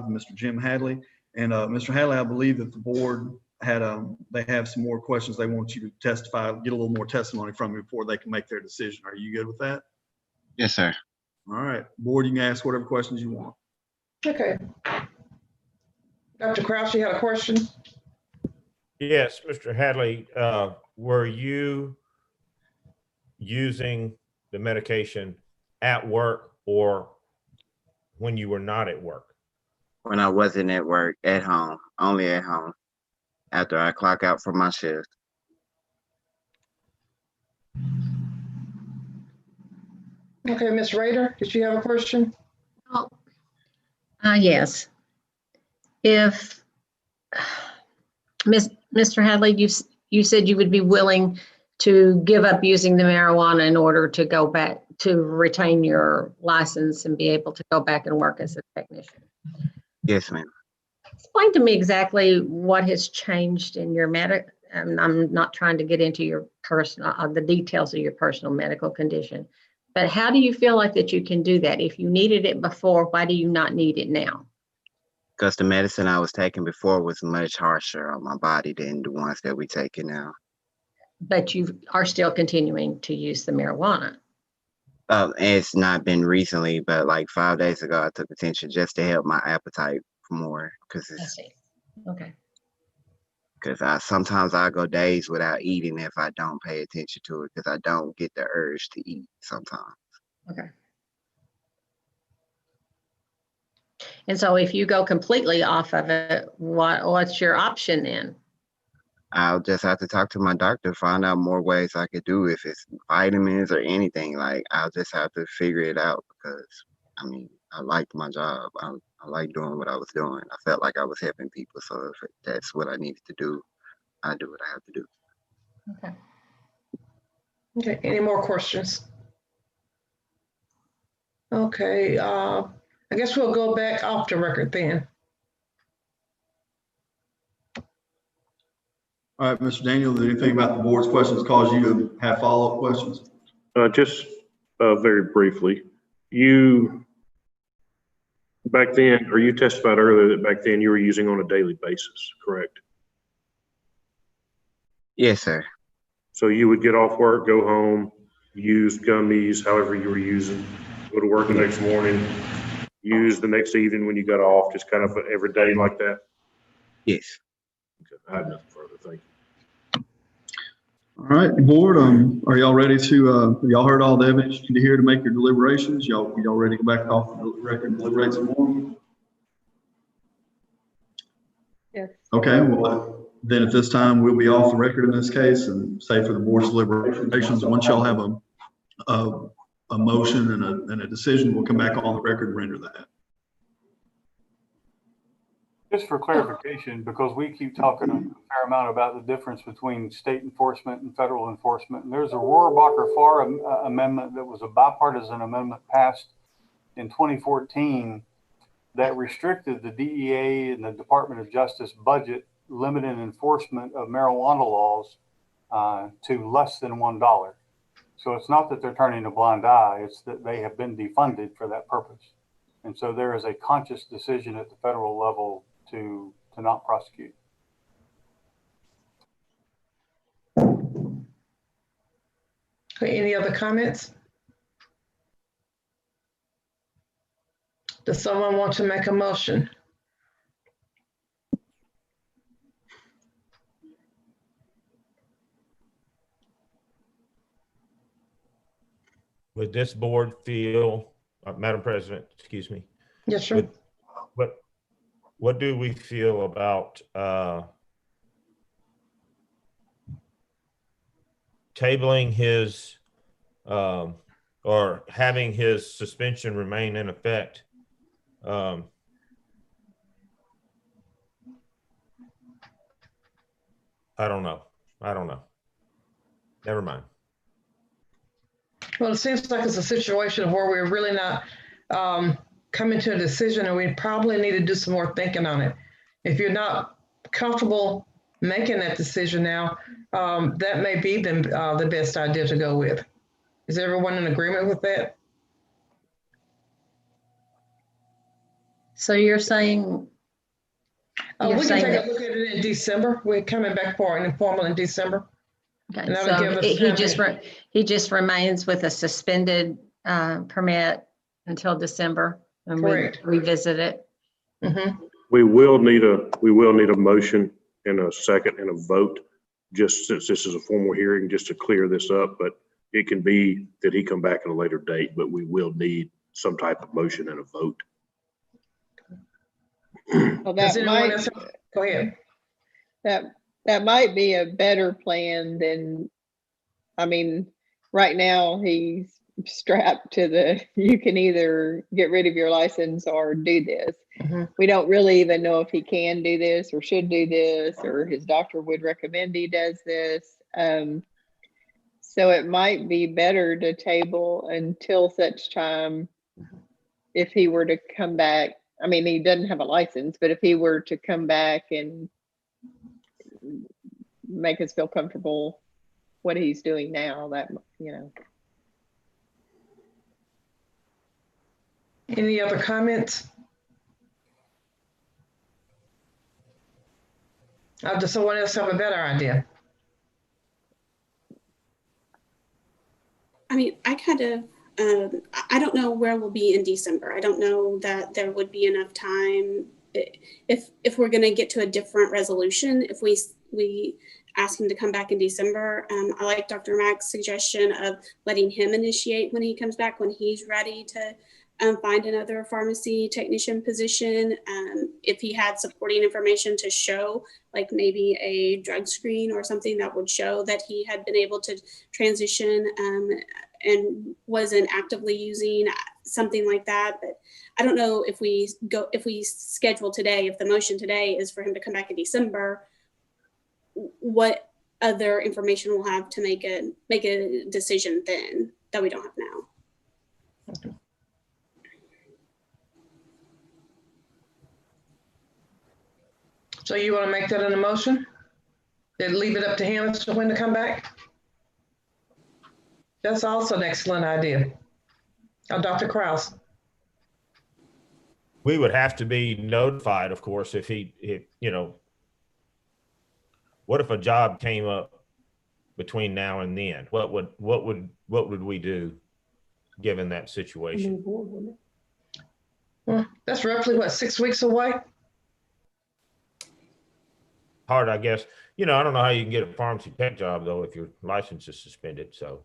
Mr. Jim Hadley. And Mr. Hadley, I believe that the board they have some more questions they want you to testify, get a little more testimony from you before they can make their decision. Are you good with that? Yes, sir. All right, board, you can ask whatever questions you want. Okay. Dr. Kraus, you had a question? Yes, Mr. Hadley, were you using the medication at work or when you were not at work? When I wasn't at work, at home, only at home, after I clock out from my shift. Okay, Ms. Rader, did you have a question? Yes. If Mr. Hadley, you said you would be willing to give up using the marijuana in order to go back to retain your license and be able to go back and work as a technician. Yes, ma'am. Explain to me exactly what has changed in your I'm not trying to get into your personal, the details of your personal medical condition, but how do you feel like that you can do that? If you needed it before, why do you not need it now? Because the medicine I was taking before was much harsher on my body than the ones that we taking now. But you are still continuing to use the marijuana. It's not been recently, but like 5 days ago, I took attention just to help my appetite more. I see. Okay. Because sometimes I go days without eating if I don't pay attention to it, because I don't get the urge to eat sometimes. Okay. And so if you go completely off of it, what's your option then? I'll just have to talk to my doctor, find out more ways I could do, if it's vitamins or anything. Like, I'll just have to figure it out, because I mean, I liked my job. I like doing what I was doing. I felt like I was helping people. So if that's what I needed to do, I do what I have to do. Okay. Okay, any more questions? Okay, I guess we'll go back off the record then. All right, Mr. Daniel, did anything about the board's questions cause you to have follow-up questions? Just very briefly, you, back then, or you testified earlier that back then you were using on a daily basis, correct? Yes, sir. So you would get off work, go home, use gummies, however you were using, go to work the next morning, use the next evening when you got off, just kind of every day like that? Yes. Okay, I have nothing further. Thank you. All right, board, are y'all ready to, y'all heard all the evidence you need to hear to make your deliberations? Y'all ready to go back off the record and deliberate some more? Yes. Okay, well, then at this time, we'll be off the record in this case and say for the board's deliberations, once y'all have a motion and a decision, we'll come back on the record and render that. Just for clarification, because we keep talking a fair amount about the difference between state enforcement and federal enforcement. And there's a Rohrabacher-Farr amendment that was a bipartisan amendment passed in 2014 that restricted the DEA and the Department of Justice budget limiting enforcement of marijuana laws to less than $1. So it's not that they're turning a blind eye, it's that they have been defunded for that purpose. And so there is a conscious decision at the federal level to not prosecute. Okay, any other comments? Does someone want to make a motion? Would this board feel, Madam President, excuse me? Yes, sir. What do we feel about tabling his or having his suspension remain in effect? I don't know. Never mind. Well, it seems like it's a situation where we're really not coming to a decision, and we probably need to do some more thinking on it. If you're not comfortable making that decision now, that may be the best idea to go with. Is everyone in agreement with that? So you're saying? We can take a look at it in December. We're coming back for an informal in December. Okay, and that'll give us he just remains with a suspended permit until December, and Correct. we revisit it. Mm-hmm. We will need a motion and a second and a vote, just since this is a formal hearing, just to clear this up. But it can be that he come back at a later date, but we will need some type of motion and a vote. Well, go ahead. That might be a better plan than, I mean, right now he's strapped to you can either get rid of your license or do this. Mm-hmm. We don't really even know if he can do this or should do this, or his doctor would recommend he does this. So it might be better to table until such time, if he were to come back. I mean, he doesn't have a license, but if he were to come back and make us feel comfortable what he's doing now, that, you know. Any other comments? Does someone else have a better idea? I mean, I kind of, I don't know where we'll be in December. I don't know that there would be enough time if we're going to get to a different resolution. If we ask him to come back in December, I like Dr. Mack's suggestion of letting him initiate when he comes back, when he's ready to find another pharmacy technician position. If he had supporting information to show, like maybe a drug screen or something that would show that he had been able to transition and wasn't actively using, something like that. But I don't know if we schedule today, if the motion today is for him to come back in December, what other information we'll have to make a decision then that we don't have now. So you want to make that an emotion? Then leave it up to him as to when to come back? That's also an excellent idea. Dr. Kraus. We would have to be notified, of course, if what if a job came up between now and then? What would we do given that situation? Well, that's roughly what, 6 weeks away? Hard, I guess. I don't know how you can get a pharmacy tech job though if your license is suspended. So,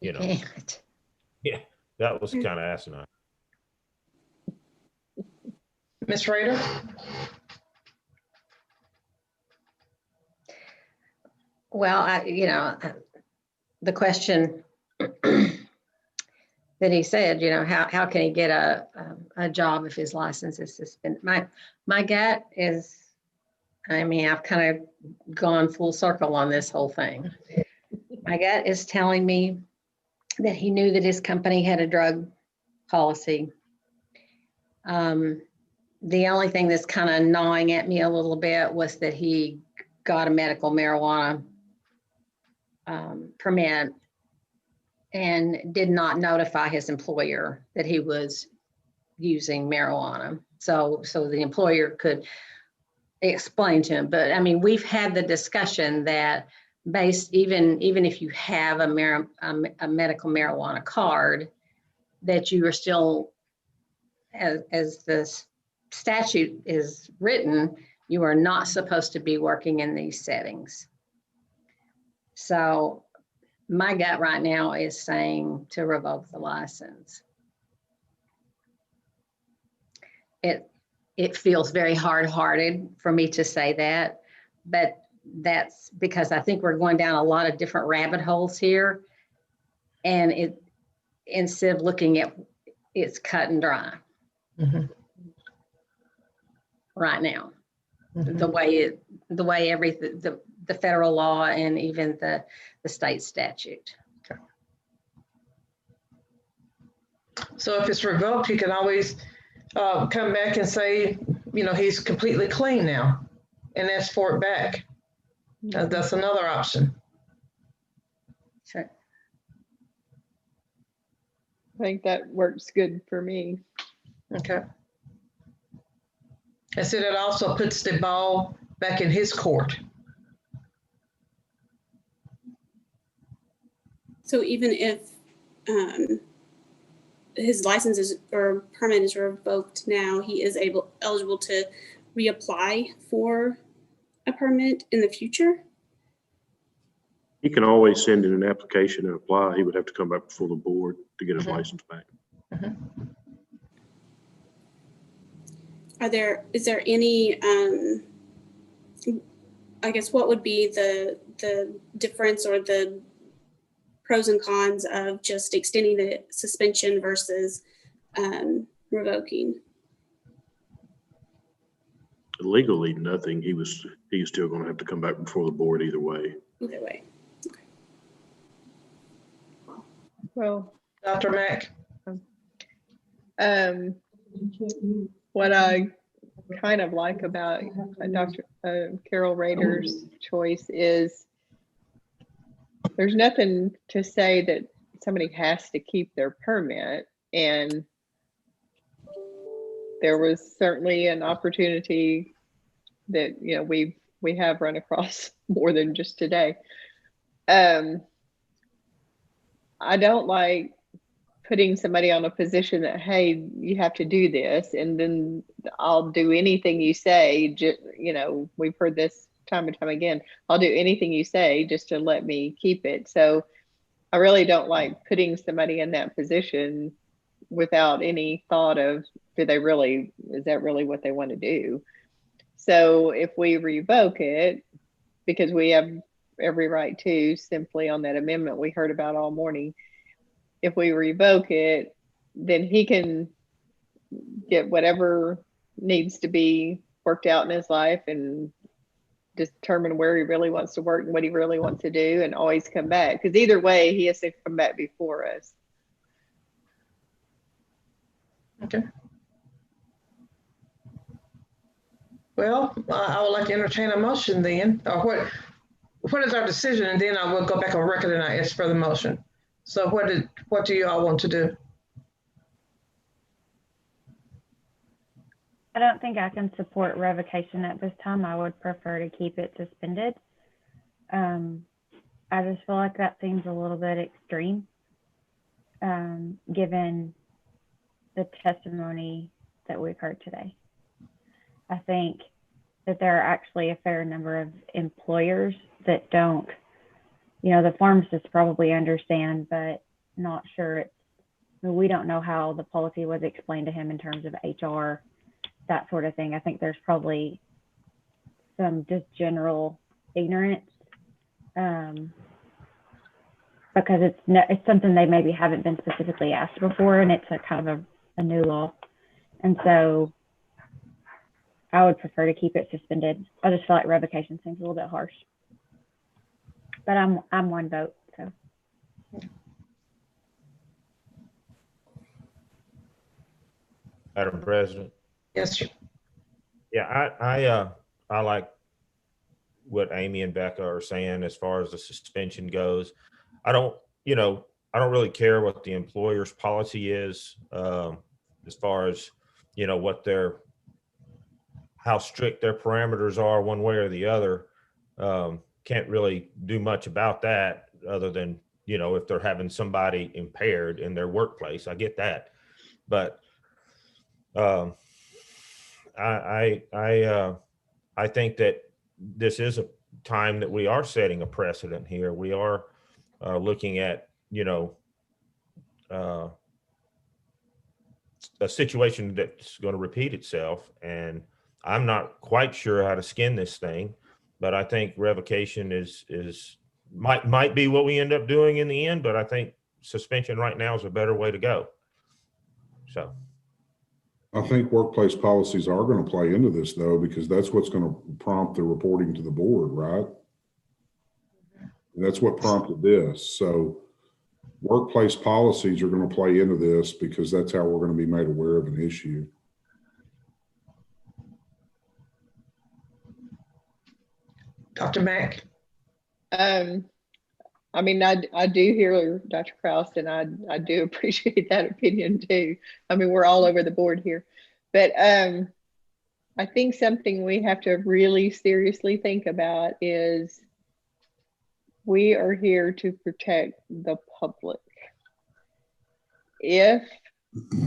yeah, that was kind of asinine. Ms. Rader? Well, the question that he said, how can he get a job if his license is suspended? My gut is, I've kind of gone full circle on this whole thing. My gut is telling me that he knew that his company had a drug policy. The only thing that's kind of gnawing at me a little bit was that he got a medical marijuana permit and did not notify his employer that he was using marijuana. So the employer could explain to him. But we've had the discussion that even if you have a medical marijuana card, that you are still, as the statute is written, you are not supposed to be working in these settings. So my gut right now is saying to revoke the license. It feels very hard-hearted for me to say that, but that's because I think we're going down a lot of different rabbit holes here, and instead of looking at it's cut and dry right now. The way the federal law and even the state statute. Okay. So if it's revoked, he can always come back and say, he's completely clean now and ask for it back. That's another option. Sure. I think that works good for me. Okay. I said it also puts the ball back in his court. So even if his license or permit is revoked now, he is eligible to reapply for a permit in the future? He can always send in an application and apply. He would have to come back before the board to get his license back. Is there any, I guess, what would be the difference or the pros and cons of just extending the suspension versus revoking? Legally, nothing. He's still going to have to come back before the board either way. Either way. Okay. Well, Dr. Mack. What I kind of like about Dr. Carol Rader's choice is there's nothing to say that somebody has to keep their permit, and there was certainly an opportunity that we have run across more than just today. I don't like putting somebody on a position that, hey, you have to do this, and then I'll do anything you say. We've heard this time and time again. I'll do anything you say just to let me keep it. So I really don't like putting somebody in that position without any thought of, is that really what they want to do? So if we revoke it, because we have every right to, simply on that amendment we heard about all morning, if we revoke it, then he can get whatever needs to be worked out in his life and determine where he really wants to work and what he really wants to do and always come back. Because either way, he has to come back before us. Okay. Well, I would like to entertain a motion then, or what is our decision? And then I will go back on record and I ask for the motion. So what do you all want to do? I don't think I can support revocation at this time. I would prefer to keep it suspended. I just feel like that seems a little bit extreme, given the testimony that we've heard today. I think that there are actually a fair number of employers that don't, the pharmacists probably understand, but not sure we don't know how the policy was explained to him in terms of HR, that sort of thing. I think there's probably some just general ignorance, because it's something they maybe haven't been specifically asked before, and it's a kind of a new law. And so I would prefer to keep it suspended. I just feel like revocation seems a little bit harsh. But I'm one vote, so. Madam President. Yes, sir. Yeah, I like what Amy and Becca are saying as far as the suspension goes. I don't really care what the employer's policy is, as far as, how strict their parameters are one way or the other. Can't really do much about that other than, if they're having somebody impaired in their workplace. I get that. But I think that this is a time that we are setting a precedent here. We are looking at, a situation that's going to repeat itself, and I'm not quite sure how to skin this thing, but I think revocation might be what we end up doing in the end, but I think suspension right now is a better way to go. So I think workplace policies are going to play into this, though, because that's what's going to prompt the reporting to the board, right? And that's what prompted this. So workplace policies are going to play into this because that's how we're going to be made aware of an issue. Dr. Mack? I do hear Dr. Kraus, and I do appreciate that opinion too. We're all over the board here, but I think something we have to really seriously think about is we are here to protect the public. If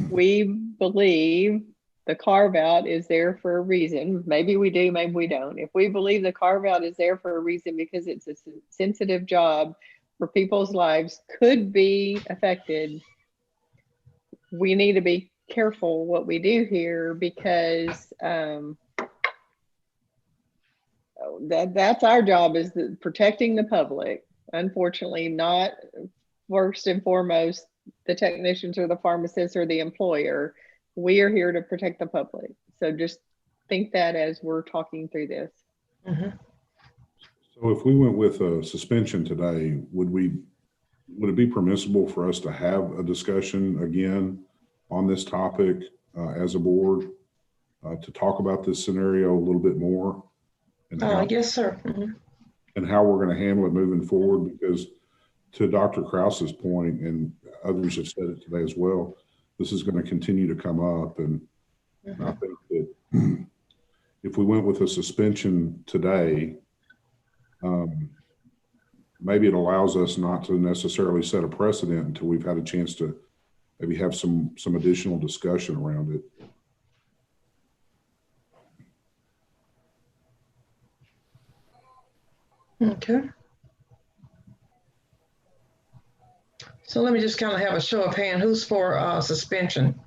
we believe the carve-out is there for a reason, maybe we do, maybe we don't. If we believe the carve-out is there for a reason because it's a sensitive job where people's lives could be affected, we need to be careful what we do here, because that's our job, is protecting the public. Unfortunately, not first and foremost the technicians or the pharmacists or the employer. We are here to protect the public. So just think that as we're talking through this. Mm-hmm. So if we went with a suspension today, would it be permissible for us to have a discussion again on this topic as a board to talk about this scenario a little bit more? And yes, sir. Mm-hmm. And how we're going to handle it moving forward, because to Dr. Kraus's point, and others have said it today as well, this is going to continue to come up. And I think that if we went with a suspension today, maybe it allows us not to necessarily set a precedent until we've had a chance to maybe have some additional discussion around it. Okay. So let me just kind of have a show of hand. Who's for suspension?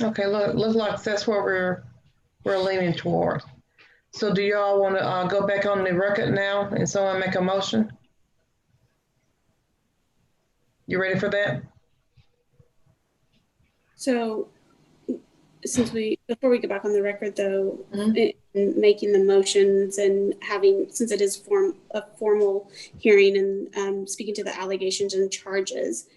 Okay, looks like that's where we're leaning toward. So do y'all want to go back on the record now and someone make a motion? You ready for that? So before we get back on the record though, in making the motions and having, since it is a formal hearing and speaking to the allegations and charges,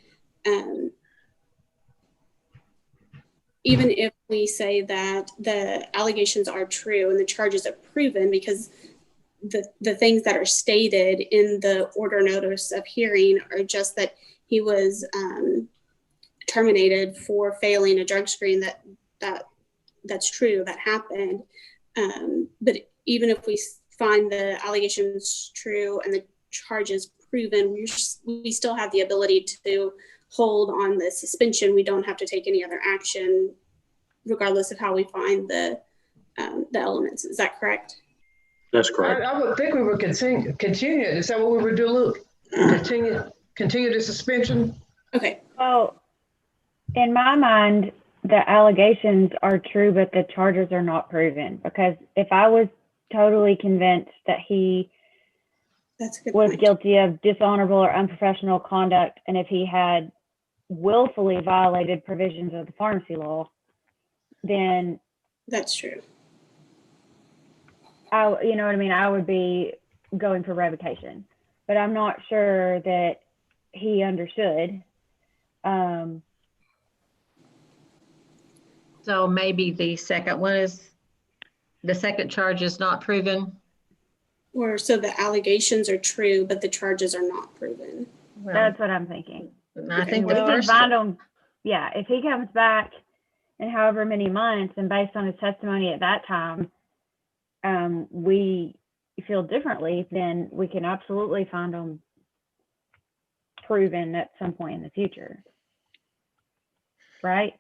even if we say that the allegations are true and the charges are proven, because the things that are stated in the order notice of hearing are just that he was terminated for failing a drug screen, that's true, that happened. But even if we find the allegations true and the charges proven, we still have the ability to hold on the suspension. We don't have to take any other action, regardless of how we find the elements. Is that correct? That's correct. I would think we would continue. Is that what we would do, Luke? Continue the suspension? Okay. Well, in my mind, the allegations are true, but the charges are not proven. Because if I was totally convinced that he was guilty of dishonorable or unprofessional conduct, and if he had willfully violated provisions of the pharmacy law, then that's true. You know what I mean? I would be going for revocation, but I'm not sure that he understood. So maybe the second one is, the second charge is not proven? Or so the allegations are true, but the charges are not proven. Well, that's what I'm thinking. I think we the can first, find him. Yeah, if he comes back in however many months, and based on his testimony at that time, we feel differently, then we can absolutely find him proven at some point in the future. Right?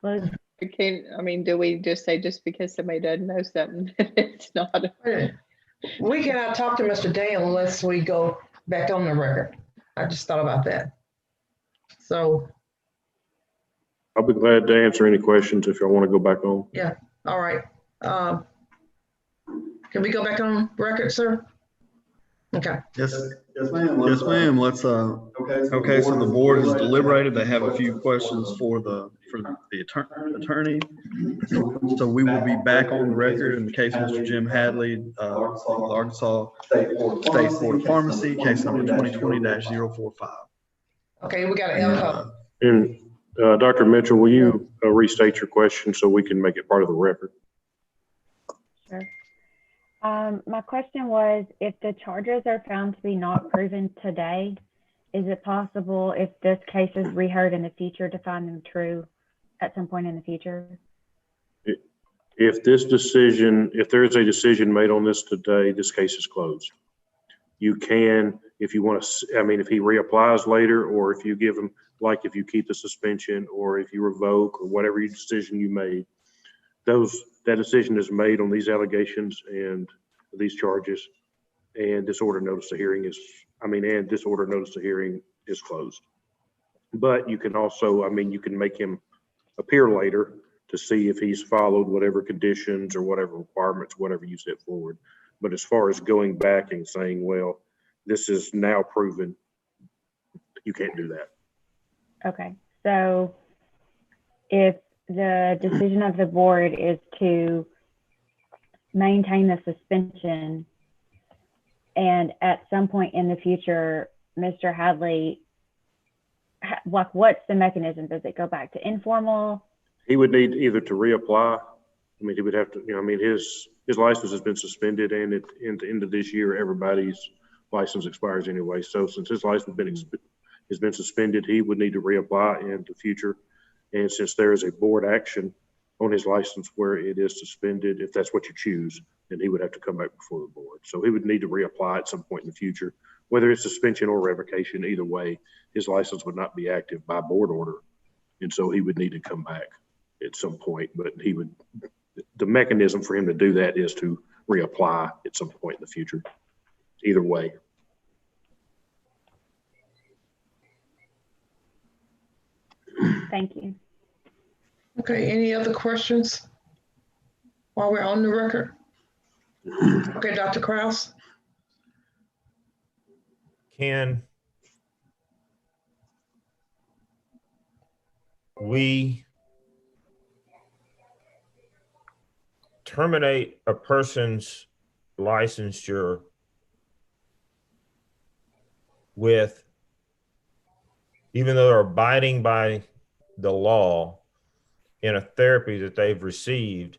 Do we just say just because somebody doesn't know something, it's not? We cannot talk to Mr. Daniel unless we go back on the record. I just thought about that. So. I'll be glad to answer any questions if y'all want to go back on. Yeah, all right. Can we go back on record, sir? Okay. Yes, ma'am. Yes, ma'am. Let's, okay, so the board has deliberated. They have a few questions for the attorney. So we will be back on the record in the case of Mr. Jim Hadley, Arkansas State Board of Pharmacy, case number 2020-045. Okay, we got an echo. And Dr. Mitchell, will you restate your question so we can make it part of the record? Sure. My question was, if the charges are found to be not proven today, is it possible, if this case is reheard in the future, to find them true at some point in the future? If there is a decision made on this today, this case is closed. You can, if you want to, if he reapplies later, or if you give him, like if you keep the suspension, or if you revoke, or whatever decision you made, that decision is made on these allegations and these charges, and this order notice of hearing is closed. But you can also, you can make him appear later to see if he's followed whatever conditions or whatever requirements, whatever you set forward. But as far as going back and saying, well, this is now proven, you can't do that. Okay, so if the decision of the board is to maintain the suspension, and at some point in the future, Mr. Hadley, what's the mechanism? Does it go back to informal? He would need either to reapply. He would have to, his license has been suspended, and at the end of this year, everybody's license expires anyway. So since his license has been suspended, he would need to reapply in the future. And since there is a board action on his license where it is suspended, if that's what you choose, then he would have to come back before the board. So he would need to reapply at some point in the future, whether it's suspension or revocation. Either way, his license would not be active by board order. And so he would need to come back at some point, but the mechanism for him to do that is to reapply at some point in the future. Either way. Thank you. Okay, any other questions while we're on the record? Okay, Dr. Kraus. Can we terminate a person's licensure with, even though they're abiding by the law in a therapy that they've received,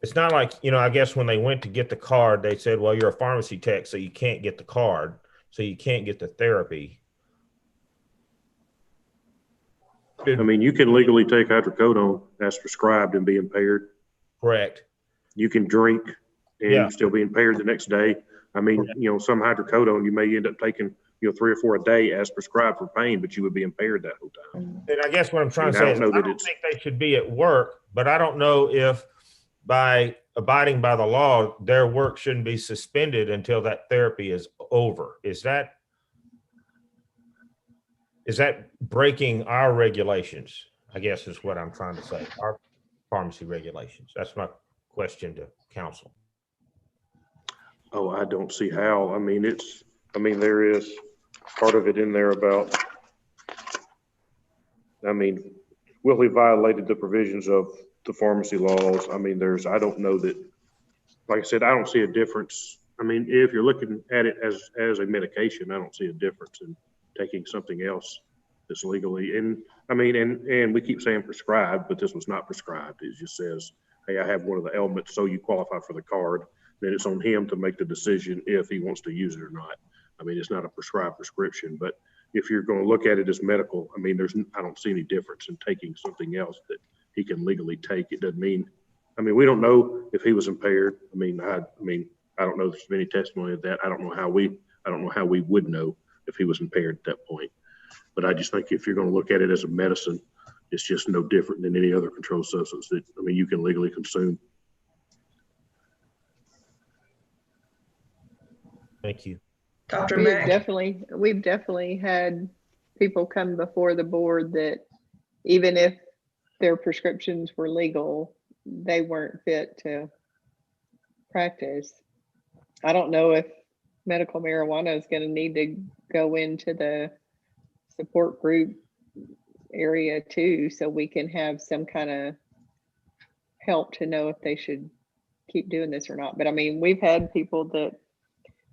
it's not like, I guess when they went to get the card, they said, well, you're a pharmacy tech, so you can't get the card, so you can't get the therapy. I mean, you can legally take hydrocodone as prescribed and be impaired. Correct. You can drink and Yeah. still be impaired the next day. I mean, some hydrocodone, you may end up taking, 3 or 4 a day as prescribed for pain, but you would be impaired that whole time. And I guess what I'm trying to I say don't is, know I that don't it's- think they should be at work, but I don't know if by abiding by the law, their work shouldn't be suspended until that therapy is over. Is that breaking our regulations? I guess is what I'm trying to say, our pharmacy regulations. That's my question to council. Oh, I don't see how. I mean, there is part of it in there about, will he violated the provisions of the pharmacy laws? I don't know that, like I said, I don't see a difference. If you're looking at it as a medication, I don't see a difference in taking something else that's legally, and we keep saying prescribed, but this was not prescribed. It just says, hey, I have one of the ailments, so you qualify for the card. Then it's on him to make the decision if he wants to use it or not. It's not a prescribed prescription, but if you're going to look at it as medical, I don't see any difference in taking something else that he can legally take. It doesn't mean, we don't know if he was impaired. I don't know if there's any testimony of that. I don't know how we would know if he was impaired at that point. But I just think if you're going to look at it as a medicine, it's just no different than any other controlled substance that, you can legally consume. Thank you. Dr. We've Mack. definitely had people come before the board that even if their prescriptions were legal, they weren't fit to practice. I don't know if medical marijuana is going to need to go into the support group area too, so we can have some kind of help to know if they should keep doing this or not. But we've had people that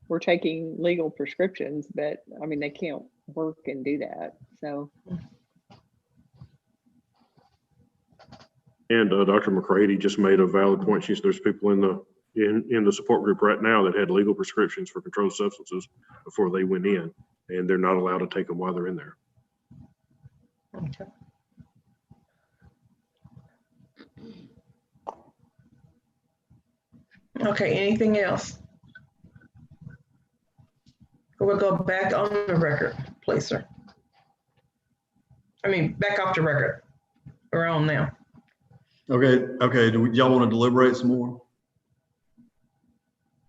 were taking legal prescriptions, but they can't work and do that. So. And Dr. McCready just made a valid point. There's people in the support group right now that had legal prescriptions for controlled substances before they went in, and they're not allowed to take them while they're in there. Okay. Okay, anything else? We'll go back on the record, please, sir. Back off the record. We're on now. Okay. Do y'all want to deliberate some more?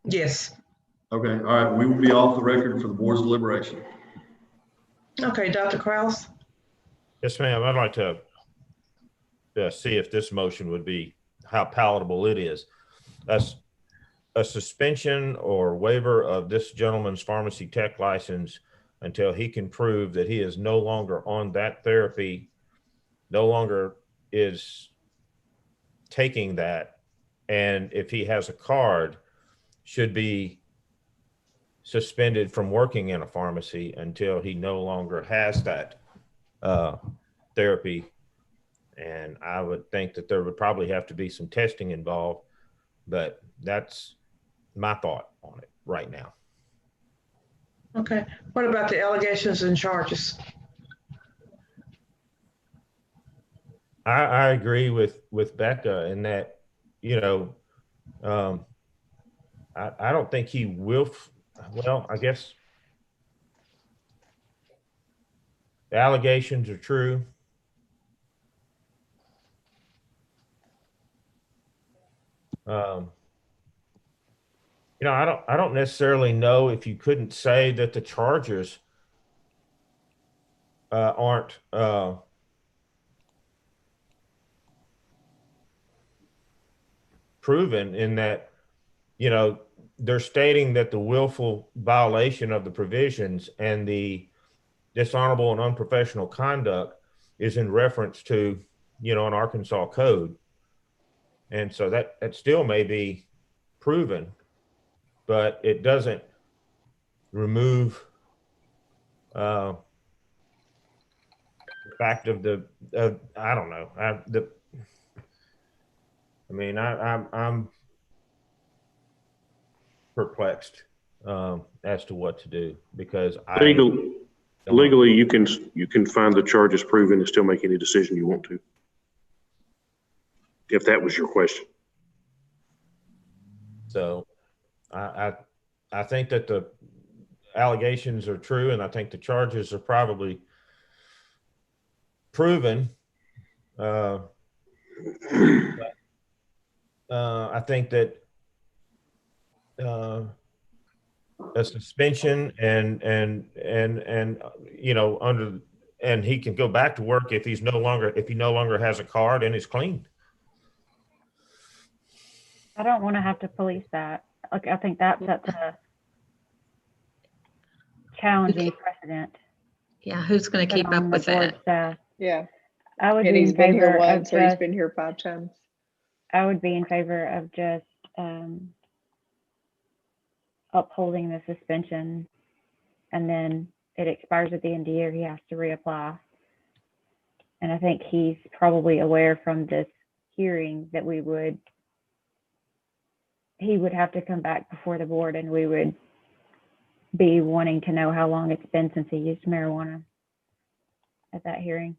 Yes. Okay, all right. We will be off the record for the board's deliberation. Okay, Dr. Kraus. Yes, ma'am. I'd like to see if this motion would be, how palatable it is. That's a suspension or waiver of this gentleman's pharmacy tech license until he can prove that he is no longer on that therapy, no longer is taking that, and if he has a card, should be suspended from working in a pharmacy until he no longer has that therapy. And I would think that there would probably have to be some testing involved, but that's my thought on it right now. Okay, what about the allegations and charges? I agree with Becca in that, I don't think he will. Well, I guess the allegations are true. I don't necessarily know if you couldn't say that the charges aren't proven, in that, they're stating that the willful violation of the provisions and the dishonorable and unprofessional conduct is in reference to, an Arkansas code. And so that still may be proven, but it doesn't remove the fact of I don't know. I'm perplexed as to what to do, because legally you can find the charges proven and still make any decision you want to, if that was your question. So I think that the allegations are true, and I think the charges are probably proven. I think that a suspension and and he can go back to work if he no longer has a card and is clean. I don't want to have to police that. Like, I think that sets a challenging precedent. Yeah, who's going to keep up with that? Staff. Yeah. I would And be he's in been here favor once, of or he's just, been here 5 times. I would be in favor of just upholding the suspension, and then it expires at the end of the year, he has to reapply. And I think he's probably aware from this hearing that he would have to come back before the board, and we would be wanting to know how long it's been since he used marijuana at that hearing.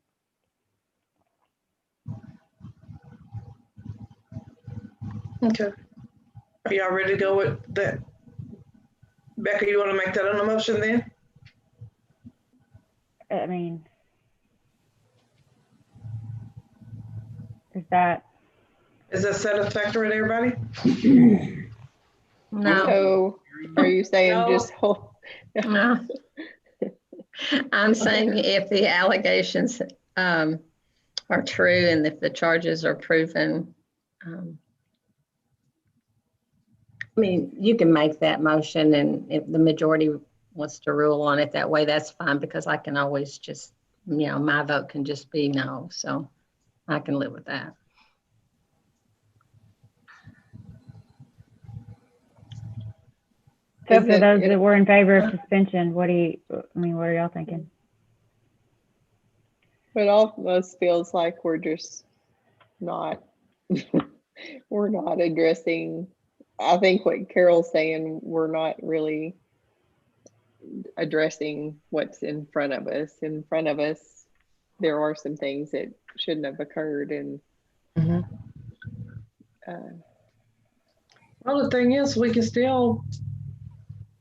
Okay. Are y'all ready to go with that? Becca, you want to make that on a motion then? I mean, is that satisfactory to everybody? No. So are you saying No. just hold? No. I'm saying if the allegations are true and if the charges are proven, I mean, you can make that motion, and if the majority wants to rule on it that way, that's fine, because I can always just, my vote can just be no. So I can live with that. so for those that were in favor of suspension? What are y'all thinking? It almost feels like we're just not, we're not addressing, I think what Carol's saying, we're not really addressing what's in front of us. In front of us, there are some things that shouldn't have occurred, and well, the thing is, we can still,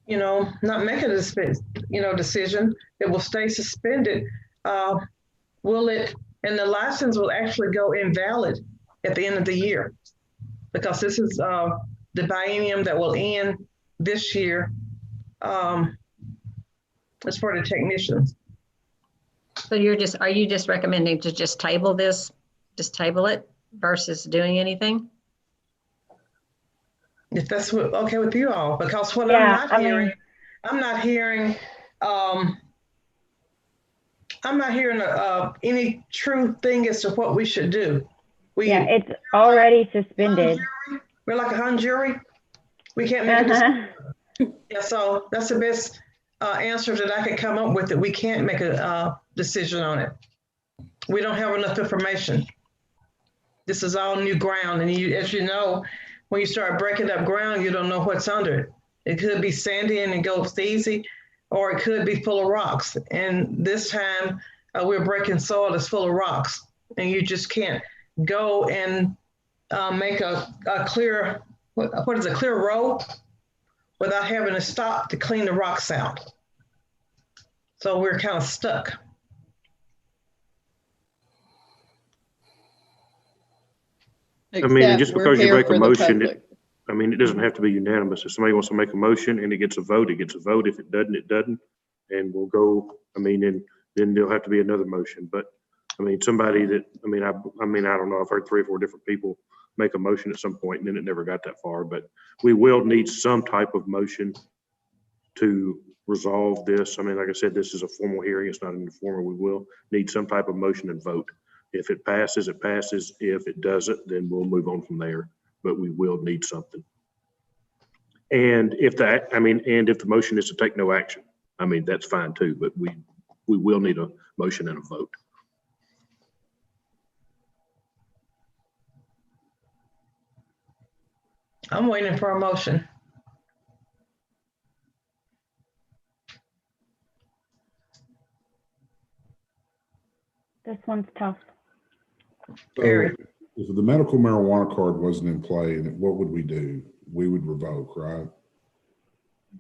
not make a decision. It will stay suspended. And the license will actually go invalid at the end of the year, because this is the biennium that will end this year. It's for the technicians. So are you just recommending to just table this, just table it versus doing anything? If that's okay with you all, because what Yeah, I'm not hearing any true thing as to what we should do. It's already suspended. We're like a hung jury. We can't make a decision. Yeah, so that's the best answer that I could come up with, that we can't make a decision on it. We don't have enough information. This is all new ground, and as you know, when you start breaking up ground, you don't know what's under it. It could be sandy and it goes easy, or it could be full of rocks. And this time we're breaking soil that's full of rocks, and you just can't go and make a clear, what is a clear road without having to stop to clean the rocks out. So we're kind of stuck. I mean, and just because you make a motion, it doesn't have to be unanimous. If somebody wants to make a motion and it gets a vote, it gets a vote. If it doesn't, it doesn't. And we'll go, and then there'll have to be another motion. But somebody that, I don't know, I've heard 3 or 4 different people make a motion at some point and then it never got that far. But we will need some type of motion to resolve this. Like I said, this is a formal hearing. It's not an informal. We will need some type of motion and vote If it passes, it passes. If it doesn't, then we'll move on from there, but we will need something. And if that, I mean, and if the motion is to take no action, I mean, that's fine too, but we will need a motion and a vote. I'm waiting for a motion. This one's tough. So if the medical marijuana card wasn't in play, then what would we do? We would revoke, right?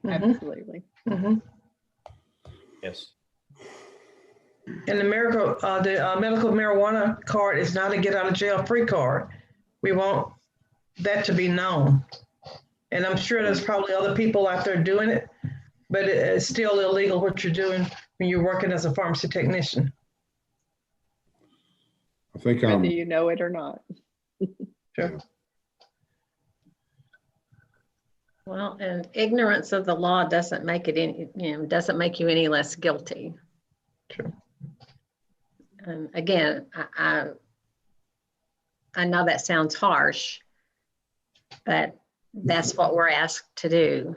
Absolutely. Yes. And the medical marijuana card is not a get out of jail free card. We want that to be known. And I'm sure there's probably other people out there doing it, but it's still illegal what you're doing when you're working as a pharmacy technician. I think Whether you know it or not. Sure. Well, and ignorance of the law doesn't make it any, doesn't make you any less guilty. True. And again, I know that sounds harsh, but that's what we're asked to do.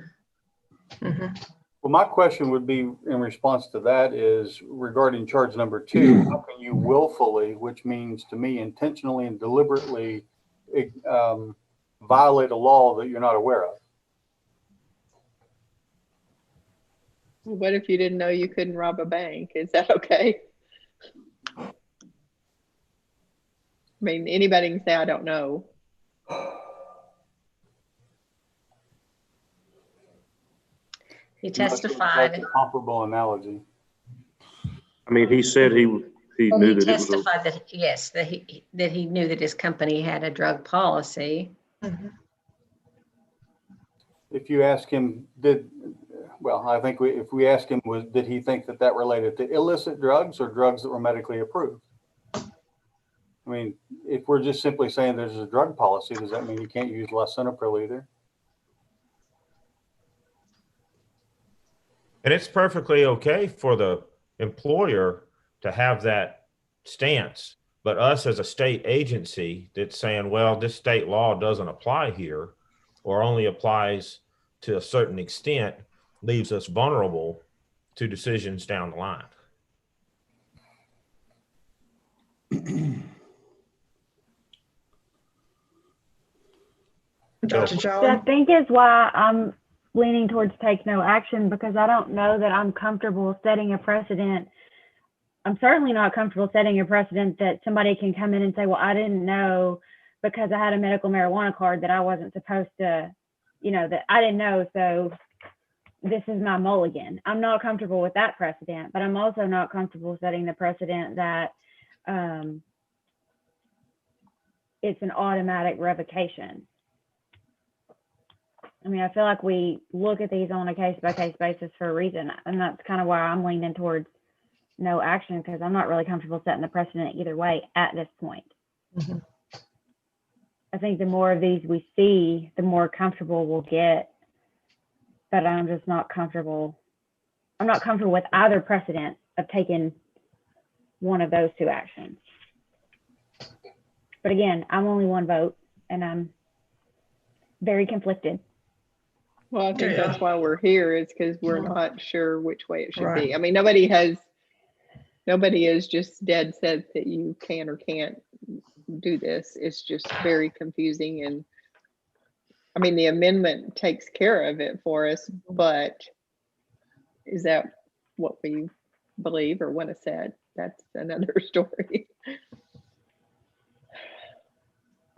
Well, my question would be in response to that is regarding charge number 2, how can you willfully, which means to me intentionally and deliberately violate a law that you're not aware of? What if you didn't know you couldn't rob a bank? Is that okay? I mean, anybody can say, I don't know. He testified. That's a comparable analogy. I mean, he said he knew He that it was a, testified that, yes, that he knew that his company had a drug policy. If you ask him, I think if we ask him, did he think that related to illicit drugs or drugs that were medically approved? I mean, if we're just simply saying there's a drug policy, does that mean you can't use lisinopril either? And it's perfectly okay for the employer to have that stance. But us as a state agency that's saying, well, this state law doesn't apply here or only applies to a certain extent, leaves us vulnerable to decisions down the line. Dr. So I think is why I'm leaning towards take no action, because I don't know that I'm comfortable setting a precedent. I'm certainly not comfortable setting a precedent that somebody can come in and say, well, I didn't know because I had a medical marijuana card that I wasn't supposed to, that I didn't know. So this is my mulligan. I'm not comfortable with that precedent, but I'm also not comfortable setting the precedent that it's an automatic revocation. I mean, I feel like we look at these on a case-by-case basis for a reason, and that's kind of why I'm leaning towards no action, because I'm not really comfortable setting the precedent either way at this point. I think the more of these we see, the more comfortable we'll get, but I'm just not comfortable. I'm not comfortable with either precedent of taking one of those two actions. But again, I'm only one vote, and I'm very conflicted. Well, I think that's why we're here, is because we're not sure which way it should Right. be. I mean, nobody is just dead set that you can or can't do this. It's just very confusing. And I mean, the amendment takes care of it for us, but is that what we believe or want to set? That's another story.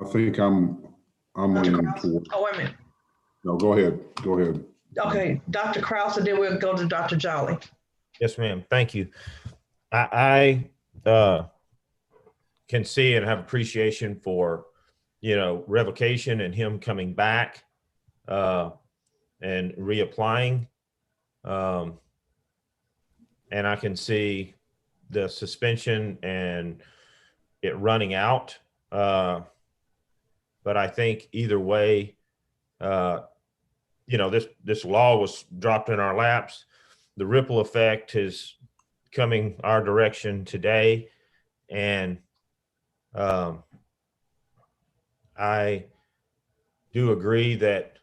I think I'm leaning toward. Oh, wait a minute. No, go ahead. Go ahead. Okay, Dr. Krause, and then we'll go to Dr. Jolly. Yes, ma'am. Thank you. I can see and have appreciation for, revocation and him coming back and reapplying. And I can see the suspension and it running out. But I think either way, this law was dropped in our laps. The ripple effect is coming our direction today. And I do agree that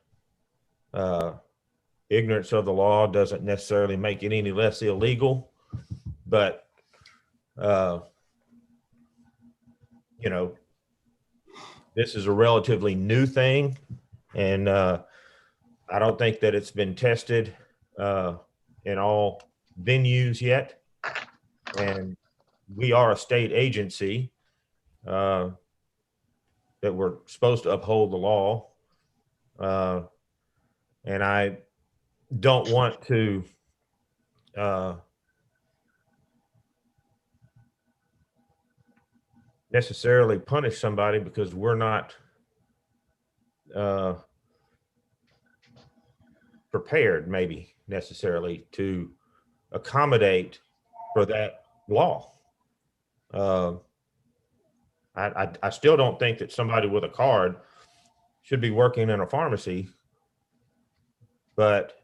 ignorance of the law doesn't necessarily make it any less illegal, but you know, this is a relatively new thing, and I don't think that it's been tested in all venues yet. And we are a state agency that we're supposed to uphold the law. And I don't want to necessarily punish somebody because we're not prepared, maybe necessarily, to accommodate for that law. I still don't think that somebody with a card should be working in a pharmacy, but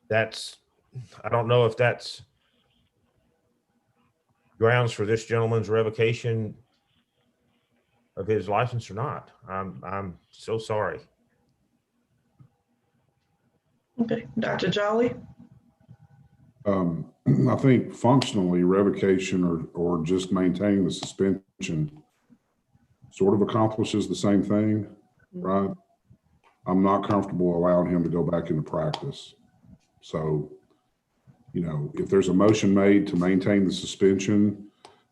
that's, I don't know if that's grounds for this gentleman's revocation of his license or not. I'm so sorry. Okay, Dr. Jolly? I think functionally revocation or just maintaining the suspension sort of accomplishes the same thing, right? I'm not comfortable allowing him to go back into practice. So, you know, if there's a motion made to maintain the suspension,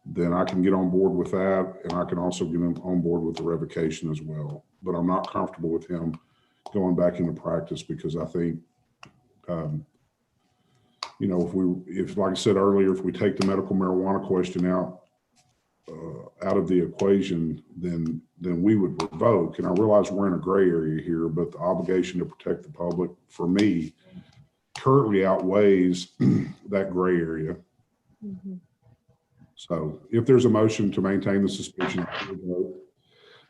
then I can get on board with that. And I can also get on board with the revocation as well. But I'm not comfortable with him going back into practice because I think, you know, if like I said earlier, if we take the medical marijuana question out of the equation, then we would revoke. And I realize we're in a gray area here, but the obligation to protect the public, for me, currently outweighs that gray area. Mm-hmm. So if there's a motion to maintain the suspension,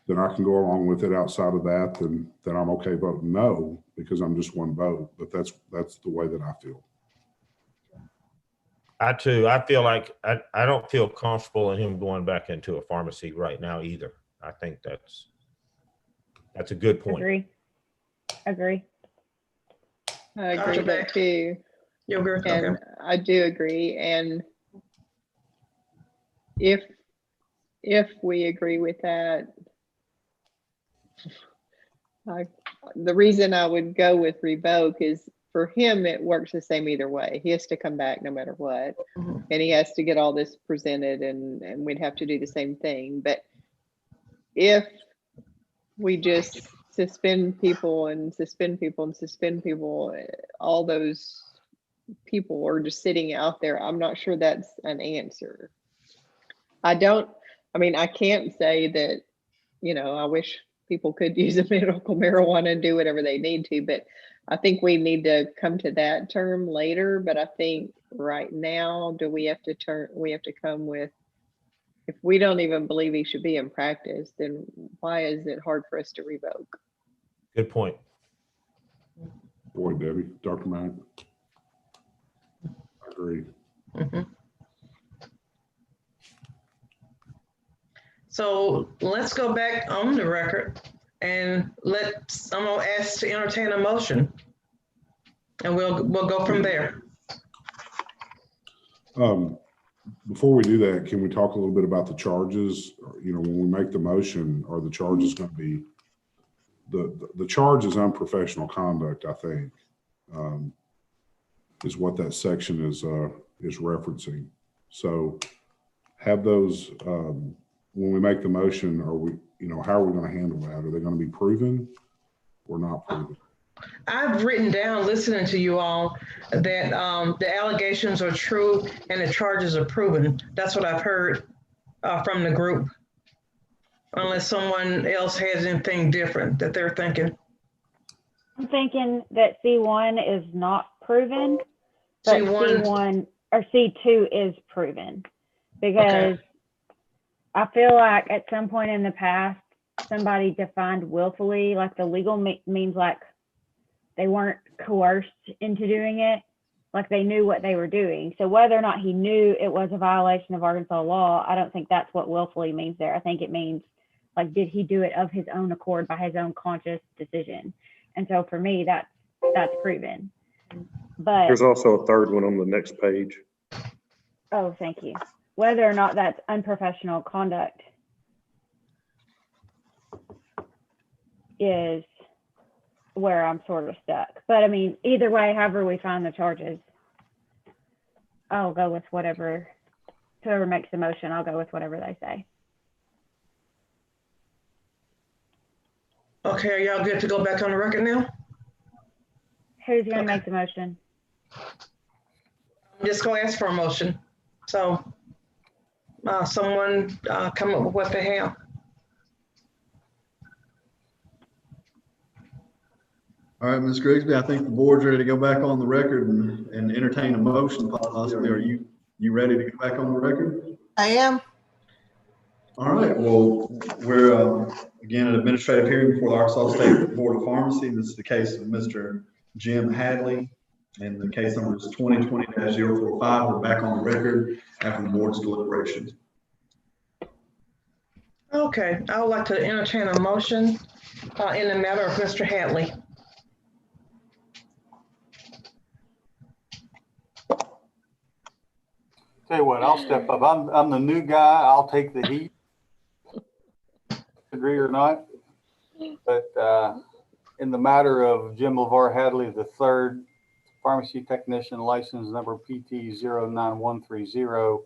then I can go along with it. Outside of that, then I'm okay voting no, because I'm just one vote. But that's the way that I feel. I feel like I don't feel comfortable in him going back into a pharmacy right now either. I think that's a good point. Agree. I agree with that too. You agree? And Okay. I do agree. And if we agree with that, the reason I would go with revoke is for him, it works the same either way. He has to come back no matter what. Mm-hmm. And he has to get all this presented and we'd have to do the same thing. But if we just suspend people, all those people are just sitting out there, I'm not sure that's an answer. I can't say that, you know, I wish people could use a medical marijuana and do whatever they need to, but I think we need to come to that term later. But I think right now, we have to come with, if we don't even believe he should be in practice, then why is it hard for us to revoke? Good point. Boy, Debbie, Dr. Mack. I agree. Mm-hmm. So let's go back on the record and I'm gonna ask to entertain a motion, and we'll go from there. Before we do that, can we talk a little bit about the charges? You know, when we make the motion, are the charges going to be the charge is unprofessional conduct? I think is what that section is referencing. So have those. When we make the motion, are we, you know, how are we going to handle that? Are they going to be proven or not proven? I've written down, listening to you all, that the allegations are true and the charges are proven. That's what I've heard from the group, unless someone else has anything different that they're thinking. I'm thinking that C1 is not proven, but C1 or C2 is proven, because I feel like at some point in the past, somebody defined willfully, like the legal means like they weren't coerced into doing it. like they knew what they were doing. So whether or not he knew it was a violation of Arkansas law, I don't think that's what willfully means there. I think it means, like, did he do it of his own accord by his own conscious decision? And so for me, that's proven. But There's also a third one on the next page. oh, thank you. Whether or not that's unprofessional conduct is where I'm sort of stuck. But I mean, either way, however we find the charges, I'll go with whatever, whoever makes the motion, I'll go with whatever they say. Okay, are y'all good to go back on the record now? Who's gonna make the motion? I'm just gonna ask for a motion. So someone come up with what they have. All right, Ms. Grigsby, I think the board's ready to go back on the record and entertain a motion possibly. Are you ready to go back on the record? I am. All right, well, we're again an administrative hearing before the Arkansas State Board of Pharmacy. This is the case of Mr. Jim Hadley, and the case number is 2020-045. We're back on the record after the board's deliberations. Okay, I would like to entertain a motion in the matter of Mr. Hadley. Tell you what, I'll step up. I'm the new guy. I'll take the heat. Agree or not. But in the matter of Jim LeVar Hadley III, pharmacy technician, license number PT 09130,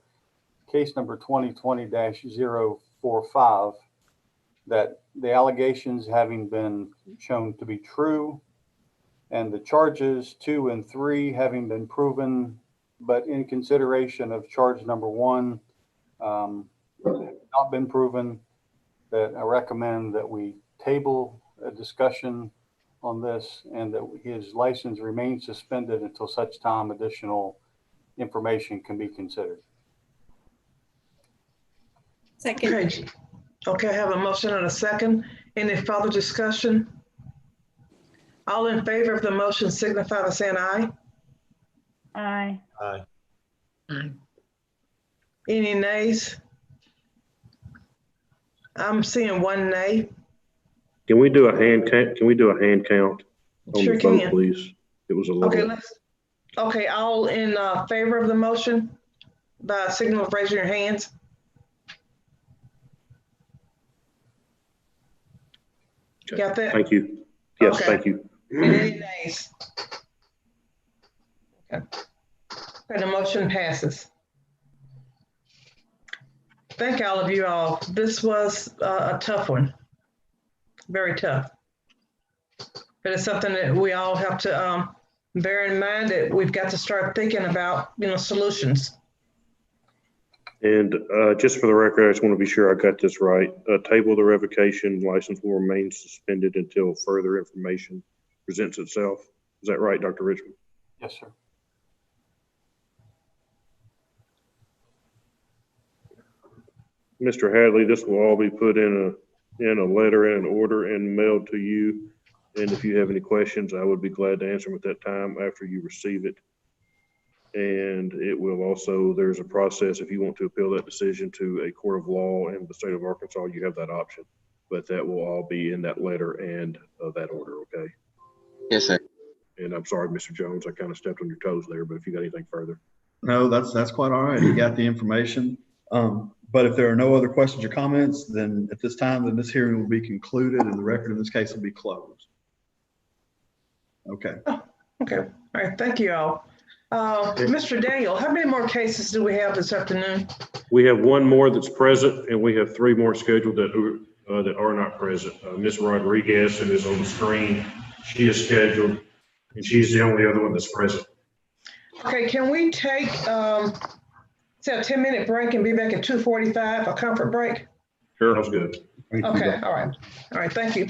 case number 2020-045, that the allegations having been shown to be true and the charges 2 and 3 having been proven, but in consideration of charge number 1 not been proven, that I recommend that we table a discussion on this and that his license remains suspended until such time additional information can be considered. Second. Okay, I have a motion and a second. Any further discussion? All in favor of the motion signify by saying aye. Aye. Aye. Aye. Any nays? I'm seeing one nay. Can we do a hand count? Can we do a hand count on Sure the vote, can. please? It was a little. Okay, all in favor of the motion by signal of raising your hands. Okay. Got that? Thank you. Yes, Okay. thank you. And any nays? Okay. Okay, the motion passes. Thank all of you all. This was a tough one. Very tough. But it's something that we all have to bear in mind, that we've got to start thinking about, solutions. And just for the record, I just want to be sure I got this right. Table the revocation license will remain suspended until further information presents itself. Is that right, Dr. Richmond? Yes, sir. Mr. Hadley, this will all be put in a letter and an order and mailed to you. And if you have any questions, I would be glad to answer them at that time after you receive it. And it will also, there's a process if you want to appeal that decision to a court of law in the state of Arkansas, you have that option. But that will all be in that letter and that order, okay? Yes, sir. And I'm sorry, Mr. Jones, I kind of stepped on your toes there, but if you got anything further. No, that's quite all right. You got the information. But if there are no other questions or comments, then at this time, then this hearing will be concluded and the record in this case will be closed. Okay. Okay, all right, thank you all. Mr. Daniel, how many more cases do we have this afternoon? We have one more that's present and we have 3 more scheduled that are not present. Ms. Rodriguez, who is on the screen, she is scheduled and she's the only other one that's present. Okay, can we take, say a 10-minute break and be back at 2:45, a comfort break? Sure. That's good. Okay, all right. All right, thank you.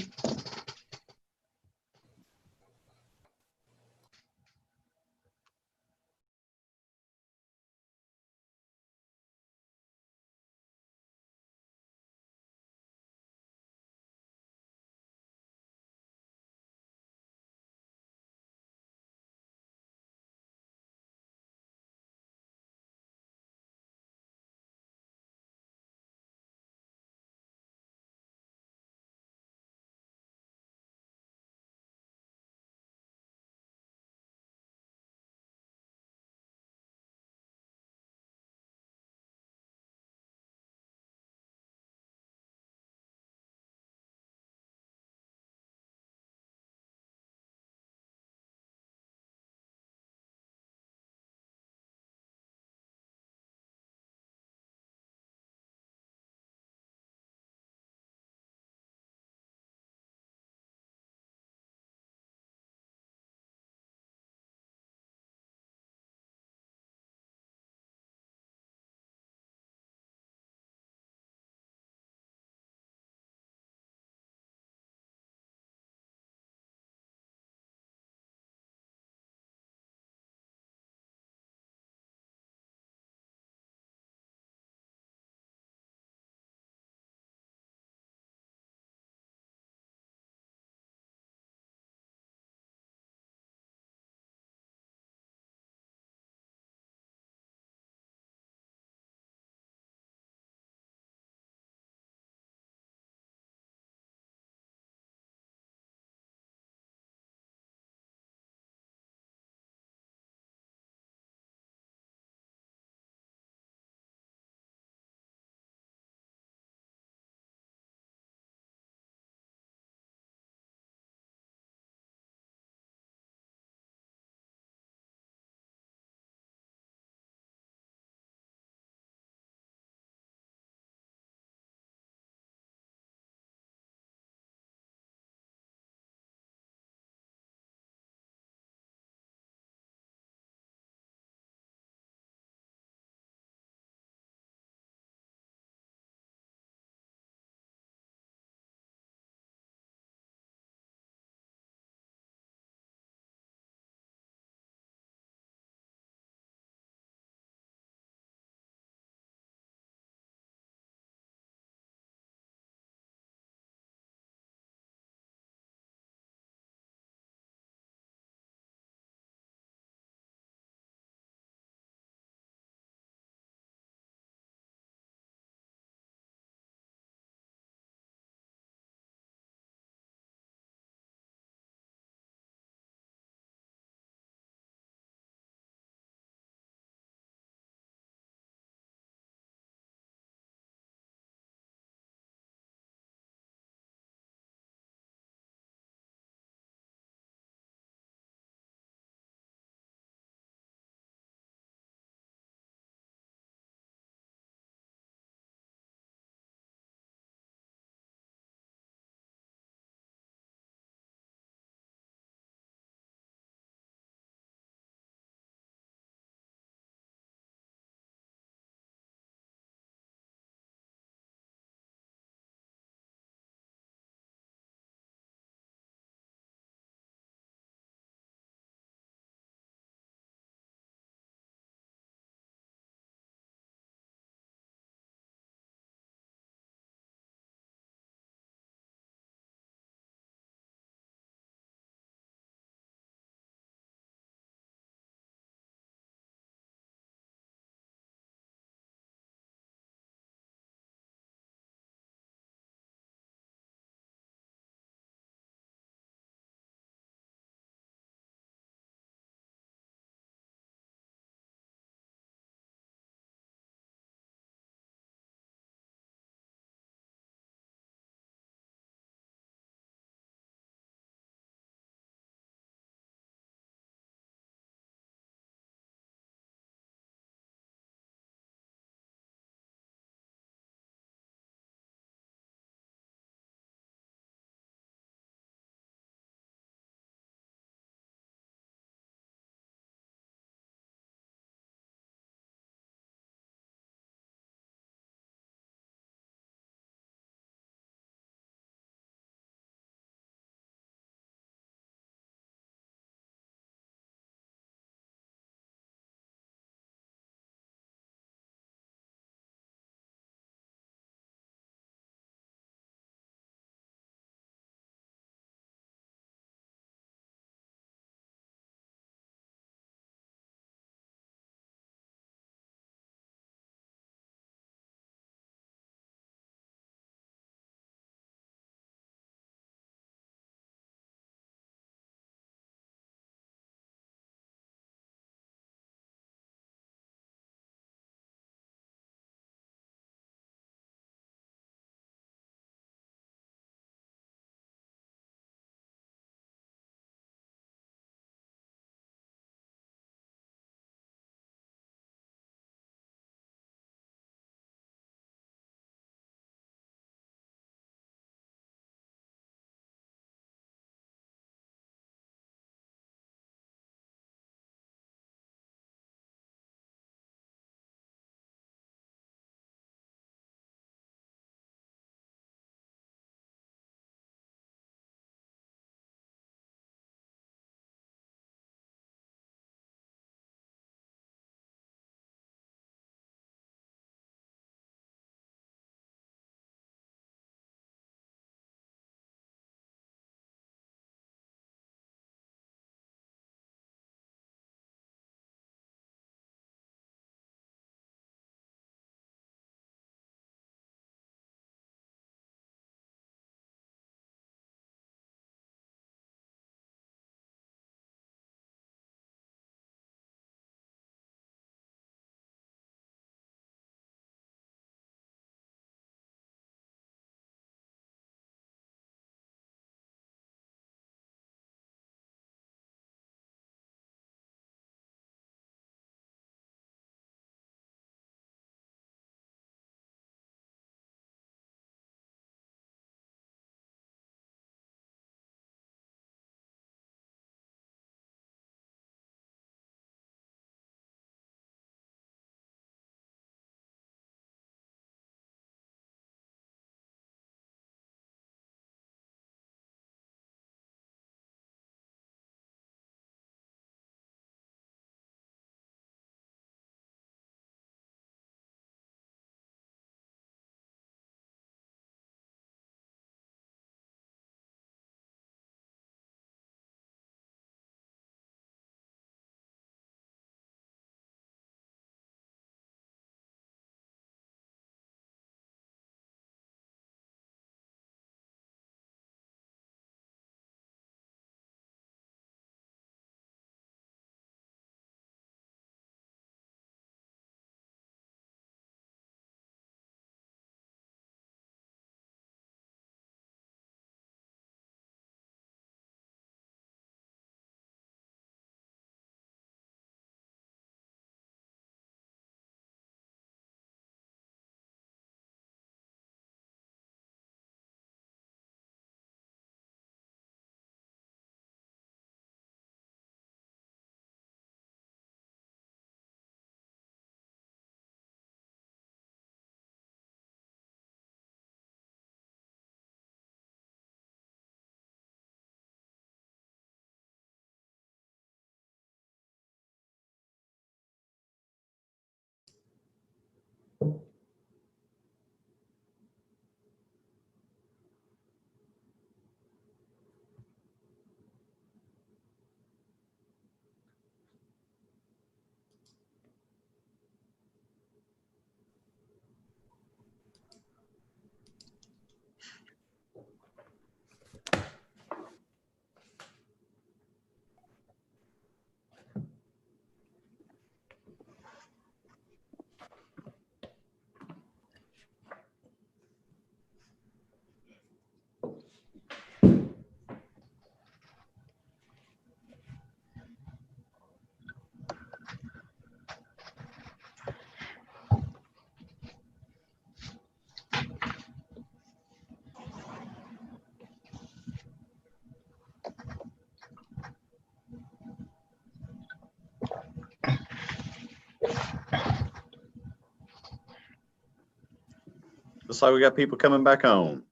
looks like we got people coming back home.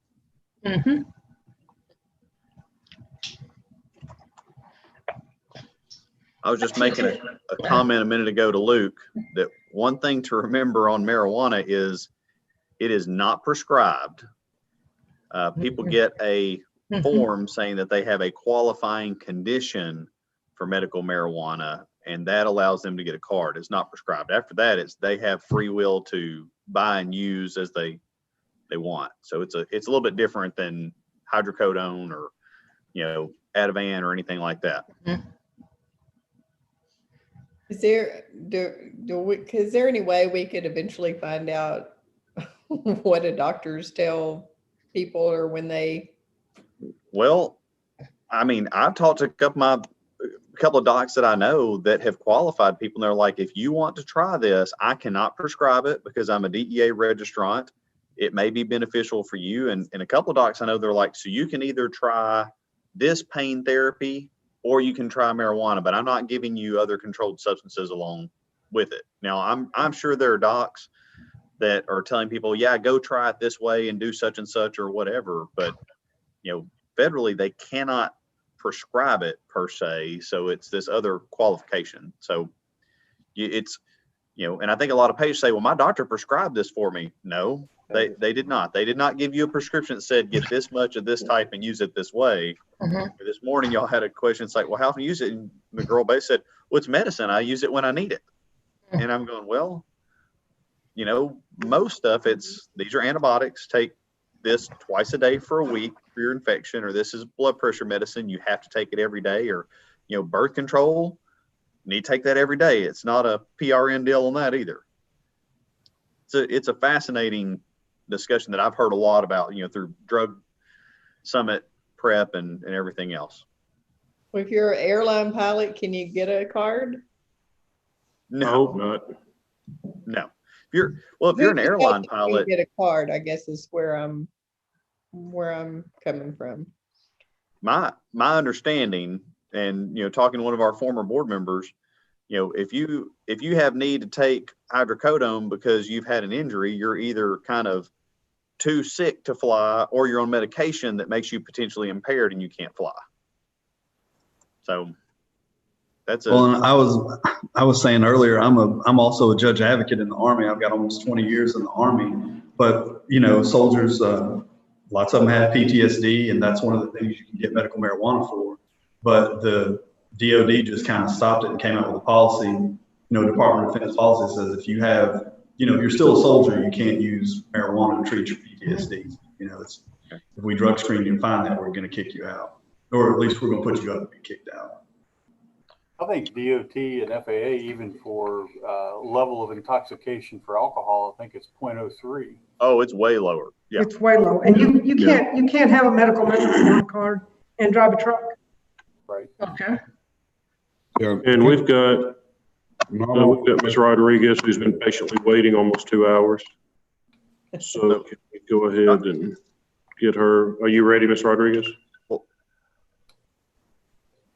Mm-hmm. I was just making a comment a minute ago to Luke that one thing to remember on marijuana is it is not prescribed. People get a form saying that they have a qualifying condition for medical marijuana, and that allows them to get a card. It's not prescribed. After that, they have free will to buy and use as they want. So it's a little bit different than hydrocodone or, Ativan or anything like that. Is there any way we could eventually find out what do doctors tell people or when they? Well, I mean, I've talked to a couple of docs that I know that have qualified people, and they're like, if you want to try this, I cannot prescribe it because I'm a DEA registrant. It may be beneficial for you. And a couple of docs I know, they're like, so you can either try this pain therapy or you can try marijuana, but I'm not giving you other controlled substances along with it. Now, I'm sure there are docs that are telling people, yeah, go try it this way and do such and such or whatever. But, federally, they cannot prescribe it per se. So it's this other qualification. So it's, and I think a lot of patients say, well, my doctor prescribed this for me. No, they did not. They did not give you a prescription that said, get this much of this type and use it this way. This morning, y'all had a question. It's like, well, how can you use it? And the girl basically said, well, it's medicine. I use it when I need it. And I'm going, well, most stuff, these are antibiotics. Take this twice a day for a week for your infection, or this is blood pressure medicine. You have to take it every day, or, birth control, you need to take that every day. It's not a PRN deal on that either. So it's a fascinating discussion that I've heard a lot about, through Drug Summit prep and everything else. Well, if you're an airline pilot, can you get a card? No, I hope not. No. If you're an airline pilot, get a card, I guess is where I'm coming from. My understanding, and talking to one of our former board members, if you have need to take hydrocodone because you've had an injury, you're either kind of too sick to fly, or you're on medication that makes you potentially impaired and you can't fly. So that's Well, and I was saying earlier, I'm also a judge advocate in the Army. I've got almost 20 years in the Army, but soldiers, lots of them have PTSD, and that's one of the things you can get medical marijuana for. But the DOD just kind of stopped it and came out with a policy. Department of Defense policy says if you have, if you're still a soldier, you can't use marijuana to treat your PTSD. If we drug screen you and find that, we're going to kick you out, or at least we're going to put you up and be kicked out. I think DOT and FAA, even for level of intoxication for alcohol, I think it's 0.03. Oh, it's way lower. Yeah, It's way low. And you can't have a medical marijuana card and drive a truck. Right. Okay. Yeah. And we've got Ms. Rodriguez, who's been patiently waiting almost 2 hours. So can we go ahead and get her? Are you ready, Ms. Rodriguez?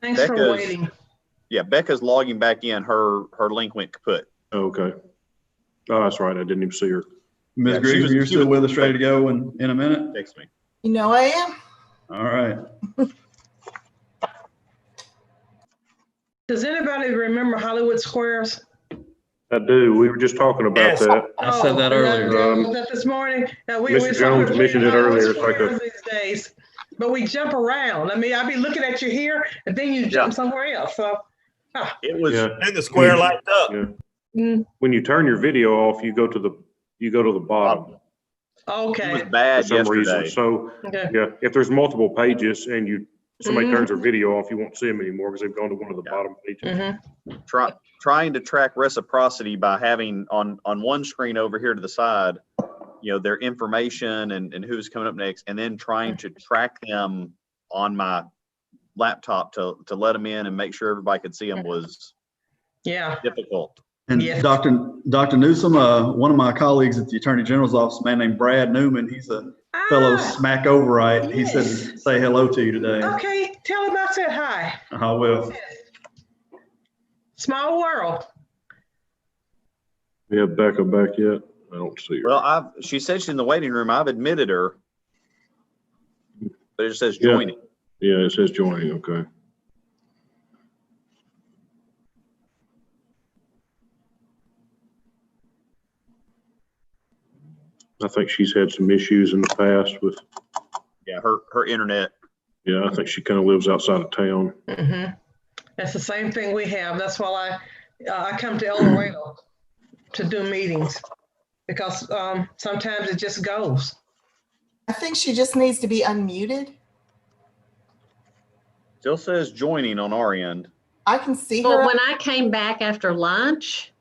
Thanks for waiting. Yeah, Becca's logging back in. Her link went kaput. Okay. Oh, that's right. I didn't even see her. Ms. Griggs, you're still with us, ready to go in a minute? Text me. I am. All right. Does anybody remember Hollywood Squares? I do. We were just talking about that. I said that earlier. Was that this morning? Mr. Jones mentioned it earlier. It's like these days, but we jump around. I mean, I'll be looking at you here, and then you jump somewhere else. So it was and the square lights up. Yeah. When you turn your video off, you go to the bottom. Okay. It was bad for some yesterday. reason. So yeah, if there's multiple pages and somebody turns their video off, you won't see them anymore because they've gone to one of the bottom pages. Trying to track reciprocity by having on one screen over here to the side, their information and who's coming up next, and then trying to track them on my laptop to let them in and make sure everybody could see them was difficult. And Dr. Newsom, one of my colleagues at the Attorney General's office, a man named Brad Newman, he's a fellow SMAC override. He said, say hello to you today. Okay, tell him I said hi. I will. Small world. We have Becca back yet? I don't see her. Well, she said she's in the waiting room. I've admitted her. But it says Yeah. joining. Yeah, it says joining, okay. I think she's had some issues in the past with, Yeah, her internet. yeah, I think she kind of lives outside of town. That's the same thing we have. That's why I come to El Dorado to do meetings because sometimes it just goes. I think she just needs to be unmuted. Still says joining on our end. I can see Well, her. when I came back after lunch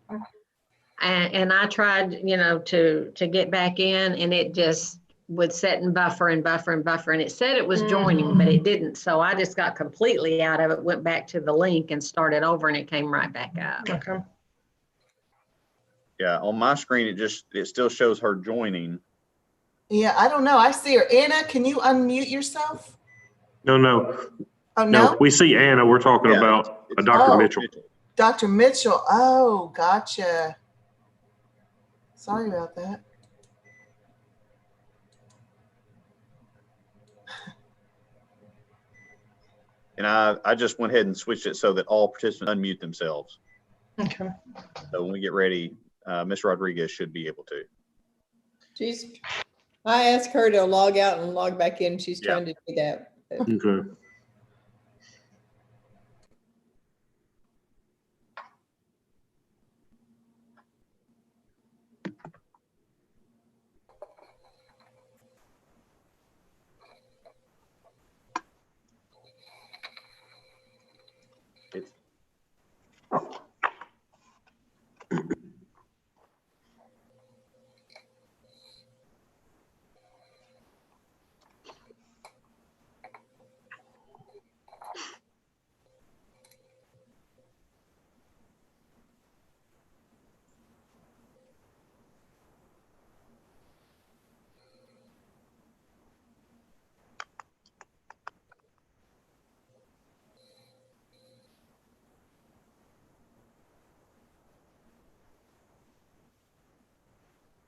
and I tried, to get back in, and it just would set and buffer and buffer and buffer. And it said it was joining, but it didn't. So I just got completely out of it, went back to the link and started over, and it came right back up. Okay. Yeah, on my screen, it still shows her joining. Yeah, I don't know. I see her. Anna, can you unmute yourself? No. Oh, no? We see Anna. We're talking about Dr. Oh. Mitchell. Dr. Mitchell. Oh, gotcha. Sorry about that. And I just went ahead and switched it so that all participants unmute themselves. Okay. So when we get ready, Ms. Rodriguez should be able to. I asked her to log out and log back in. She's trying to do that. Okay.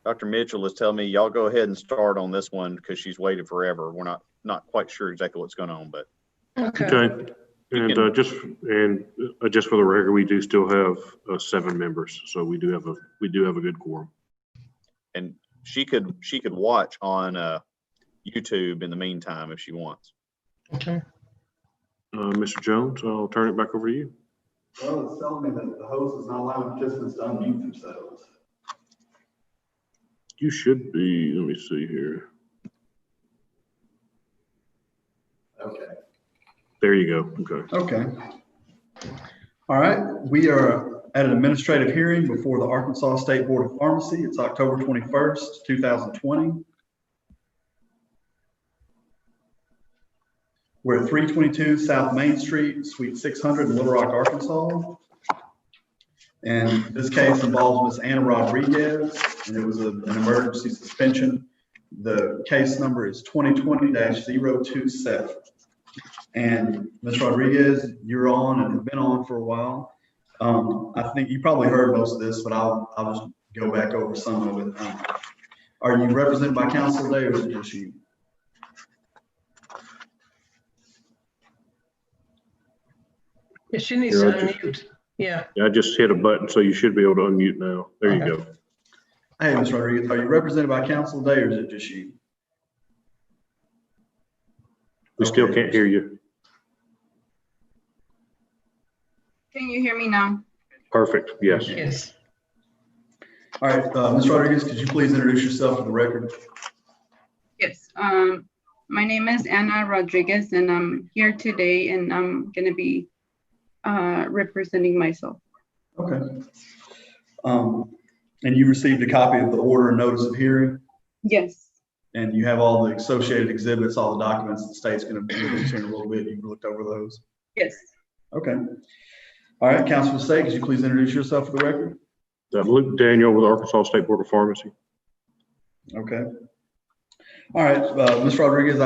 Dr. Mitchell is telling me y'all go ahead and start on this one because she's waited forever. We're not quite sure exactly what's going on, but. Okay. And just for the record, we do still have 7 members, so we do have a good quorum. And she could watch on YouTube in the meantime if she wants. Okay. Mr. Jones, I'll turn it back over to you. Well, it's telling me that the host is not allowing participants to unmute themselves. You should be, let me see here. Okay. There you go. Okay. Okay. All right. We are at an administrative hearing before the Arkansas State Board of Pharmacy. It's October 21st, 2020. We're at 322 South Main Street, Suite 600 in Little Rock, Arkansas. And this case involves Ms. Anna Rodriguez, and it was an emergency suspension. The case number is 2020-027. And Ms. Rodriguez, you're on and have been on for a while. I think you probably heard most of this, but I'll just go back over some of it. Are you represented by counsel today, or is it just you? Yeah, she needs to unmute. Yeah. I just hit a button, so you should be able to unmute now. There you go. Hey, Ms. Rodriguez, are you represented by counsel today, or is it just you? We still can't hear you. Can you hear me now? Perfect. Yes. Yes. All right, Ms. Rodriguez, could you please introduce yourself for the record? Yes. My name is Anna Rodriguez, and I'm here today, and I'm going to be representing myself. Okay. And you received a copy of the order and notice of hearing? Yes. And you have all the associated exhibits, all the documents the state's going to be here in a little bit. You've looked over those? Yes. Okay. All right, Councilman State, could you please introduce yourself for the record? Luke Daniel with Arkansas State Board of Pharmacy. Okay. All right, Ms. Rodriguez,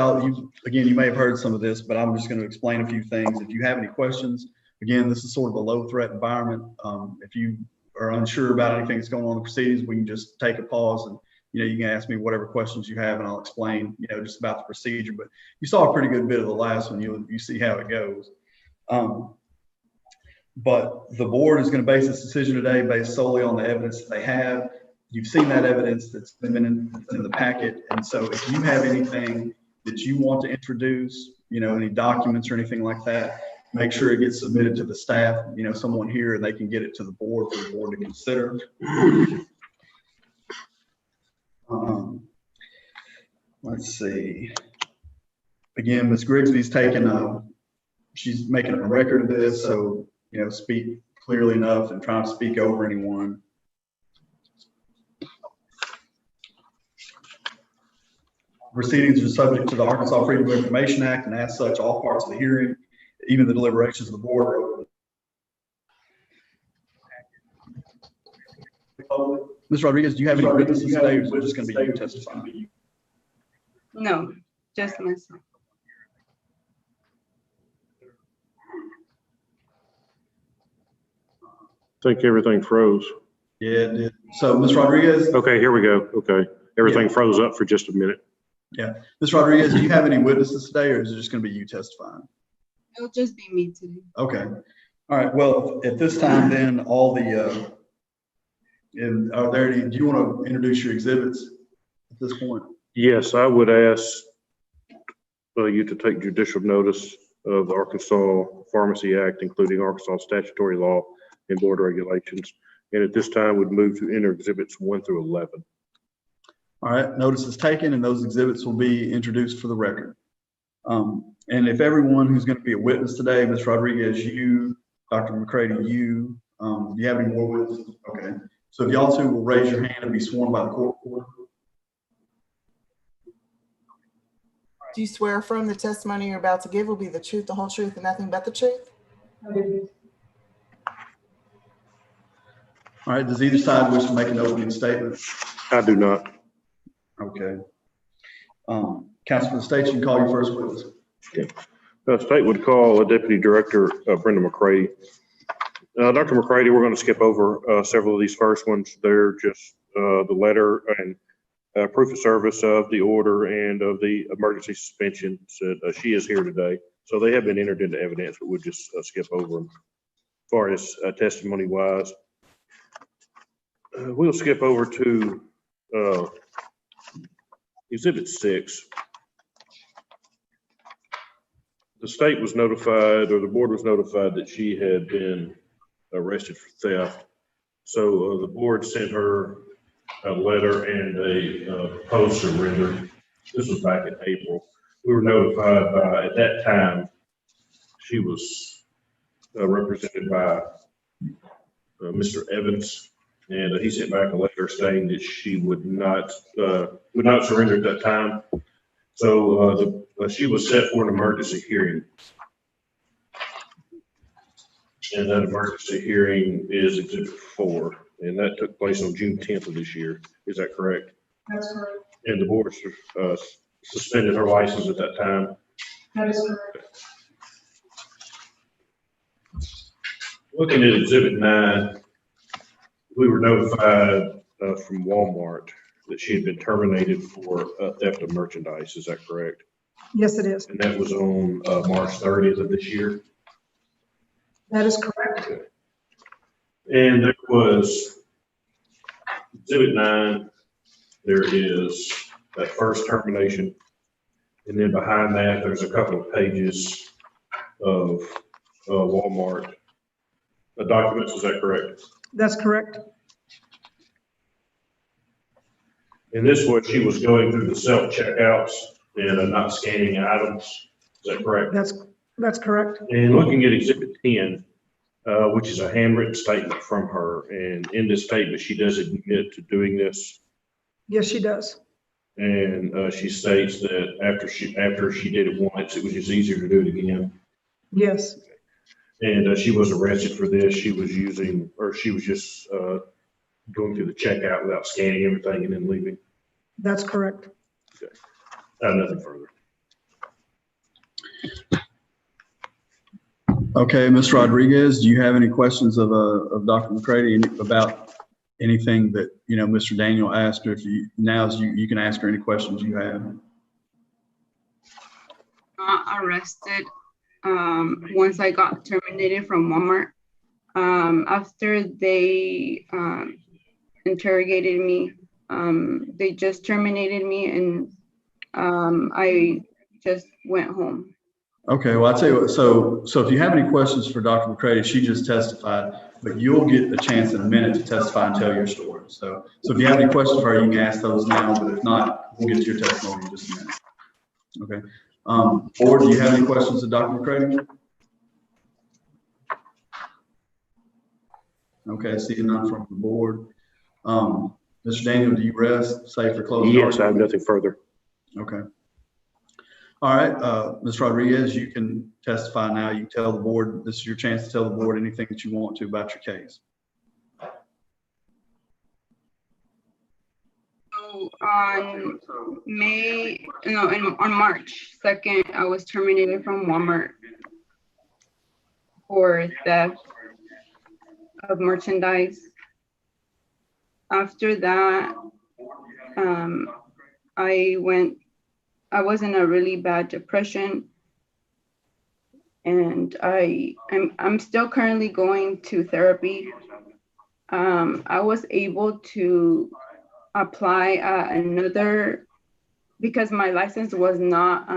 again, you may have heard some of this, but I'm just going to explain a few things. If you have any questions, again, this is sort of a low threat environment. If you are unsure about anything that's going on in the proceedings, we can just take a pause and, you can ask me whatever questions you have and I'll explain, just about the procedure. But you saw a pretty good bit of the last one. You see how it goes. But the board is going to base its decision today based solely on the evidence that they have. You've seen that evidence that's been in the packet. And so if you have anything that you want to introduce, any documents or anything like that, make sure it gets submitted to the staff, someone here, and they can get it to the board for the board to consider. Let's see. Again, Ms. Grigsby's she's making a record of this, so, speak clearly enough and try to speak over anyone. Proceedings are subject to the Arkansas Freedom of Information Act, and as such, all parts of the hearing, even the deliberations of the board, are open. Ms. Rodriguez, do you have any witnesses today, or is it just going to be you testifying? No, just myself. I think everything froze. Yeah, it did. So, Ms. Rodriguez. Okay, here we go. Okay. Everything froze up for just a minute. Yeah. Ms. Rodriguez, do you have any witnesses today, or is it just going to be you testifying? It'll just be me today. Okay. All right. Well, at this time, then, all the, are there any, do you want to introduce your exhibits at this point? Yes, I would ask you to take judicial notice of the Arkansas Pharmacy Act, including Arkansas statutory law and board regulations. And at this time, would move to enter exhibits 1 through 11. All right, notice is taken, and those exhibits will be introduced for the record. And if everyone who's going to be a witness today, Ms. Rodriguez, you, Dr. McCready, you, do you have any more witnesses? Okay. So if y'all two will raise your hand and be sworn by the court reporter. Do you swear affirm the testimony you're about to give will be the truth, the whole truth, and nothing but the truth? All right, does either side wish to make an opening statement? I do not. Okay. Counsel for the state, you can call your first witness. Okay. State would call Deputy Director Brenda McCready. Dr. McCready, we're going to skip over several of these first ones. They're just the letter and proof of service of the order and of the emergency suspension. Said she is here today. So they have been entered into evidence, but we'll just skip over them. As far as testimony wise, we'll skip over to Exhibit 6. The state was notified, or the board was notified, that she had been arrested for theft. So the board sent her a letter and a post surrender. This was back in April. We were notified by, at that time, she was represented by Mr. Evans, and he sent back a letter stating that she would not surrender at that time. So she was set for an emergency hearing. And that emergency hearing is Exhibit 4, and that took place on June 10th of this year. Is that correct? That's correct. And the board suspended her license at that time? That is correct. Looking at Exhibit 9, we were notified from Walmart that she had been terminated for theft of merchandise. Is that correct? Yes, it is. And that was on March 30th of this year? That is correct. Okay. And there was Exhibit 9. There is that first termination. And then behind that, there's a couple of pages of Walmart documents. Is that correct? That's correct. And this was, she was going through the self-checkouts and not scanning items. Is that correct? That's correct. And looking at Exhibit 10, which is a handwritten statement from her. And in this statement, she does admit to doing this. Yes, she does. And she states that after she did it once, it was just easier to do it again. Yes. And she was arrested for this. She was just going through the checkout without scanning everything and then leaving. That's correct. Okay. Nothing further. Okay, Ms. Rodriguez, do you have any questions of Dr. McCready about anything that, Mr. Daniel asked, or if you can ask her any questions you have? Arrested once I got terminated from Walmart. After they interrogated me, they just terminated me, and I just went home. Okay, well, I'll tell you what, so if you have any questions for Dr. McCready, she just testified, but you'll get the chance in a minute to testify and tell your story. So if you have any questions for her, you can ask those now, but if not, we'll get to your testimony in just a minute. Okay. Board, do you have any questions of Dr. McCready? Okay, seeing none from the board. Mr. Daniel, do you rest, safe for closing? Yes, I have nothing further. Okay. All right, Ms. Rodriguez, you can testify now. You can tell the board, this is your chance to tell the board anything that you want to about your case. So on on March 2nd, I was terminated from Walmart for theft of merchandise. After that, I was in a really bad depression, and I'm still currently going to therapy. I was able to apply another, because my license was not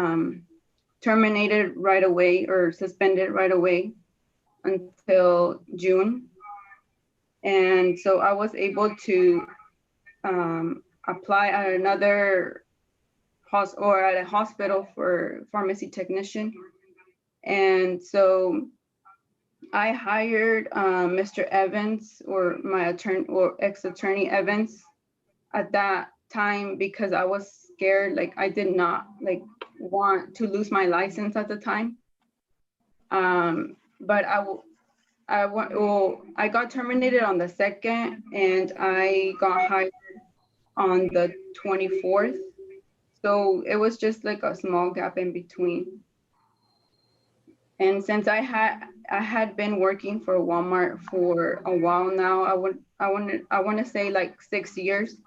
terminated right away or suspended right away until June. And so I was able to apply at another at a hospital for pharmacy technician. And so I hired Mr. Evans, or my attorney, or ex-attorney Evans, at that time, because I was scared. Like, I did not want to lose my license at the time. But I got terminated on the 2nd, and I got hired on the 24th. So it was just like a small gap in between. And since I had been working for Walmart for a while now, I want to say like 6 years,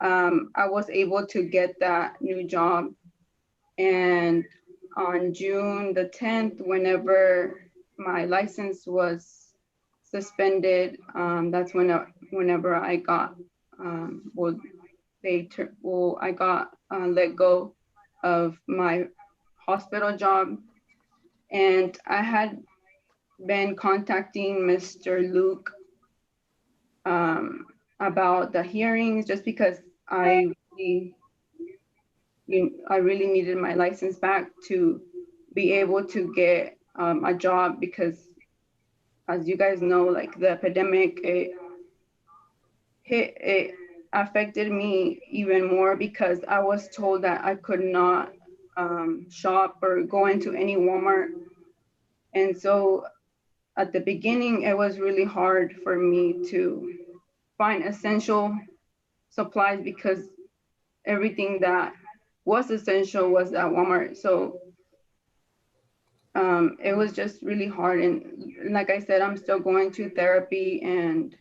I was able to get that new job. And on June the 10th, whenever my license was suspended, that's whenever I got I got let go of my hospital job. And I had been contacting Mr. Luke about the hearings, just because I really needed my license back to be able to get a job, because as you guys know, like, the epidemic, it affected me even more, because I was told that I could not shop or go into any Walmart. And so at the beginning, it was really hard for me to find essential supplies, because everything that was essential was at Walmart. So it was just really hard. And like I said, I'm still going to therapy, and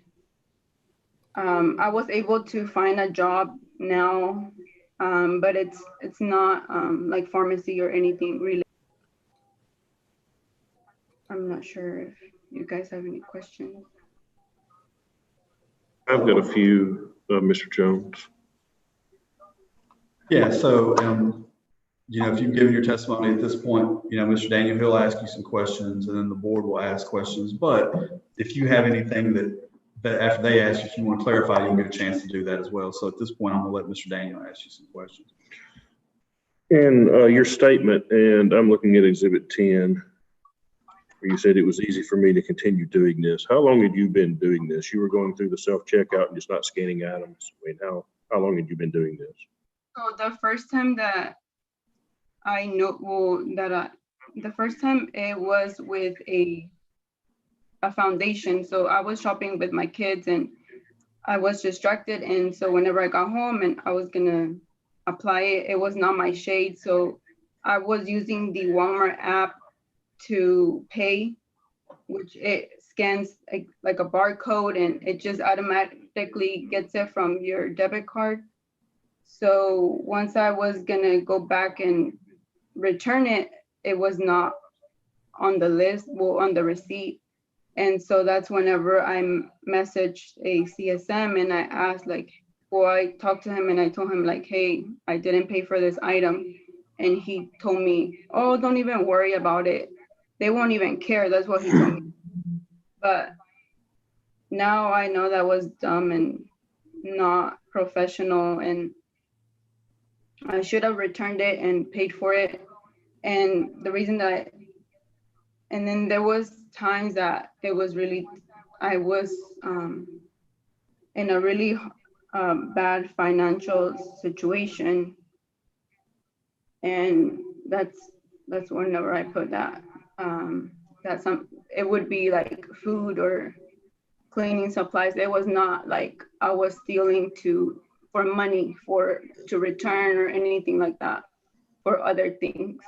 I was able to find a job now, but it's not like pharmacy or anything really. I'm not sure if you guys have any questions. I've got a few, Mr. Jones. Yeah, so, if you've given your testimony at this point, Mr. Daniel, he'll ask you some questions, and then the board will ask questions. But if you have anything that after they ask you, if you want to clarify, you'll get a chance to do that as well. So at this point, I'm going to let Mr. Daniel ask you some questions. In your statement, and I'm looking at Exhibit 10, where you said it was easy for me to continue doing this. How long had you been doing this? You were going through the self-checkout and just not scanning items. I mean, how long had you been doing this? So the first time that the first time it was with a foundation. So I was shopping with my kids, and I was distracted. And so whenever I got home and I was gonna apply it, it was not my shade. So I was using the Walmart app to pay. which it scans like a barcode and it just automatically gets it from your debit card. So once I was gonna go back and return it, it was not on the list, well, on the receipt. And so that's whenever I messaged a CSM and I asked like, well, I talked to him and I told him like, hey, I didn't pay for this item. And he told me, oh, don't even worry about it. They won't even care. That's what he told me. But now I know that was dumb and not professional, and I should have returned it and paid for it. And the reason that, and then there was times that it was really, I was in a really bad financial situation. And that's whenever I put that, it would be like food or cleaning supplies. It was not like I was stealing for money to return or anything like that, for other things.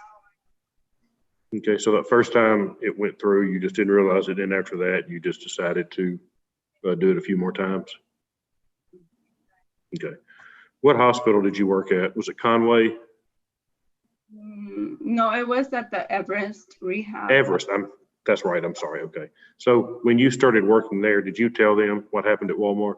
Okay, so that first time it went through, you just didn't realize it, and after that, you just decided to do it a few more times? Okay. What hospital did you work at? Was it Conway? No, it was at the Everest Rehab. Everest, that's right, I'm sorry, okay. So when you started working there, did you tell them what happened at Walmart?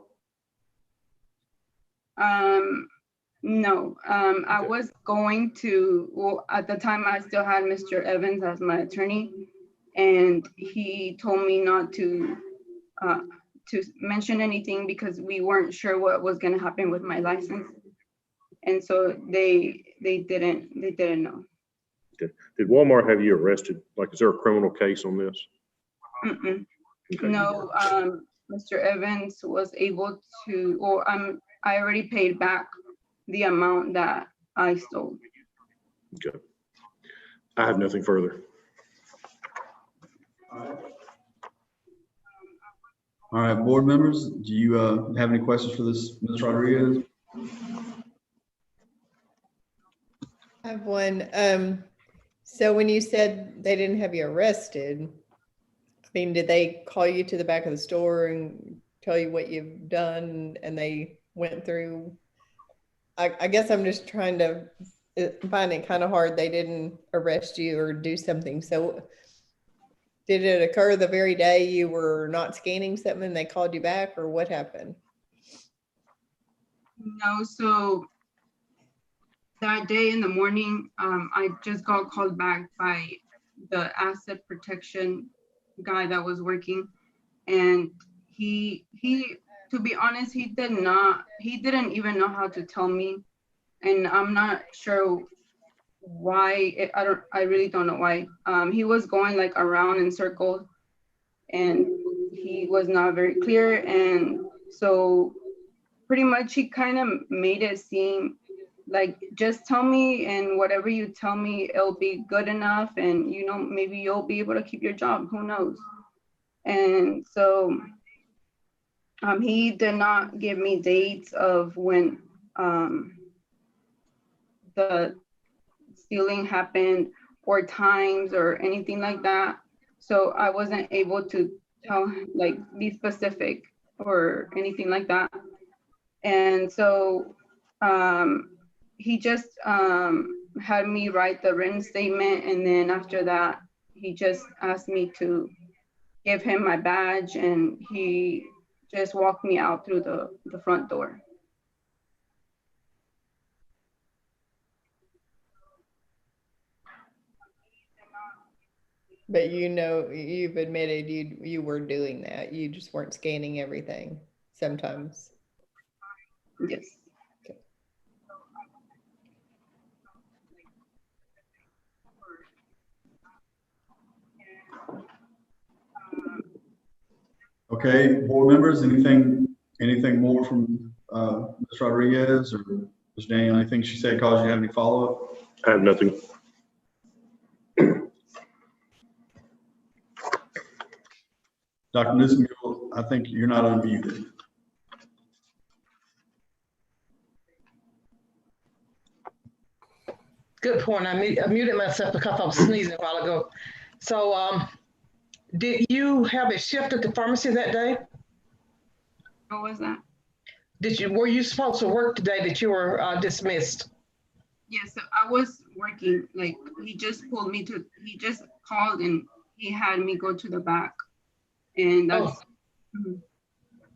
No, I was going to, well, at the time I still had Mr. Evans as my attorney, and he told me not to mention anything because we weren't sure what was going to happen with my license. And so they didn't know. Okay. Did Walmart have you arrested? Like, is there a criminal case on this? Mm-mm. Okay. No, Mr. Evans was able to, or I already paid back the amount that I stole. Okay. I have nothing further. All right, board members, do you have any questions for this, Ms. Rodriguez? I have one. So when you said they didn't have you arrested, I mean, did they call you to the back of the store and tell you what you've done and they went through? I guess I'm just trying to find it kind of hard. They didn't arrest you or do something. So did it occur the very day you were not scanning something and they called you back, or what happened? No, so that day in the morning, I just got called back by the asset protection guy that was working. And he to be honest, he didn't even know how to tell me. And I'm not sure why, I really don't know why. He was going like around in circles and he was not very clear. And so pretty much he kind of made it seem like, just tell me, and whatever you tell me, it'll be good enough. And, you know, maybe you'll be able to keep your job, who knows? And so he did not give me dates of when the stealing happened or times or anything like that. So I wasn't able to tell, like, be specific or anything like that. And so he just had me write the written statement. And then after that, he just asked me to give him my badge, and he just walked me out through the front door. But you know, you've admitted you were doing that. You just weren't scanning everything sometimes. Yes. Okay, board members, anything more from Ms. Rodriguez or Ms. Daniel? Anything she said caused you to have any follow-up? I have nothing. Dr. Newsom, I think you're not unmuted. Good point. I muted myself because I was sneezing a while ago. So Did you have a shift at the pharmacy that day? What was that? Were you supposed to work today that you were dismissed? Yeah, so I was working, like, he just called and he had me go to the back. And that's. Mhm.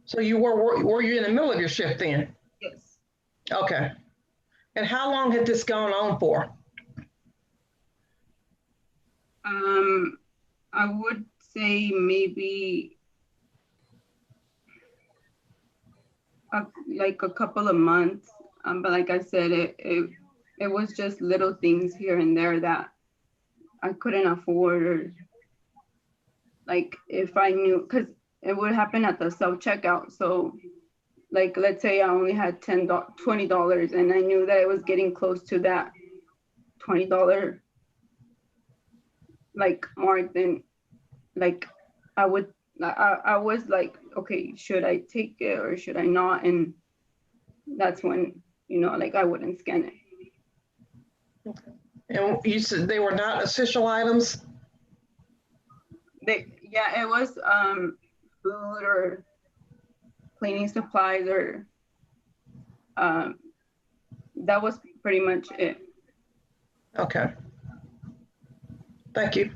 So you were you in the middle of your shift then? Yes. Okay. And how long had this gone on for? I would say maybe like a couple of months. But like I said, it was just little things here and there that I couldn't afford, or like if I knew, because it would happen at the self-checkout. So like, let's say I only had $20 and I knew that it was getting close to that $20 like mark, then like I was like, okay, should I take it or should I not? And that's when, like I wouldn't scan it. And you said they were not essential items? Yeah, it was food or cleaning supplies, or that was pretty much it. Okay. Thank you.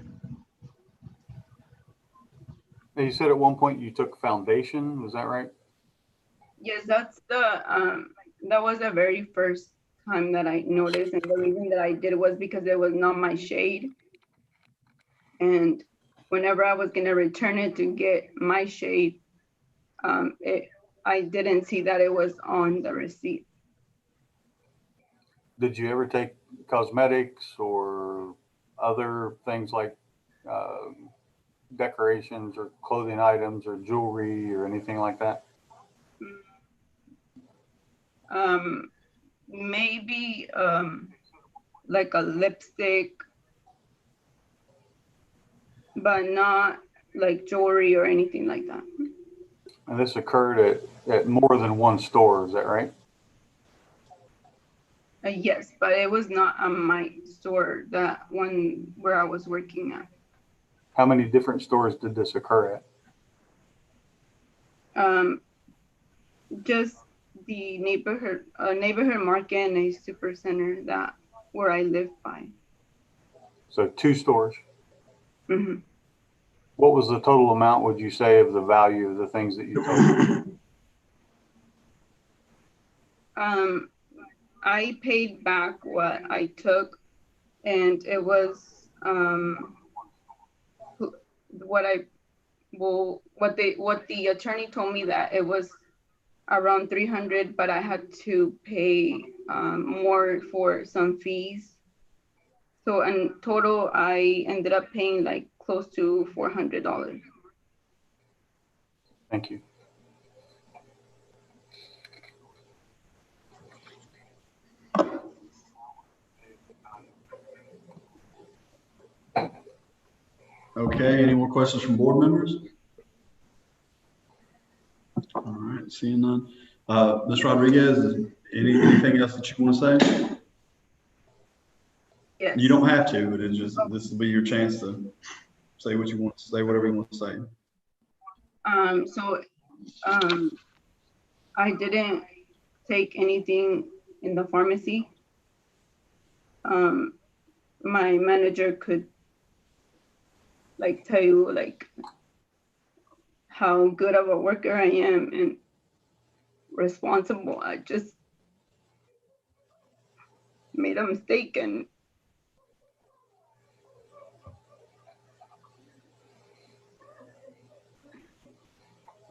Now, you said at one point you took foundation, was that right? Yes, that's that was the very first time that I noticed, and the reason that I did it was because it was not my shade. And whenever I was gonna return it to get my shade, I didn't see that it was on the receipt. Did you ever take cosmetics or other things like decorations or clothing items or jewelry or anything like that? Maybe like a lipstick, but not like jewelry or anything like that. And this occurred at more than one store, is that right? Yes, but it was not on my store, that one where I was working at. How many different stores did this occur at? Just the neighborhood market and a super center that where I live by. So 2 stores. Mm-hmm. What was the total amount, would you say, of the value of the things that you took? I paid back what I took, and it was what the attorney told me that it was around 300, but I had to pay more for some fees. So in total, I ended up paying like close to $400. Thank you. Okay, any more questions from board members? All right, seeing none. Ms. Rodriguez, anything else that you want to say? Yes. You don't have to, but it's just, this will be your chance to say what you want to say, whatever you want to say. I didn't take anything in the pharmacy. My manager could like tell you like how good of a worker I am and responsible. I just made a mistake, and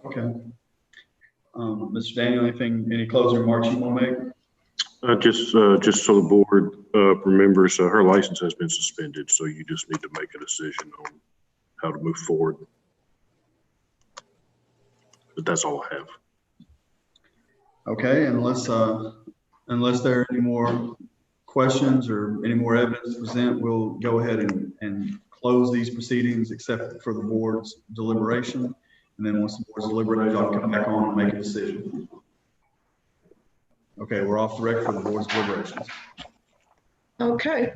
Okay. Mr. Daniel, any closing remarks you want to make? Just so the board remembers, her license has been suspended, so you just need to make a decision on how to move forward. But that's all I have. Okay, unless there are any more questions or any more evidence to present, we'll go ahead and close these proceedings except for the board's deliberation. And then once the board's deliberated, y'all come back on and make a decision. Okay, we're off the record for the board's deliberations. Okay.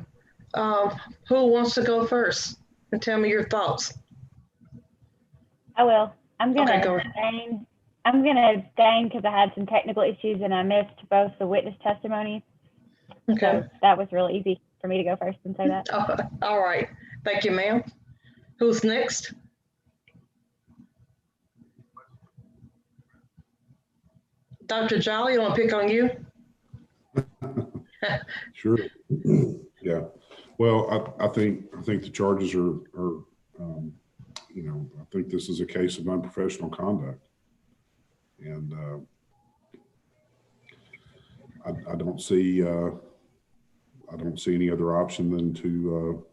Who wants to go first and tell me your thoughts? I will. I'm gonna Okay, go ahead. abstain. I'm gonna abstain because I had some technical issues and I missed both the witness testimony. Okay. So that was really easy for me to go first and say that. All right. Thank you, ma'am. Who's next? Dr. Jolly, you want to pick on you? Sure. Yeah. Well, I think the charges are I think this is a case of unprofessional conduct. And I don't see any other option than to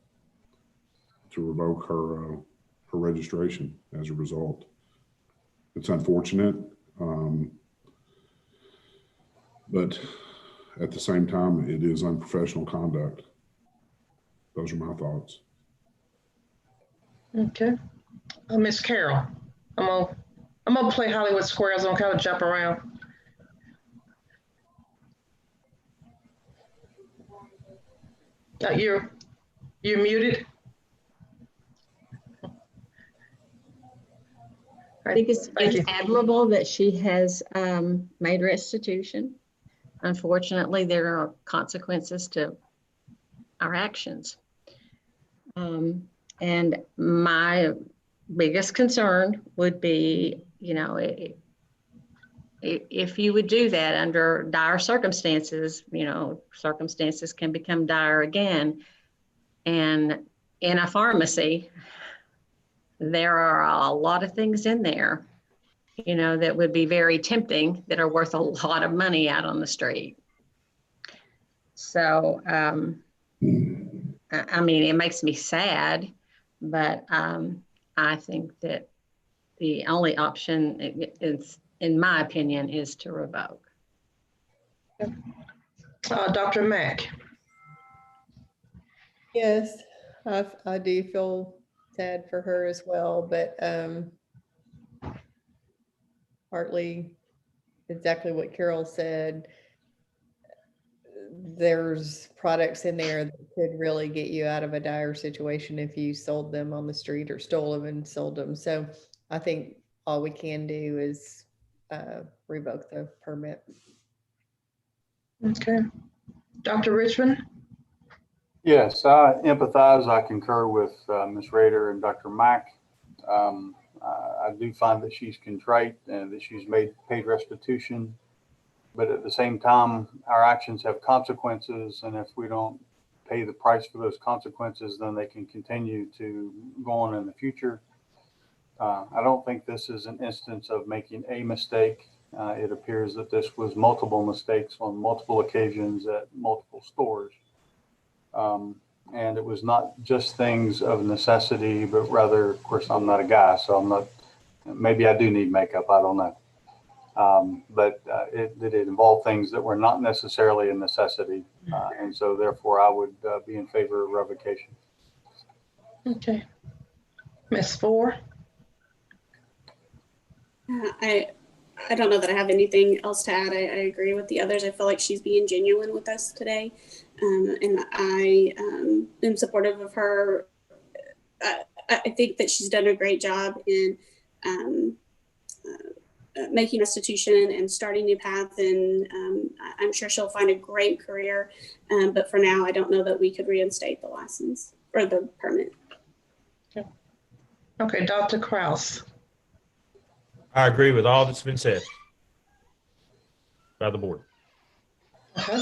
revoke her registration as a result. It's unfortunate, but at the same time, it is unprofessional conduct. Those are my thoughts. Okay. Miss Carol, I'm gonna play Hollywood Squares. I'm gonna kind of jump around. You're muted. I think it's admirable that she has made restitution. Unfortunately, there are consequences to our actions. And my biggest concern would be, if you would do that under dire circumstances, circumstances can become dire again. And in a pharmacy, there are a lot of things in there, that would be very tempting, that are worth a lot of money out on the street. So, I mean, it makes me sad, but I think that the only option is, in my opinion, is to revoke. Dr. Mack. Yes, I do feel sad for her as well, but partly exactly what Carol said. There's products in there that could really get you out of a dire situation if you sold them on the street or stole them and sold them. So I think all we can do is revoke the permit. Okay. Dr. Richmond? Yes, I empathize. I concur with Ms. Rader and Dr. Mack. I do find that she's contrite and that she's paid restitution. But at the same time, our actions have consequences. And if we don't pay the price for those consequences, then they can continue to go on in the future. I don't think this is an instance of making a mistake. It appears that this was multiple mistakes on multiple occasions at multiple stores. And it was not just things of necessity, but rather, of course, I'm not a guy, so maybe I do need makeup, I don't know. But it involved things that were not necessarily a necessity. And so therefore I would be in favor of revocation. Okay. Ms. Ford? I don't know that I have anything else to add. I agree with the others. I feel like she's being genuine with us today. And I am supportive of her. I think that she's done a great job in making restitution and starting new path. And I'm sure she'll find a great career. But for now, I don't know that we could reinstate the license or the permit. Okay, Dr. Kraus. I agree with all that's been said by the board. Okay.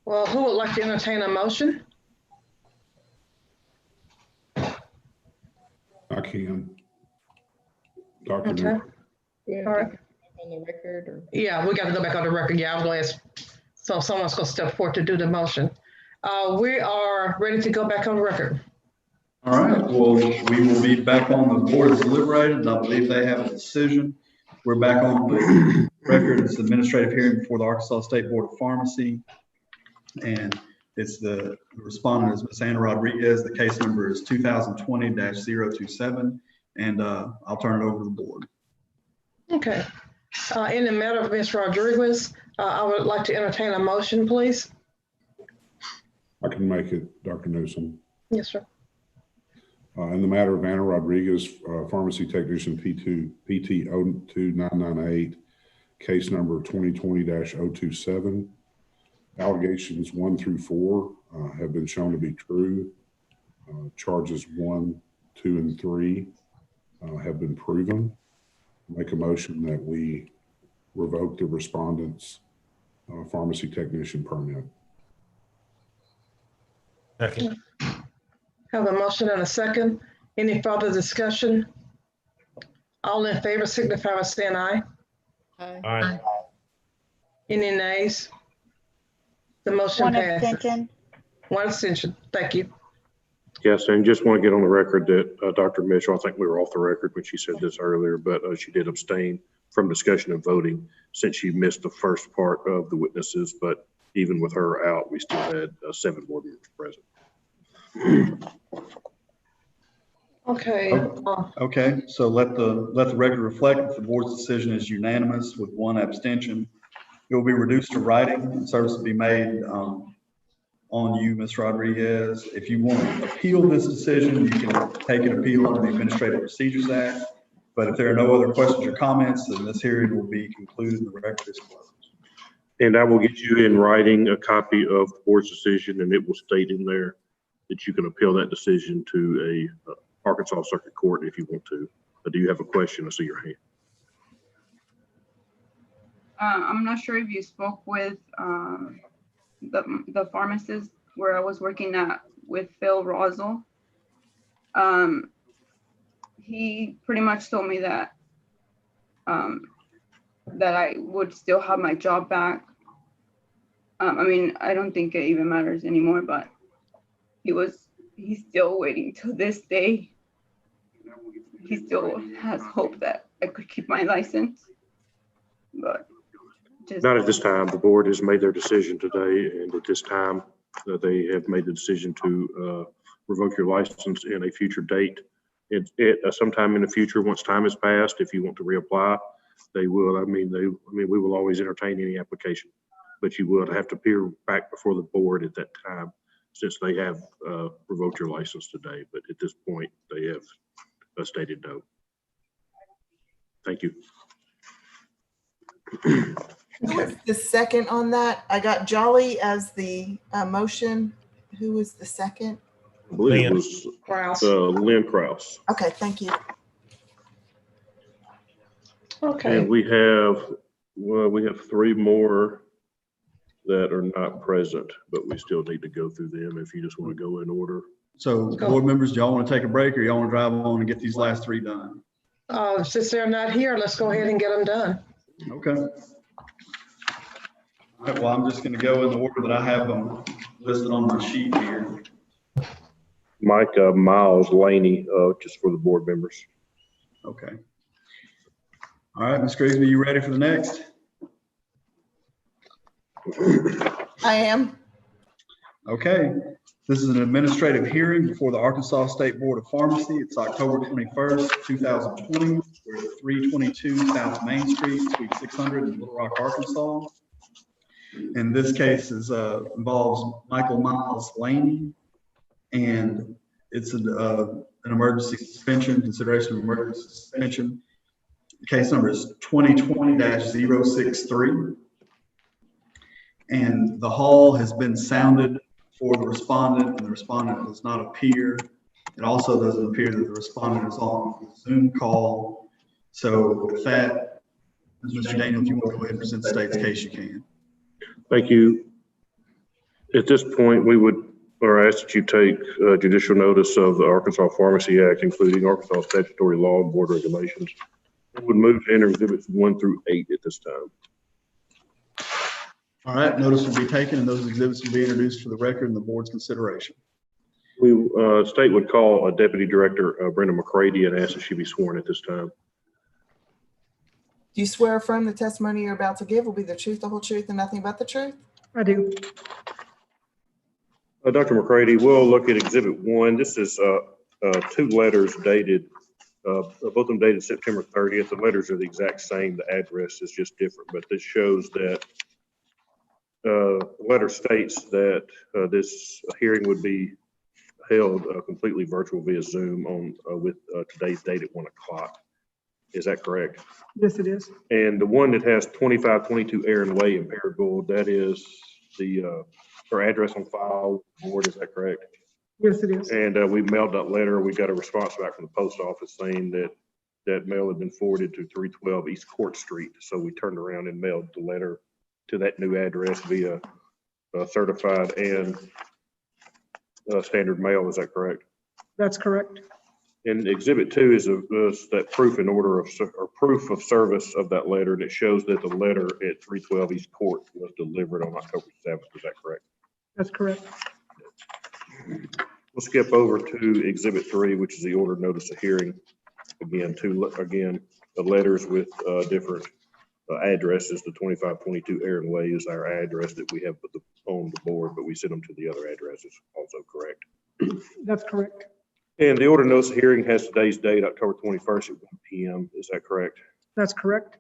Well, who would like to entertain a motion? I can. Dr. Okay. Newell. Yeah, All right. on the record or? Yeah, we got to go back on the record. Yeah, I was going to ask. So someone's going to step forward to do the motion. We are ready to go back on the record. All right, well, we will be back on the board as deliberated, and I believe they have a decision. We're back on the record. It's administrative hearing before the Arkansas State Board of Pharmacy. And it's the respondent is Ms. Anna Rodriguez. The case number is 2020-027. And I'll turn it over to the board. Okay. In the matter of Ms. Rodriguez, I would like to entertain a motion, please. I can make it, Dr. Newsom. Yes, sir. In the matter of Anna Rodriguez, pharmacy technician PT 02998, case number 2020-027. Allegations 1 through 4 have been shown to be true. Charges 1, 2, and 3 have been proven. Make a motion that we revoke the respondent's pharmacy technician permit. Second. Have a motion and a second. Any further discussion? All in favor signify by saying aye. Aye. Any nays? The motion One passes. abstention. One abstention. Thank you. Yes, and just want to get on the record that Dr. Mitchell, I think we were off the record when she said this earlier, but she did abstain from discussion and voting since she missed the first part of the witnesses. But even with her out, we still had 7 board members present. Okay. Okay, so let the record reflect that the board's decision is unanimous with 1 abstention. It will be reduced to writing and service will be made on you, Ms. Rodriguez. If you want to appeal this decision, you can take an appeal under the Administrative Procedures Act. But if there are no other questions or comments, then this hearing will be concluded and the record is closed. And I will get you in writing a copy of the board's decision, and it will state in there that you can appeal that decision to a Arkansas Circuit Court if you want to. Do you have a question? I see your hand. I'm not sure if you spoke with the pharmacist where I was working at with Phil Rosal. He pretty much told me that that I would still have my job back. I mean, I don't think it even matters anymore, but he's still waiting till this day. He still has hope that I could keep my license, but not at this time. The board has made their decision today, and at this time they have made the decision to revoke your license in a future date. Sometime in the future, once time has passed, if you want to reapply, they will. I mean, we will always entertain any application, but you will have to appear back before the board at that time, since they have revoked your license today. But at this point, they have stated no. Thank you. Who was the second on that? I got Jolly as the motion. Who was the second? I believe it was Lynn Krause. Okay, thank you. Okay. And we have 3 more that are not present, but we still need to go through them if you just want to go in order. So board members, do y'all want to take a break or y'all want to drive on and get these last 3 done? Since they're not here, let's go ahead and get them done. Okay. All right, well, I'm just going to go in the order that I have them listed on my sheet here. Mike Miles Laney, just for the board members. Okay. All right, Ms. Grigsby, you ready for the next? I am. Okay. This is an administrative hearing before the Arkansas State Board of Pharmacy. It's October 21st, 2020. We're at 322 South Main Street, Suite 600 in Little Rock, Arkansas. And this case involves Michael Miles Laney, and it's an emergency suspension, consideration of emergency suspension. The case number is 2020-063. And the hall has been sounded for the respondent, and the respondent does not appear. It also doesn't appear that the respondent is on the Zoom call. So with that, Mr. Daniel, if you want to go ahead and present the state's case, you can. Thank you. At this point, we would ask that you take judicial notice of the Arkansas Pharmacy Act, including Arkansas statutory law and board regulations. We would move to enter exhibits 1 through 8 at this time. All right, notice will be taken and those exhibits will be introduced for the record and the board's consideration. State would call Deputy Director Brenda McCready and ask that she be sworn at this time. Do you swear or affirm the testimony you're about to give will be the truth, the whole truth, and nothing but the truth? I do. Dr. McCready, we'll look at exhibit 1. This is 2 letters dated, both of them dated September 30th. The letters are the exact same. The address is just different, but this shows that the letter states that this hearing would be held completely virtual via Zoom on with today's date at 1 o'clock. Is that correct? Yes, it is. And the one that has 2522 Aaron Way in Paragould, that is her address on file board, is that correct? Yes, it is. And we mailed that letter. We got a response back from the post office saying that that mail had been forwarded to 312 East Court Street. So we turned around and mailed the letter to that new address via certified and standard mail. Is that correct? That's correct. And Exhibit 2 is that proof in order of or proof of service of that letter that shows that the letter at 312 East Court was delivered on October 7th. Is that correct? That's correct. We'll skip over to Exhibit 3, which is the order notice of hearing. Again, the letters with different addresses. The 2522 Aaron Way is our address that we have on the board, but we send them to the other addresses. Also correct. That's correct. And the order notice of hearing has today's date, October 21st at 1 p.m. Is that correct? That's correct.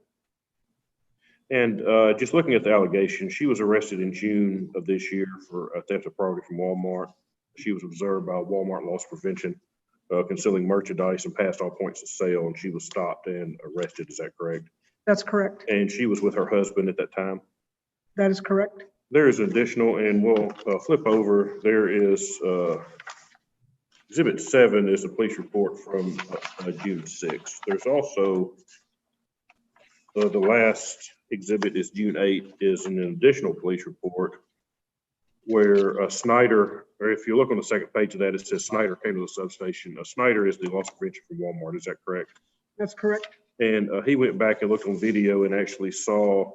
And just looking at the allegation, she was arrested in June of this year for a theft of property from Walmart. She was observed by Walmart Loss Prevention, concealing merchandise and past all points of sale, and she was stopped and arrested. Is that correct? That's correct. And she was with her husband at that time? That is correct. There is additional, and we'll flip over. There is Exhibit 7 is a police report from June 6th. There's also the last exhibit is June 8th, is an additional police report where Snyder, or if you look on the second page of that, it says Snyder came to the substation. Snyder is the loss prevention from Walmart. Is that correct? That's correct. And he went back and looked on video and actually saw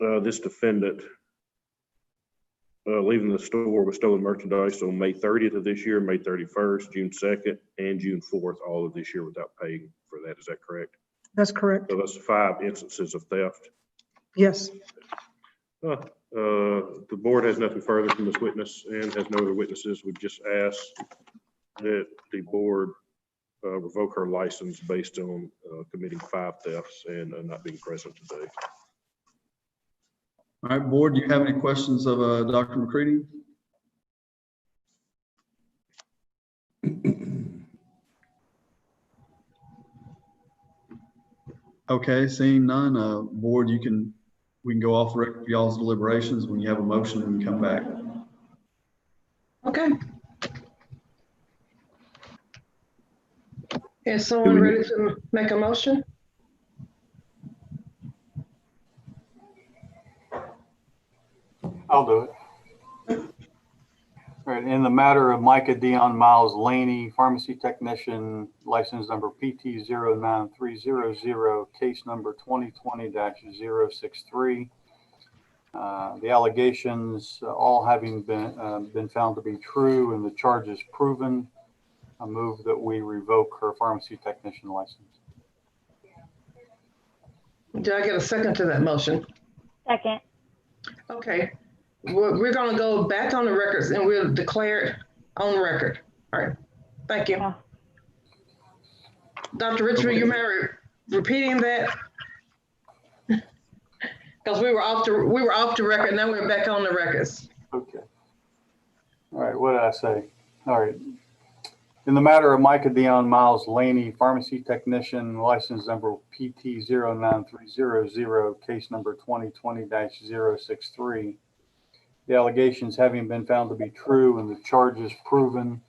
this defendant leaving the store with stolen merchandise on May 30th of this year, May 31st, June 2nd, and June 4th, all of this year without paying for that. Is that correct? That's correct. So that's 5 instances of theft. Yes. The board has nothing further from this witness and has no other witnesses. We just ask that the board revoke her license based on committing 5 thefts and not being present today. All right, board, do you have any questions of Dr. McCready? Okay, seeing none, board, we can go off the record for y'all's deliberations. When you have a motion, we can come back. Okay. Is someone ready to make a motion? I'll do it. All right, in the matter of Micah Dion Miles Laney, pharmacy technician, license number PT09300, case number 2020-063. The allegations all having been found to be true and the charges proven, I move that we revoke her pharmacy technician license. Do I get a second to that motion? Second. Okay. We're going to go back on the records and we'll declare it on record. All right. Thank you. Dr. Richard, you mind repeating that? Because we were off the record, now we're back on the records. Okay. All right, what did I say? All right. In the matter of Micah Dion Miles Laney, pharmacy technician, license number PT09300, case number 2020-063. The allegations having been found to be true and the charges proven,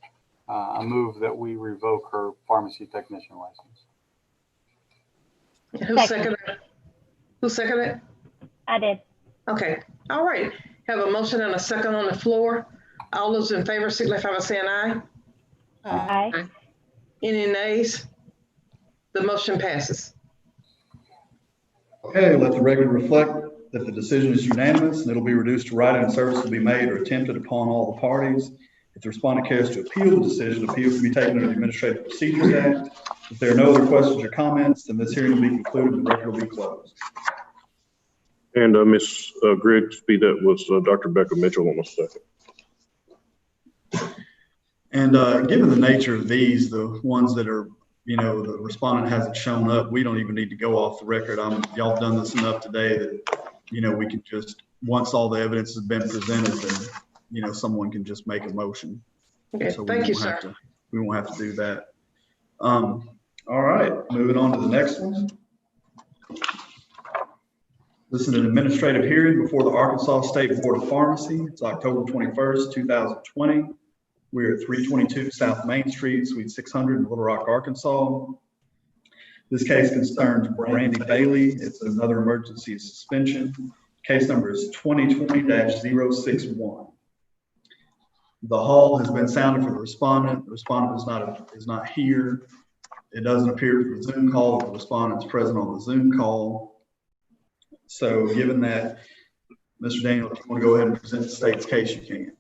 I move that we revoke her pharmacy technician license. Who seconded it? Who seconded it? I did. Okay. All right. Have a motion and a second on the floor. All those in favor, signify by saying aye. Aye. Any nays? The motion passes. Okay, let the record reflect that the decision is unanimous and it'll be reduced to writing and service will be made or attempted upon all the parties. If the respondent cares to appeal the decision, appeal can be taken under the Administrative Procedures Act. If there are no other questions or comments, then this hearing will be concluded and the record will be closed. And Ms. Grigsby, that was Dr. Becca Mitchell on the second. And given the nature of these, the ones that are, the respondent hasn't shown up, we don't even need to go off the record. Y'all have done this enough today that, we can just, once all the evidence has been presented, then, someone can just make a motion. Okay, So we thank you, won't have sir. we won't have to do that. All right, moving on to the next one. This is an administrative hearing before the Arkansas State Board of Pharmacy. It's October 21st, 2020. We're at 322 South Main Street, Suite 600 in Little Rock, Arkansas. This case concerns Brandy Bailey. It's another emergency suspension. Case number is 2020-061. The hall has been sounded for the respondent. The respondent is not here. It doesn't appear for the Zoom call that the respondent is present on the Zoom call. So given that, Mr. Daniel, if you want to go ahead and present the state's case, you can.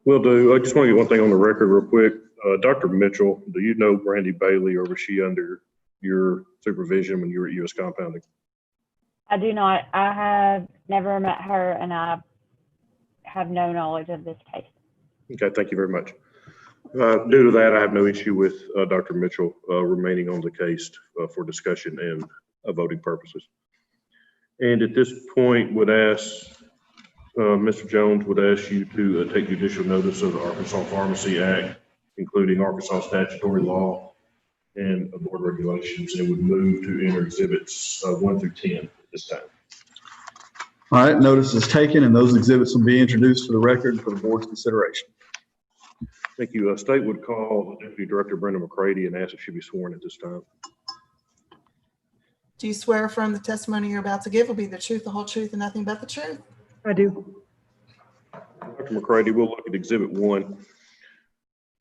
Will do. I just want to get one thing on the record real quick. Dr. Mitchell, do you know Brandy Bailey, or was she under your supervision when you were at U.S. Compounding? I do not. I have never met her, and I have no knowledge of this case. Okay, thank you very much. Due to that, I have no issue with Dr. Mitchell remaining on the case for discussion and voting purposes. And at this point, would ask, Mr. Jones would ask you to take judicial notice of the Arkansas Pharmacy Act, including Arkansas statutory law and board regulations, and would move to enter exhibits 1 through 10 at this time. All right, notice is taken, and those exhibits will be introduced for the record for the board's consideration. Thank you. State would call Deputy Director Brenda McCready and ask if she be sworn at this time. Do you swear affirm the testimony you're about to give will be the truth, the whole truth, and nothing but the truth? I do. Dr. McCready, we'll look at Exhibit 1.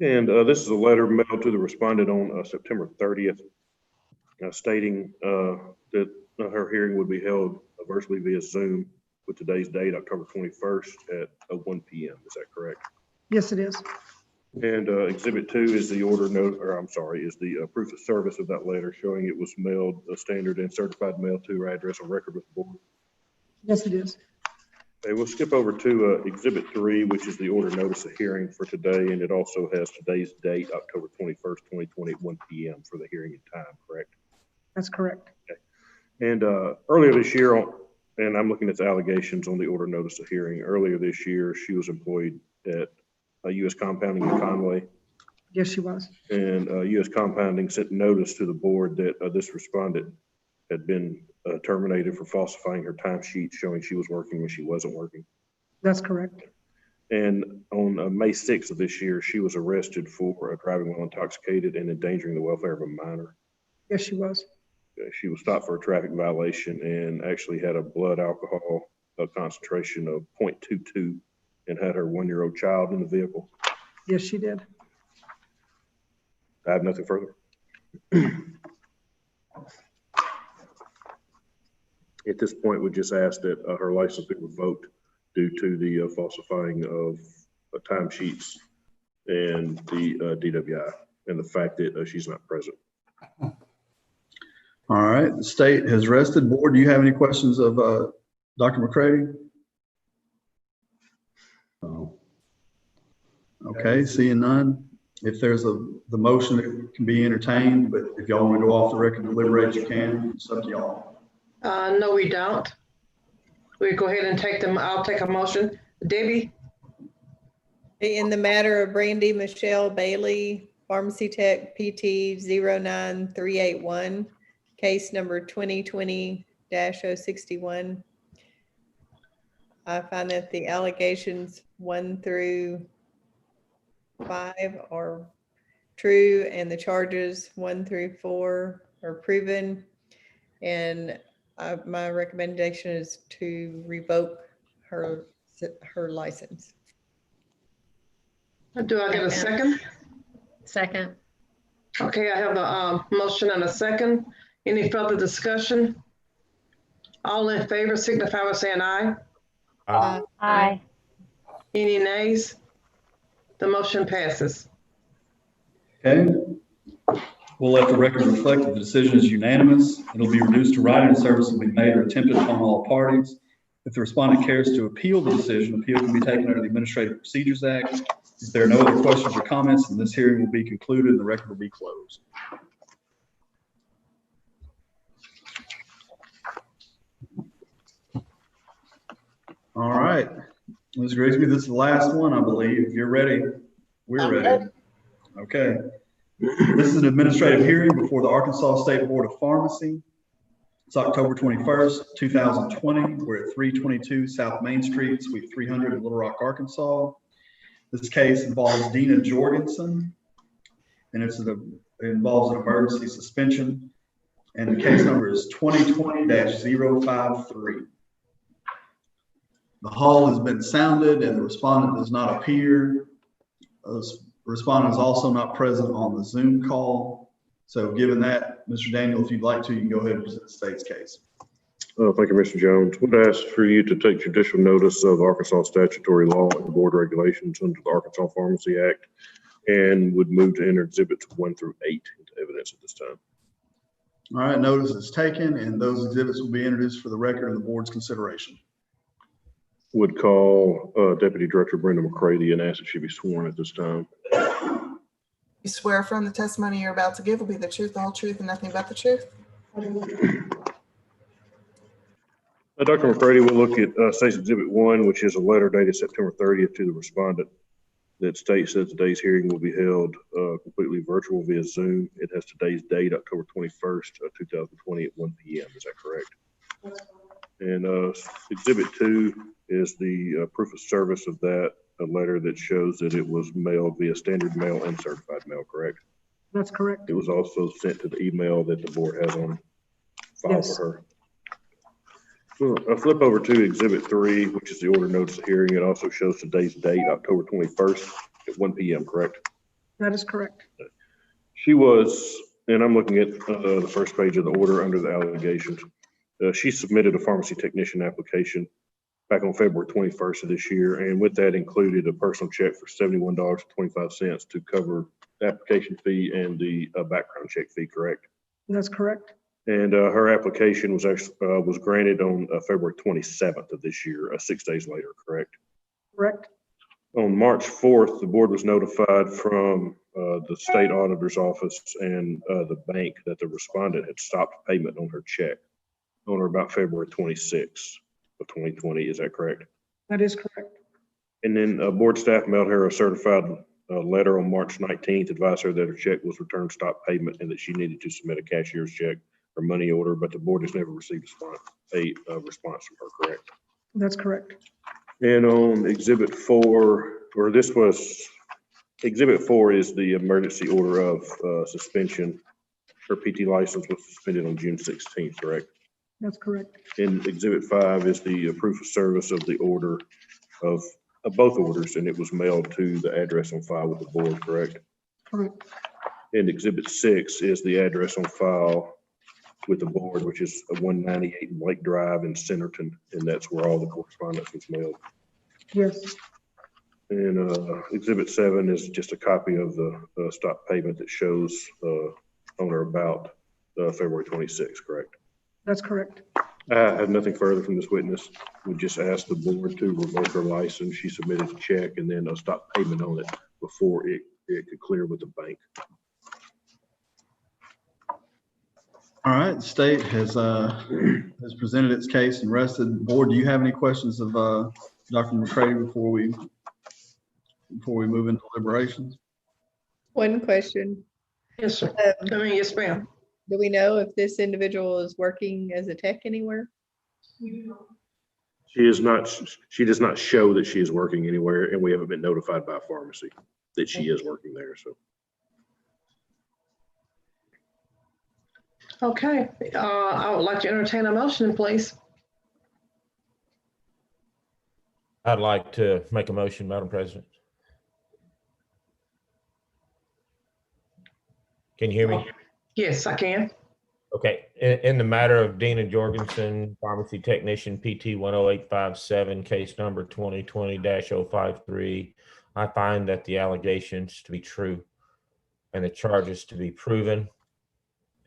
And this is a letter mailed to the respondent on September 30th, stating that her hearing would be held virtually via Zoom with today's date, October 21st at 1 p.m. Is that correct? Yes, it is. And Exhibit 2 is the is the proof of service of that letter, showing it was mailed a standard and certified mail to her address on record with the board. Yes, it is. Okay, we'll skip over to Exhibit 3, which is the order notice of hearing for today, and it also has today's date, October 21st, 2020 at 1 p.m. for the hearing and time, correct? That's correct. Okay. And earlier this year, and I'm looking at the allegations on the order notice of hearing, earlier this year, she was employed at U.S. Compounding in Conway. Yes, she was. And U.S. Compounding sent notice to the board that this respondent had been terminated for falsifying her timesheet, showing she was working when she wasn't working. That's correct. And on May 6th of this year, she was arrested for driving while intoxicated and endangering the welfare of a minor. Yes, she was. She was stopped for a traffic violation and actually had a blood alcohol concentration of 0.22 and had her 1-year-old child in the vehicle. Yes, she did. I have nothing further. At this point, we just ask that her license be revoked due to the falsifying of timesheets and the DWI and the fact that she's not present. All right, the state has rested. Board, do you have any questions of Dr. McCready? No. Okay, seeing none. If there's the motion that can be entertained, but if y'all want to go off the record and deliberate, you can. It's up to y'all. No, we don't. We go ahead and take them. I'll take a motion. Debbie? In the matter of Brandy Michelle Bailey, Pharmacy Tech PT 09381, case number 2020-061. I find that the allegations 1 through 5 are true and the charges 1 through 4 are proven. And my recommendation is to revoke her license. Do I get a second? Second. Okay, I have a motion and a second. Any further discussion? All in favor signify by saying aye. Aye. Any nays? The motion passes. Okay. We'll let the record reflect that the decision is unanimous. It'll be reduced to writing and service will be made or attempted upon all parties. If the respondent cares to appeal the decision, appeal can be taken under the Administrative Procedures Act. If there are no other questions or comments, then this hearing will be concluded and the record will be closed. All right, Ms. Grigsby, this is the last one, I believe. If you're ready, we're ready. Okay. This is an administrative hearing before the Arkansas State Board of Pharmacy. It's October 21st, 2020. We're at 322 South Main Street, Suite 300 in Little Rock, Arkansas. This case involves Dina Jorgensen, and it involves an emergency suspension. And the case number is 2020-053. The hall has been sounded and the respondent does not appear. The respondent is also not present on the Zoom call. So given that, Mr. Daniel, if you'd like to, you can go ahead and present the state's case. Thank you, Mr. Jones. Would ask for you to take judicial notice of Arkansas statutory law and board regulations under the Arkansas Pharmacy Act, and would move to enter exhibits 1 through 8 into evidence at this time. All right, notice is taken and those exhibits will be introduced for the record of the board's consideration. Would call Deputy Director Brenda McCready and ask that she be sworn at this time. You swear from the testimony you're about to give will be the truth, the whole truth, and nothing but the truth? Dr. McCready will look at State's Exhibit 1, which is a letter dated September 30th to the respondent that states that today's hearing will be held completely virtual via Zoom. It has today's date, October 21st, 2020 at 1 p.m. Is that correct? And Exhibit 2 is the proof of service of that, a letter that shows that it was mailed via standard mail and certified mail, correct? That's correct. It was also sent to the email that the board has on file for her. I'll flip over to Exhibit 3, which is the order notice of hearing. It also shows today's date, October 21st at 1 p.m., correct? That is correct. She was, and I'm looking at the first page of the order under the allegations. She submitted a pharmacy technician application back on February 21st of this year, and with that included a personal check for $71.25 to cover the application fee and the background check fee, correct? That's correct. And her application was actually was granted on February 27th of this year, 6 days later, correct? Correct. On March 4th, the board was notified from the state auditor's office and the bank that the respondent had stopped payment on her check on or about February 26th of 2020. Is that correct? That is correct. And then board staff mailed her a certified letter on March 19th, advised her that her check was returned stop payment and that she needed to submit a cashier's check or money order, but the board has never received a response from her, correct? That's correct. And on Exhibit 4, or this was, Exhibit 4 is the emergency order of suspension. Her PT license was suspended on June 16th, correct? That's correct. And Exhibit 5 is the proof of service of the order of both orders, and it was mailed to the address on file with the board, correct? Correct. And Exhibit 6 is the address on file with the board, which is 198 Lake Drive in Centerton, and that's where all the correspondence was mailed. Yes. And Exhibit 7 is just a copy of the stop payment that shows on or about February 26th, correct? That's correct. I have nothing further from this witness. We just asked the board to revoke her license. She submitted a check and then a stop payment on it before it could clear with the bank. All right, the state has presented its case and rested. Board, do you have any questions of Dr. McCready before we move into deliberations? One question. Yes, sir. Yes, ma'am. Do we know if this individual is working as a tech anywhere? She does not show that she is working anywhere, and we haven't been notified by pharmacy that she is working there, so. Okay, I would like to entertain a motion, please. I'd like to make a motion, Madam President. Can you hear me? Yes, I can. Okay, in the matter of Dina Jorgensen, pharmacy technician, PT 10857, case number 2020-053, I find that the allegations to be true and the charges to be proven,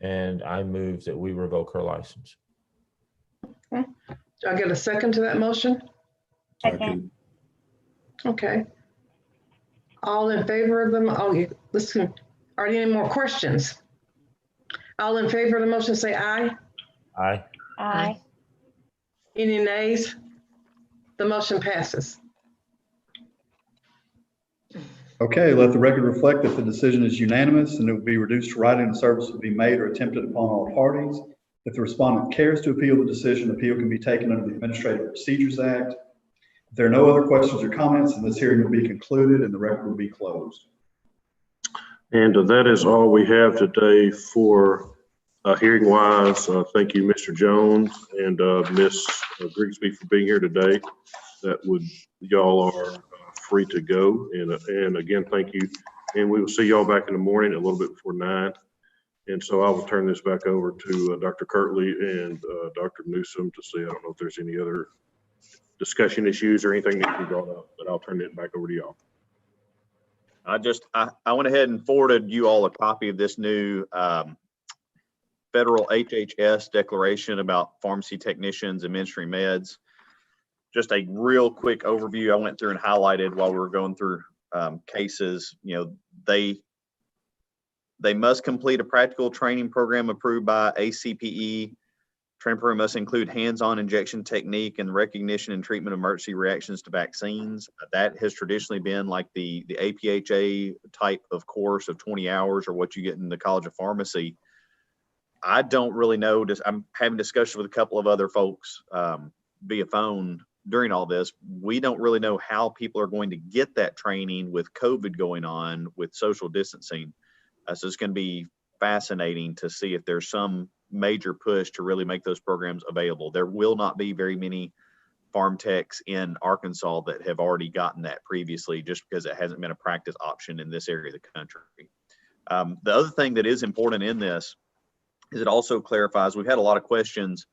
and I move that we revoke her license. Okay. Do I get a second to that motion? Second. Okay. All in favor of them? Oh, listen, are there any more questions? All in favor of the motion, say aye. Aye. Aye. Any nays? The motion passes. Okay, let the record reflect that the decision is unanimous and it will be reduced to writing. The service will be made or attempted upon all parties. If the respondent cares to appeal the decision, appeal can be taken under the Administrative Procedures Act. If there are no other questions or comments, then this hearing will be concluded and the record will be closed. And that is all we have today for hearing wise. Thank you, Mr. Jones and Ms. Grigsby for being here today. Y'all are free to go. And again, thank you. And we will see y'all back in the morning a little bit before 9. And so I will turn this back over to Dr. Kirtley and Dr. Newsom to see. I don't know if there's any other discussion issues or anything that can be brought up, but I'll turn it back over to y'all. I went ahead and forwarded you all a copy of this new federal HHS declaration about pharmacy technicians administering meds. Just a real quick overview. I went through and highlighted while we were going through cases. You know, they must complete a practical training program approved by ACPE. Training program must include hands-on injection technique and recognition and treatment of emergency reactions to vaccines. That has traditionally been like the APHA type of course of 20 hours or what you get in the College of Pharmacy. I don't really know. I'm having discussions with a couple of other folks via phone during all this. We don't really know how people are going to get that training with COVID going on with social distancing. So it's going to be fascinating to see if there's some major push to really make those programs available. There will not be very many farm techs in Arkansas that have already gotten that previously, just because it hasn't been a practice option in this area of the country. The other thing that is important in this is it also clarifies, we've had a lot of questions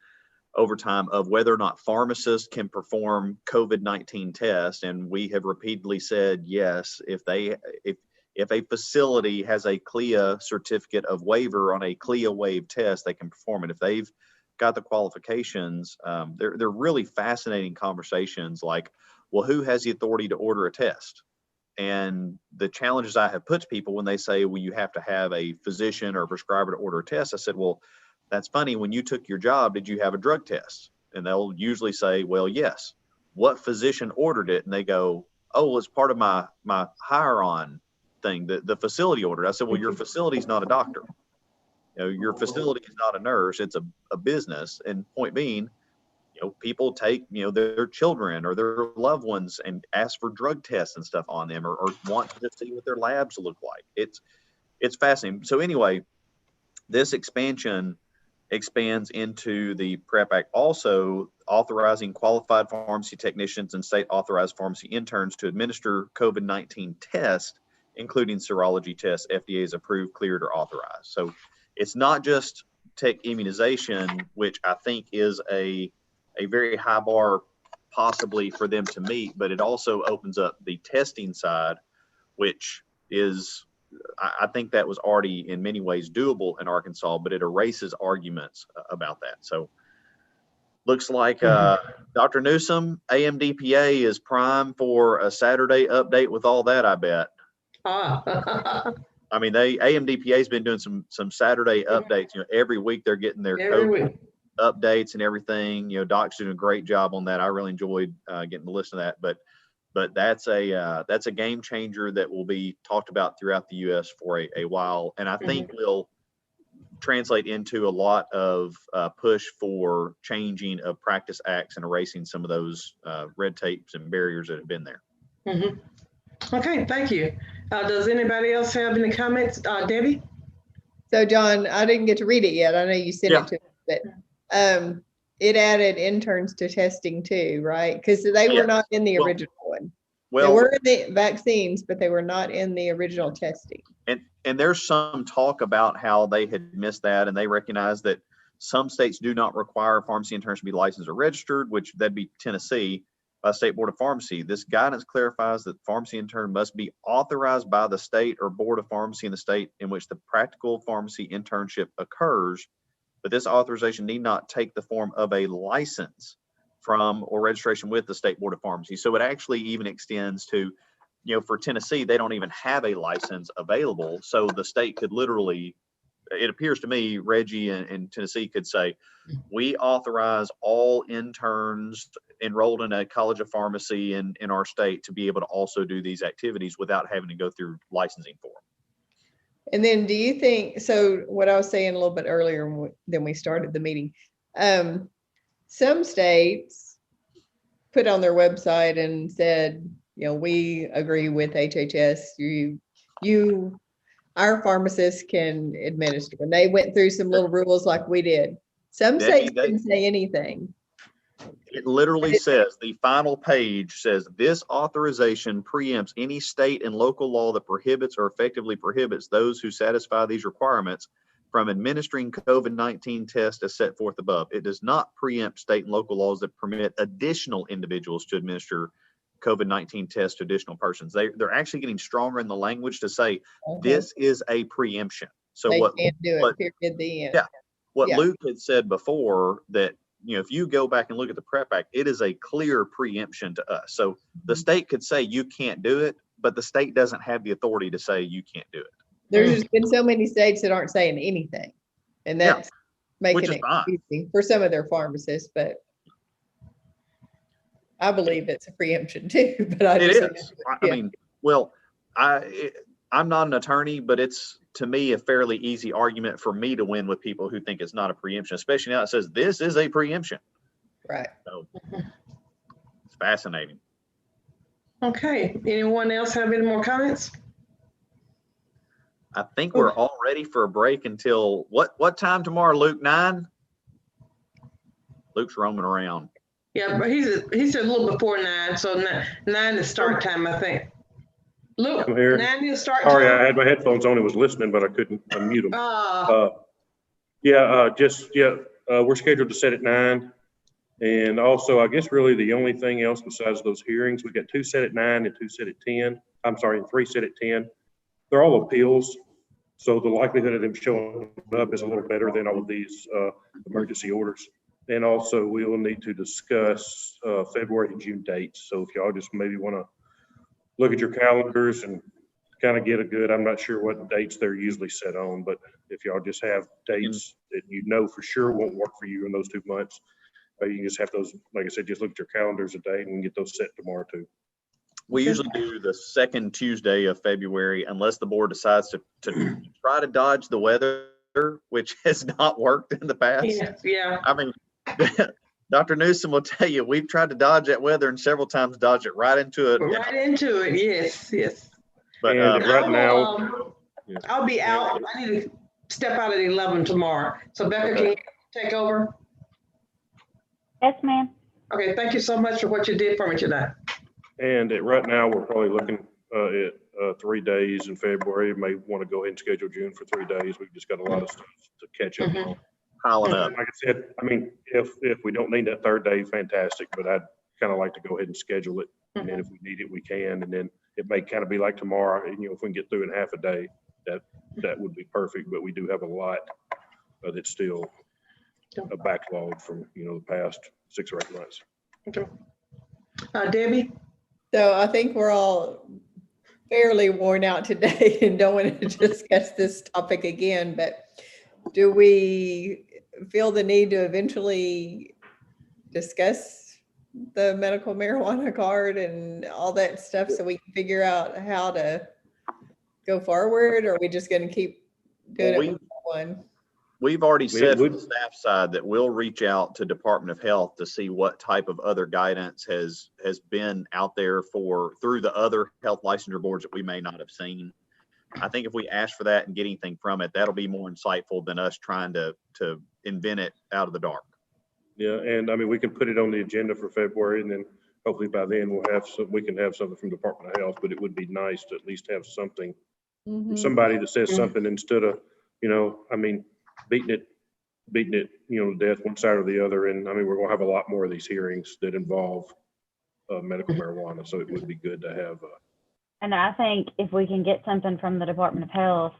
over time of whether or not pharmacists can perform COVID-19 tests. And we have repeatedly said, yes, if a facility has a CLIA certificate of waiver on a CLIA waive test, they can perform it. If they've got the qualifications, they're really fascinating conversations like, well, who has the authority to order a test? And the challenges I have put to people when they say, well, you have to have a physician or a prescriber to order a test. I said, well, that's funny. When you took your job, did you have a drug test? And they'll usually say, well, yes. What physician ordered it? And they go, oh, well, it's part of my hire on thing, the facility ordered. I said, well, your facility's not a doctor. You know, your facility is not a nurse. It's a business. And point being, you know, people take, you know, their children or their loved ones and ask for drug tests and stuff on them, or want to see what their labs look like. It's fascinating. So anyway, this expansion expands into the PrEP Act, also authorizing qualified pharmacy technicians and state authorized pharmacy interns to administer COVID-19 tests, including serology tests FDA is approved, cleared, or authorized. So it's not just tech immunization, which I think is a very high bar possibly for them to meet, but it also opens up the testing side, which is, I think that was already in many ways doable in Arkansas, but it erases arguments about that. So looks like Dr. Newsom, AMDPA is prime for a Saturday update with all that, I bet. I mean, AMDPA has been doing some Saturday updates. You know, every week they're getting their COVID updates and everything. You know, Doc's doing a great job on that. I really enjoyed getting to listen to that. But that's a game changer that will be talked about throughout the U.S. for a while, and I think will translate into a lot of push for changing of practice acts and erasing some of those red tapes and barriers that have been there. Okay, thank you. Does anybody else have any comments? Debbie? So John, I didn't get to read it yet. I know you sent it to me, but it added interns to testing too, right? Because they were not in the original one. They were in the vaccines, but they were not in the original testing. And there's some talk about how they had missed that, and they recognize that some states do not require pharmacy interns to be licensed or registered, which that'd be Tennessee by State Board of Pharmacy. This guidance clarifies that pharmacy intern must be authorized by the state or Board of Pharmacy in the state in which the practical pharmacy internship occurs, but this authorization need not take the form of a license from or registration with the State Board of Pharmacy. So it actually even extends to, you know, for Tennessee, they don't even have a license available. So the state could literally, it appears to me, Reggie and Tennessee could say, we authorize all interns enrolled in a college of pharmacy in our state to be able to also do these activities without having to go through licensing for them. And then do you think, so what I was saying a little bit earlier than we started the meeting, some states put on their website and said, we agree with HHS, our pharmacists can administer. And they went through some little rules like we did. Some states didn't say anything. It literally says, the final page says, this authorization preempts any state and local law that prohibits or effectively prohibits those who satisfy these requirements from administering COVID-19 tests as set forth above. It does not preempt state and local laws that permit additional individuals to administer COVID-19 tests to additional persons. They're actually getting stronger in the language to say, this is a preemption. So they what can't do it, period, the end. Yeah. What Luke had said before, that if you go back and look at the PrEP Act, it is a clear preemption to us. So the state could say you can't do it, but the state doesn't have the authority to say you can't do it. There's just been so many states that aren't saying anything, and that's making it easy for some of their pharmacists. But I believe it's a preemption too. But it is. I mean, well, I'm not an attorney, but it's, to me, a fairly easy argument for me to win with people who think it's not a preemption, especially now it says this is a preemption. Right. So it's fascinating. Okay. Anyone else have any more comments? I think we're all ready for a break until what time tomorrow, Luke? 9? Luke's roaming around. Yeah, but he said a little before 9, so 9 is start time, I think. Luke, I'm here. 9 is start Sorry, time. I had my headphones on and was listening, but I couldn't unmute them. We're scheduled to set at 9. And also, I guess really the only thing else besides those hearings, we've got 2 set at 9 and 2 set at 10. I'm sorry, and 3 set at 10. They're all appeals. So the likelihood of them showing up is a little better than all of these emergency orders. And also we will need to discuss February and June dates. So if y'all just maybe want to look at your calendars and kind of get a good, I'm not sure what dates they're usually set on, but if y'all just have dates that you know for sure won't work for you in those 2 months, you can just have those, like I said, just look at your calendars a day and get those set tomorrow too. We usually do the second Tuesday of February, unless the board decides to try to dodge the weather, which has not worked in the past. Yeah. I mean, Dr. Newsom will tell you, we've tried to dodge that weather and several times dodge it right into it. Right into it, yes. But right now, I'll be out. I need to step out at 11 tomorrow. So Becca, can you take over? Yes, ma'am. Okay, thank you so much for what you did for me tonight. And right now, we're probably looking at 3 days in February. May want to go ahead and schedule June for 3 days. We've just got a lot of stuff to catch up on. Piling up. Like I said, I mean, if we don't need that 3rd day, fantastic, but I'd kind of like to go ahead and schedule it. And then if we need it, we can. And then it may kind of be like tomorrow, and, if we can get through in half a day, that would be perfect. But we do have a lot that's still a backlog from, the past 6 or 8 months. Okay. Debbie? So I think we're all fairly worn out today and don't want to discuss this topic again, but do we feel the need to eventually discuss the medical marijuana card and all that stuff so we can figure out how to go forward? Or are we just going to keep doing it with one? We've already said from the staff side that we'll reach out to Department of Health to see what type of other guidance has been out there through the other health licensure boards that we may not have seen. I think if we ask for that and get anything from it, that'll be more insightful than us trying to invent it out of the dark. Yeah, and I mean, we can put it on the agenda for February, and then hopefully by then we can have something from Department of Health, but it would be nice to at least have something, somebody that says something instead of, I mean, beating it, to death one side or the other. And I mean, we're going to have a lot more of these hearings that involve medical marijuana. So it would be good to have. And I think if we can get something from the Department of Health,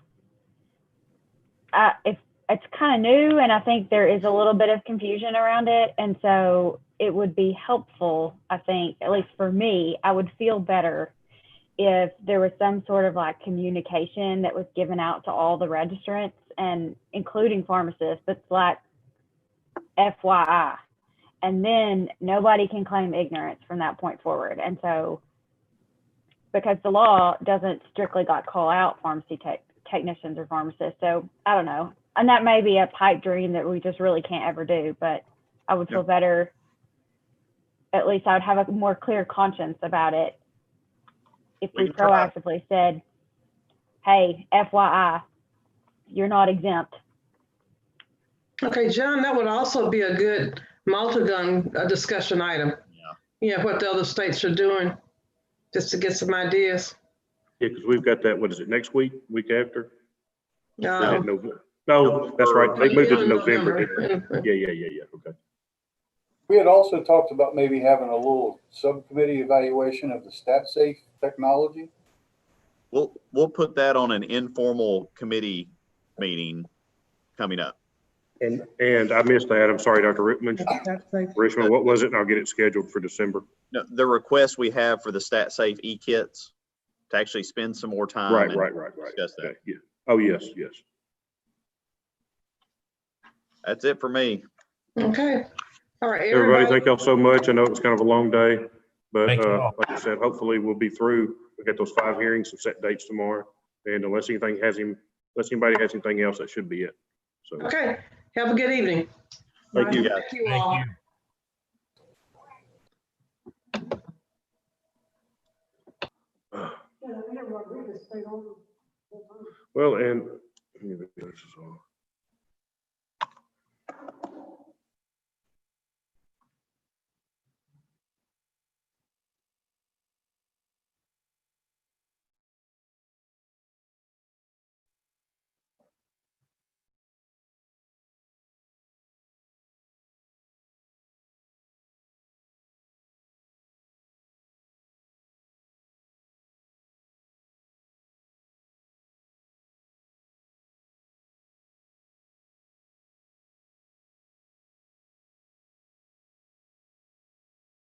it's kind of new, and I think there is a little bit of confusion around it. And so it would be helpful, I think, at least for me, I would feel better if there was some sort of like communication that was given out to all the registrants, and including pharmacists, that's like FYI. And then nobody can claim ignorance from that point forward. And so, because the law doesn't strictly call out pharmacy technicians or pharmacists. So I don't know. And that may be a pipe dream that we just really can't ever do, but I would feel better. At least I would have a more clear conscience about it if we proactively said, hey, FYI, you're not exempt. Okay, John, that would also be a good multi-gun discussion item. Yeah, what the other states are doing, just to get some ideas. Yeah, because we've got that, what is it, next week, week after? No. No, that's right. They moved it to November. didn't they? Yeah. Okay. We had also talked about maybe having a little subcommittee evaluation of the StatSafe technology. We'll put that on an informal committee meeting coming up. And I missed that. I'm sorry, Dr. Richmond, what was it? And I'll get it scheduled for December. No, the request we have for the StatSafe e-kits to actually spend some more time. Right. Discuss that. Okay, yeah. Oh, yes. That's it for me. Okay. All right, Everybody, thank y'all so much. I know it was kind of a long day, but Thank you all. like I said, hopefully we'll be through. We got those 5 hearings and set dates tomorrow. And unless anybody has anything else, that should be it. So. Okay. Have a good evening. Thank you, guys. Thank you all. Well, and let me look at this as well.